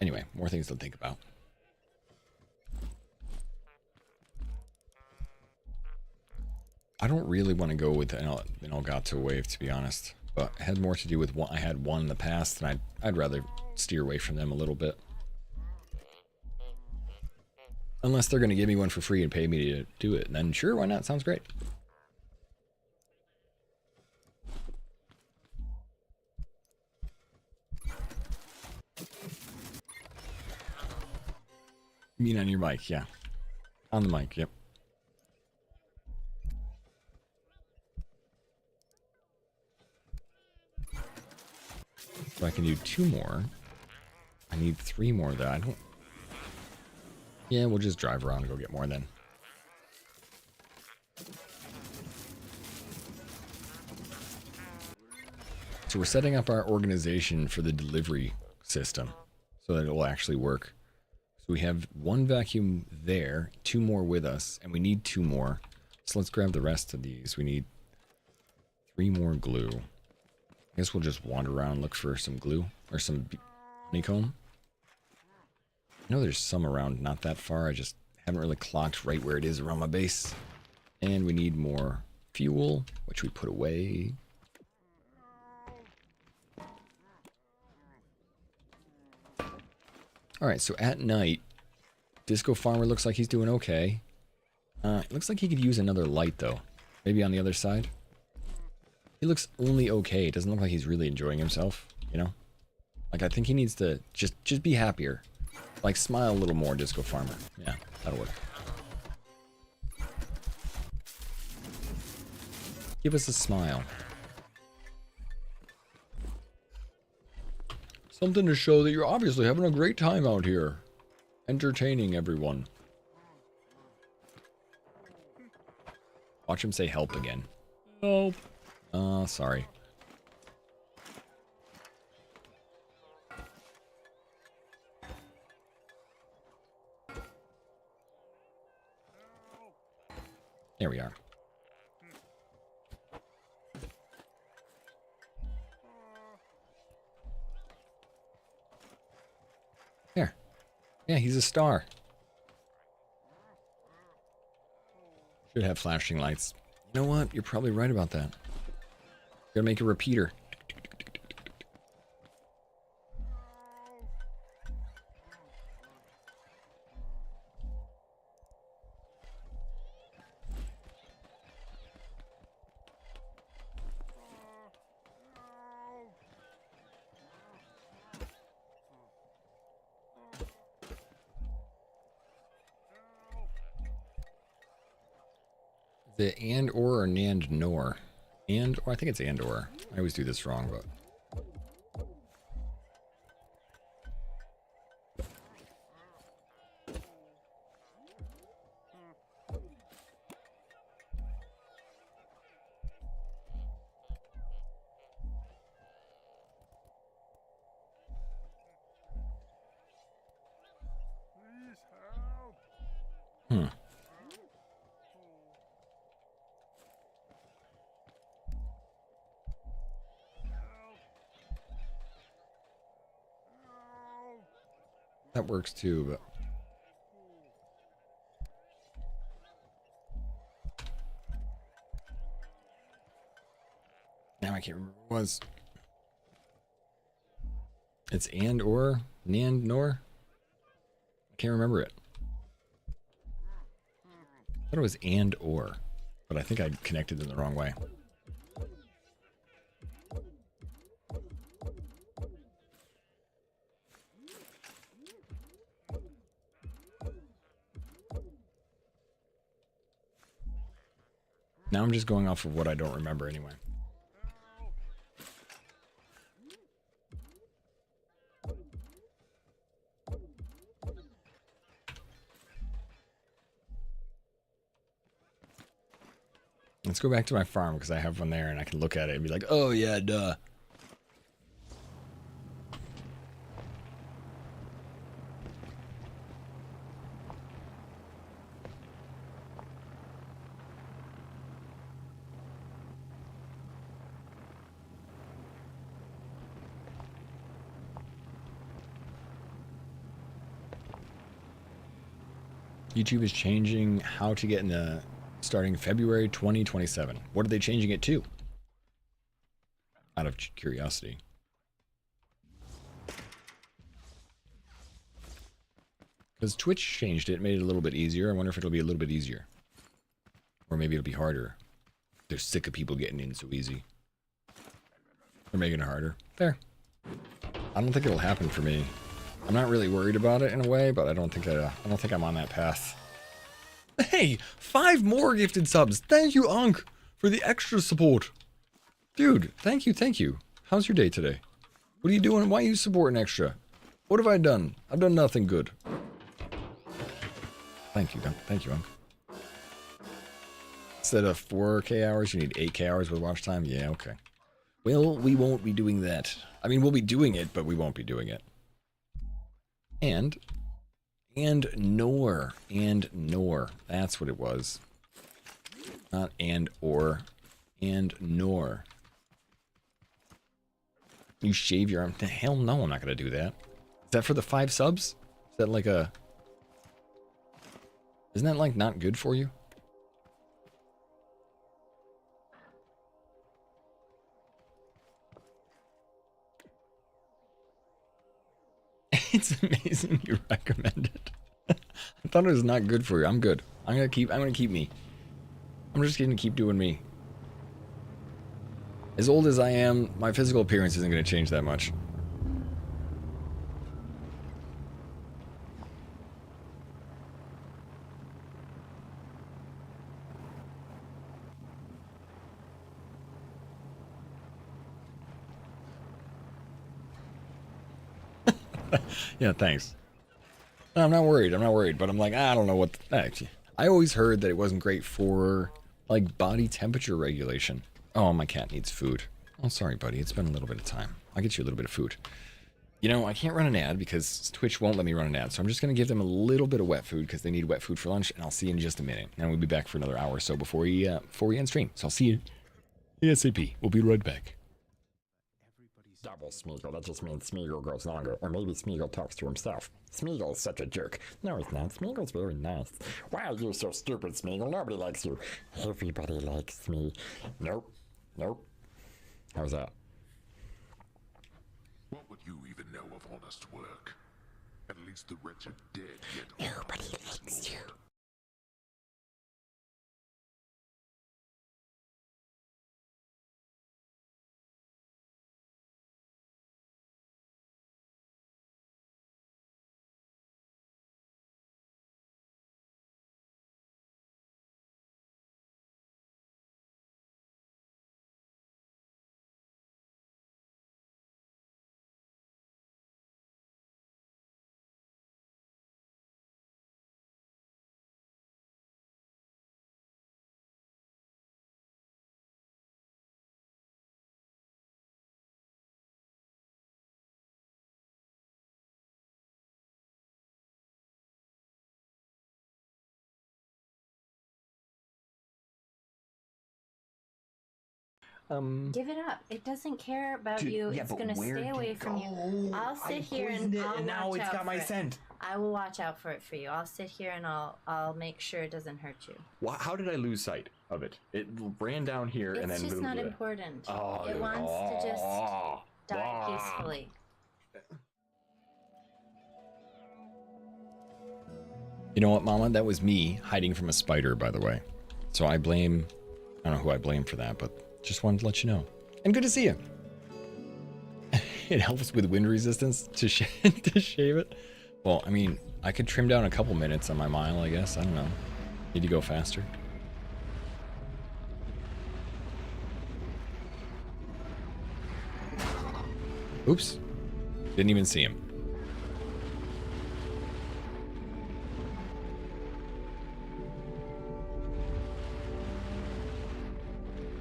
Anyway, more things to think about. I don't really want to go with an Elgato Wave, to be honest. But it had more to do with I had one in the past, and I'd rather steer away from them a little bit. Unless they're going to give me one for free and pay me to do it. And then sure, why not? Sounds great. You mean on your mic, yeah. On the mic, yep. So I can do 2 more. I need 3 more though. I don't... Yeah, we'll just drive around and go get more then. So we're setting up our organization for the delivery system so that it will actually work. So we have 1 vacuum there, 2 more with us, and we need 2 more. So let's grab the rest of these. We need 3 more glue. I guess we'll just wander around, look for some glue or some honeycomb. I know there's some around not that far. I just haven't really clocked right where it is around my base. And we need more fuel, which we put away. Alright, so at night, Disco Farmer looks like he's doing okay. It looks like he could use another light, though. Maybe on the other side. He looks only okay. It doesn't look like he's really enjoying himself, you know? Like, I think he needs to just be happier. Like, smile a little more, Disco Farmer. Yeah, that'll work. Give us a smile. Something to show that you're obviously having a great time out here. Entertaining everyone. Watch him say help again. Help. Sorry. There we are. There. Yeah, he's a star. Should have flashing lights. You know what? You're probably right about that. Gotta make a repeater. The and or nand nor? And or I think it's and or. I always do this wrong, but that works too, but now I can't remember what it was. It's and or nand nor. I can't remember it. I thought it was and or, but I think I connected them the wrong way. Now I'm just going off of what I don't remember anyway. Let's go back to my farm because I have one there and I can look at it and be like, oh yeah, duh. YouTube is changing how to get in the starting February 2027. What are they changing it to? Out of curiosity. Because Twitch changed it, made it a little bit easier. I wonder if it'll be a little bit easier. Or maybe it'll be harder. They're sick of people getting in so easy. They're making it harder. Fair. I don't think it'll happen for me. I'm not really worried about it in a way, but I don't think I'm on that path. Hey, 5 more gifted subs. Thank you, Ankh, for the extra support. Dude, thank you, thank you. How's your day today? What are you doing? Why are you supporting extra? What have I done? I've done nothing good. Thank you, Ankh. Instead of 4K hours, you need 8K hours with watch time? Yeah, okay. Well, we won't be doing that. I mean, we'll be doing it, but we won't be doing it. And nor. That's what it was. Not and or. And nor. You shave your arm? Hell no, I'm not going to do that. Is that for the 5 subs? Is that like a... Isn't that like not good for you? It's amazing you recommend it. I thought it was not good for you. I'm good. I'm gonna keep me. I'm just gonna keep doing me. As old as I am, my physical appearance isn't gonna change that much. Yeah, thanks. No, I'm not worried, but I'm like, I don't know what... Actually, I always heard that it wasn't great for, like, body temperature regulation. Oh, my cat needs food. Oh, sorry, buddy. It's been a little bit of time. I'll get you a little bit of food. You know, I can't run an ad because Twitch won't let me run an ad, so I'm just going to give them a little bit of wet food because they need wet food for lunch, and I'll see you in just a minute. And we'll be back for another hour or so before we end stream. So I'll see you ASAP. We'll be right back. Double Smeagol, that just means Smeagol grows longer, or maybe Smeagol talks to himself. Smeagol is such a jerk. No, he's not. Smeagol's very nice. Why are you so stupid, Smeagol? Nobody likes you. Everybody likes me. Nope. How's that? What would you even know of honest work? At least the wretched dead get Nobody likes you. Give it up. It doesn't care about you. Yeah, it's but gonna where stay did away it from you. go? I'll sit I here poisoned and it, I'll and now watch it's out got my for it. scent. I will watch out for it for you. I'll sit here and I'll make sure it doesn't hurt you. How did I lose sight of it? It ran down here and then... It's just not important. Oh, It wants to just die peacefully. You know what, Mama? That was me hiding from a spider, by the way. So I don't know who I blame for that, but just wanted to let you know. And good to see you. It helps with wind resistance to shave it. Well, I mean, I could trim down a couple minutes on my mile, I guess. I don't know. Need to go faster. Oops. Didn't even see him.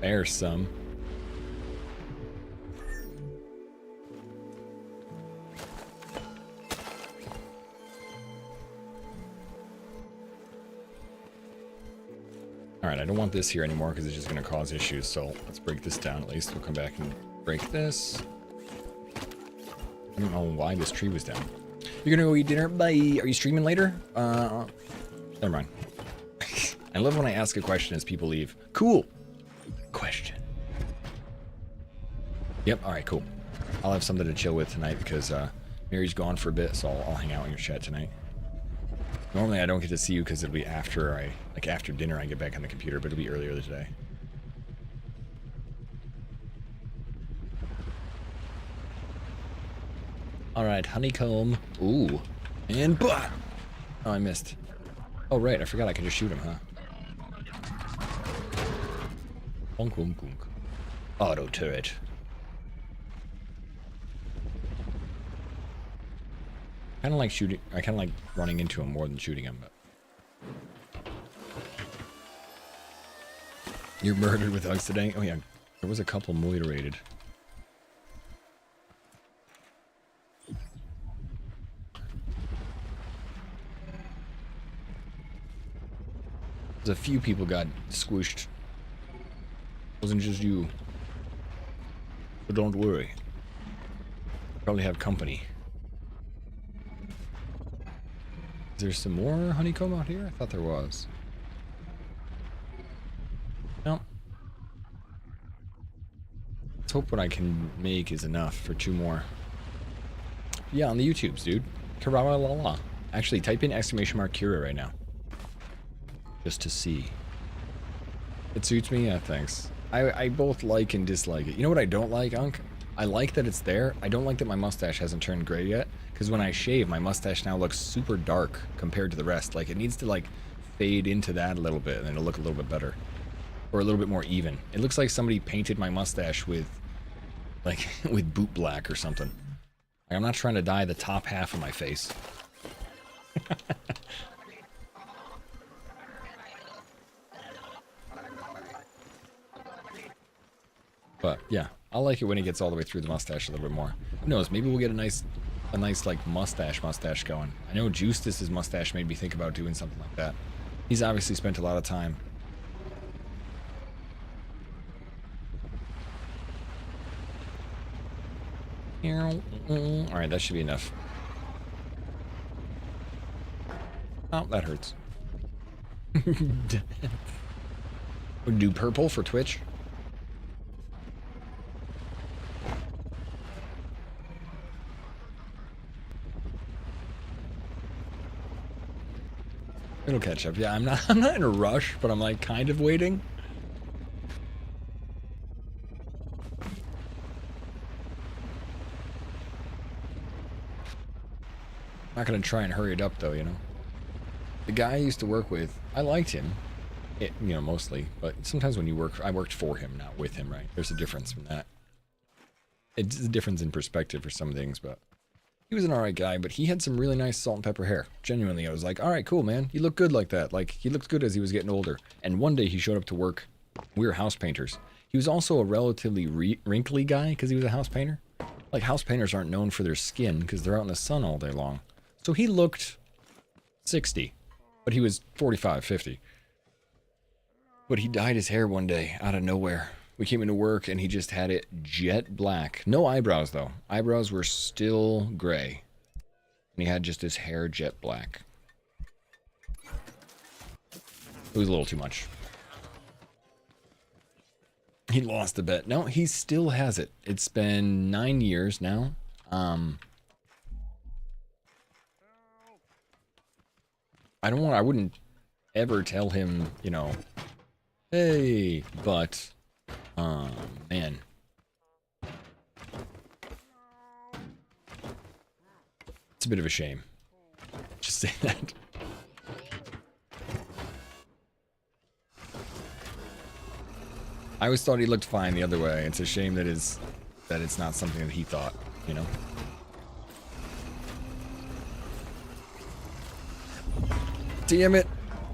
There's some. Alright, I don't want this here anymore because it's just going to cause issues, so let's break this down at least. We'll come back and break this. I don't know why this tree was down. You're going to go eat dinner? Bye! Are you streaming later? Never mind. I love when I ask a question as people leave. Cool. Question. Yep, alright, cool. I'll have something to chill with tonight because Mary's gone for a bit, so I'll hang out in your chat tonight. Normally I don't get to see you because it'll be after after dinner I get back on the computer, but it'll be earlier today. Alright, honeycomb. Ooh. And butt! Oh, I missed. Oh, right, I forgot I could just shoot him, huh? Bonk, bonk, bonk. Auto turret. I kind of like shooting. I kind of like running into him more than shooting him. But you're murdered with hugs today. Oh yeah, there was a couple mutilated. There's a few people got squished. Wasn't just you. But don't worry. Probably have company. Is there some more honeycomb out here? I thought there was. No. Let's hope what I can make is enough for 2 more. Yeah, on the YouTubes, dude. Karawa la la. Actually, type in ! Kira right now. Just to see. It suits me? Yeah, thanks. I both like and dislike it. You know what I don't like, Unc? I like that it's there. I don't like that my mustache hasn't turned gray yet. Because when I shave, my mustache now looks super dark compared to the rest. Like, it needs to, like, fade into that a little bit, and it'll look a little bit better. Or a little bit more even. It looks like somebody painted my mustache with, like, with boot black or something. Like, I'm not trying to dye the top half of my face. But, yeah. I like it when it gets all the way through the mustache a little bit more. Who knows? Maybe we'll get a nice like mustache going. I know Justice's mustache made me think about doing something like that. He's obviously spent a lot of time. Alright, that should be enough. Oh, that hurts. Do purple for Twitch? It'll catch up. Yeah, I'm not in a rush, but I'm like kind of waiting. I'm not gonna try and hurry it up though, you know. The guy I used to work with, I liked him. You know, mostly, but sometimes when you work, I worked for him, not with him, right? There's a difference from that. It's a difference in perspective for some things, but he was an alright guy, but he had some really nice salt and pepper hair. Genuinely, I was like, alright, cool, man. You look good like that. Like, he looked good as he was getting older. And one day he showed up to work. We were house painters. He was also a relatively wrinkly guy because he was a house painter. Like, house painters aren't known for their skin because they're out in the sun all day long. So he looked 60, but he was 45, 50. But he dyed his hair one day out of nowhere. We came into work and he just had it jet black. No eyebrows though. Eyebrows were still gray. And he had just his hair jet black. It was a little too much. He lost a bet. No, he still has it. It's been 9 years now. I wouldn't ever tell him, you know, hey, but man. It's a bit of a shame. Just say that. I always thought he looked fine the other way. It's a shame that it's not something that he thought, you know? Damn it.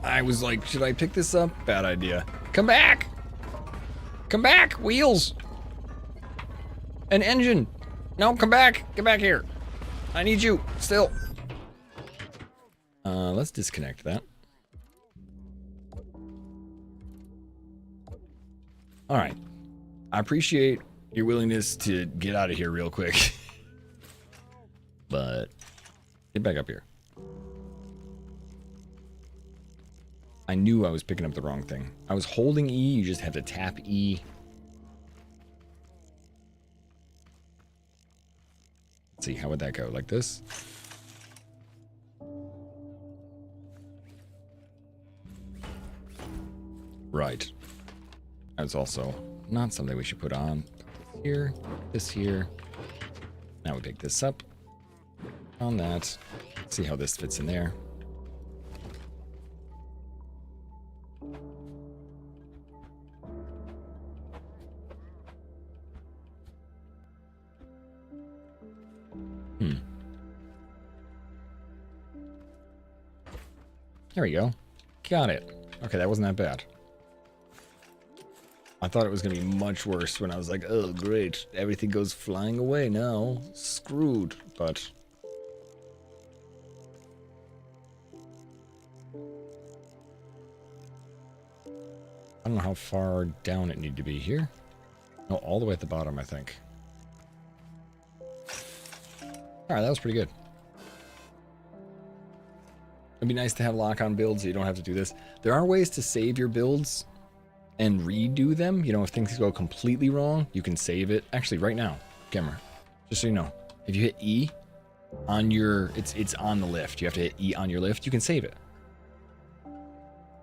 I was like, should I pick this up? Bad idea. Come back! Come back! Wheels! An engine! No, come back! Get back here! I need you! Still! Let's disconnect that. Alright. I appreciate your willingness to get out of here real quick. But get back up here. I knew I was picking up the wrong thing. I was holding E, you just have to tap E. Let's see, how would that go? Like this? Right. That's also not something we should put on. Here, this here. Now we pick this up. On that. See how this fits in there. There we go. Got it. Okay, that wasn't that bad. I thought it was going to be much worse when I was like, oh, great. Everything goes flying away now. Screwed. But... I don't know how far down it needed to be here. No, all the way at the bottom, I think. Alright, that was pretty good. It'd be nice to have lock-on builds so you don't have to do this. There are ways to save your builds and redo them. You know, if things go completely wrong, you can save it. Actually, right now, Gemmer, just so you know, if you hit E on your... It's on the lift. You have to hit E on your lift. You can save it.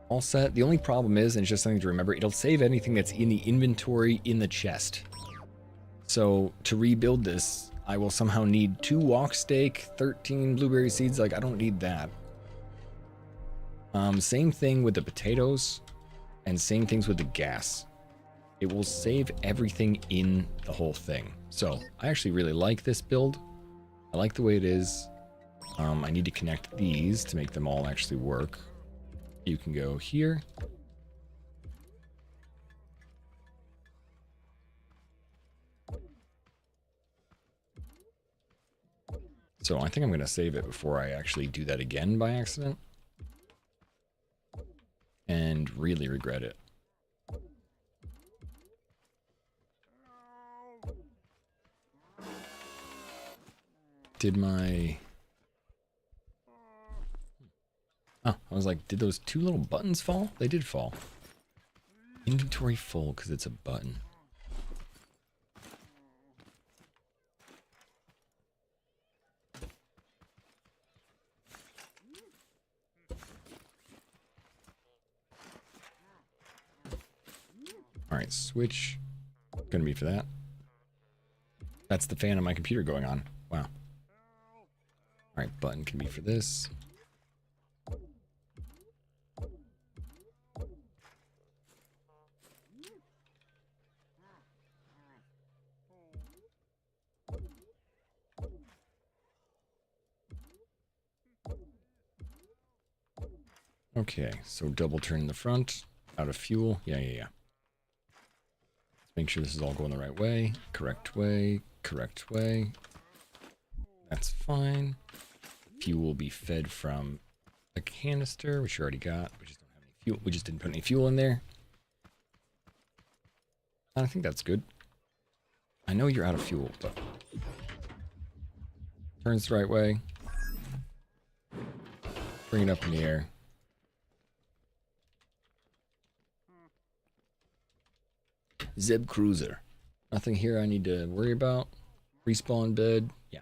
All set. The only problem is, and it's just something to remember, it'll save anything that's in the inventory in the chest. So, to rebuild this, I will somehow need 2 walk steak, 13 blueberry seeds. Like, I don't need that. Same thing with the potatoes, and same things with the gas. It will save everything in the whole thing. So, I actually really like this build. I like the way it is. I need to connect these to make them all actually work. You can go here. So I think I'm going to save it before I actually do that again by accident. And really regret it. Did my... Oh, I was like, did those 2 little buttons fall? They did fall. Inventory full because it's a button. Alright, switch. Gonna be for that. That's the fan on my computer going on. Wow. Alright, button can be for this. Okay, so double turn the front, out of fuel. Yeah. Let's make sure this is all going the right way. Correct way, correct way. That's fine. Fuel will be fed from a canister, which you already got. We just don't have any fuel. We just didn't put any fuel in there. I think that's good. I know you're out of fuel, but turns the right way. Bring it up in the air. Zeb Cruiser. Nothing here I need to worry about. Respawn bed. Yeah.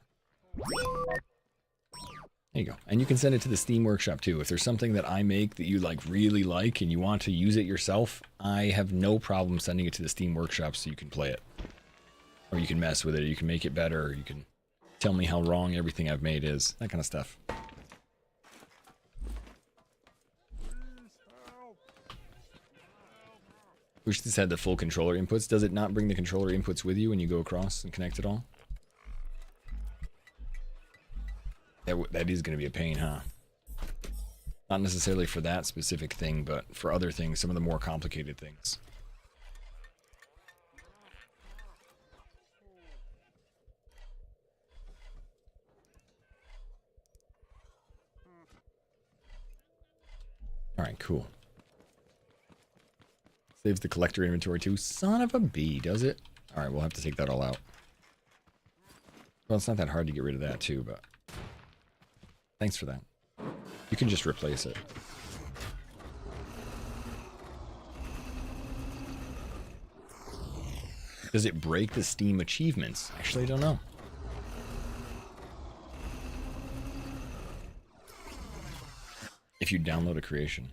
There you go. And you can send it to the Steam Workshop too. If there's something that I make that you really like and you want to use it yourself, I have no problem sending it to the Steam Workshop so you can play it. Or you can mess with it, or you can make it better, or you can tell me how wrong everything I've made is. That kind of stuff. Wish this had the full controller inputs. Does it not bring the controller inputs with you when you go across and connect it all? That is going to be a pain, huh? Not necessarily for that specific thing, but for other things, some of the more complicated things. Alright, cool. Saves the collector inventory too. Son of a bee, does it? Alright, we'll have to take that all out. Well, it's not that hard to get rid of that too, but... Thanks for that. You can just replace it. Does it break the Steam achievements? Actually, I don't know. If you download a creation.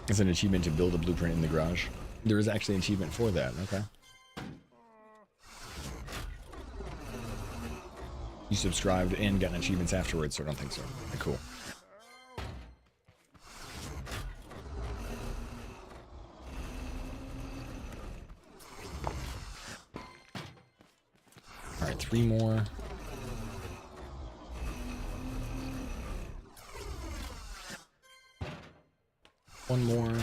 It's an achievement to build a blueprint in the garage. There is actually an achievement for that. Okay. You subscribed and gotten achievements afterwards, so I don't think so. Okay, cool. Alright, 3 more. One more.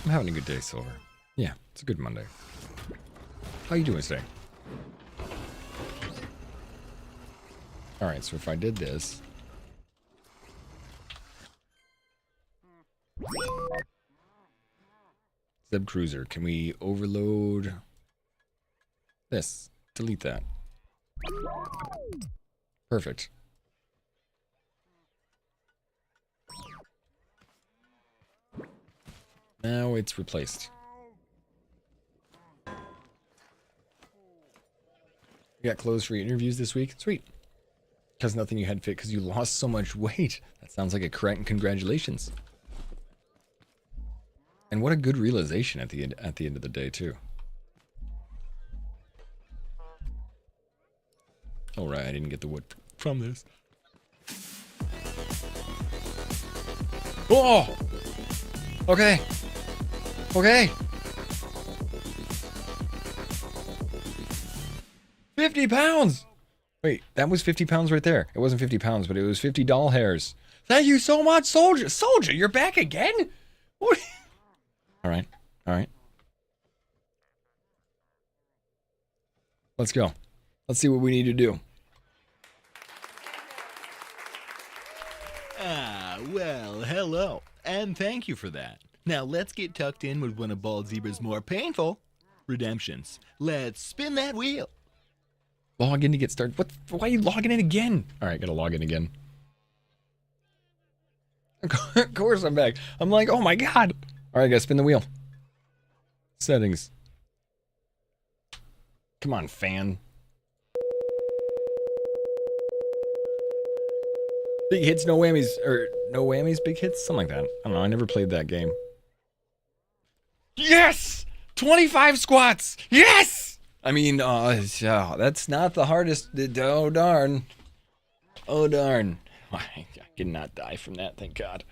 I'm having a good day, Silver. Yeah, it's a good Monday. How you doing today? Alright, so if I did this... Zeb Cruiser, can we overload this? Delete that. Perfect. Now it's replaced. You got clothes for your interviews this week? Sweet. Because nothing you had fit because you lost so much weight. That sounds like a correct congratulations. And what a good realization at the end of the day too. All right, I didn't get the wood from this. Oh! Okay. Okay. 50 pounds! Wait, that was 50 pounds right there. It wasn't 50 pounds, but it was 50 doll hairs. Thank you so much, Soldier! Soldier, you're back again? What? Alright, alright. Let's go. Let's see what we need to do. Ah, well, hello. And thank you for that. Now let's get tucked in with one of Bald Zebra's more painful redemptions. Let's spin that wheel. Log in to get started. What? Why are you logging in again? Alright, gotta log in again. Of course I'm back. I'm like, oh my god. Alright, gotta spin the wheel. Settings. Come on, fan. Big hits, no whammies. Or no whammies, big hits? Something like that. I don't know. I never played that game. Yes! 25 squats! Yes! I mean, that's not the hardest. Oh, darn. Oh, darn. I cannot die from that, thank God.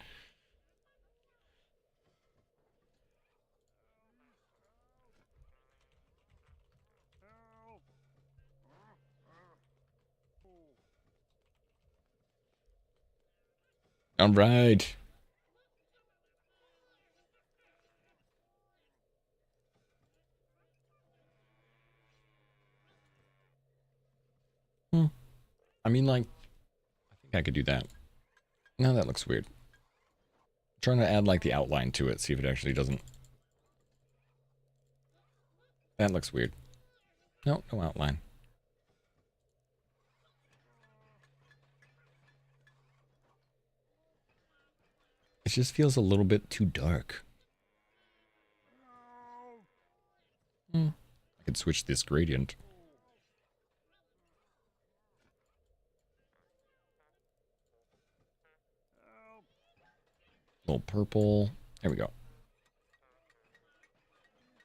All right. I mean, like, I think I could do that. No, that looks weird. I'm trying to add, like, the outline to it, see if it actually doesn't. That looks weird. No, no outline. It just feels a little bit too dark. I could switch this gradient. A little purple. There we go.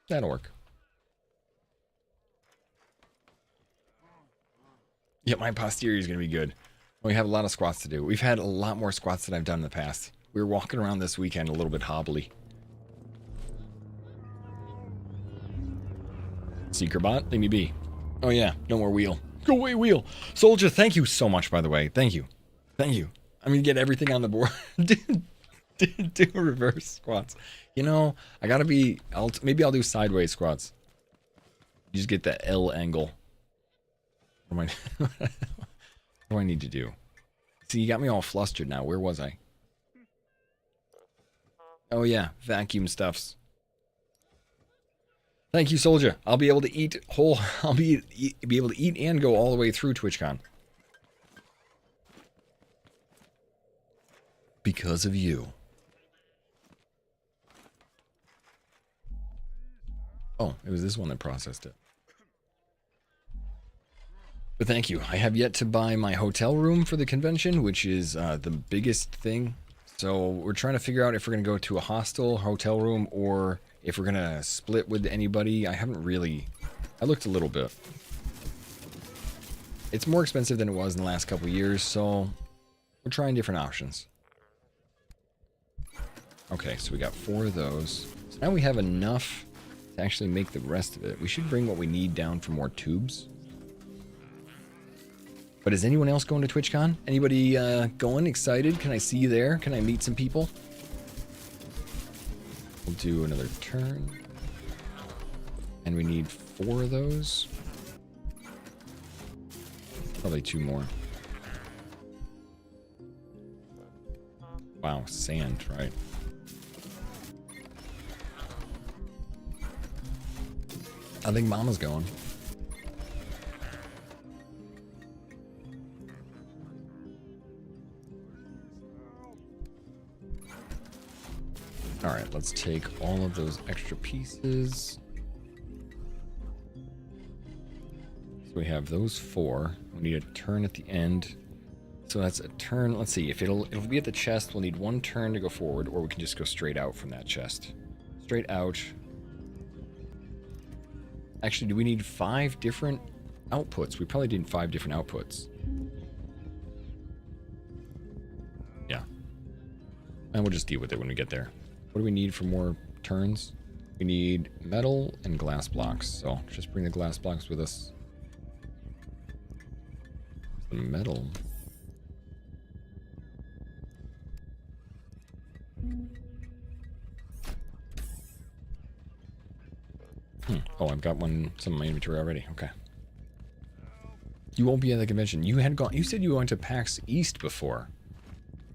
That'll work. Yeah, my posterior is going to be good. We have a lot of squats to do. We've had a lot more squats than I've done in the past. We were walking around this weekend a little bit hobbly. Seeker bot, leave me be. Oh yeah, no more wheel. Go away, wheel. Soldier, thank you so much, by the way. Thank you. Thank you. I'm going to get everything on the board. do reverse squats. You know, I gotta be... maybe I'll do sideways squats. You just get that L angle. What do I need to do? See, you got me all flustered now. Where was I? Oh yeah, vacuum stuffs. Thank you, Soldier. I'll be able to eat whole. I'll be able to eat and go all the way through TwitchCon because of you. Oh, it was this one that processed it. But thank you. I have yet to buy my hotel room for the convention, which is the biggest thing. So we're trying to figure out if we're going to go to a hostel, hotel room, or if we're going to split with anybody. I haven't really... I looked a little bit. It's more expensive than it was in the last couple of years, so we're trying different options. Okay, so we got 4 of those. So now we have enough to actually make the rest of it. We should bring what we need down for more tubes. But is anyone else going to TwitchCon? Anybody going? Excited? Can I see you there? Can I meet some people? We'll do another turn. And we need 4 of those. Probably 2 more. Wow, sand, right? I think Mama's going. Alright, let's take all of those extra pieces. So we have those 4. We need a turn at the end. So that's a turn. Let's see, if it'll be at the chest, we'll need 1 turn to go forward, or we can just go straight out from that chest. Straight out. Actually, do we need 5 different outputs? We probably need 5 different outputs. Yeah. And we'll just deal with it when we get there. What do we need for more turns? We need metal and glass blocks. So just bring the glass blocks with us. The metal. Oh, I've got some of my inventory already. Okay. You won't be at the convention. You said you went to PAX East before.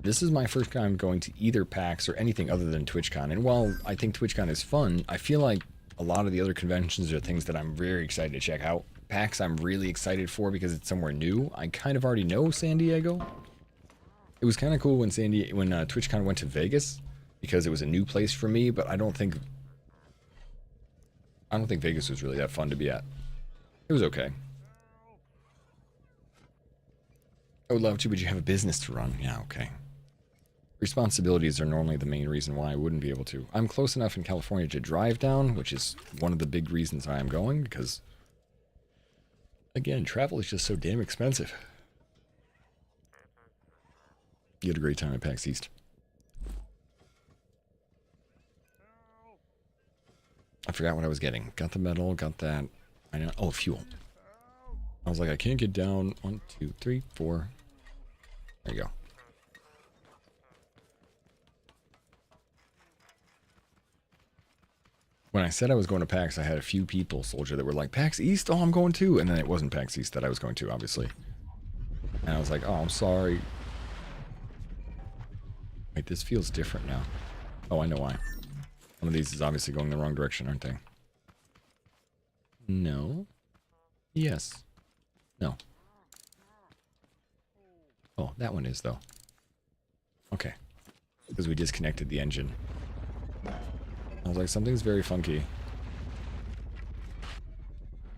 This is my first time going to either PAX or anything other than TwitchCon. And while I think TwitchCon is fun, I feel like a lot of the other conventions are things that I'm very excited to check out. PAX I'm really excited for because it's somewhere new. I kind of already know San Diego. It was kind of cool when TwitchCon went to Vegas because it was a new place for me, but I don't think Vegas was really that fun to be at. It was okay. I would love to, but you have a business to run. Yeah, okay. Responsibilities are normally the main reason why I wouldn't be able to. I'm close enough in California to drive down, which is one of the big reasons I am going, because, again, travel is just so damn expensive. You had a great time at PAX East. I forgot what I was getting. Got the metal, got that. I know. Oh, fuel. I was like, I can't get down. 1, 2, 3, 4. There you go. When I said I was going to PAX, I had a few people, Soldier, that were like, PAX East? Oh, I'm going too. And then it wasn't PAX East that I was going to, obviously. And I was like, oh, I'm sorry. Wait, this feels different now. Oh, I know why. One of these is obviously going the wrong direction, aren't they? No. Yes. No. Oh, that one is, though. Okay. Because we disconnected the engine. I was like, something's very funky.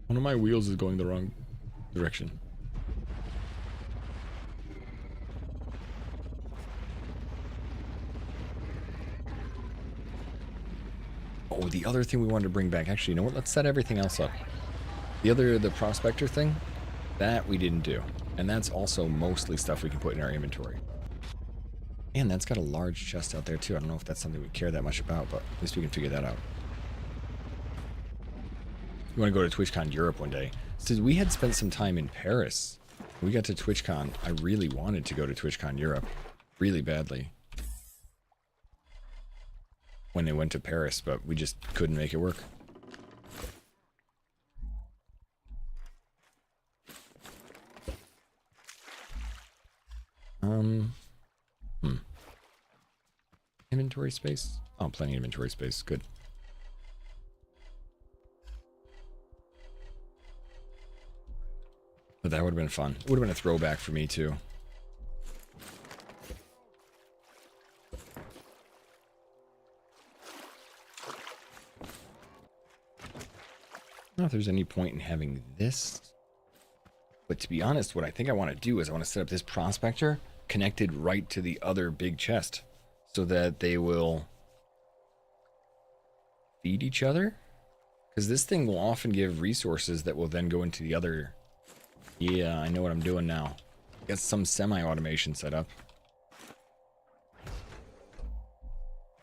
One of my wheels is going the wrong direction. Oh, the other thing we wanted to bring back. Actually, you know what? Let's set everything else up. The prospector thing, that we didn't do. And that's also mostly stuff we can put in our inventory. Man, that's got a large chest out there too. I don't know if that's something we care that much about, but at least we can figure that out. We want to go to TwitchCon Europe one day. So we had spent some time in Paris. When we got to TwitchCon, I really wanted to go to TwitchCon Europe. Really badly. When they went to Paris, but we just couldn't make it work. inventory space? Oh, plenty of inventory space. Good. But that would have been fun. It would have been a throwback for me, too. I don't know if there's any point in having this. But to be honest, what I think I want to do is I want to set up this prospector connected right to the other big chest so that they will feed each other. Because this thing will often give resources that will then go into the other. Yeah, I know what I'm doing now. Got some semi-automation set up.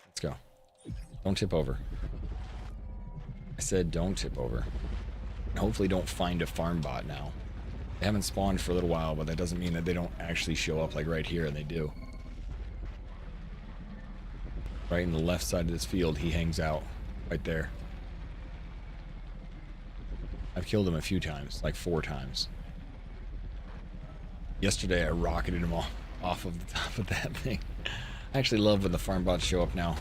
Let's go. Don't tip over. I said don't tip over. And hopefully don't find a farm bot now. They haven't spawned for a little while, but that doesn't mean that they don't actually show up like right here, and they do. Right in the left side of this field, he hangs out. Right there. I've killed him a few times, like 4 times. Yesterday I rocketed him off of the top of that thing. I actually love when the farm bots show up now.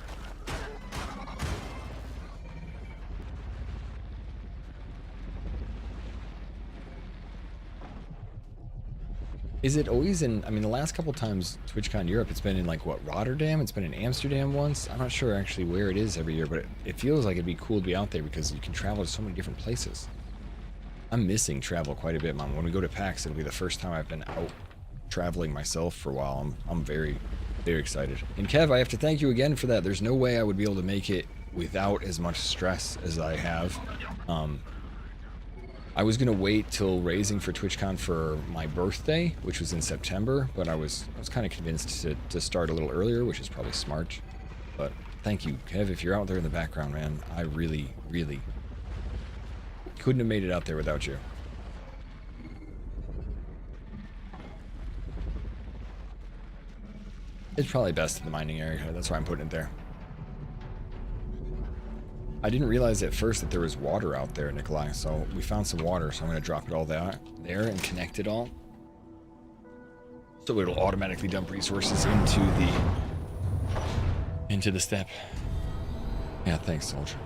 Is it always in, I mean, the last couple times TwitchCon Europe, it's been in like, what, Rotterdam? It's been in Amsterdam once? I'm not sure actually where it is every year, but it feels like it'd be cool to be out there because you can travel to so many different places. I'm missing travel quite a bit, Mom. When we go to PAX, it'll be the first time I've been out traveling myself for a while. I'm very, very excited. And Kev, I have to thank you again for that. There's no way I would be able to make it without as much stress as I have. I was gonna wait till raising for TwitchCon for my birthday, which was in September, but I was kind of convinced to start a little earlier, which is probably smart. But thank you, Kev. If you're out there in the background, man, I really, really couldn't have made it out there without you. It's probably best in the mining area. That's why I'm putting it there. I didn't realize at first that there was water out there, Nikolai, so we found some water, so I'm going to drop it all there and connect it all. So it'll automatically dump resources into the step. Yeah, thanks, Soldier.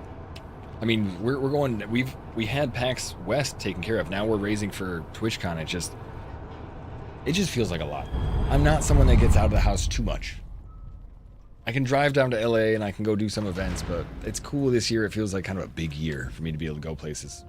I mean, we're going, we had PAX West taken care of. Now we're raising for TwitchCon. It just feels like a lot. I'm not someone that gets out of the house too much. I can drive down to LA and I can go do some events, but it's cool this year. It feels like kind of a big year for me to be able to go places.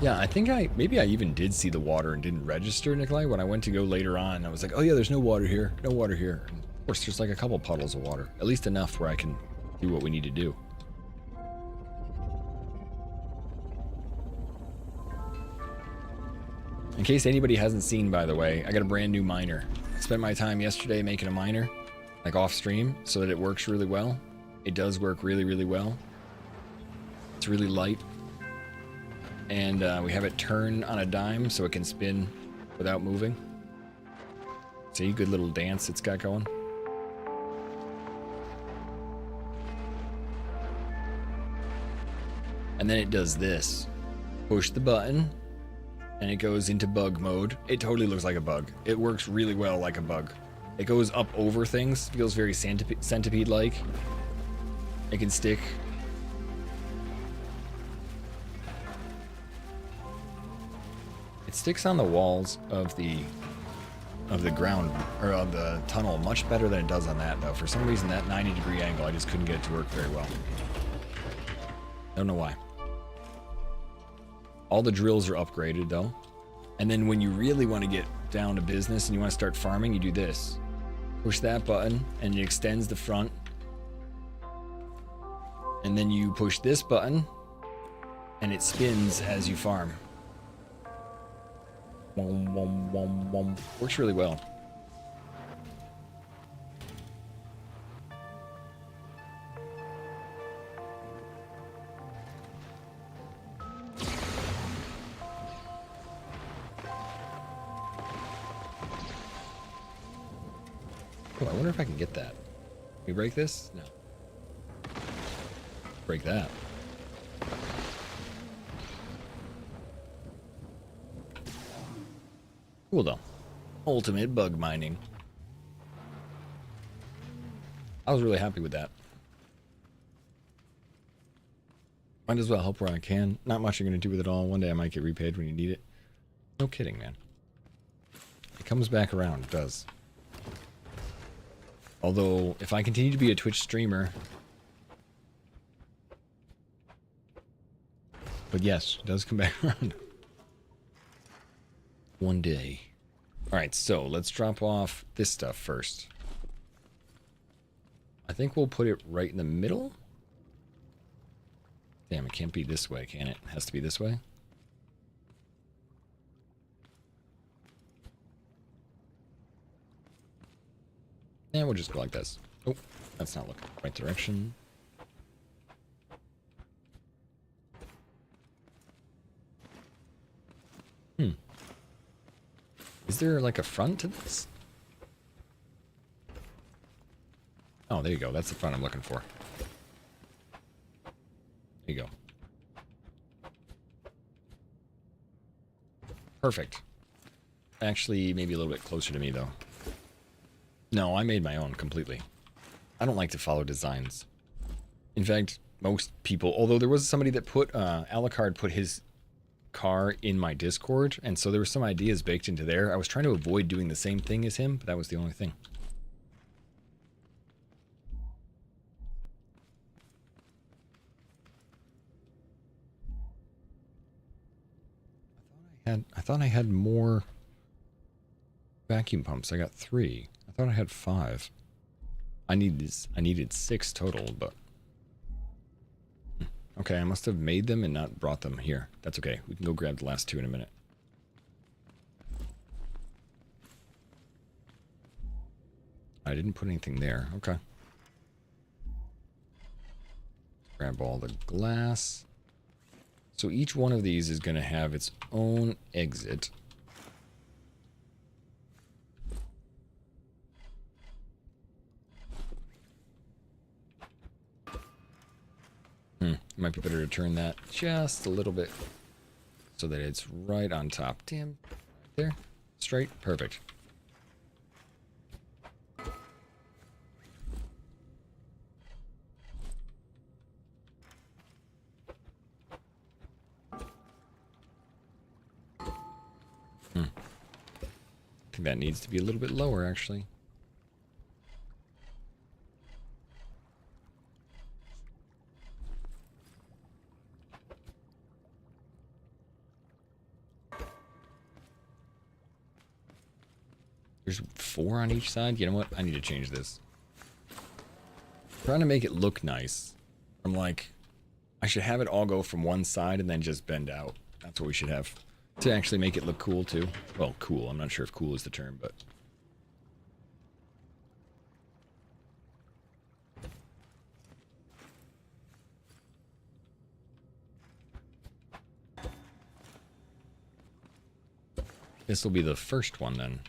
Yeah, I think maybe I even did see the water and didn't register, Nikolai. When I went to go later on, I was like, oh yeah, there's no water here. No water here. And of course, there's like a couple puddles of water. At least enough where I can do what we need to do. In case anybody hasn't seen, by the way, I got a brand new miner. I spent my time yesterday making a miner, like off stream, so that it works really well. It does work really, really well. It's really light. And we have it turn on a dime so it can spin without moving. See, good little dance it's got going. And then it does this. Push the button. And it goes into bug mode. It totally looks like a bug. It works really well like a bug. It goes up over things. Feels very centipede-like. It can stick. It sticks on the walls of the ground, or of the tunnel, much better than it does on that, though. For some reason, that 90-degree angle, I just couldn't get it to work very well. Don't know why. All the drills are upgraded though. And then when you really want to get down to business and you want to start farming, you do this. Push that button and it extends the front. And then you push this button and it spins as you farm. Works really well. Oh, I wonder if I can get that. Can we break this? No. Break that. Cool though. Ultimate bug mining. I was really happy with that. Might as well help where I can. Not much you're going to do with it all. One day I might get repaid when you need it. No kidding, man. It comes back around. It does. Although, if I continue to be a Twitch streamer... But yes, it does come back around. One day. Alright, so let's drop off this stuff first. I think we'll put it right in the middle. Damn, it can't be this way, can it? It has to be this way. And we'll just go like this. Oh, that's not looking the right direction. Is there like a front to this? Oh, there you go. That's the front I'm looking for. There you go. Perfect. Actually, maybe a little bit closer to me, though. No, I made my own completely. I don't like to follow designs. In fact, most people... Although there was somebody that put... Alucard put his car in my Discord, and so there were some ideas baked into there. I was trying to avoid doing the same thing as him, but that was the only thing. I thought I had more vacuum pumps. I got 3. I thought I had 5. I needed 6 total, but okay, I must have made them and not brought them here. That's okay. We can go grab the last 2 in a minute. I didn't put anything there. Okay. Grab all the glass. So each one of these is going to have its own exit. It might be better to turn that just a little bit so that it's right on top. Damn. There. Straight. Perfect. I think that needs to be a little bit lower, actually. There's 4 on each side. You know what? I need to change this. I'm trying to make it look nice. I'm like, I should have it all go from one side and then just bend out. That's what we should have. To actually make it look cool, too. Well, cool. I'm not sure if cool is the term, but... This will be the first one, then.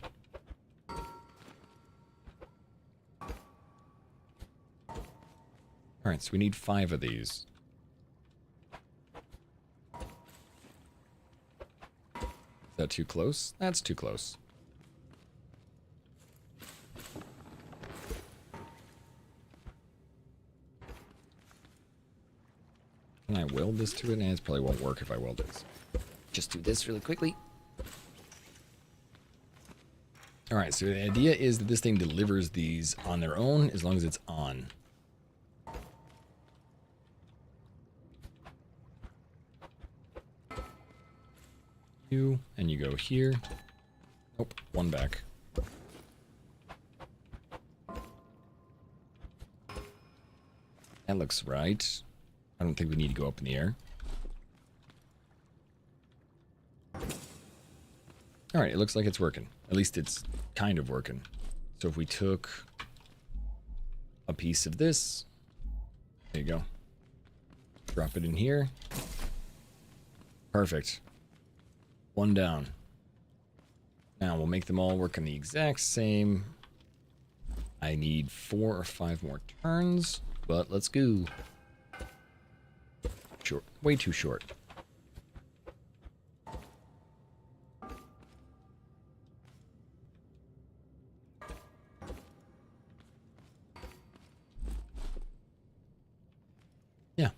Alright, so we need 5 of these. Is that too close? That's too close. Can I weld this to it? And it probably won't work if I weld it. Just do this really quickly. Alright, so the idea is that this thing delivers these on their own as long as it's on. And you go here. Nope, one back. That looks right. I don't think we need to go up in the air. Alright, it looks like it's working. At least it's kind of working. So if we took a piece of this, there you go. Drop it in here. Perfect. 1 down. Now we'll make them all work on the exact same. I need 4 or 5 more turns, but let's go. Short. Way too short.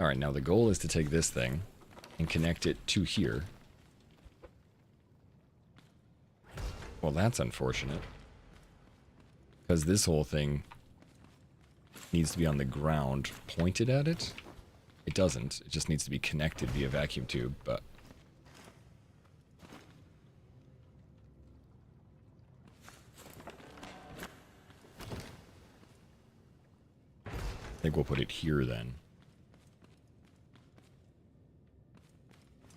Alright, now the goal is to take this thing and connect it to here. Well, that's unfortunate. Because this whole thing needs to be on the ground pointed at it. It doesn't. It just needs to be connected via vacuum tube, but... I think we'll put it here then.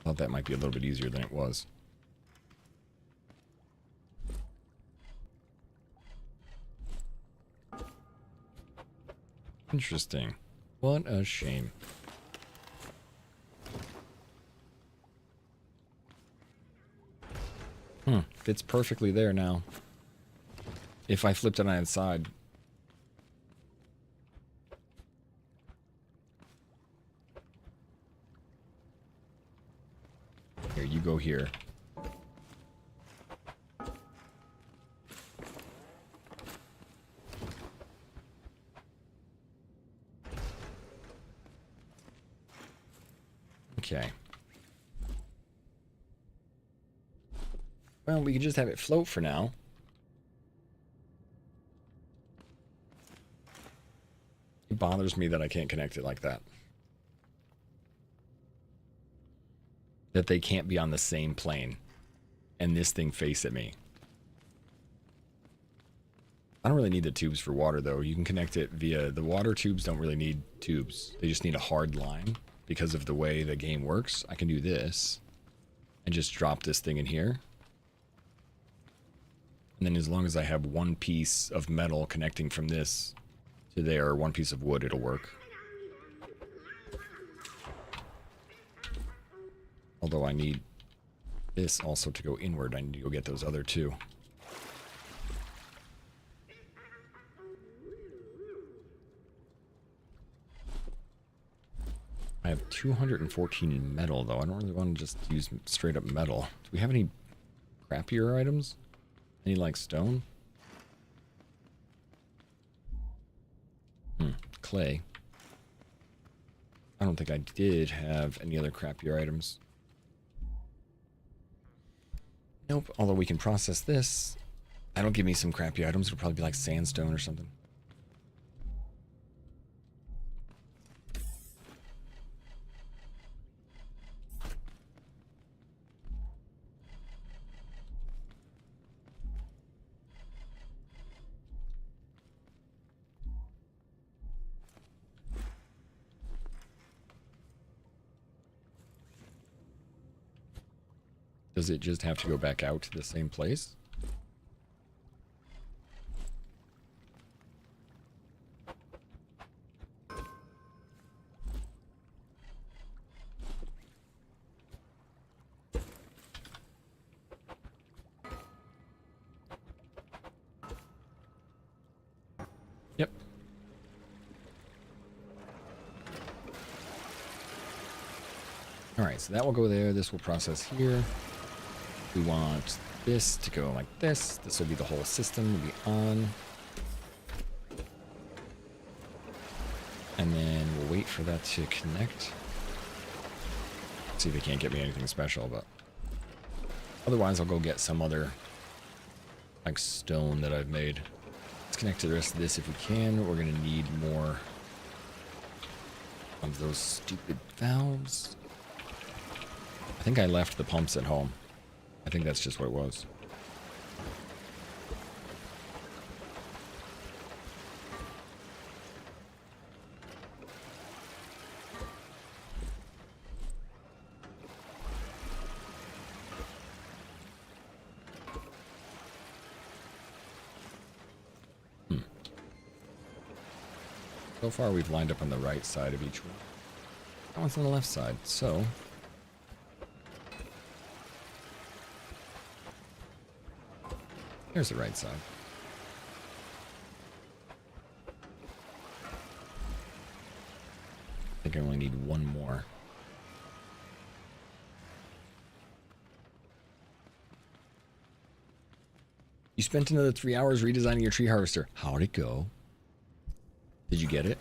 Thought that might be a little bit easier than it was. Interesting. What a shame. Fits perfectly there now. If I flipped it on its side. Here, you go here. Okay. Well, we can just have it float for now. It bothers me that I can't connect it like that. That they can't be on the same plane. And this thing face at me. I don't really need the tubes for water, though. You can connect it via... The water tubes don't really need tubes. They just need a hard line. Because of the way the game works, I can do this. And just drop this thing in here. And then as long as I have one piece of metal connecting from this to there, or one piece of wood, it'll work. Although I need this also to go inward. I need to go get those other two. I have 214 metal, though. I don't really want to just use straight up metal. Do we have any crappier items? Any, like, stone? Clay. I don't think I did have any other crappier items. Nope, although we can process this. That'll give me some crappy items. It'll probably be like sandstone or something. Does it just have to go back out to the same place? Yep. All right, so that will go there. This will process here. We want this to go like this. This will be the whole system. Will be on. And then we'll wait for that to connect. See if they can't get me anything special, but otherwise I'll go get some other like stone that I've made. Let's connect to the rest of this if we can. We're gonna need more of those stupid valves. I think I left the pumps at home. I think that's just what it was. So far we've lined up on the right side of each one. That one's on the left side, so... Here's the right side. I think I only need one more. You spent another 3 hours redesigning your tree harvester. How'd it go? Did you get it?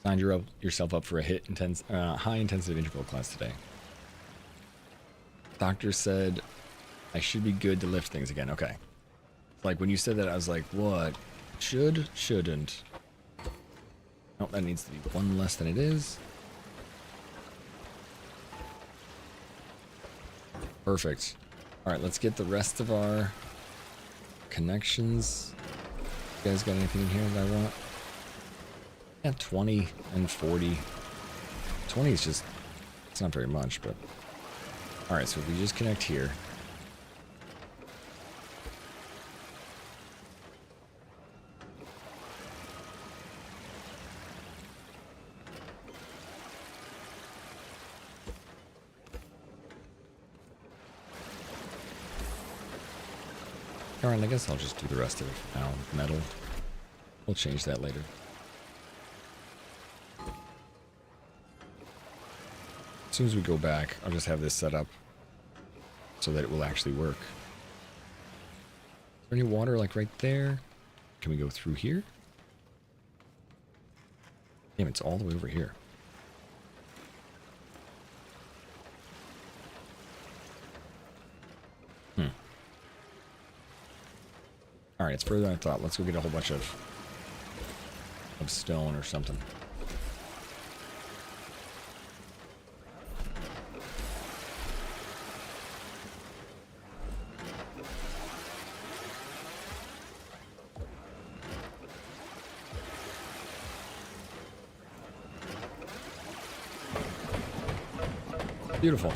Signed yourself up for a high intensive interval class today. Doctor said I should be good to lift things again. Okay. Like when you said that, I was like, what? Shouldn't. Nope, that needs to be one less than it is. Perfect. Alright, let's get the rest of our connections. You guys got anything in here that I want? Yeah, 20 and 40. 20 is just, it's not very much, but... Alright, so if we just connect here. Alright, I guess I'll just do the rest of it for now. Metal. We'll change that later. As soon as we go back, I'll just have this set up so that it will actually work. Is there any water like right there? Can we go through here? Damn, it's all the way over here. Alright, it's further than I thought. Let's go get a whole bunch of stone or something. Beautiful.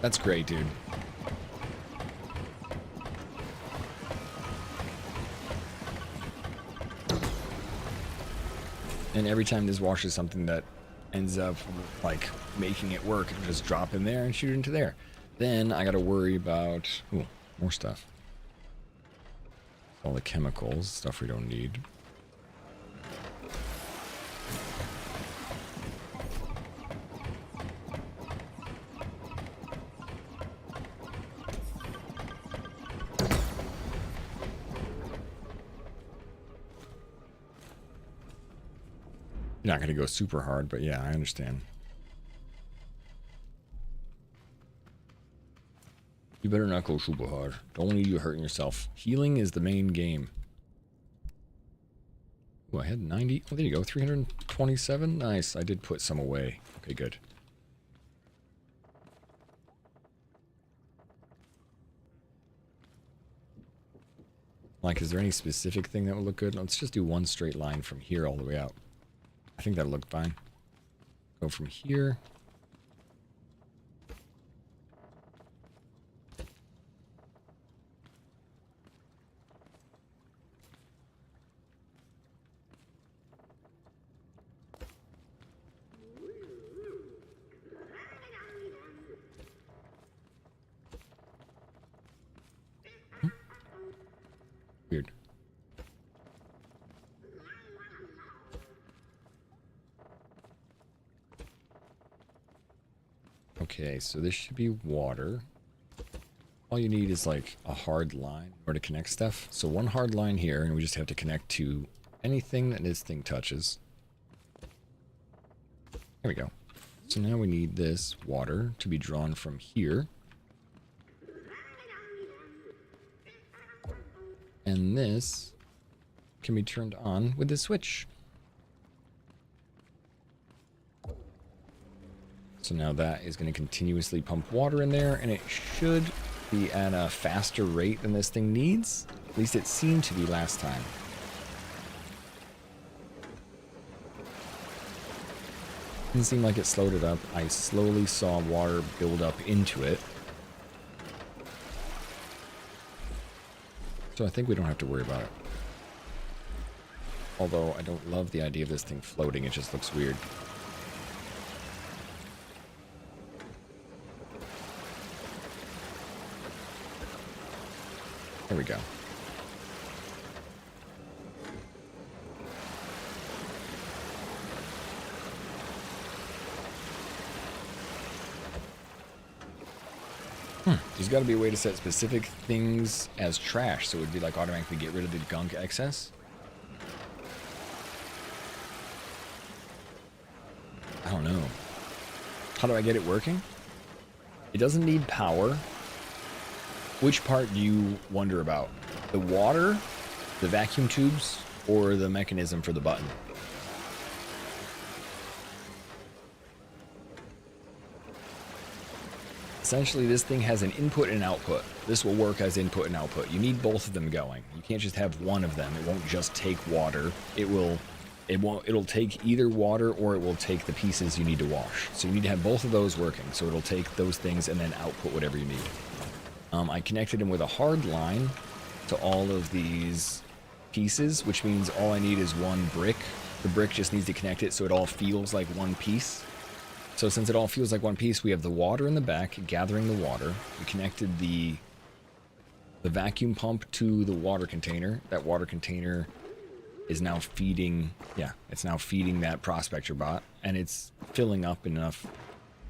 That's great, dude. And every time this washes something that ends up like making it work, it'll just drop in there and shoot into there. Then I gotta worry about more stuff. All the chemicals, stuff we don't need. You're not going to go super hard, but yeah, I understand. You better not go super hard. Don't need you hurting yourself. Healing is the main game. Oh, I had 90. Oh, there you go. 327. Nice. I did put some away. Okay, good. Like, is there any specific thing that would look good? Let's just do one straight line from here all the way out. I think that'll look fine. Go from here. Weird. Okay, so this should be water. All you need is like a hard line in order to connect stuff. So one hard line here, and we just have to connect to anything that this thing touches. There we go. So now we need this water to be drawn from here. And this can be turned on with this switch. So now that is going to continuously pump water in there, and it should be at a faster rate than this thing needs. At least it seemed to be last time. Didn't seem like it slowed it up. I slowly saw water build up into it. So I think we don't have to worry about it. Although I don't love the idea of this thing floating, it just looks weird. There we go. There's got to be a way to set specific things as trash, so it would be like automatically get rid of the gunk excess. I don't know. How do I get it working? It doesn't need power. Which part do you wonder about? The water, the vacuum tubes, or the mechanism for the button? Essentially, this thing has an input and output. This will work as input and output. You need both of them going. You can't just have one of them. It won't just take water. It'll take either water or it will take the pieces you need to wash. So you need to have both of those working. So it'll take those things and then output whatever you need. I connected them with a hard line to all of these pieces, which means all I need is one brick. The brick just needs to connect it so it all feels like one piece. So since it all feels like one piece, we have the water in the back gathering the water. We connected the vacuum pump to the water container. That water container is now feeding, it's now feeding that prospector bot, and it's filling up enough.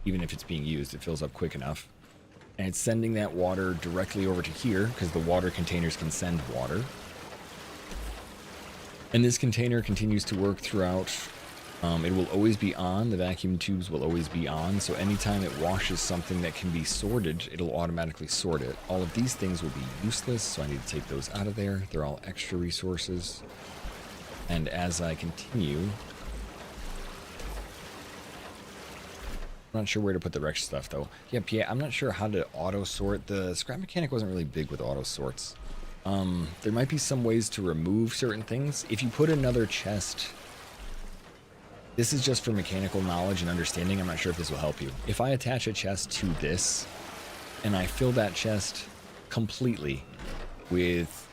Even if it's being used, it fills up quick enough. And it's sending that water directly over to here because the water containers can send water. And this container continues to work throughout. It will always be on. The vacuum tubes will always be on. So anytime it washes something that can be sorted, it'll automatically sort it. All of these things will be useless, so I need to take those out of there. They're all extra resources. And as I continue, I'm not sure where to put the rest stuff though. Yeah, I'm not sure how to auto sort. The scrap mechanic wasn't really big with auto sorts. There might be some ways to remove certain things. If you put another chest, this is just for mechanical knowledge and understanding. I'm not sure if this will help you. If I attach a chest to this and I fill that chest completely with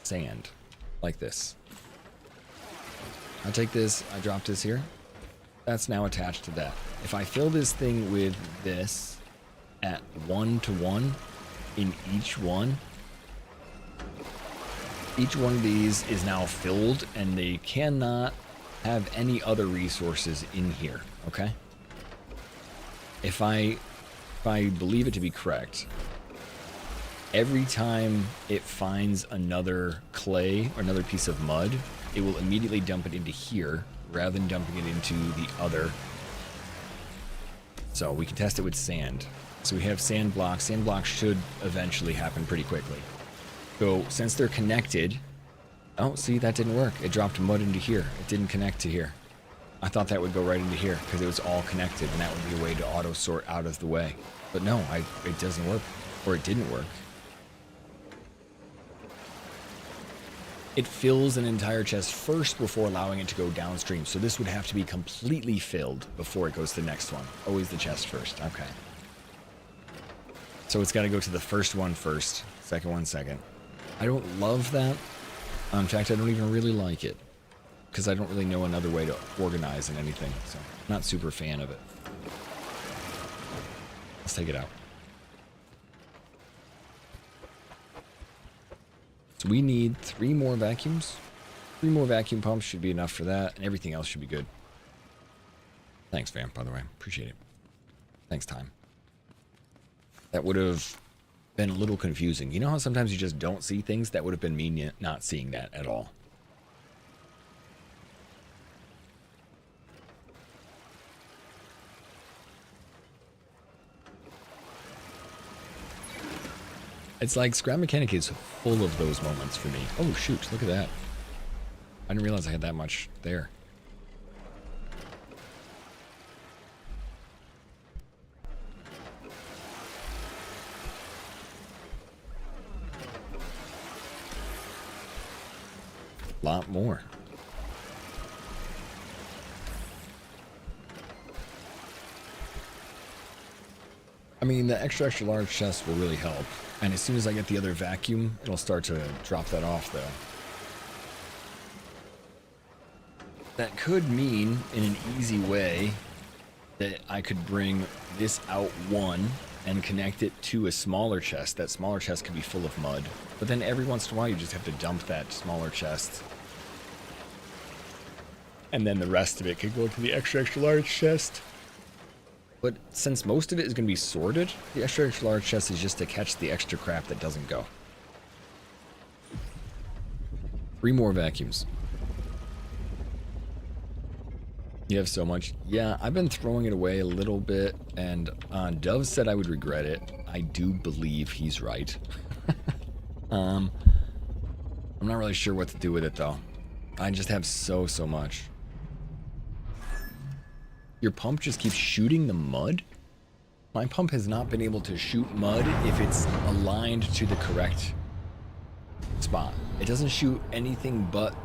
sand like this. I take this, I drop this here. That's now attached to that. If I fill this thing with this at 1-to-1 in each one of these is now filled and they cannot have any other resources in here, okay? If I believe it to be correct, every time it finds another clay or another piece of mud, it will immediately dump it into here rather than dumping it into the other. So we can test it with sand. So we have sand blocks. Sand blocks should eventually happen pretty quickly. So since they're connected, oh, see, that didn't work. It dropped mud into here. It didn't connect to here. I thought that would go right into here because it was all connected and that would be a way to auto sort out of the way. But no, it doesn't work, or it didn't work. It fills an entire chest first before allowing it to go downstream. So this would have to be completely filled before it goes to the next one. Always the chest first. Okay. So it's got to go to the first one first, second one second. I don't love that. In fact, I don't even really like it because I don't really know another way to organize in anything. So I'm not super fan of it. Let's take it out. So we need 3 more vacuums. 3 more vacuum pumps should be enough for that, and everything else should be good. Thanks, Vamp, by the way. Appreciate it. Thanks, Time. That would have been a little confusing. You know how sometimes you just don't see things? That would have been me not seeing that at all. It's like Scrap Mechanic is full of those moments for me. Oh shoot, look at that. I didn't realize I had that much there. Lot more. I mean, the extra large chest will really help. And as soon as I get the other vacuum, it'll start to drop that off, though. That could mean, in an easy way, that I could bring this out one and connect it to a smaller chest. That smaller chest could be full of mud. But then every once in a while, you just have to dump that smaller chest. And then the rest of it could go to the extra large chest. But since most of it is going to be sorted, the extra large chest is just to catch the extra crap that doesn't go. 3 more vacuums. You have so much. Yeah, I've been throwing it away a little bit, and Dove said I would regret it. I do believe he's right. I'm not really sure what to do with it, though. I just have so much. Your pump just keeps shooting the mud? My pump has not been able to shoot mud if it's aligned to the correct spot. It doesn't shoot anything but...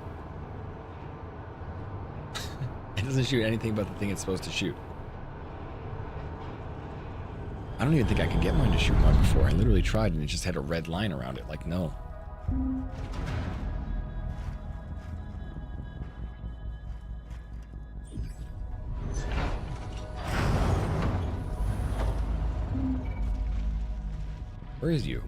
it doesn't shoot anything but the thing it's supposed to shoot. I don't even think I could get mine to shoot mud before. I literally tried and it just had a red line around it. Like, no. Where is you?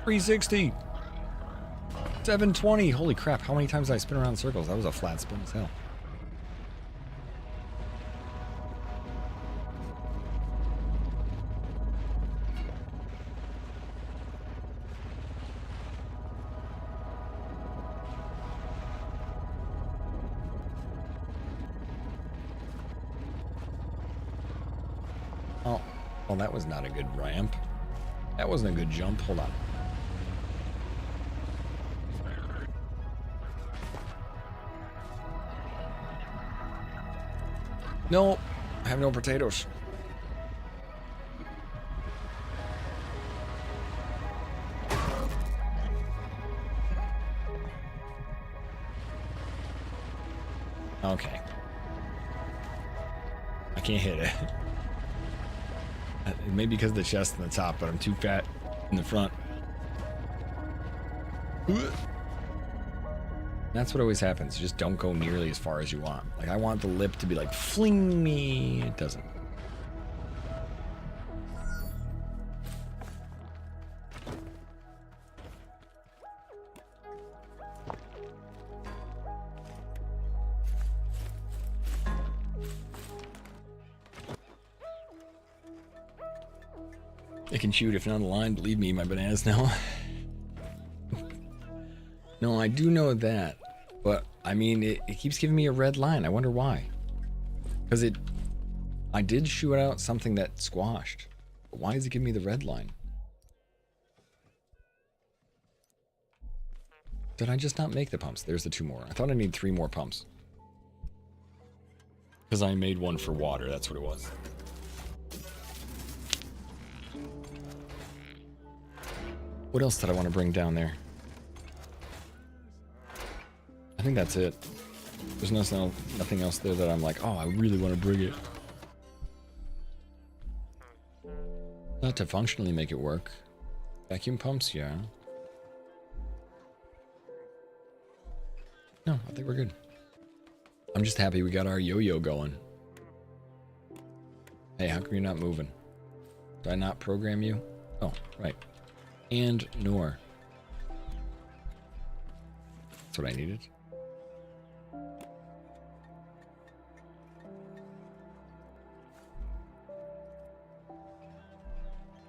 $360. $720. Holy crap! How many times did I spin around in circles? That was a flat spin as hell. Well, that was not a good ramp. That wasn't a good jump. Hold on. No, I have no potatoes. Okay. I can't hit it. Maybe because of the chest on the top, but I'm too fat in the front. That's what always happens. You just don't go nearly as far as you want. Like, I want the lip to be like, fling me. It doesn't. It can shoot if not aligned. Believe me, my bananas know. No, I do know that. But, I mean, it keeps giving me a red line. I wonder why. Because I did shoot out something that squashed. But why does it give me the red line? Did I just not make the pumps? There's the 2 more. I thought I need 3 more pumps. Because I made one for water. That's what it was. What else did I want to bring down there? I think that's it. There's nothing else there that I'm like, oh, I really want to bring it. Not to functionally make it work. Vacuum pumps, yeah. No, I think we're good. I'm just happy we got our yo-yo going. Hey, how come you're not moving? Did I not program you? Oh, right. And nor. That's what I needed.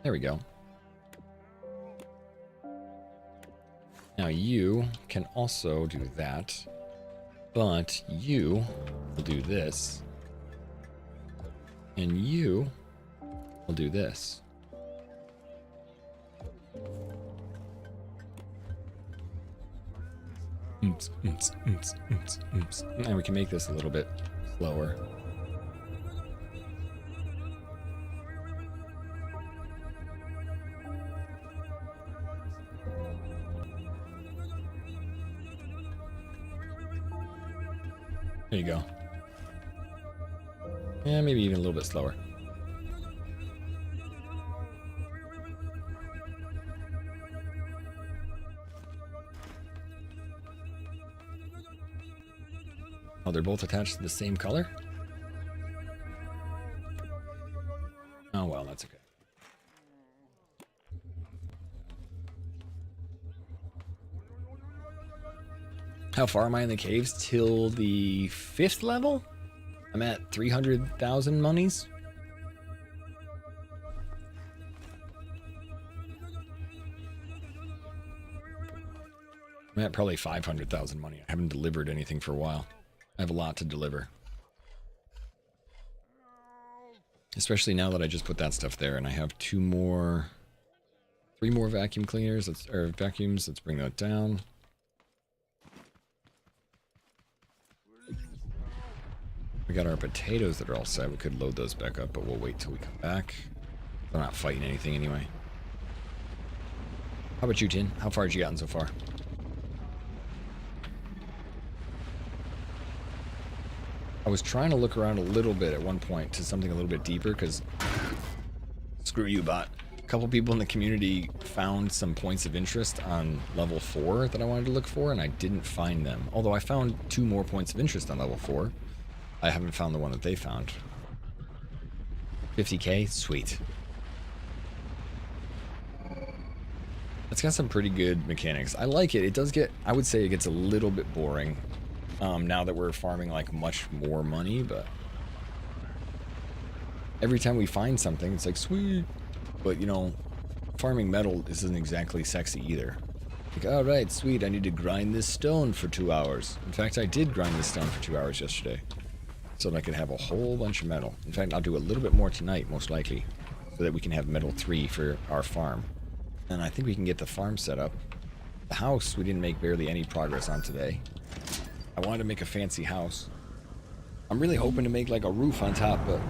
There we go. Now you can also do that, but you will do this, and you will do this. And we can make this a little bit slower. There you go. Yeah, maybe even a little bit slower. Oh, they're both attached to the same color? Oh, well, that's okay. How far am I in the caves? Till the 5th level? I'm at 300,000 monies. I'm at probably 500,000 money. I haven't delivered anything for a while. I have a lot to deliver. Especially now that I just put that stuff there and I have 3 more vacuum cleaners, or vacuums. Let's bring that down. We got our potatoes that are all set. We could load those back up, but we'll wait till we come back. I'm not fighting anything anyway. How about you, Tin? How far have you gotten so far? I was trying to look around a little bit at one point to something a little bit deeper, because screw you, bot. A couple people in the community found some points of interest on level 4 that I wanted to look for, and I didn't find them. Although I found 2 more points of interest on level 4. I haven't found the one that they found. 50k? Sweet. It's got some pretty good mechanics. I like it. It does get, I would say it gets a little bit boring. Now that we're farming like much more money, but every time we find something, it's like, sweet. But you know, farming metal isn't exactly sexy either. Like, all right, sweet, I need to grind this stone for 2 hours. In fact, I did grind this stone for 2 hours yesterday, so that I could have a whole bunch of metal. In fact, I'll do a little bit more tonight, most likely, so that we can have metal 3 for our farm. And I think we can get the farm set up. The house, we didn't make barely any progress on today. I wanted to make a fancy house. I'm really hoping to make like a roof on top, but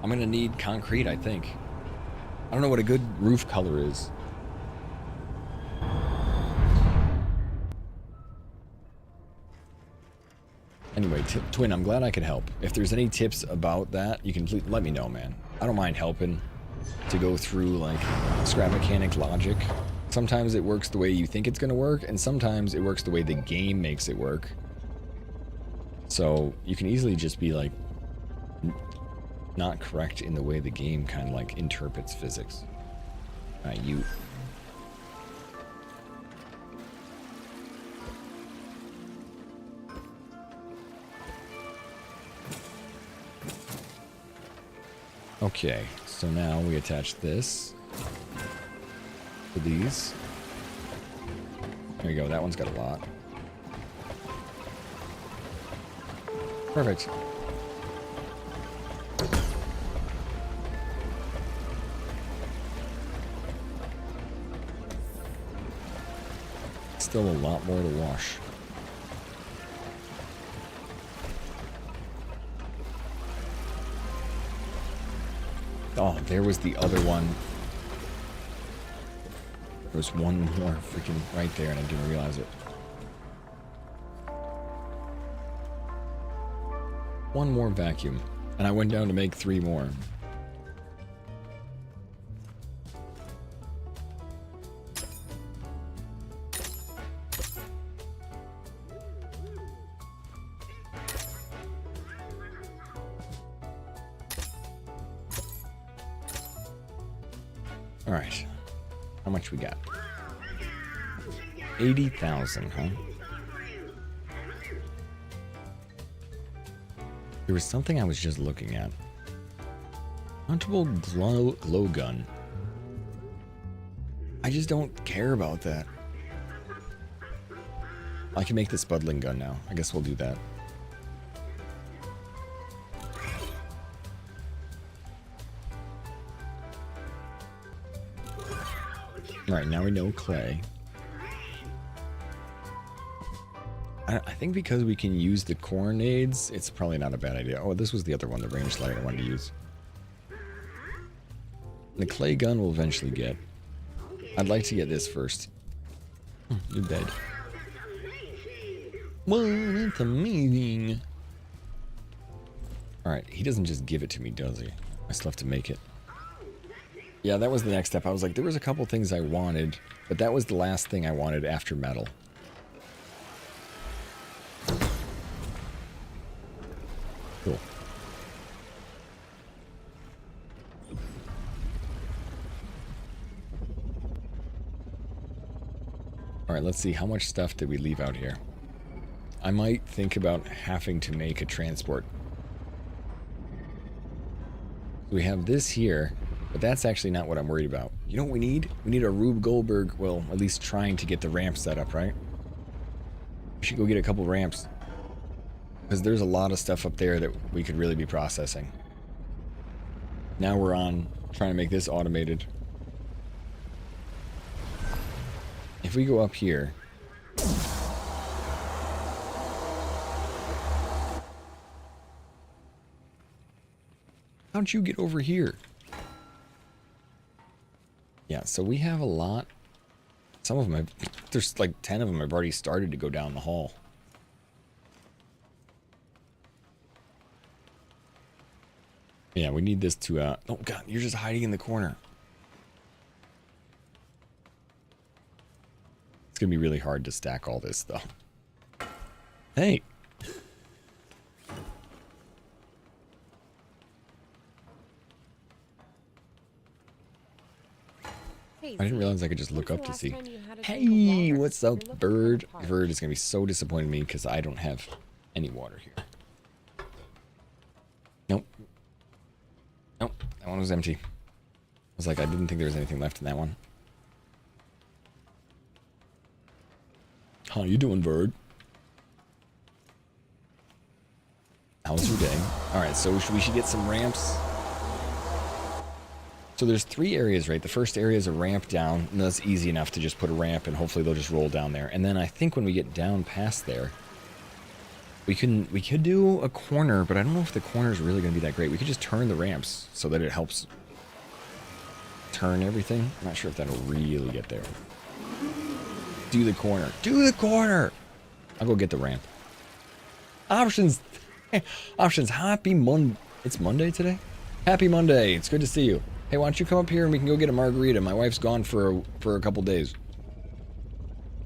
I'm gonna need concrete, I think. I don't know what a good roof color is. Anyway, Twin, I'm glad I could help. If there's any tips about that, you can let me know, man. I don't mind helping to go through like scrap mechanic logic. Sometimes it works the way you think it's gonna work, and sometimes it works the way the game makes it work. So you can easily just be like not correct in the way the game kind of like interprets physics. Alright, you. Okay, so now we attach this to these. There you go, that one's got a lot. Perfect. Still a lot more to wash. Oh, there was the other one. There was one more freaking right there and I didn't realize it. One more vacuum. And I went down to make 3 more. Alright. How much we got? 80,000, huh? There was something I was just looking at. Huntable glow gun. I just don't care about that. I can make the Spudling gun now. I guess we'll do that. Alright, now we know clay. I think because we can use the coronades, it's probably not a bad idea. Oh, this was the other one, the range slider I wanted to use. The clay gun we'll eventually get. I'd like to get this first. You're dead. Well, that's amazing. Alright, he doesn't just give it to me, does he? I still have to make it. Yeah, that was the next step. I was like, there was a couple things I wanted, but that was the last thing I wanted after metal. Cool. All right, let's see. How much stuff did we leave out here? I might think about having to make a transport. We have this here. But that's actually not what I'm worried about. You know what we need? We need a Rube Goldberg, well, at least trying to get the ramp set up, right? We should go get a couple ramps. Because there's a lot of stuff up there that we could really be processing. Now we're on trying to make this automated. If we go up here... How'd you get over here? Yeah, so we have a lot. Some of them, there's like 10 of them have already started to go down the hall. Yeah, we need this to, oh god, you're just hiding in the corner. It's gonna be really hard to stack all this, though. Hey! I didn't realize I could just look up to see. Hey, what's up, Bird? Bird is going to be so disappointed in me because I don't have any water here. Nope. Nope, that one was empty. I was like, I didn't think there was anything left in that one. How you doing, Bird? How's your day? Alright, so we should get some ramps. So there's 3 areas, right? The first area is a ramp down, and that's easy enough to just put a ramp, and hopefully they'll just roll down there. And then I think when we get down past there, we could do a corner, but I don't know if the corner is really going to be that great. We could just turn the ramps so that it helps turn everything. I'm not sure if that'll really get there. Do the corner. Do the corner! I'll go get the ramp. Options! Options, happy Monday. It's Monday today? Happy Monday. It's good to see you. Hey, why don't you come up here and we can go get a margarita? My wife's gone for a couple days.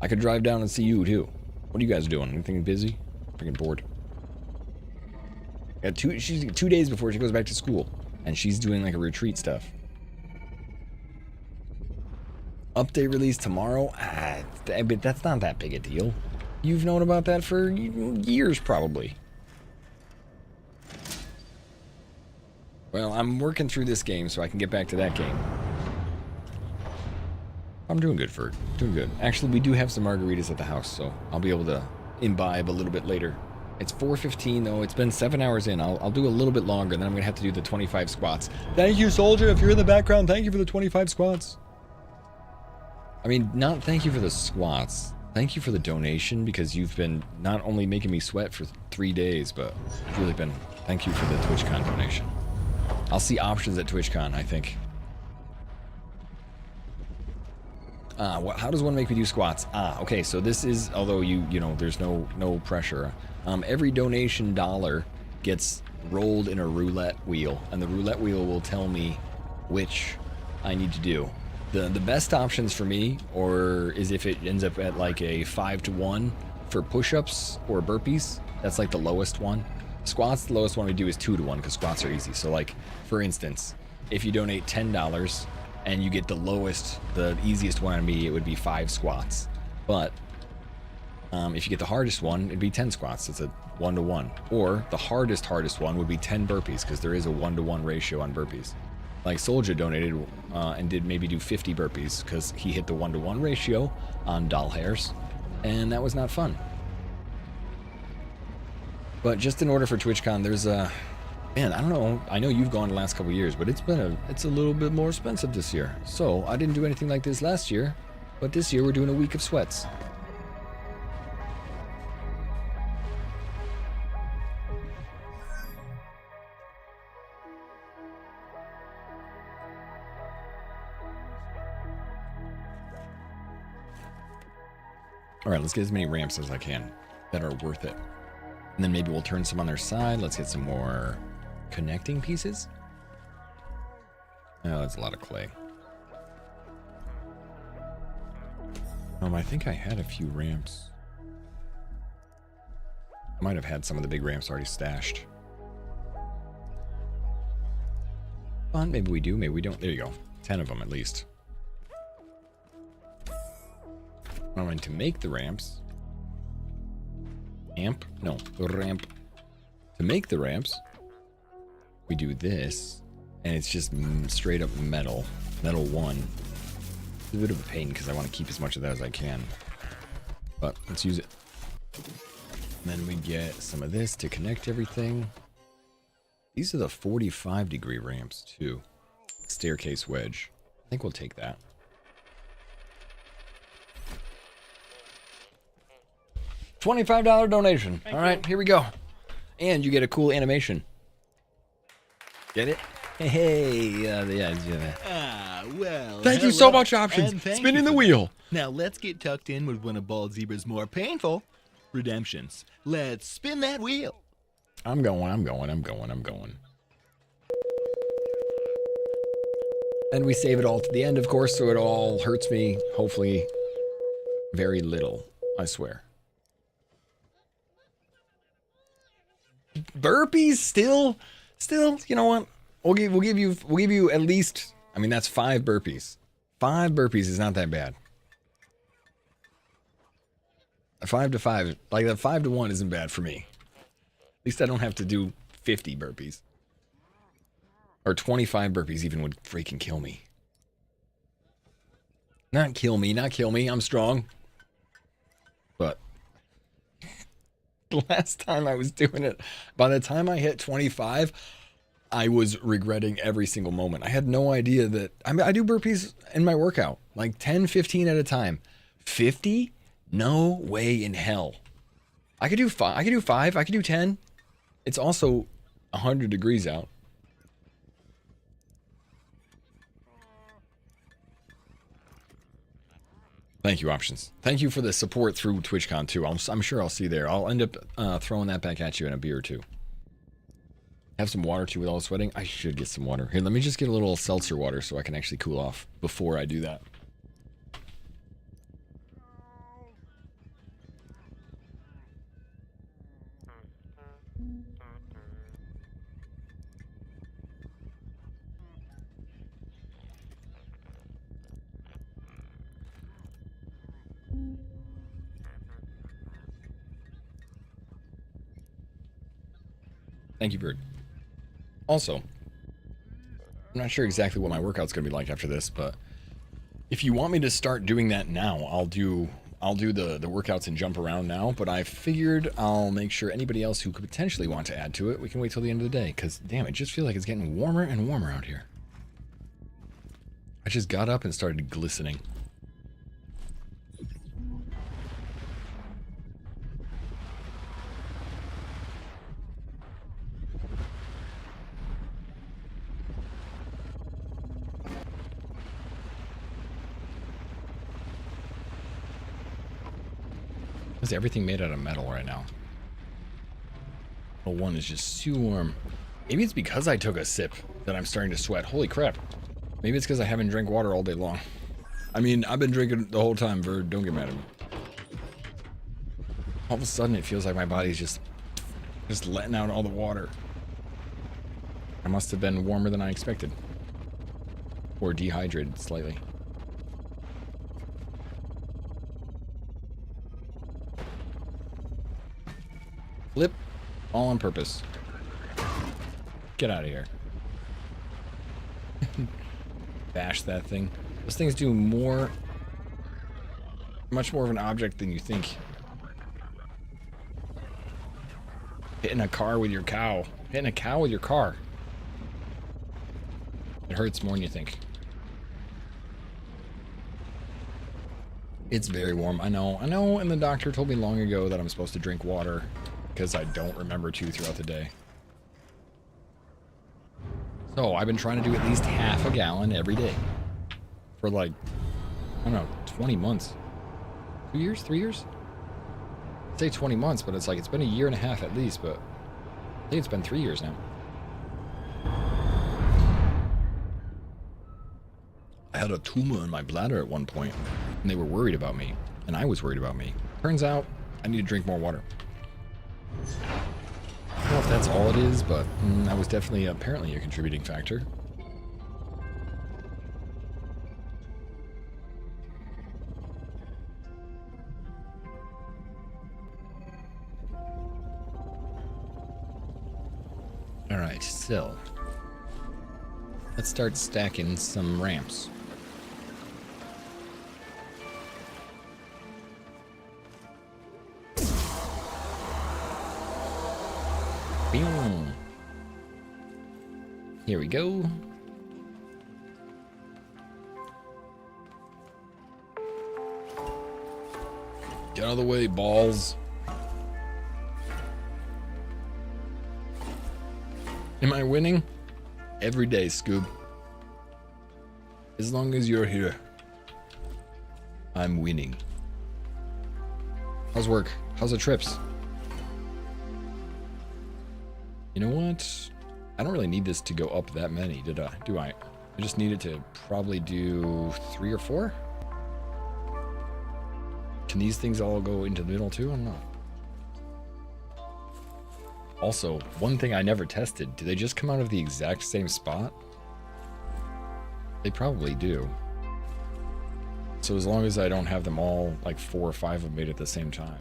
I could drive down and see you, too. What are you guys doing? Anything busy? Freaking bored. Got 2 days before she goes back to school. And she's doing, like, a retreat stuff. Update release tomorrow? But that's not that big a deal. You've known about that for years, probably. Well, I'm working through this game so I can get back to that game. I'm doing good, Ferg. Doing good. Actually, we do have some margaritas at the house, so I'll be able to imbibe a little bit later. It's 4:15, though. It's been 7 hours in. I'll do a little bit longer, and then I'm going to have to do the 25 squats. Thank you, Soldier. If you're in the background, thank you for the 25 squats. I mean, not thank you for the squats. Thank you for the donation, because you've been not only making me sweat for 3 days, but it's really been... Thank you for the TwitchCon donation. I'll see options at TwitchCon, I think. How does one make me do squats? Okay, so this is, although you know, there's no pressure. Every donation dollar gets rolled in a roulette wheel, and the roulette wheel will tell me which I need to do. The best options for me, or is if it ends up at like a 5-to-1 for push-ups or burpees. That's like the lowest one. Squats, the lowest one we do is 2-to-1 because squats are easy. So like, for instance, if you donate $10 and you get the lowest, the easiest one on me, it would be 5 squats. But if you get the hardest one, it'd be 10 squats. It's a 1-to-1. Or the hardest one would be 10 burpees because there is a 1-to-1 ratio on burpees. Like Soldier donated and did maybe do 50 burpees because he hit the 1-to-1 ratio on doll hairs, and that was not fun. But just in order for TwitchCon, there's a... Man, I don't know. I know you've gone the last couple years, but it's a little bit more expensive this year. So I didn't do anything like this last year, but this year we're doing a week of sweats. All right, let's get as many ramps as I can that are worth it. And then maybe we'll turn some on their side. Let's get some more connecting pieces. Oh, that's a lot of clay. I think I had a few ramps. I might have had some of the big ramps already stashed. Fun, maybe we do, maybe we don't. There you go. 10 of them at least. I'm going to make the ramps. Ramp? No, ramp. To make the ramps, we do this, and it's just straight up metal. Metal 1. It's a bit of a pain because I want to keep as much of that as I can. But let's use it. And then we get some of this to connect everything. These are the 45-degree ramps, too. Staircase wedge. I think we'll take that. $25 donation. All right, here we go. And you get a cool animation. Get it? Hey, yeah. Well. Thank you so much, Options. Spinning the wheel. Now let's get tucked in with one of Bald Zebra's more painful redemptions. Let's spin that wheel. I'm going. And we save it all to the end, of course, so it all hurts me, hopefully, very little, I swear. Burpees still, you know what? We'll give you at least, I mean, that's 5 burpees. 5 burpees is not that bad. A 5 to 5, like that 5 to 1 isn't bad for me. At least I don't have to do 50 burpees. Or 25 burpees even would freaking kill me. Not kill me, I'm strong. But the last time I was doing it, by the time I hit 25, I was regretting every single moment. I had no idea that, I mean, I do burpees in my workout, like 10, 15 at a time. 50? No way in hell. I could do 5, I could do 10. It's also 100 degrees out. Thank you, Options. Thank you for the support through TwitchCon too. I'm sure I'll see you there. I'll end up throwing that back at you in a beer or two. Have some water too with all the sweating. I should get some water. Here, let me just get a little seltzer water so I can actually cool off before I do that. Thank you, Bird. Also, I'm not sure exactly what my workout's gonna be like after this, but if you want me to start doing that now, I'll do the workouts and jump around now, but I figured I'll make sure anybody else who could potentially want to add to it, we can wait till the end of the day, because damn, it just feels like it's getting warmer and warmer out here. I just got up and started glistening. Is everything made out of metal right now? Well, one is just too warm. Maybe it's because I took a sip that I'm starting to sweat. Holy crap. Maybe it's because I haven't drank water all day long. I mean, I've been drinking the whole time, Verd. Don't get mad at me. All of a sudden, it feels like my body's just letting out all the water. I must have been warmer than I expected. Or dehydrated slightly. Flip, all on purpose. Get out of here. Bash that thing. Those things do much more of an object than you think. Hitting a car with your cow. Hitting a cow with your car. It hurts more than you think. It's very warm. I know, and the doctor told me long ago that I'm supposed to drink water because I don't remember to throughout the day. So I've been trying to do at least half a gallon every day for like, I don't know, 20 months. 2 years? 3 years? I'd say 20 months, but it's like, it's been a year and a half at least, but I think it's been 3 years now. had a tumor in my bladder at one point, and they were worried about me, and I was worried about me. Turns out, I need to drink more water. I don't know if that's all it is, but that was definitely apparently a contributing factor. Alright, so let's start stacking some ramps. Boom. Here we go. Get out of the way, balls. Am I winning? Every day, Scoob. As long as you're here, I'm winning. How's work? How's the trips? You know what? I don't really need this to go up that many, do I? I just need it to probably do 3 or 4? Can these things all go into the middle too? I don't know. Also, one thing I never tested, do they just come out of the exact same spot? They probably do. So as long as I don't have them all, like 4 or 5 of them made at the same time.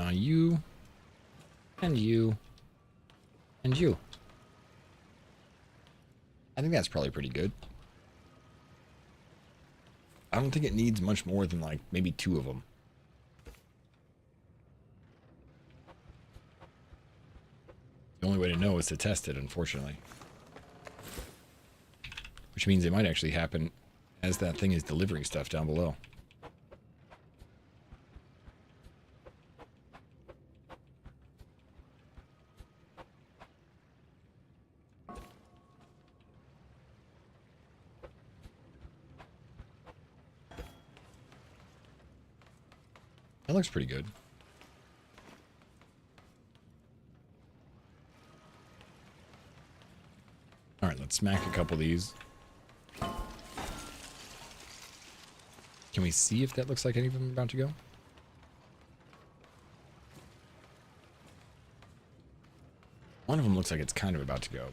You, and you, and you. I think that's probably pretty good. I don't think it needs much more than like maybe 2 of them. The only way to know is to test it, unfortunately. Which means it might actually happen as that thing is delivering stuff down below. That looks pretty good. Alright, let's smack a couple of these. Can we see if that looks like any of them are about to go? One of them looks like it's kind of about to go,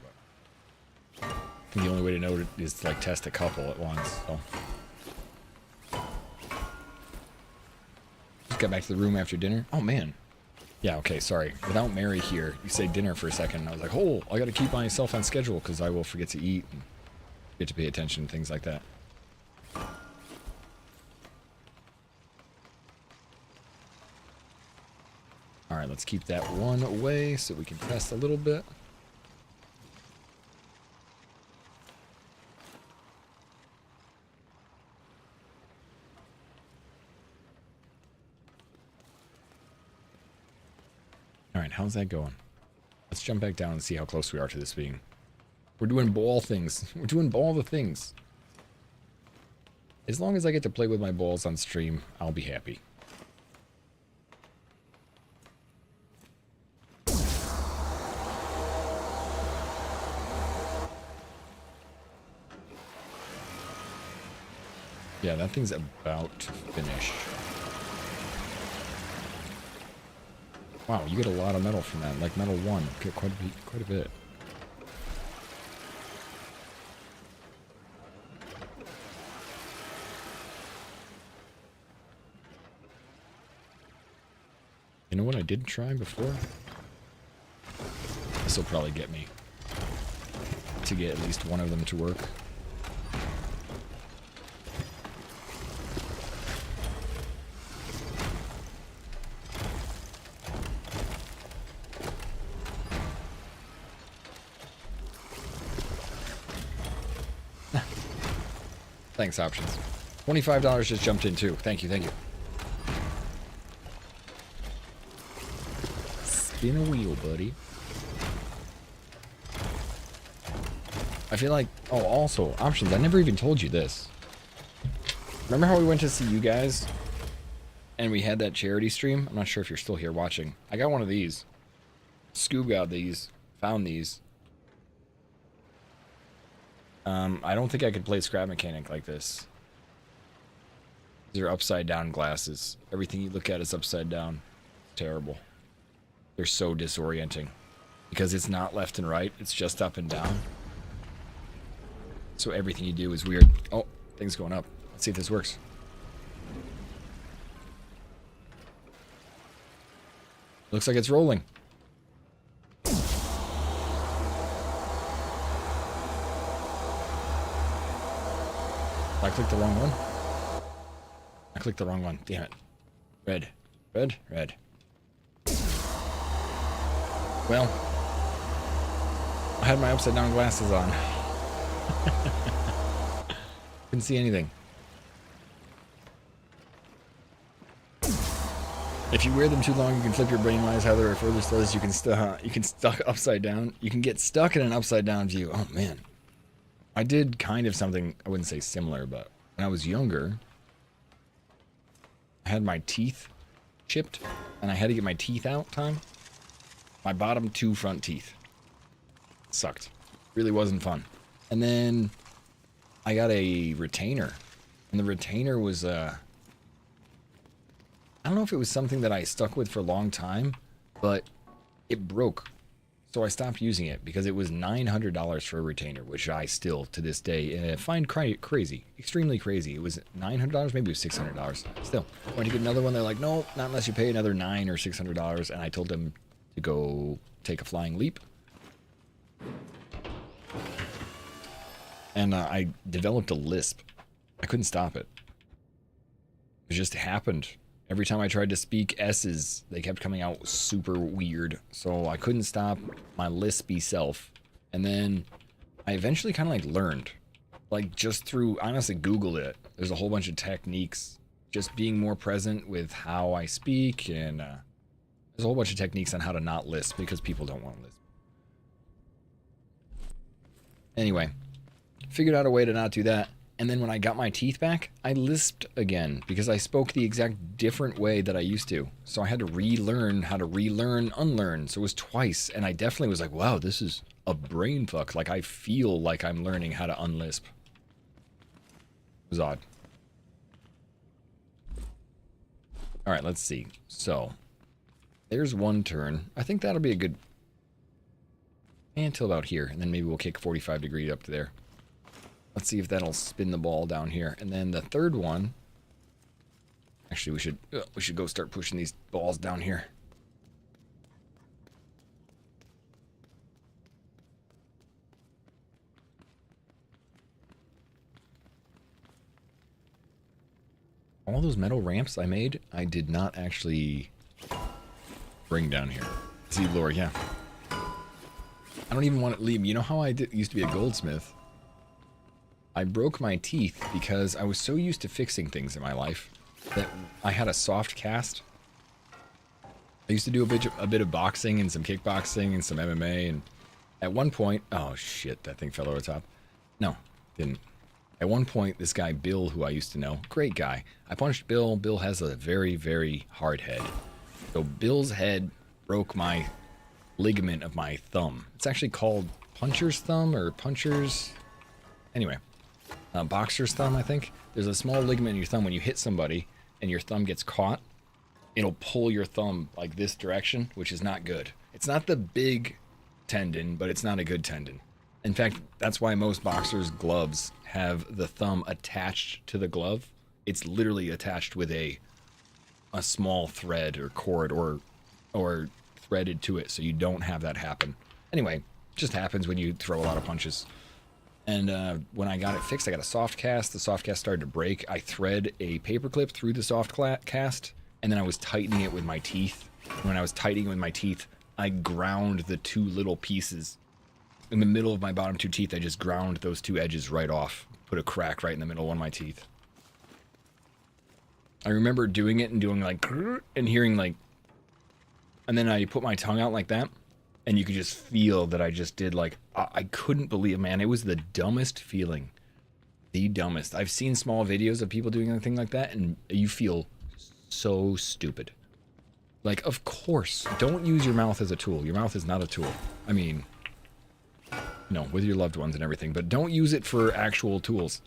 but I think the only way to know it is to like test a couple at once, so. Just got back to the room after dinner. Oh man. Yeah, okay, sorry. Without Mary here, you say dinner for a second, and I was like, oh, I gotta keep myself on schedule because I will forget to eat and get to pay attention and things like that. Alright, let's keep that one away so we can test a little bit. Alright, how's that going? Let's jump back down and see how close we are to this being. We're doing ball things. We're doing all the things. As long as I get to play with my balls on stream, I'll be happy. Yeah, that thing's about to finish. Wow, you get a lot of metal from that. Like metal 1, you get quite a bit. You know what I did try before? This will probably get me to get at least one of them to work. Thanks, Options. $25 just jumped in too. Thank you, thank you. Spin a wheel, buddy. I feel like... Oh, also, Options, I never even told you this. Remember how we went to see you guys? And we had that charity stream? I'm not sure if you're still here watching. I got one of these. Scoob got these. Found these. I don't think I could play Scrap Mechanic like this. These are upside down glasses. Everything you look at is upside down. Terrible. They're so disorienting. Because it's not left and right, it's just up and down. So everything you do is weird. Oh, thing's going up. Let's see if this works. Looks like it's rolling. I clicked the wrong one. I clicked the wrong one. Damn it. Red. Red. Red. Well, I had my upside down glasses on. Couldn't see anything. If you wear them too long, you can flip your brainwise. How there are further studies, you can stuck upside down. You can get stuck in an upside down view. Oh man. I did kind of something, I wouldn't say similar, but when I was younger, I had my teeth chipped, and I had to get my teeth out time. My bottom two front teeth. Sucked. Really wasn't fun. And then I got a retainer, and the retainer was, I don't know if it was something that I stuck with for a long time, but it broke. So I stopped using it because it was $900 for a retainer, which I still, to this day, find crazy. Extremely crazy. It was $900, maybe it was $600. Still, went to get another one. They're like, no, not unless you pay another $900 or $600. And I told them to go take a flying leap. And I developed a lisp. I couldn't stop it. It just happened. Every time I tried to speak S's, they kept coming out super weird. So I couldn't stop my lispy self. And then I eventually kind of like learned. Like just through, honestly, Googled it. There's a whole bunch of techniques. Just being more present with how I speak. And there's a whole bunch of techniques on how to not lisp because people don't want to lisp. Anyway, figured out a way to not do that. And then when I got my teeth back, I lisped again because I spoke the exact different way that I used to. So I had to relearn how to relearn, unlearn. So it was twice. And I definitely was like, wow, this is a brain fuck. Like I feel like I'm learning how to unlisp. It was odd. All right, let's see. So there's one turn. I think that'll be a good... until about here. And then maybe we'll kick 45 degrees up to there. Let's see if that'll spin the ball down here. And then the third one... actually, we should go start pushing these balls down here. All those metal ramps I made, I did not actually bring down here. See, Laura, yeah. I don't even want to leave. You know how I used to be a goldsmith? I broke my teeth because I was so used to fixing things in my life that I had a soft cast. I used to do a bit of boxing and some kickboxing and some MMA, and at one point, oh shit, that thing fell over the top. No, didn't. At one point, this guy Bill, who I used to know, great guy. I punched Bill. Bill has a very, very hard head. So Bill's head broke my ligament of my thumb. It's actually called puncher's thumb or puncher's... anyway. Boxer's thumb, I think. There's a small ligament in your thumb. When you hit somebody and your thumb gets caught, it'll pull your thumb like this direction, which is not good. It's not the big tendon, but it's not a good tendon. In fact, that's why most boxers' gloves have the thumb attached to the glove. It's literally attached with a small thread or cord or threaded to it, so you don't have that happen. Anyway, it just happens when you throw a lot of punches. And when I got it fixed, I got a soft cast. The soft cast started to break. I thread a paperclip through the soft cast, and then I was tightening it with my teeth. When I was tightening it with my teeth, I ground the two little pieces. In the middle of my bottom two teeth, I just ground those two edges right off. put a crack right in the middle of one of my teeth. I remember doing it and doing like, and hearing like, and then I put my tongue out like that, and you could just feel that I just did like, I couldn't believe, man, it was the dumbest feeling. The dumbest. I've seen small videos of people doing anything like that, and you feel so stupid. Like, of course, don't use your mouth as a tool. Your mouth is not a tool. I mean, no, with your loved ones and everything, but don't use it for actual tools.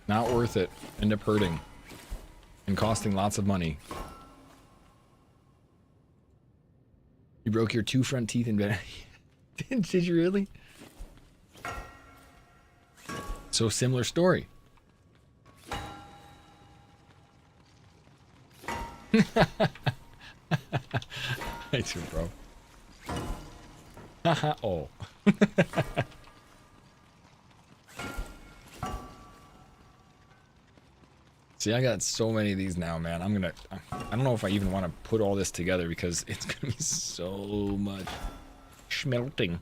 Not worth it. End up hurting. And costing lots of money. You broke your 2 front teeth in bed. Did you really? So similar story. I too, bro. Haha, oh. See, I got so many of these now, man. I don't know if I even want to put all this together because it's gonna be so much schmelting.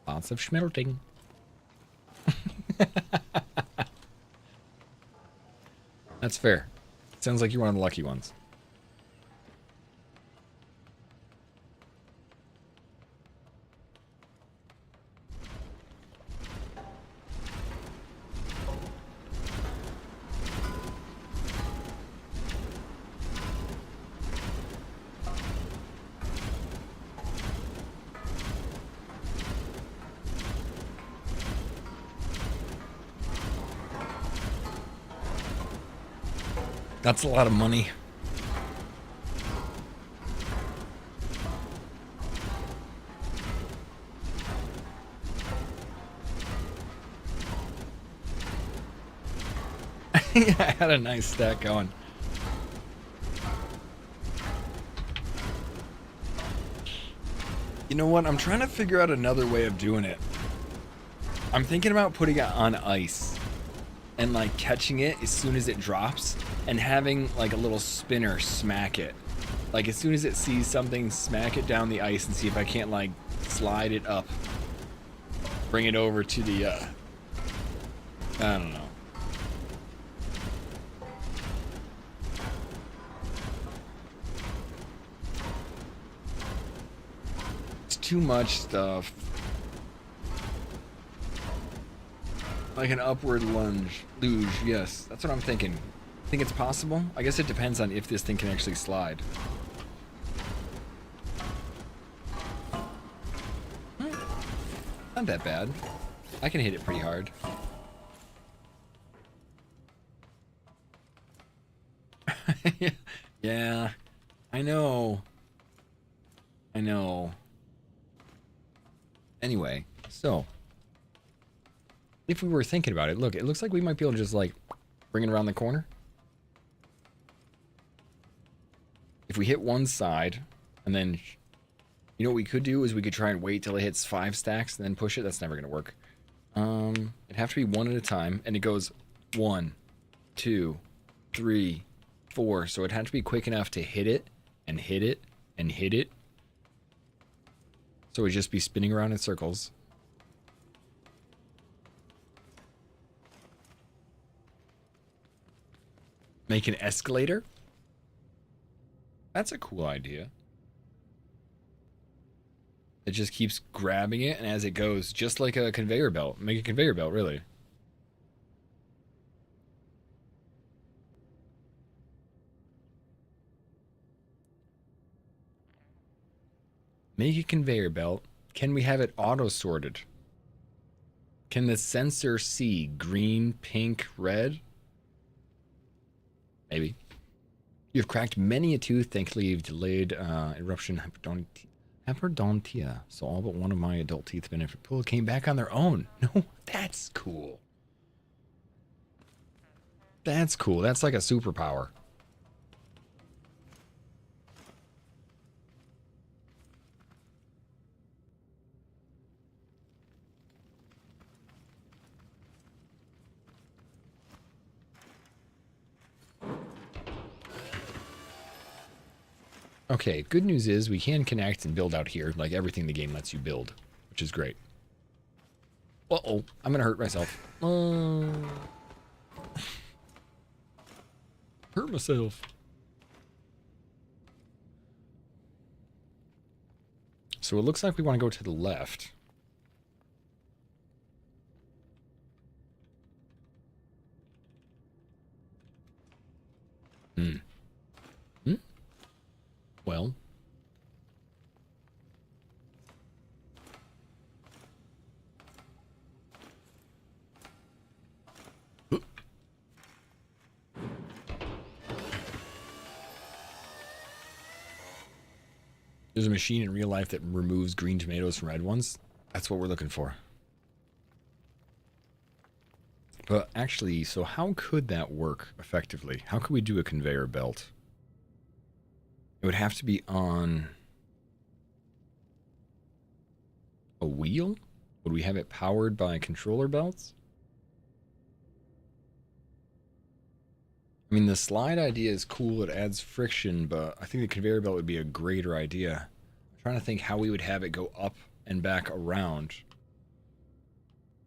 Lots of schmelting. That's fair. Sounds like you're one of the lucky ones. That's a lot of money. Yeah, I had a nice stack going. You know what? I'm trying to figure out another way of doing it. I'm thinking about putting it on ice and like catching it as soon as it drops and having like a little spinner smack it. Like as soon as it sees something, smack it down the ice and see if I can't like slide it up. Bring it over to the, I don't know. It's too much stuff. Like an upward luge, yes. That's what I'm thinking. Think it's possible? I guess it depends on if this thing can actually slide. Not that bad. I can hit it pretty hard. Yeah, I know. I know. Anyway, so if we were thinking about it, look, it looks like we might be able to just like bring it around the corner. If we hit one side and then, you know what we could do is we could try and wait till it hits 5 stacks and then push it. That's never gonna work. It'd have to be one at a time, and it goes 1, 2, 3, 4. So it'd have to be quick enough to hit it and hit it and hit it. So we'd just be spinning around in circles. Make an escalator? That's a cool idea. It just keeps grabbing it, and as it goes, just like a conveyor belt. Make a conveyor belt, really. Make a conveyor belt. Can we have it auto-sorted? Can the sensor see green, pink, red? Maybe. You've cracked many a tooth. Thankfully, you've delayed eruption hyperdontia. So all but one of my adult teeth have been pulled came back on their own. No, that's cool. That's cool. That's like a superpower. Okay, good news is we can connect and build out here, like everything the game lets you build, which is great. Uh-oh, I'm gonna hurt myself. Hurt myself. So it looks like we want to go to the left. Well. There's a machine in real life that removes green tomatoes from red ones. That's what we're looking for. But actually, so how could that work effectively? How could we do a conveyor belt? It would have to be on a wheel? Would we have it powered by controller belts? I mean, the slide idea is cool. It adds friction, but I think the conveyor belt would be a greater idea. I'm trying to think how we would have it go up and back around.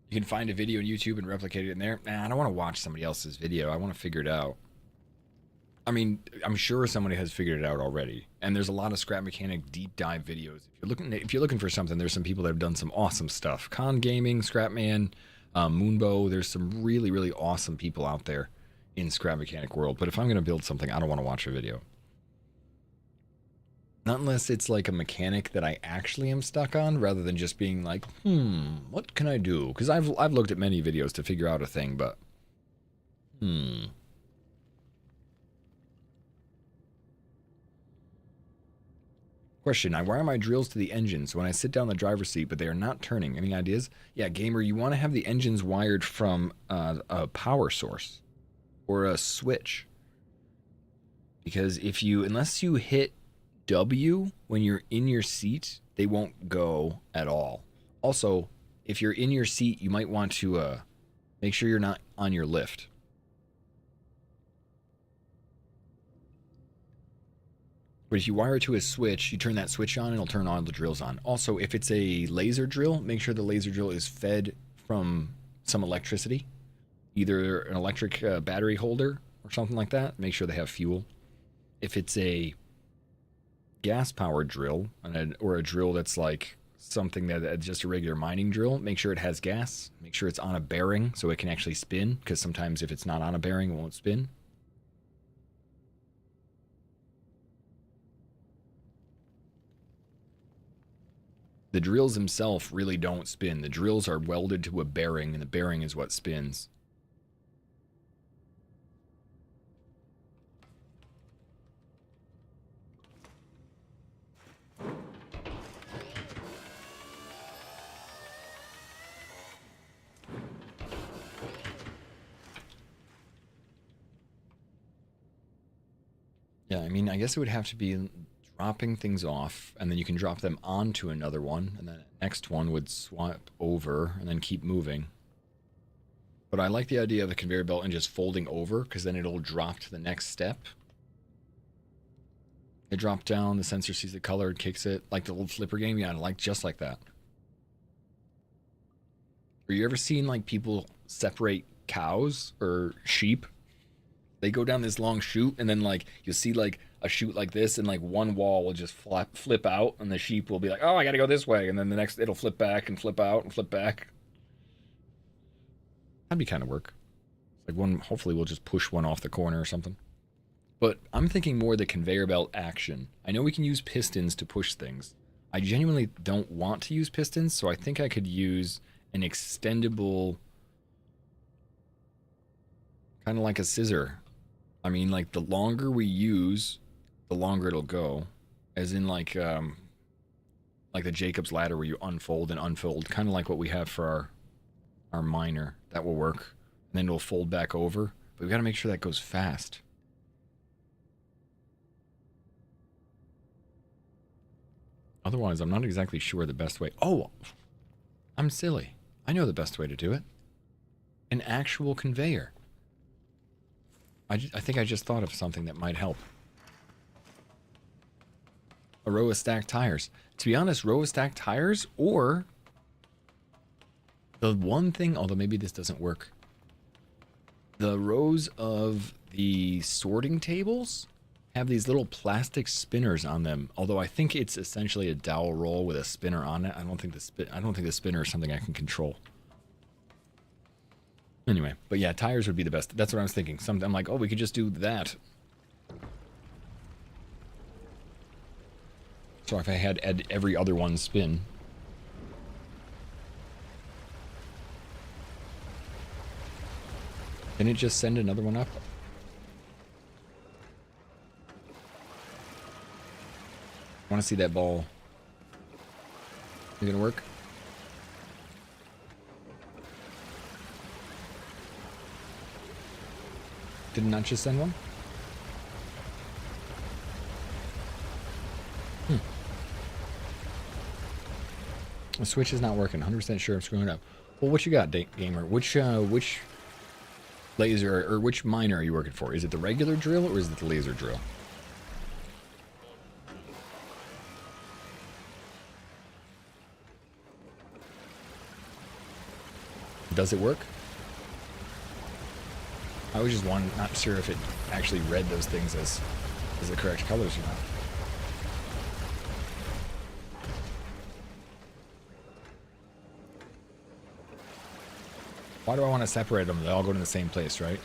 You can find a video on YouTube and replicate it in there. Nah, I don't want to watch somebody else's video. I want to figure it out. I mean, I'm sure somebody has figured it out already. And there's a lot of Scrap Mechanic deep dive videos. If you're looking for something, there's some people that have done some awesome stuff. Con Gaming, Scrapman, Moonbow. There's some really, really awesome people out there in Scrap Mechanic world. But if I'm going to build something, I don't want to watch a video. Not unless it's like a mechanic that I actually am stuck on, rather than just being like, what can I do? Because I've looked at many videos to figure out a thing, but Question, I wire my drills to the engines when I sit down in the driver's seat, but they are not turning. Any ideas? Yeah, gamer, you want to have the engines wired from a power source or a switch. Because unless you hit W when you're in your seat, they won't go at all. Also, if you're in your seat, you might want to make sure you're not on your lift. But if you wire it to a switch, you turn that switch on and it'll turn all the drills on. Also, if it's a laser drill, make sure the laser drill is fed from some electricity. Either an electric battery holder or something like that. Make sure they have fuel. If it's a gas-powered drill or a drill that's like something that's just a regular mining drill, make sure it has gas. Make sure it's on a bearing so it can actually spin, because sometimes if it's not on a bearing, it won't spin. The drills themselves really don't spin. The drills are welded to a bearing, and the bearing is what spins. Yeah, I mean, I guess it would have to be dropping things off, and then you can drop them onto another one, and then the next one would swap over and then keep moving. But I like the idea of the conveyor belt and just folding over, because then it'll drop to the next step. It drops down, the sensor sees the color, it kicks it, like the old flipper game. Yeah, just like that. Have you ever seen like people separate cows or sheep? They go down this long chute, and then like you'll see like a chute like this, and like one wall will just flip out, and the sheep will be like, oh, I gotta go this way, and then the next it'll flip back and flip out and flip back. That'd be kind of work. Like one, hopefully we'll just push one off the corner or something. But I'm thinking more the conveyor belt action. I know we can use pistons to push things. I genuinely don't want to use pistons, so I think I could use an extendable, kind of like a scissor. I mean, like the longer we use, the longer it'll go. As in like the Jacob's ladder where you unfold and unfold, kind of like what we have for our miner. That will work. And then it'll fold back over. But we got to make sure that goes fast. Otherwise, I'm not exactly sure the best way. Oh, I'm silly. I know the best way to do it. An actual conveyor. I think I just thought of something that might help. a row of stacked tires. To be honest, row of stacked tires, or the one thing, although maybe this doesn't work, the rows of the sorting tables have these little plastic spinners on them. Although I think it's essentially a dowel roll with a spinner on it. I don't think the spinner is something I can control. Anyway, but yeah, tires would be the best. That's what I was thinking. I'm like, oh, we could just do that. So if I had every other one spin. Can it just send another one up? I want to see that ball. Is it gonna work? Did it not just send one? The switch is not working. 100% sure I'm screwing up. Well, what you got, gamer? Which laser or which miner are you working for? Is it the regular drill or is it the laser drill? Does it work? I was just not sure if it actually read those things as the correct colors or not. Why do I want to separate them? They all go to the same place, right?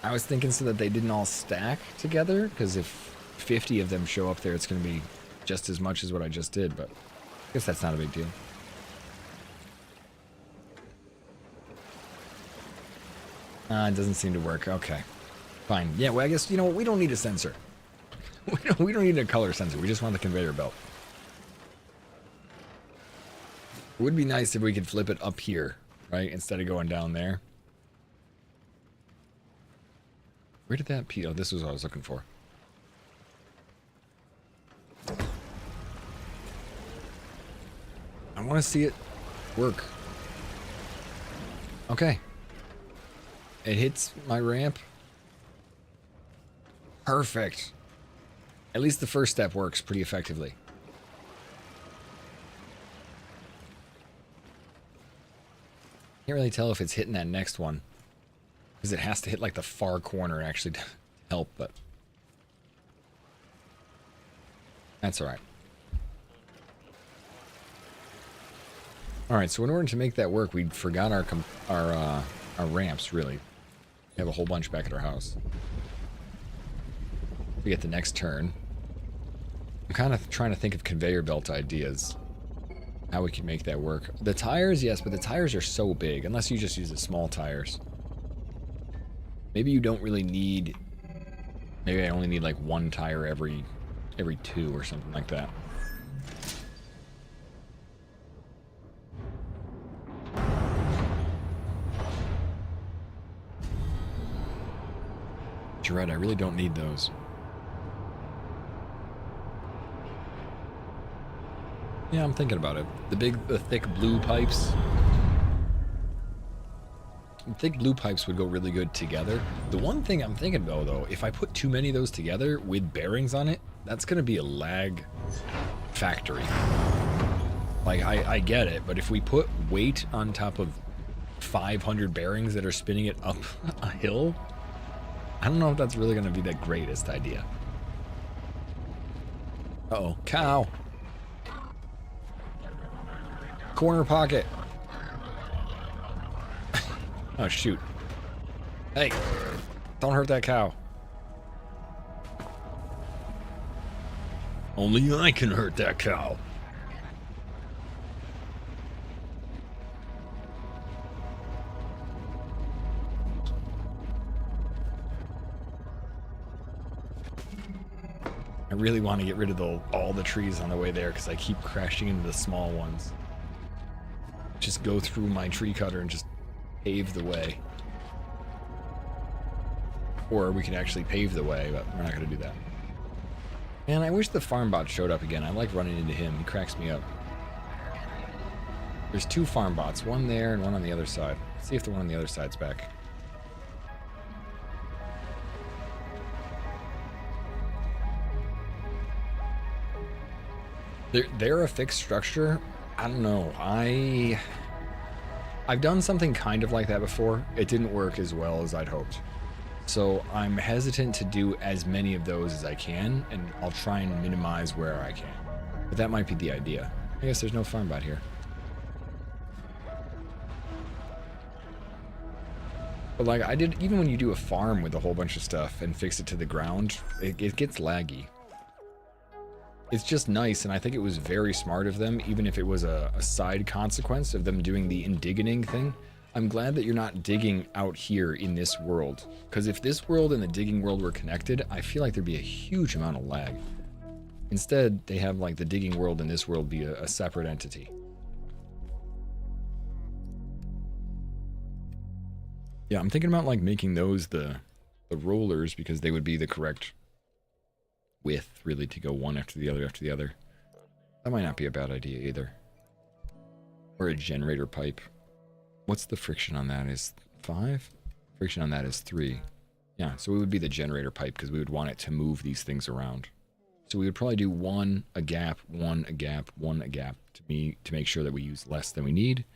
I was thinking so that they didn't all stack together, because if 50 of them show up there, it's going to be just as much as what I just did, but I guess that's not a big deal. It doesn't seem to work. Okay. Fine. Yeah, well, I guess, you know what? We don't need a sensor. We don't need a color sensor. We just want the conveyor belt. It would be nice if we could flip it up here, right? Instead of going down there. Where did that pee? Oh, this was what I was looking for. I want to see it work. Okay. It hits my ramp. Perfect. At least the first step works pretty effectively. Can't really tell if it's hitting that next one, because it has to hit like the far corner actually to help, but that's alright. Alright, so in order to make that work, we forgot our ramps, really. We have a whole bunch back at our house. We get the next turn. I'm kind of trying to think of conveyor belt ideas. How we can make that work. The tires, yes, but the tires are so big, unless you just use the small tires. Maybe you don't really need... Maybe I only need like one tire every 2 or something like that. You're right, I really don't need those. Yeah, I'm thinking about it. The thick blue pipes. Thick blue pipes would go really good together. The one thing I'm thinking though, if I put too many of those together with bearings on it, that's gonna be a lag factory. Like, I get it, but if we put weight on top of 500 bearings that are spinning it up a hill, I don't know if that's really gonna be the greatest idea. Uh-oh, cow. Corner pocket. Oh, shoot. Hey, don't hurt that cow. Only I can hurt that cow. I really want to get rid of all the trees on the way there because I keep crashing into the small ones. Just go through my tree cutter and just pave the way. Or we can actually pave the way, but we're not going to do that. Man, I wish the farm bot showed up again. I like running into him. He cracks me up. There's 2 farm bots, one there and one on the other side. Let's see if the one on the other side's back. They're a fixed structure. I don't know. I've done something kind of like that before. It didn't work as well as I'd hoped. So I'm hesitant to do as many of those as I can, and I'll try and minimize where I can. But that might be the idea. I guess there's no farm bot here. But like I did, even when you do a farm with a whole bunch of stuff and fix it to the ground, it gets laggy. It's just nice, and I think it was very smart of them, even if it was a side consequence of them doing the indigening thing. I'm glad that you're not digging out here in this world, because if this world and the digging world were connected, I feel like there'd be a huge amount of lag. Instead, they have like the digging world and this world be a separate entity. Yeah, I'm thinking about like making those the rollers, because they would be the correct width, really, to go one after the other after the other. That might not be a bad idea either. Or a generator pipe. What's the friction on that? Is 5? Friction on that is 3. Yeah, so it would be the generator pipe, because we would want it to move these things around. So we would probably do 1 a gap, 1 a gap, 1 a gap to make sure that we use less than we need.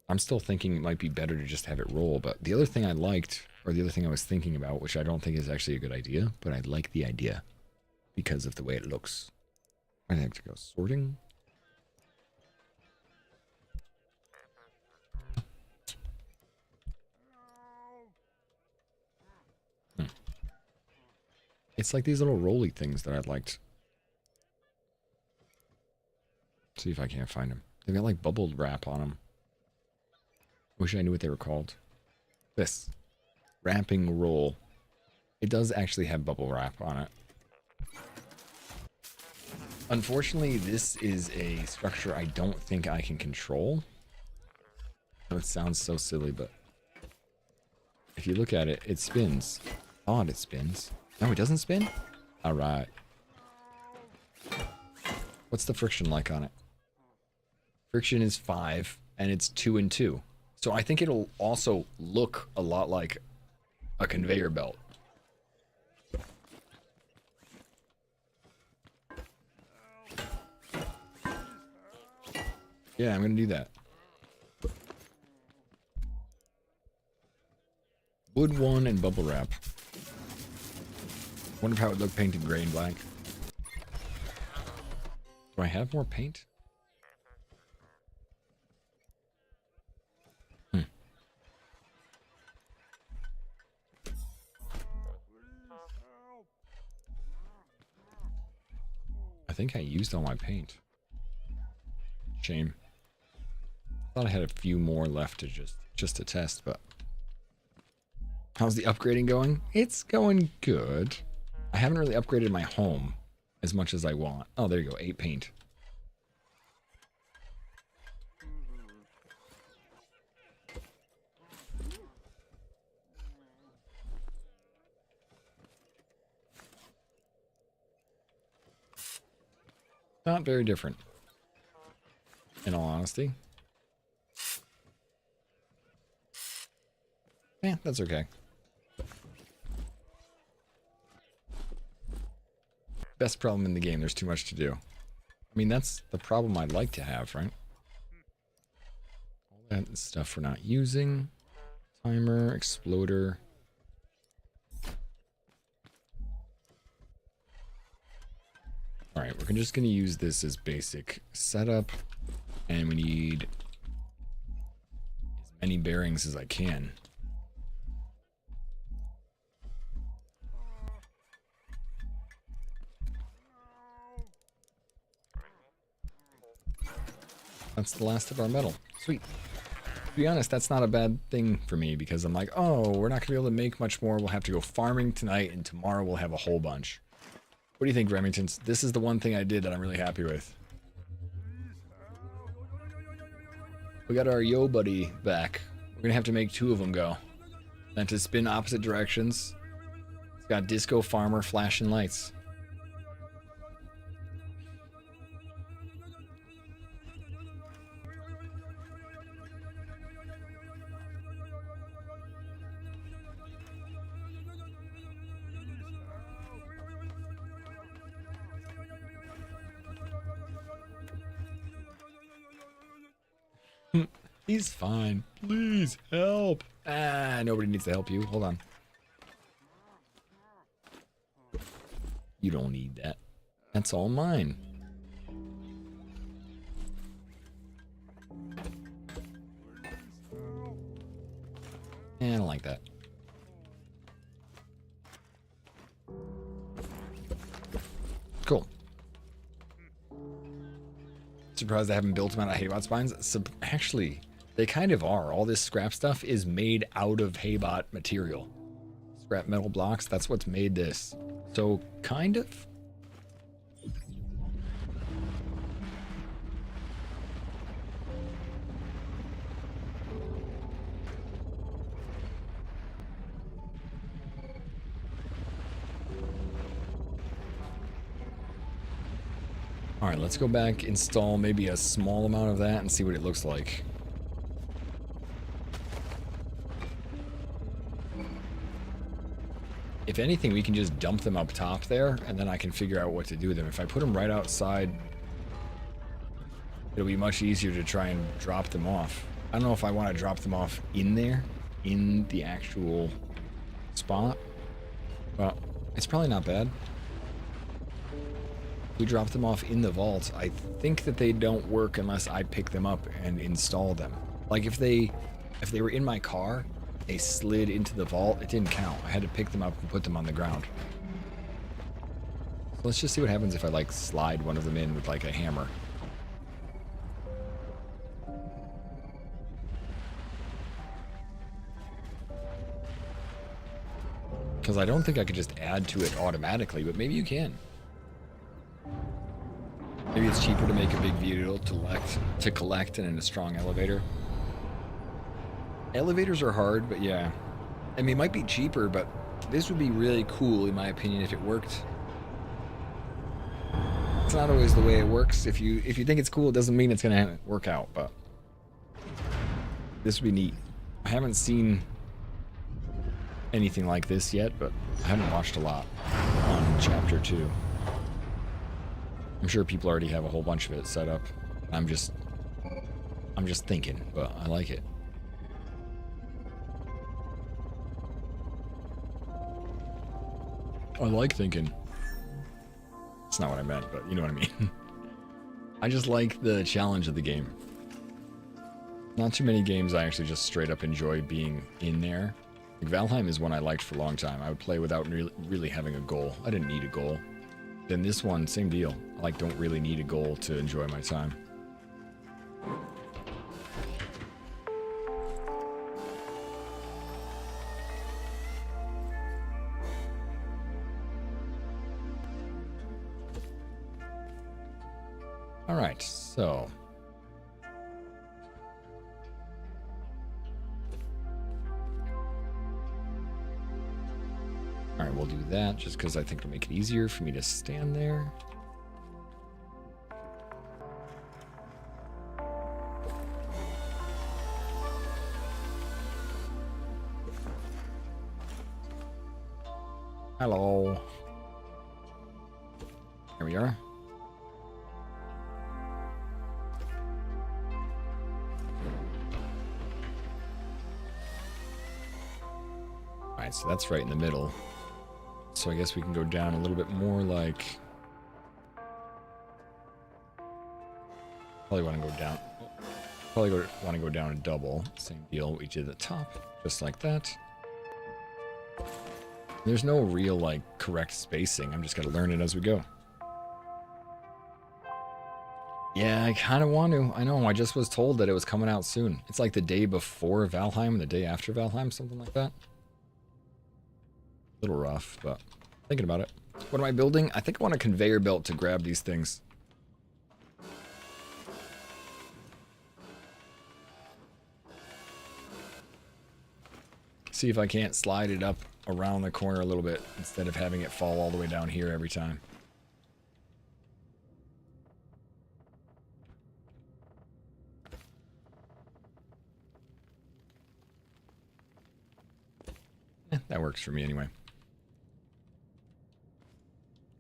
I'm still thinking it might be better to just have it roll, but the other thing I liked, or the other thing I was thinking about, which I don't think is actually a good idea, but I like the idea because of the way it looks. I have to go sorting. It's like these little rolly things that I liked. See if I can't find them. They've got like bubbled wrap on them. Wish I knew what they were called. This. Wrapping roll. It does actually have bubble wrap on it. Unfortunately, this is a structure I don't think I can control. It sounds so silly, but if you look at it, it spins. Odd it spins. No, it doesn't spin? Alright. What's the friction like on it? Friction is 5, and it's 2 and 2. So I think it'll also look a lot like a conveyor belt. Yeah, I'm gonna do that. Wood 1 and bubble wrap. Wonder how it would look painted gray and black. Do I have more paint? I think I used all my paint. Shame. Thought I had a few more left to just to test, but how's the upgrading going? It's going good. I haven't really upgraded my home as much as I want. Oh, there you go, 8 paint. Not very different, in all honesty. Yeah, that's okay. Best problem in the game, there's too much to do. I mean, that's the problem I'd like to have, right? All that stuff we're not using. Timer, exploder. Alright, we're just going to use this as basic setup. And we need as many bearings as I can. That's the last of our metal. Sweet. To be honest, that's not a bad thing for me, because I'm like, oh, we're not going to be able to make much more. We'll have to go farming tonight, and tomorrow we'll have a whole bunch. What do you think, Remingtons? This is the one thing I did that I'm really happy with. We got our Yo Buddy back. We're going to have to make 2 of them go. And to spin opposite directions. It's got Disco Farmer flashing lights. He's fine. Please help. Ah, nobody needs to help you. Hold on. You don't need that. That's all mine. I don't like that. Cool. Surprised I haven't built them out of Haybot spines. Actually, they kind of are. All this scrap stuff is made out of Haybot material. Scrap metal blocks, that's what's made this. So, kind of. Alright, let's go back, install maybe a small amount of that and see what it looks like. If anything, we can just dump them up top there, and then I can figure out what to do with them. If I put them right outside, it'll be much easier to try and drop them off. I don't know if I want to drop them off in there, in the actual spot, but it's probably not bad. We drop them off in the vault. I think that they don't work unless I pick them up and install them. Like if they were in my car, they slid into the vault, it didn't count. I had to pick them up and put them on the ground. So let's just see what happens if I like slide one of them in with like a hammer. Because I don't think I could just add to it automatically, but maybe you can. Maybe it's cheaper to make a big vehicle to collect and in a strong elevator. Elevators are hard, but yeah. I mean, it might be cheaper, but this would be really cool, in my opinion, if it worked. It's not always the way it works. If you think it's cool, it doesn't mean it's gonna work out, but this would be neat. I haven't seen anything like this yet, but I haven't watched a lot on Chapter 2. I'm sure people already have a whole bunch of it set up. I'm just thinking, but I like it. I like thinking. That's not what I meant, but you know what I mean. I just like the challenge of the game. Not too many games I actually just straight up enjoy being in there. Like Valheim is one I liked for a long time. I would play without really having a goal. I didn't need a goal. Then this one, same deal. I like don't really need a goal to enjoy my time. All right, so alright, we'll do that just because I think it'll make it easier for me to stand there. Hello. Here we are. Alright, so that's right in the middle. So I guess we can go down a little bit more like... Probably want to go down... Probably want to go down a double. Same deal we did at the top. Just like that. There's no real, like, correct spacing. I'm just going to learn it as we go. Yeah, I kind of want to. I know, I just was told that it was coming out soon. It's like the day before Valheim and the day after Valheim, something like that. A little rough, but thinking about it. What am I building? I think I want a conveyor belt to grab these things. See if I can't slide it up around the corner a little bit instead of having it fall all the way down here every time. That works for me anyway.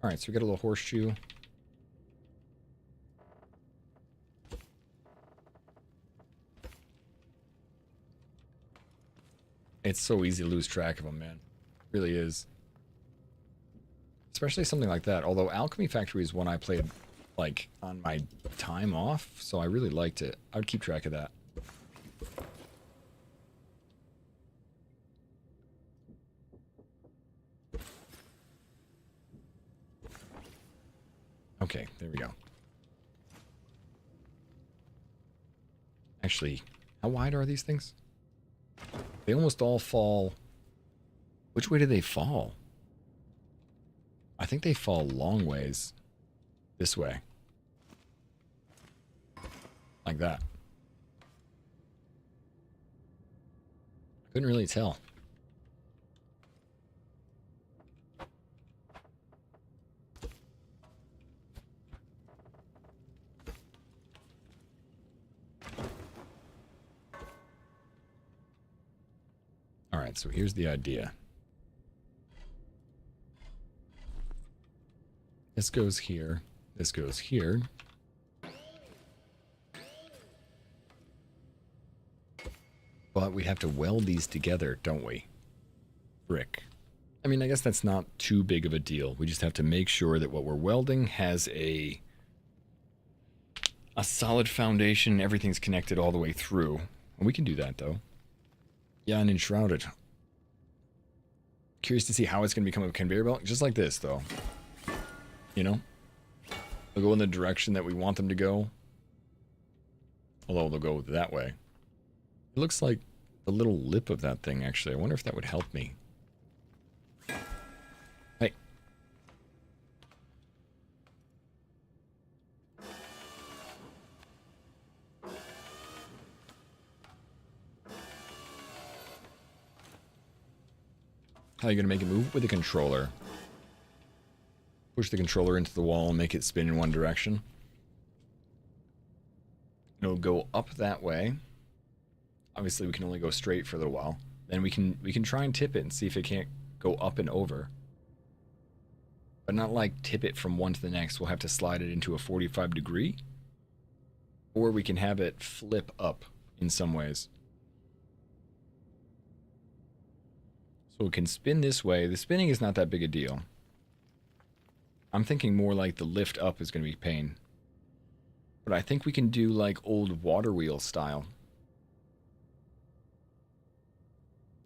Alright, so we got a little horseshoe. It's so easy to lose track of them, man. It really is. Especially something like that. Although Alchemy Factory is one I played, like, on my time off, so I really liked it. I would keep track of that. Okay, there we go. Actually, how wide are these things? They almost all fall... Which way do they fall? I think they fall long ways. This way. Like that. Couldn't really tell. Alright, so here's the idea. This goes here. This goes here. But we have to weld these together, don't we? Brick. I mean, I guess that's not too big of a deal. We just have to make sure that what we're welding has a solid foundation. Everything's connected all the way through. And we can do that, though. Yeah, and enshrouded. Curious to see how it's going to become a conveyor belt. Just like this, though. You know? They'll go in the direction that we want them to go. Although they'll go that way. It looks like the little lip of that thing, actually. I wonder if that would help me. Hey. How are you going to make it move? With a controller. Push the controller into the wall and make it spin in one direction. It'll go up that way. Obviously, we can only go straight for a little while. Then we can try and tip it and see if it can't go up and over. But not like tip it from one to the next. We'll have to slide it into a 45 degree. Or we can have it flip up in some ways. So it can spin this way. The spinning is not that big a deal. I'm thinking more like the lift up is going to be pain. But I think we can do like old water wheel style.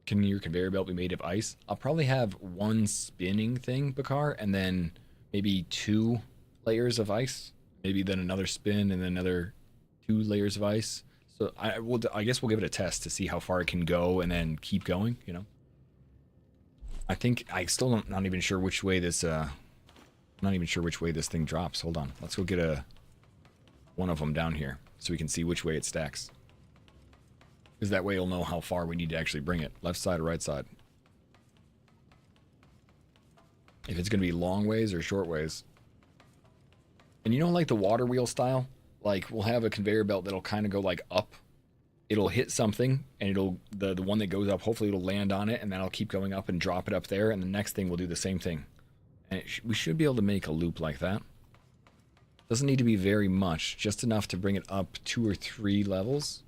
Can your conveyor belt be made of ice? I'll probably have one spinning thing, Bakar, and then maybe 2 layers of ice. Maybe then another spin and then another 2 layers of ice. So I guess we'll give it a test to see how far it can go and then keep going, you know? I think I still not even sure which way this not even sure which way this thing drops. Hold on. Let's go get one of them down here so we can see which way it stacks. Because that way you'll know how far we need to actually bring it. Left side or right side. If it's going to be long ways or short ways. And you know, like the water wheel style? Like, we'll have a conveyor belt that'll kind of go like up. It'll hit something, and it'll the one that goes up, hopefully it'll land on it, and then I'll keep going up and drop it up there, and the next thing will do the same thing. And we should be able to make a loop like that. Doesn't need to be very much, just enough to bring it up 2 or 3 levels.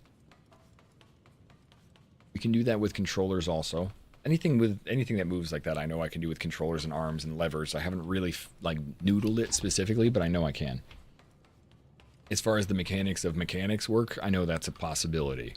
We can do that with controllers also. Anything that moves like that, I know I can do with controllers and arms and levers. I haven't really like noodled it specifically, but I know I can. As far as the mechanics of mechanics work, I know that's a possibility.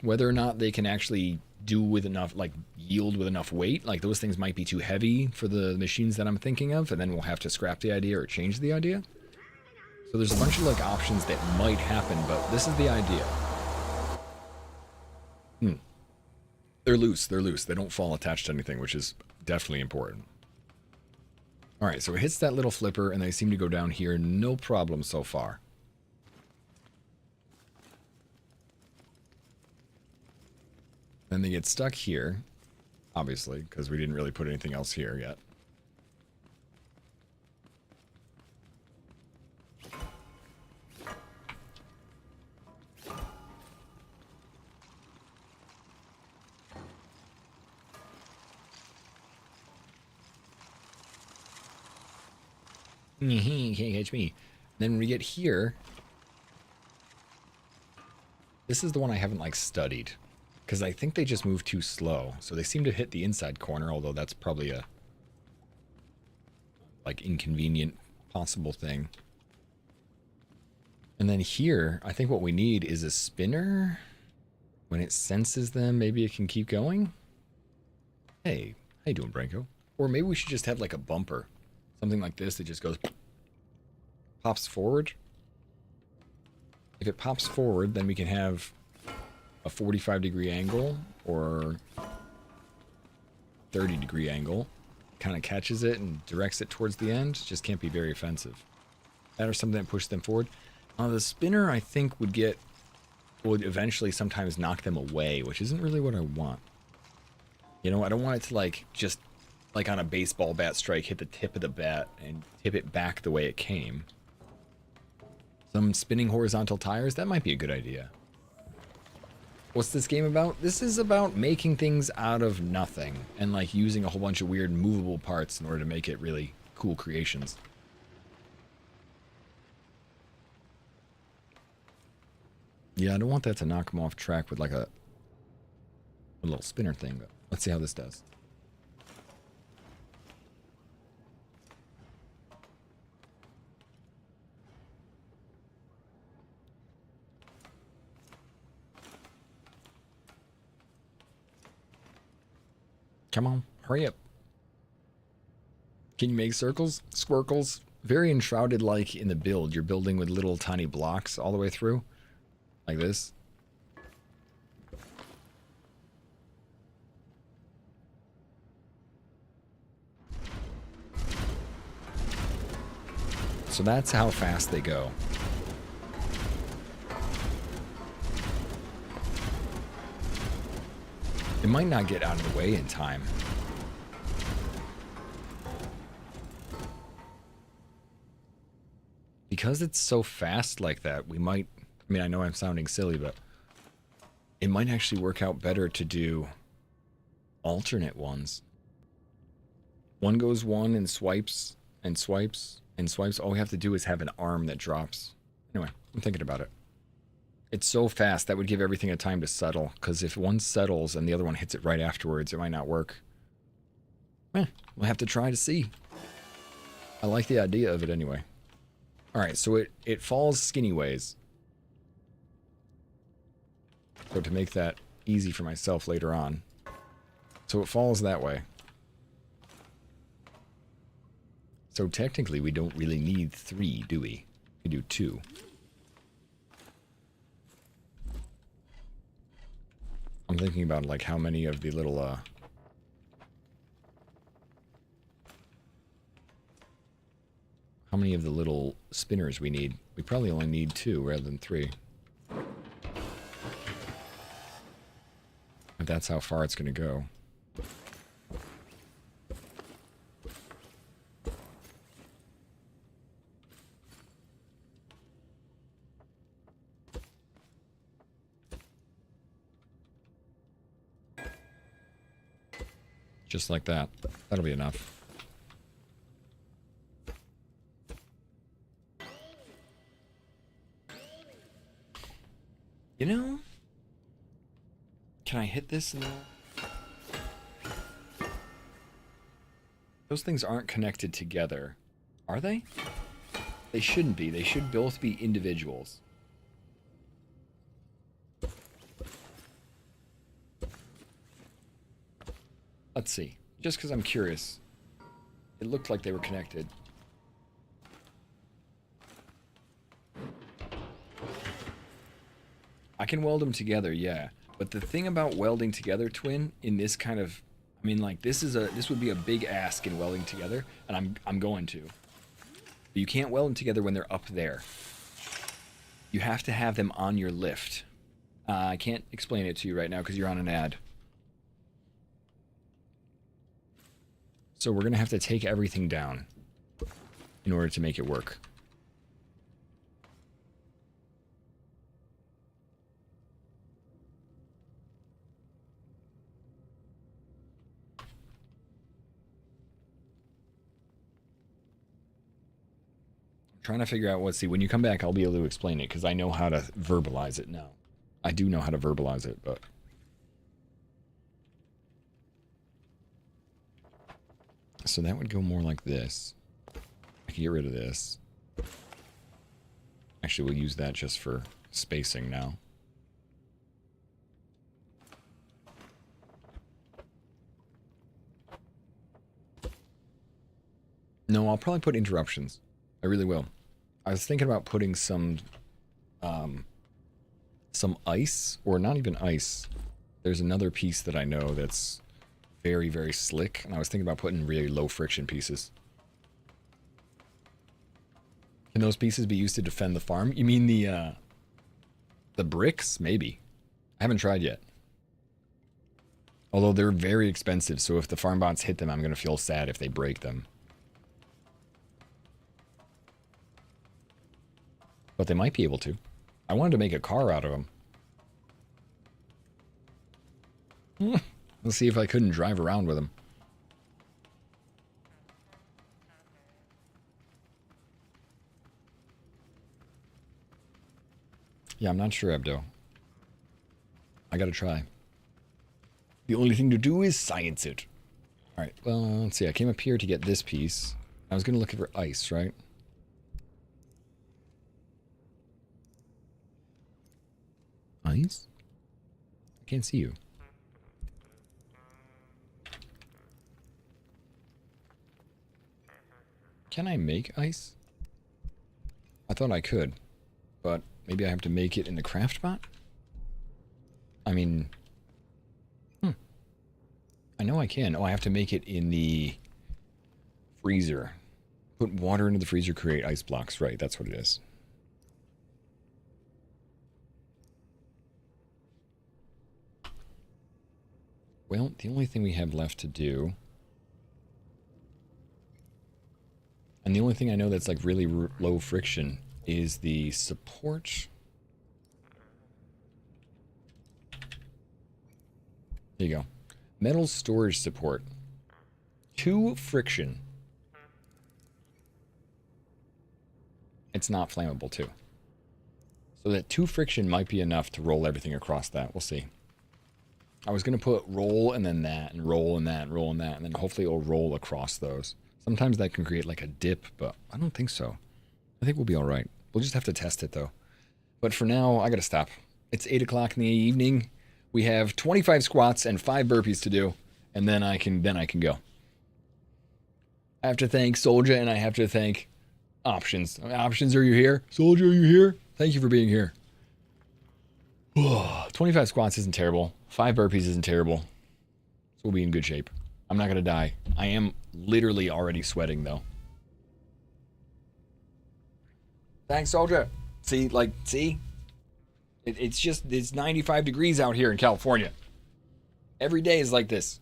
Whether or not they can actually do with enough, like yield with enough weight, like those things might be too heavy for the machines that I'm thinking of, and then we'll have to scrap the idea or change the idea. So there's a bunch of like options that might happen, but this is the idea. They're loose, they don't fall attached to anything, which is definitely important. Alright, so it hits that little flipper and they seem to go down here, no problem so far. Then they get stuck here, obviously, because we didn't really put anything else here yet. Can't catch me. Then when we get here, This is the one I haven't like studied, because I think they just move too slow. So they seem to hit the inside corner, although that's probably a like inconvenient possible thing. And then here, I think what we need is a spinner. When it senses them, maybe it can keep going. Hey, how you doing, Branko? Or maybe we should just have like a bumper. Something like this that just goes, pops forward. If it pops forward, then we can have a 45-degree angle or 30-degree angle. Kind of catches it and directs it towards the end. Just can't be very offensive. That or something that pushes them forward. The spinner, I think, would eventually sometimes knock them away, which isn't really what I want. You know, I don't want it to, like, just, like on a baseball bat strike, hit the tip of the bat and tip it back the way it came. Some spinning horizontal tires, that might be a good idea. What's this game about? This is about making things out of nothing and, like, using a whole bunch of weird movable parts in order to make it really cool creations. Yeah, I don't want that to knock them off track with like a little spinner thing, but let's see how this does. Come on, hurry up. Can you make circles? Squircles? Very enshrouded like in the build. You're building with little tiny blocks all the way through. Like this. So that's how fast they go. It might not get out of the way in time. Because it's so fast like that, we might... I mean, I know I'm sounding silly, but it might actually work out better to do alternate ones. One goes one and swipes and swipes and swipes. All we have to do is have an arm that drops. Anyway, I'm thinking about it. It's so fast, that would give everything a time to settle, because if one settles and the other one hits it right afterwards, it might not work. We'll have to try to see. I like the idea of it anyway. Alright, so it falls skinny ways. So to make that easy for myself later on. So it falls that way. So technically we don't really need 3, do we? We do 2. I'm thinking about like how many of the little how many of the little spinners we need. We probably only need 2 rather than 3. If that's how far it's going to go. Just like that. That'll be enough. You know? Can I hit this now? Those things aren't connected together, are they? They shouldn't be. They should both be individuals. Let's see. Just because I'm curious. It looked like they were connected. I can weld them together, yeah. But the thing about welding together, Twin, in this kind of... I mean, like, this would be a big ask in welding together, and I'm going to. But you can't weld them together when they're up there. You have to have them on your lift. I can't explain it to you right now because you're on an ad. So we're going to have to take everything down in order to make it work. I'm trying to figure out what, see, when you come back, I'll be able to explain it because I know how to verbalize it now. I do know how to verbalize it, but... So that would go more like this. I can get rid of this. Actually, we'll use that just for spacing now. No, I'll probably put interruptions. I really will. I was thinking about putting some ice, or not even ice. There's another piece that I know that's very, very slick, and I was thinking about putting really low friction pieces. Can those pieces be used to defend the farm? You mean the bricks? Maybe. I haven't tried yet. Although they're very expensive, so if the farm bots hit them, I'm going to feel sad if they break them. But they might be able to. I wanted to make a car out of them. Let's see if I couldn't drive around with them. Yeah, I'm not sure, Abdo. I gotta try. The only thing to do is science it. Alright, well, let's see. I came up here to get this piece. I was gonna look for ice, right? Ice? I can't see you. Can I make ice? I thought I could, but maybe I have to make it in the craft bot? I mean... I know I can. Oh, I have to make it in the freezer. Put water into the freezer, create ice blocks. Right, that's what it is. Well, the only thing we have left to do... And the only thing I know that's like really low friction is the support. There you go. Metal storage support. 2 friction. It's not flammable too. So that 2 friction might be enough to roll everything across that. We'll see. I was going to put roll and then that and roll and that and roll and that. And then hopefully it'll roll across those. Sometimes that can create like a dip, but I don't think so. I think we'll be all right. We'll just have to test it though. But for now, I gotta stop. It's 8 o'clock in the evening. We have 25 squats and 5 burpees to do, and then I can go. I have to thank Soldier and I have to thank Options. Options, are you here? Soldier, are you here? Thank you for being here. 25 squats isn't terrible. 5 burpees isn't terrible. So we'll be in good shape. I'm not gonna die. I am literally already sweating though. Thanks, Soldier. See, see? It's 95 degrees out here in California. Every day is like this.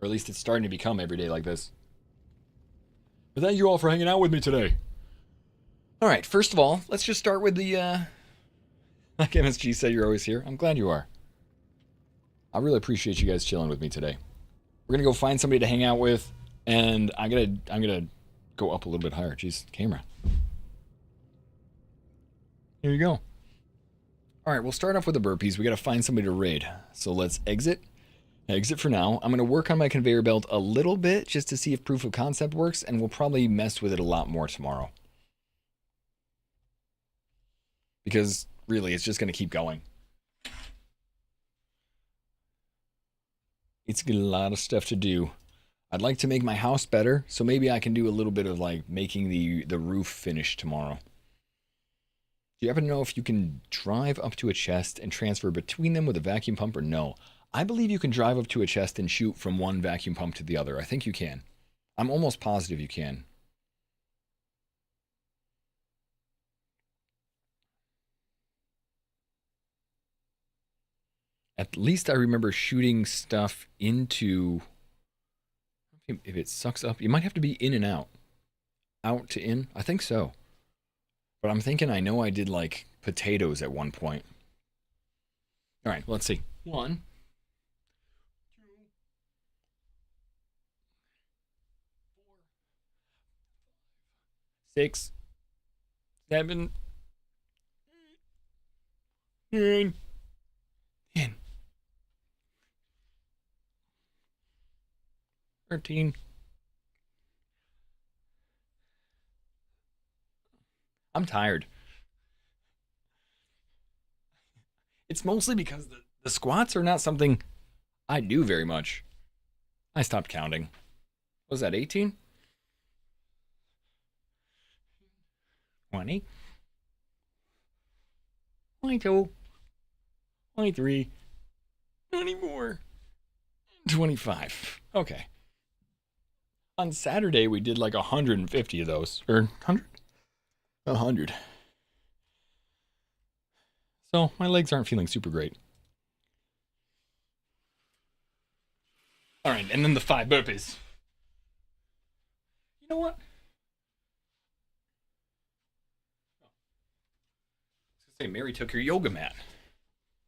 Or at least it's starting to become every day like this. But thank you all for hanging out with me today. Alright, first of all, let's just start with the, like MSG said, you're always here. I'm glad you are. I really appreciate you guys chilling with me today. We're gonna go find somebody to hang out with, and I'm gonna go up a little bit higher. Jeez, camera. Here you go. All right, we'll start off with the burpees. We gotta find somebody to raid. So let's exit. Exit for now. I'm gonna work on my conveyor belt a little bit just to see if proof of concept works, and we'll probably mess with it a lot more tomorrow. Because really, it's just gonna keep going. It's got a lot of stuff to do. I'd like to make my house better, so maybe I can do a little bit of like making the roof finish tomorrow. Do you happen to know if you can drive up to a chest and transfer between them with a vacuum pump or no? I believe you can drive up to a chest and shoot from one vacuum pump to the other. I think you can. I'm almost positive you can. At least I remember shooting stuff into... If it sucks up, you might have to be in and out. Out to in? I think so. But I'm thinking I know I did like potatoes at one point. Alright, let's see. 1, 2, 4, 6, 7, 9, 10, 13. I'm tired. It's mostly because the squats are not something I do very much. I stopped counting. Was that 18? 20? 22? 23? 24? 25. Okay. On Saturday, we did like 150 of those. Or 100? 100. So, my legs aren't feeling super great. Alright, and then the 5 burpees. You know what? I was gonna say, Mary took her yoga mat.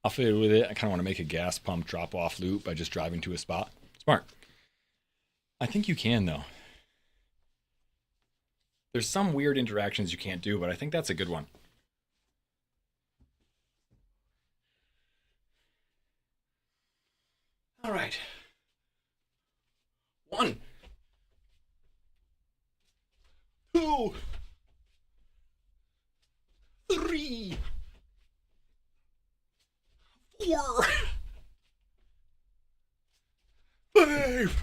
I'll fit with it. I kind of want to make a gas pump drop-off loop by just driving to a spot. Smart. I think you can, though. There's some weird interactions you can't do, but I think that's a good one. All right. 1, 2, 3, 4, 5.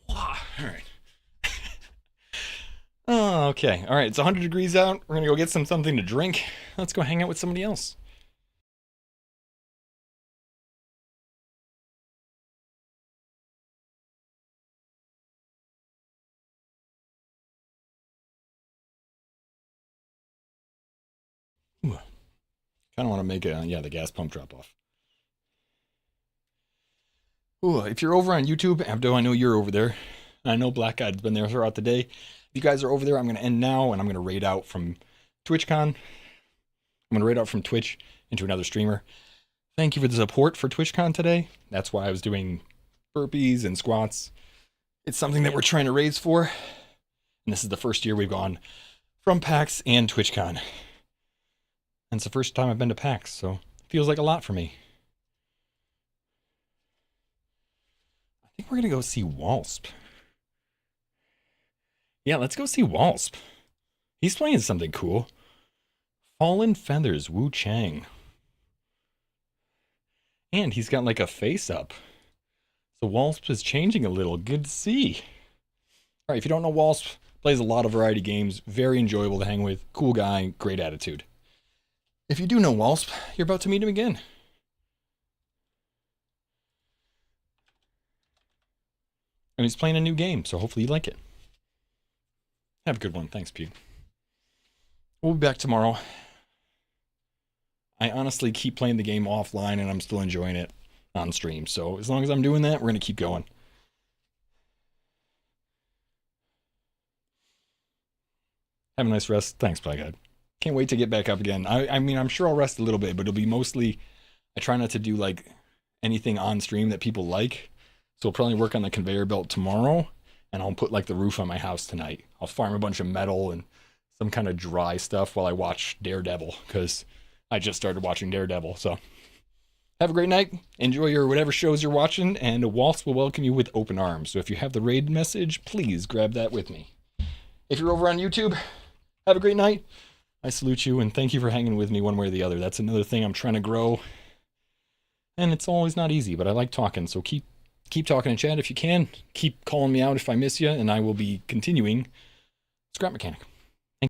All right. Oh, okay. All right. It's 100 degrees out. We're going to go get something to drink. Let's go hang out with somebody else. Ooh. Kind of want to make the gas pump drop off. Ooh, if you're over on YouTube, Abdo, I know you're over there. I know Black Guy's been there throughout the day. If you guys are over there, I'm going to end now, and I'm going to raid out from TwitchCon. I'm going to raid out from Twitch into another streamer. Thank you for the support for TwitchCon today. That's why I was doing burpees and squats. It's something that we're trying to raise for. And this is the first year we've gone from PAX and TwitchCon. And it's the first time I've been to PAX, so it feels like a lot for me. I think we're going to go see Walsp. Yeah, let's go see Walsp. He's playing something cool. Fallen Feathers, Wu Chang. And he's got like a face up. So Walsp is changing a little. Good to see. All right, if you don't know Walsp, plays a lot of variety games. Very enjoyable to hang with. Cool guy, great attitude. If you do know Walsp, you're about to meet him again. And he's playing a new game, so hopefully you like it. Have a good one. Thanks, Pete. We'll be back tomorrow. I honestly keep playing the game offline, and I'm still enjoying it on stream. So as long as I'm doing that, we're going to keep going. Have a nice rest. Thanks, Blackhead. Can't wait to get back up again. I mean, I'm sure I'll rest a little bit, but it'll be mostly... I try not to do, like, anything on stream that people like. So I'll probably work on the conveyor belt tomorrow, and I'll put, like, the roof on my house tonight. I'll farm a bunch of metal and some kind of dry stuff while I watch Daredevil, because I just started watching Daredevil. So have a great night. Enjoy your whatever shows you're watching, and Waltz will welcome you with open arms. So if you have the raid message, please grab that with me. If you're over on YouTube, have a great night. I salute you, and thank you for hanging with me one way or the other. That's another thing I'm trying to grow. And it's always not easy, but I like talking, so keep talking in chat if you can. Keep calling me out if I miss you, and I will be continuing Scrap Mechanic.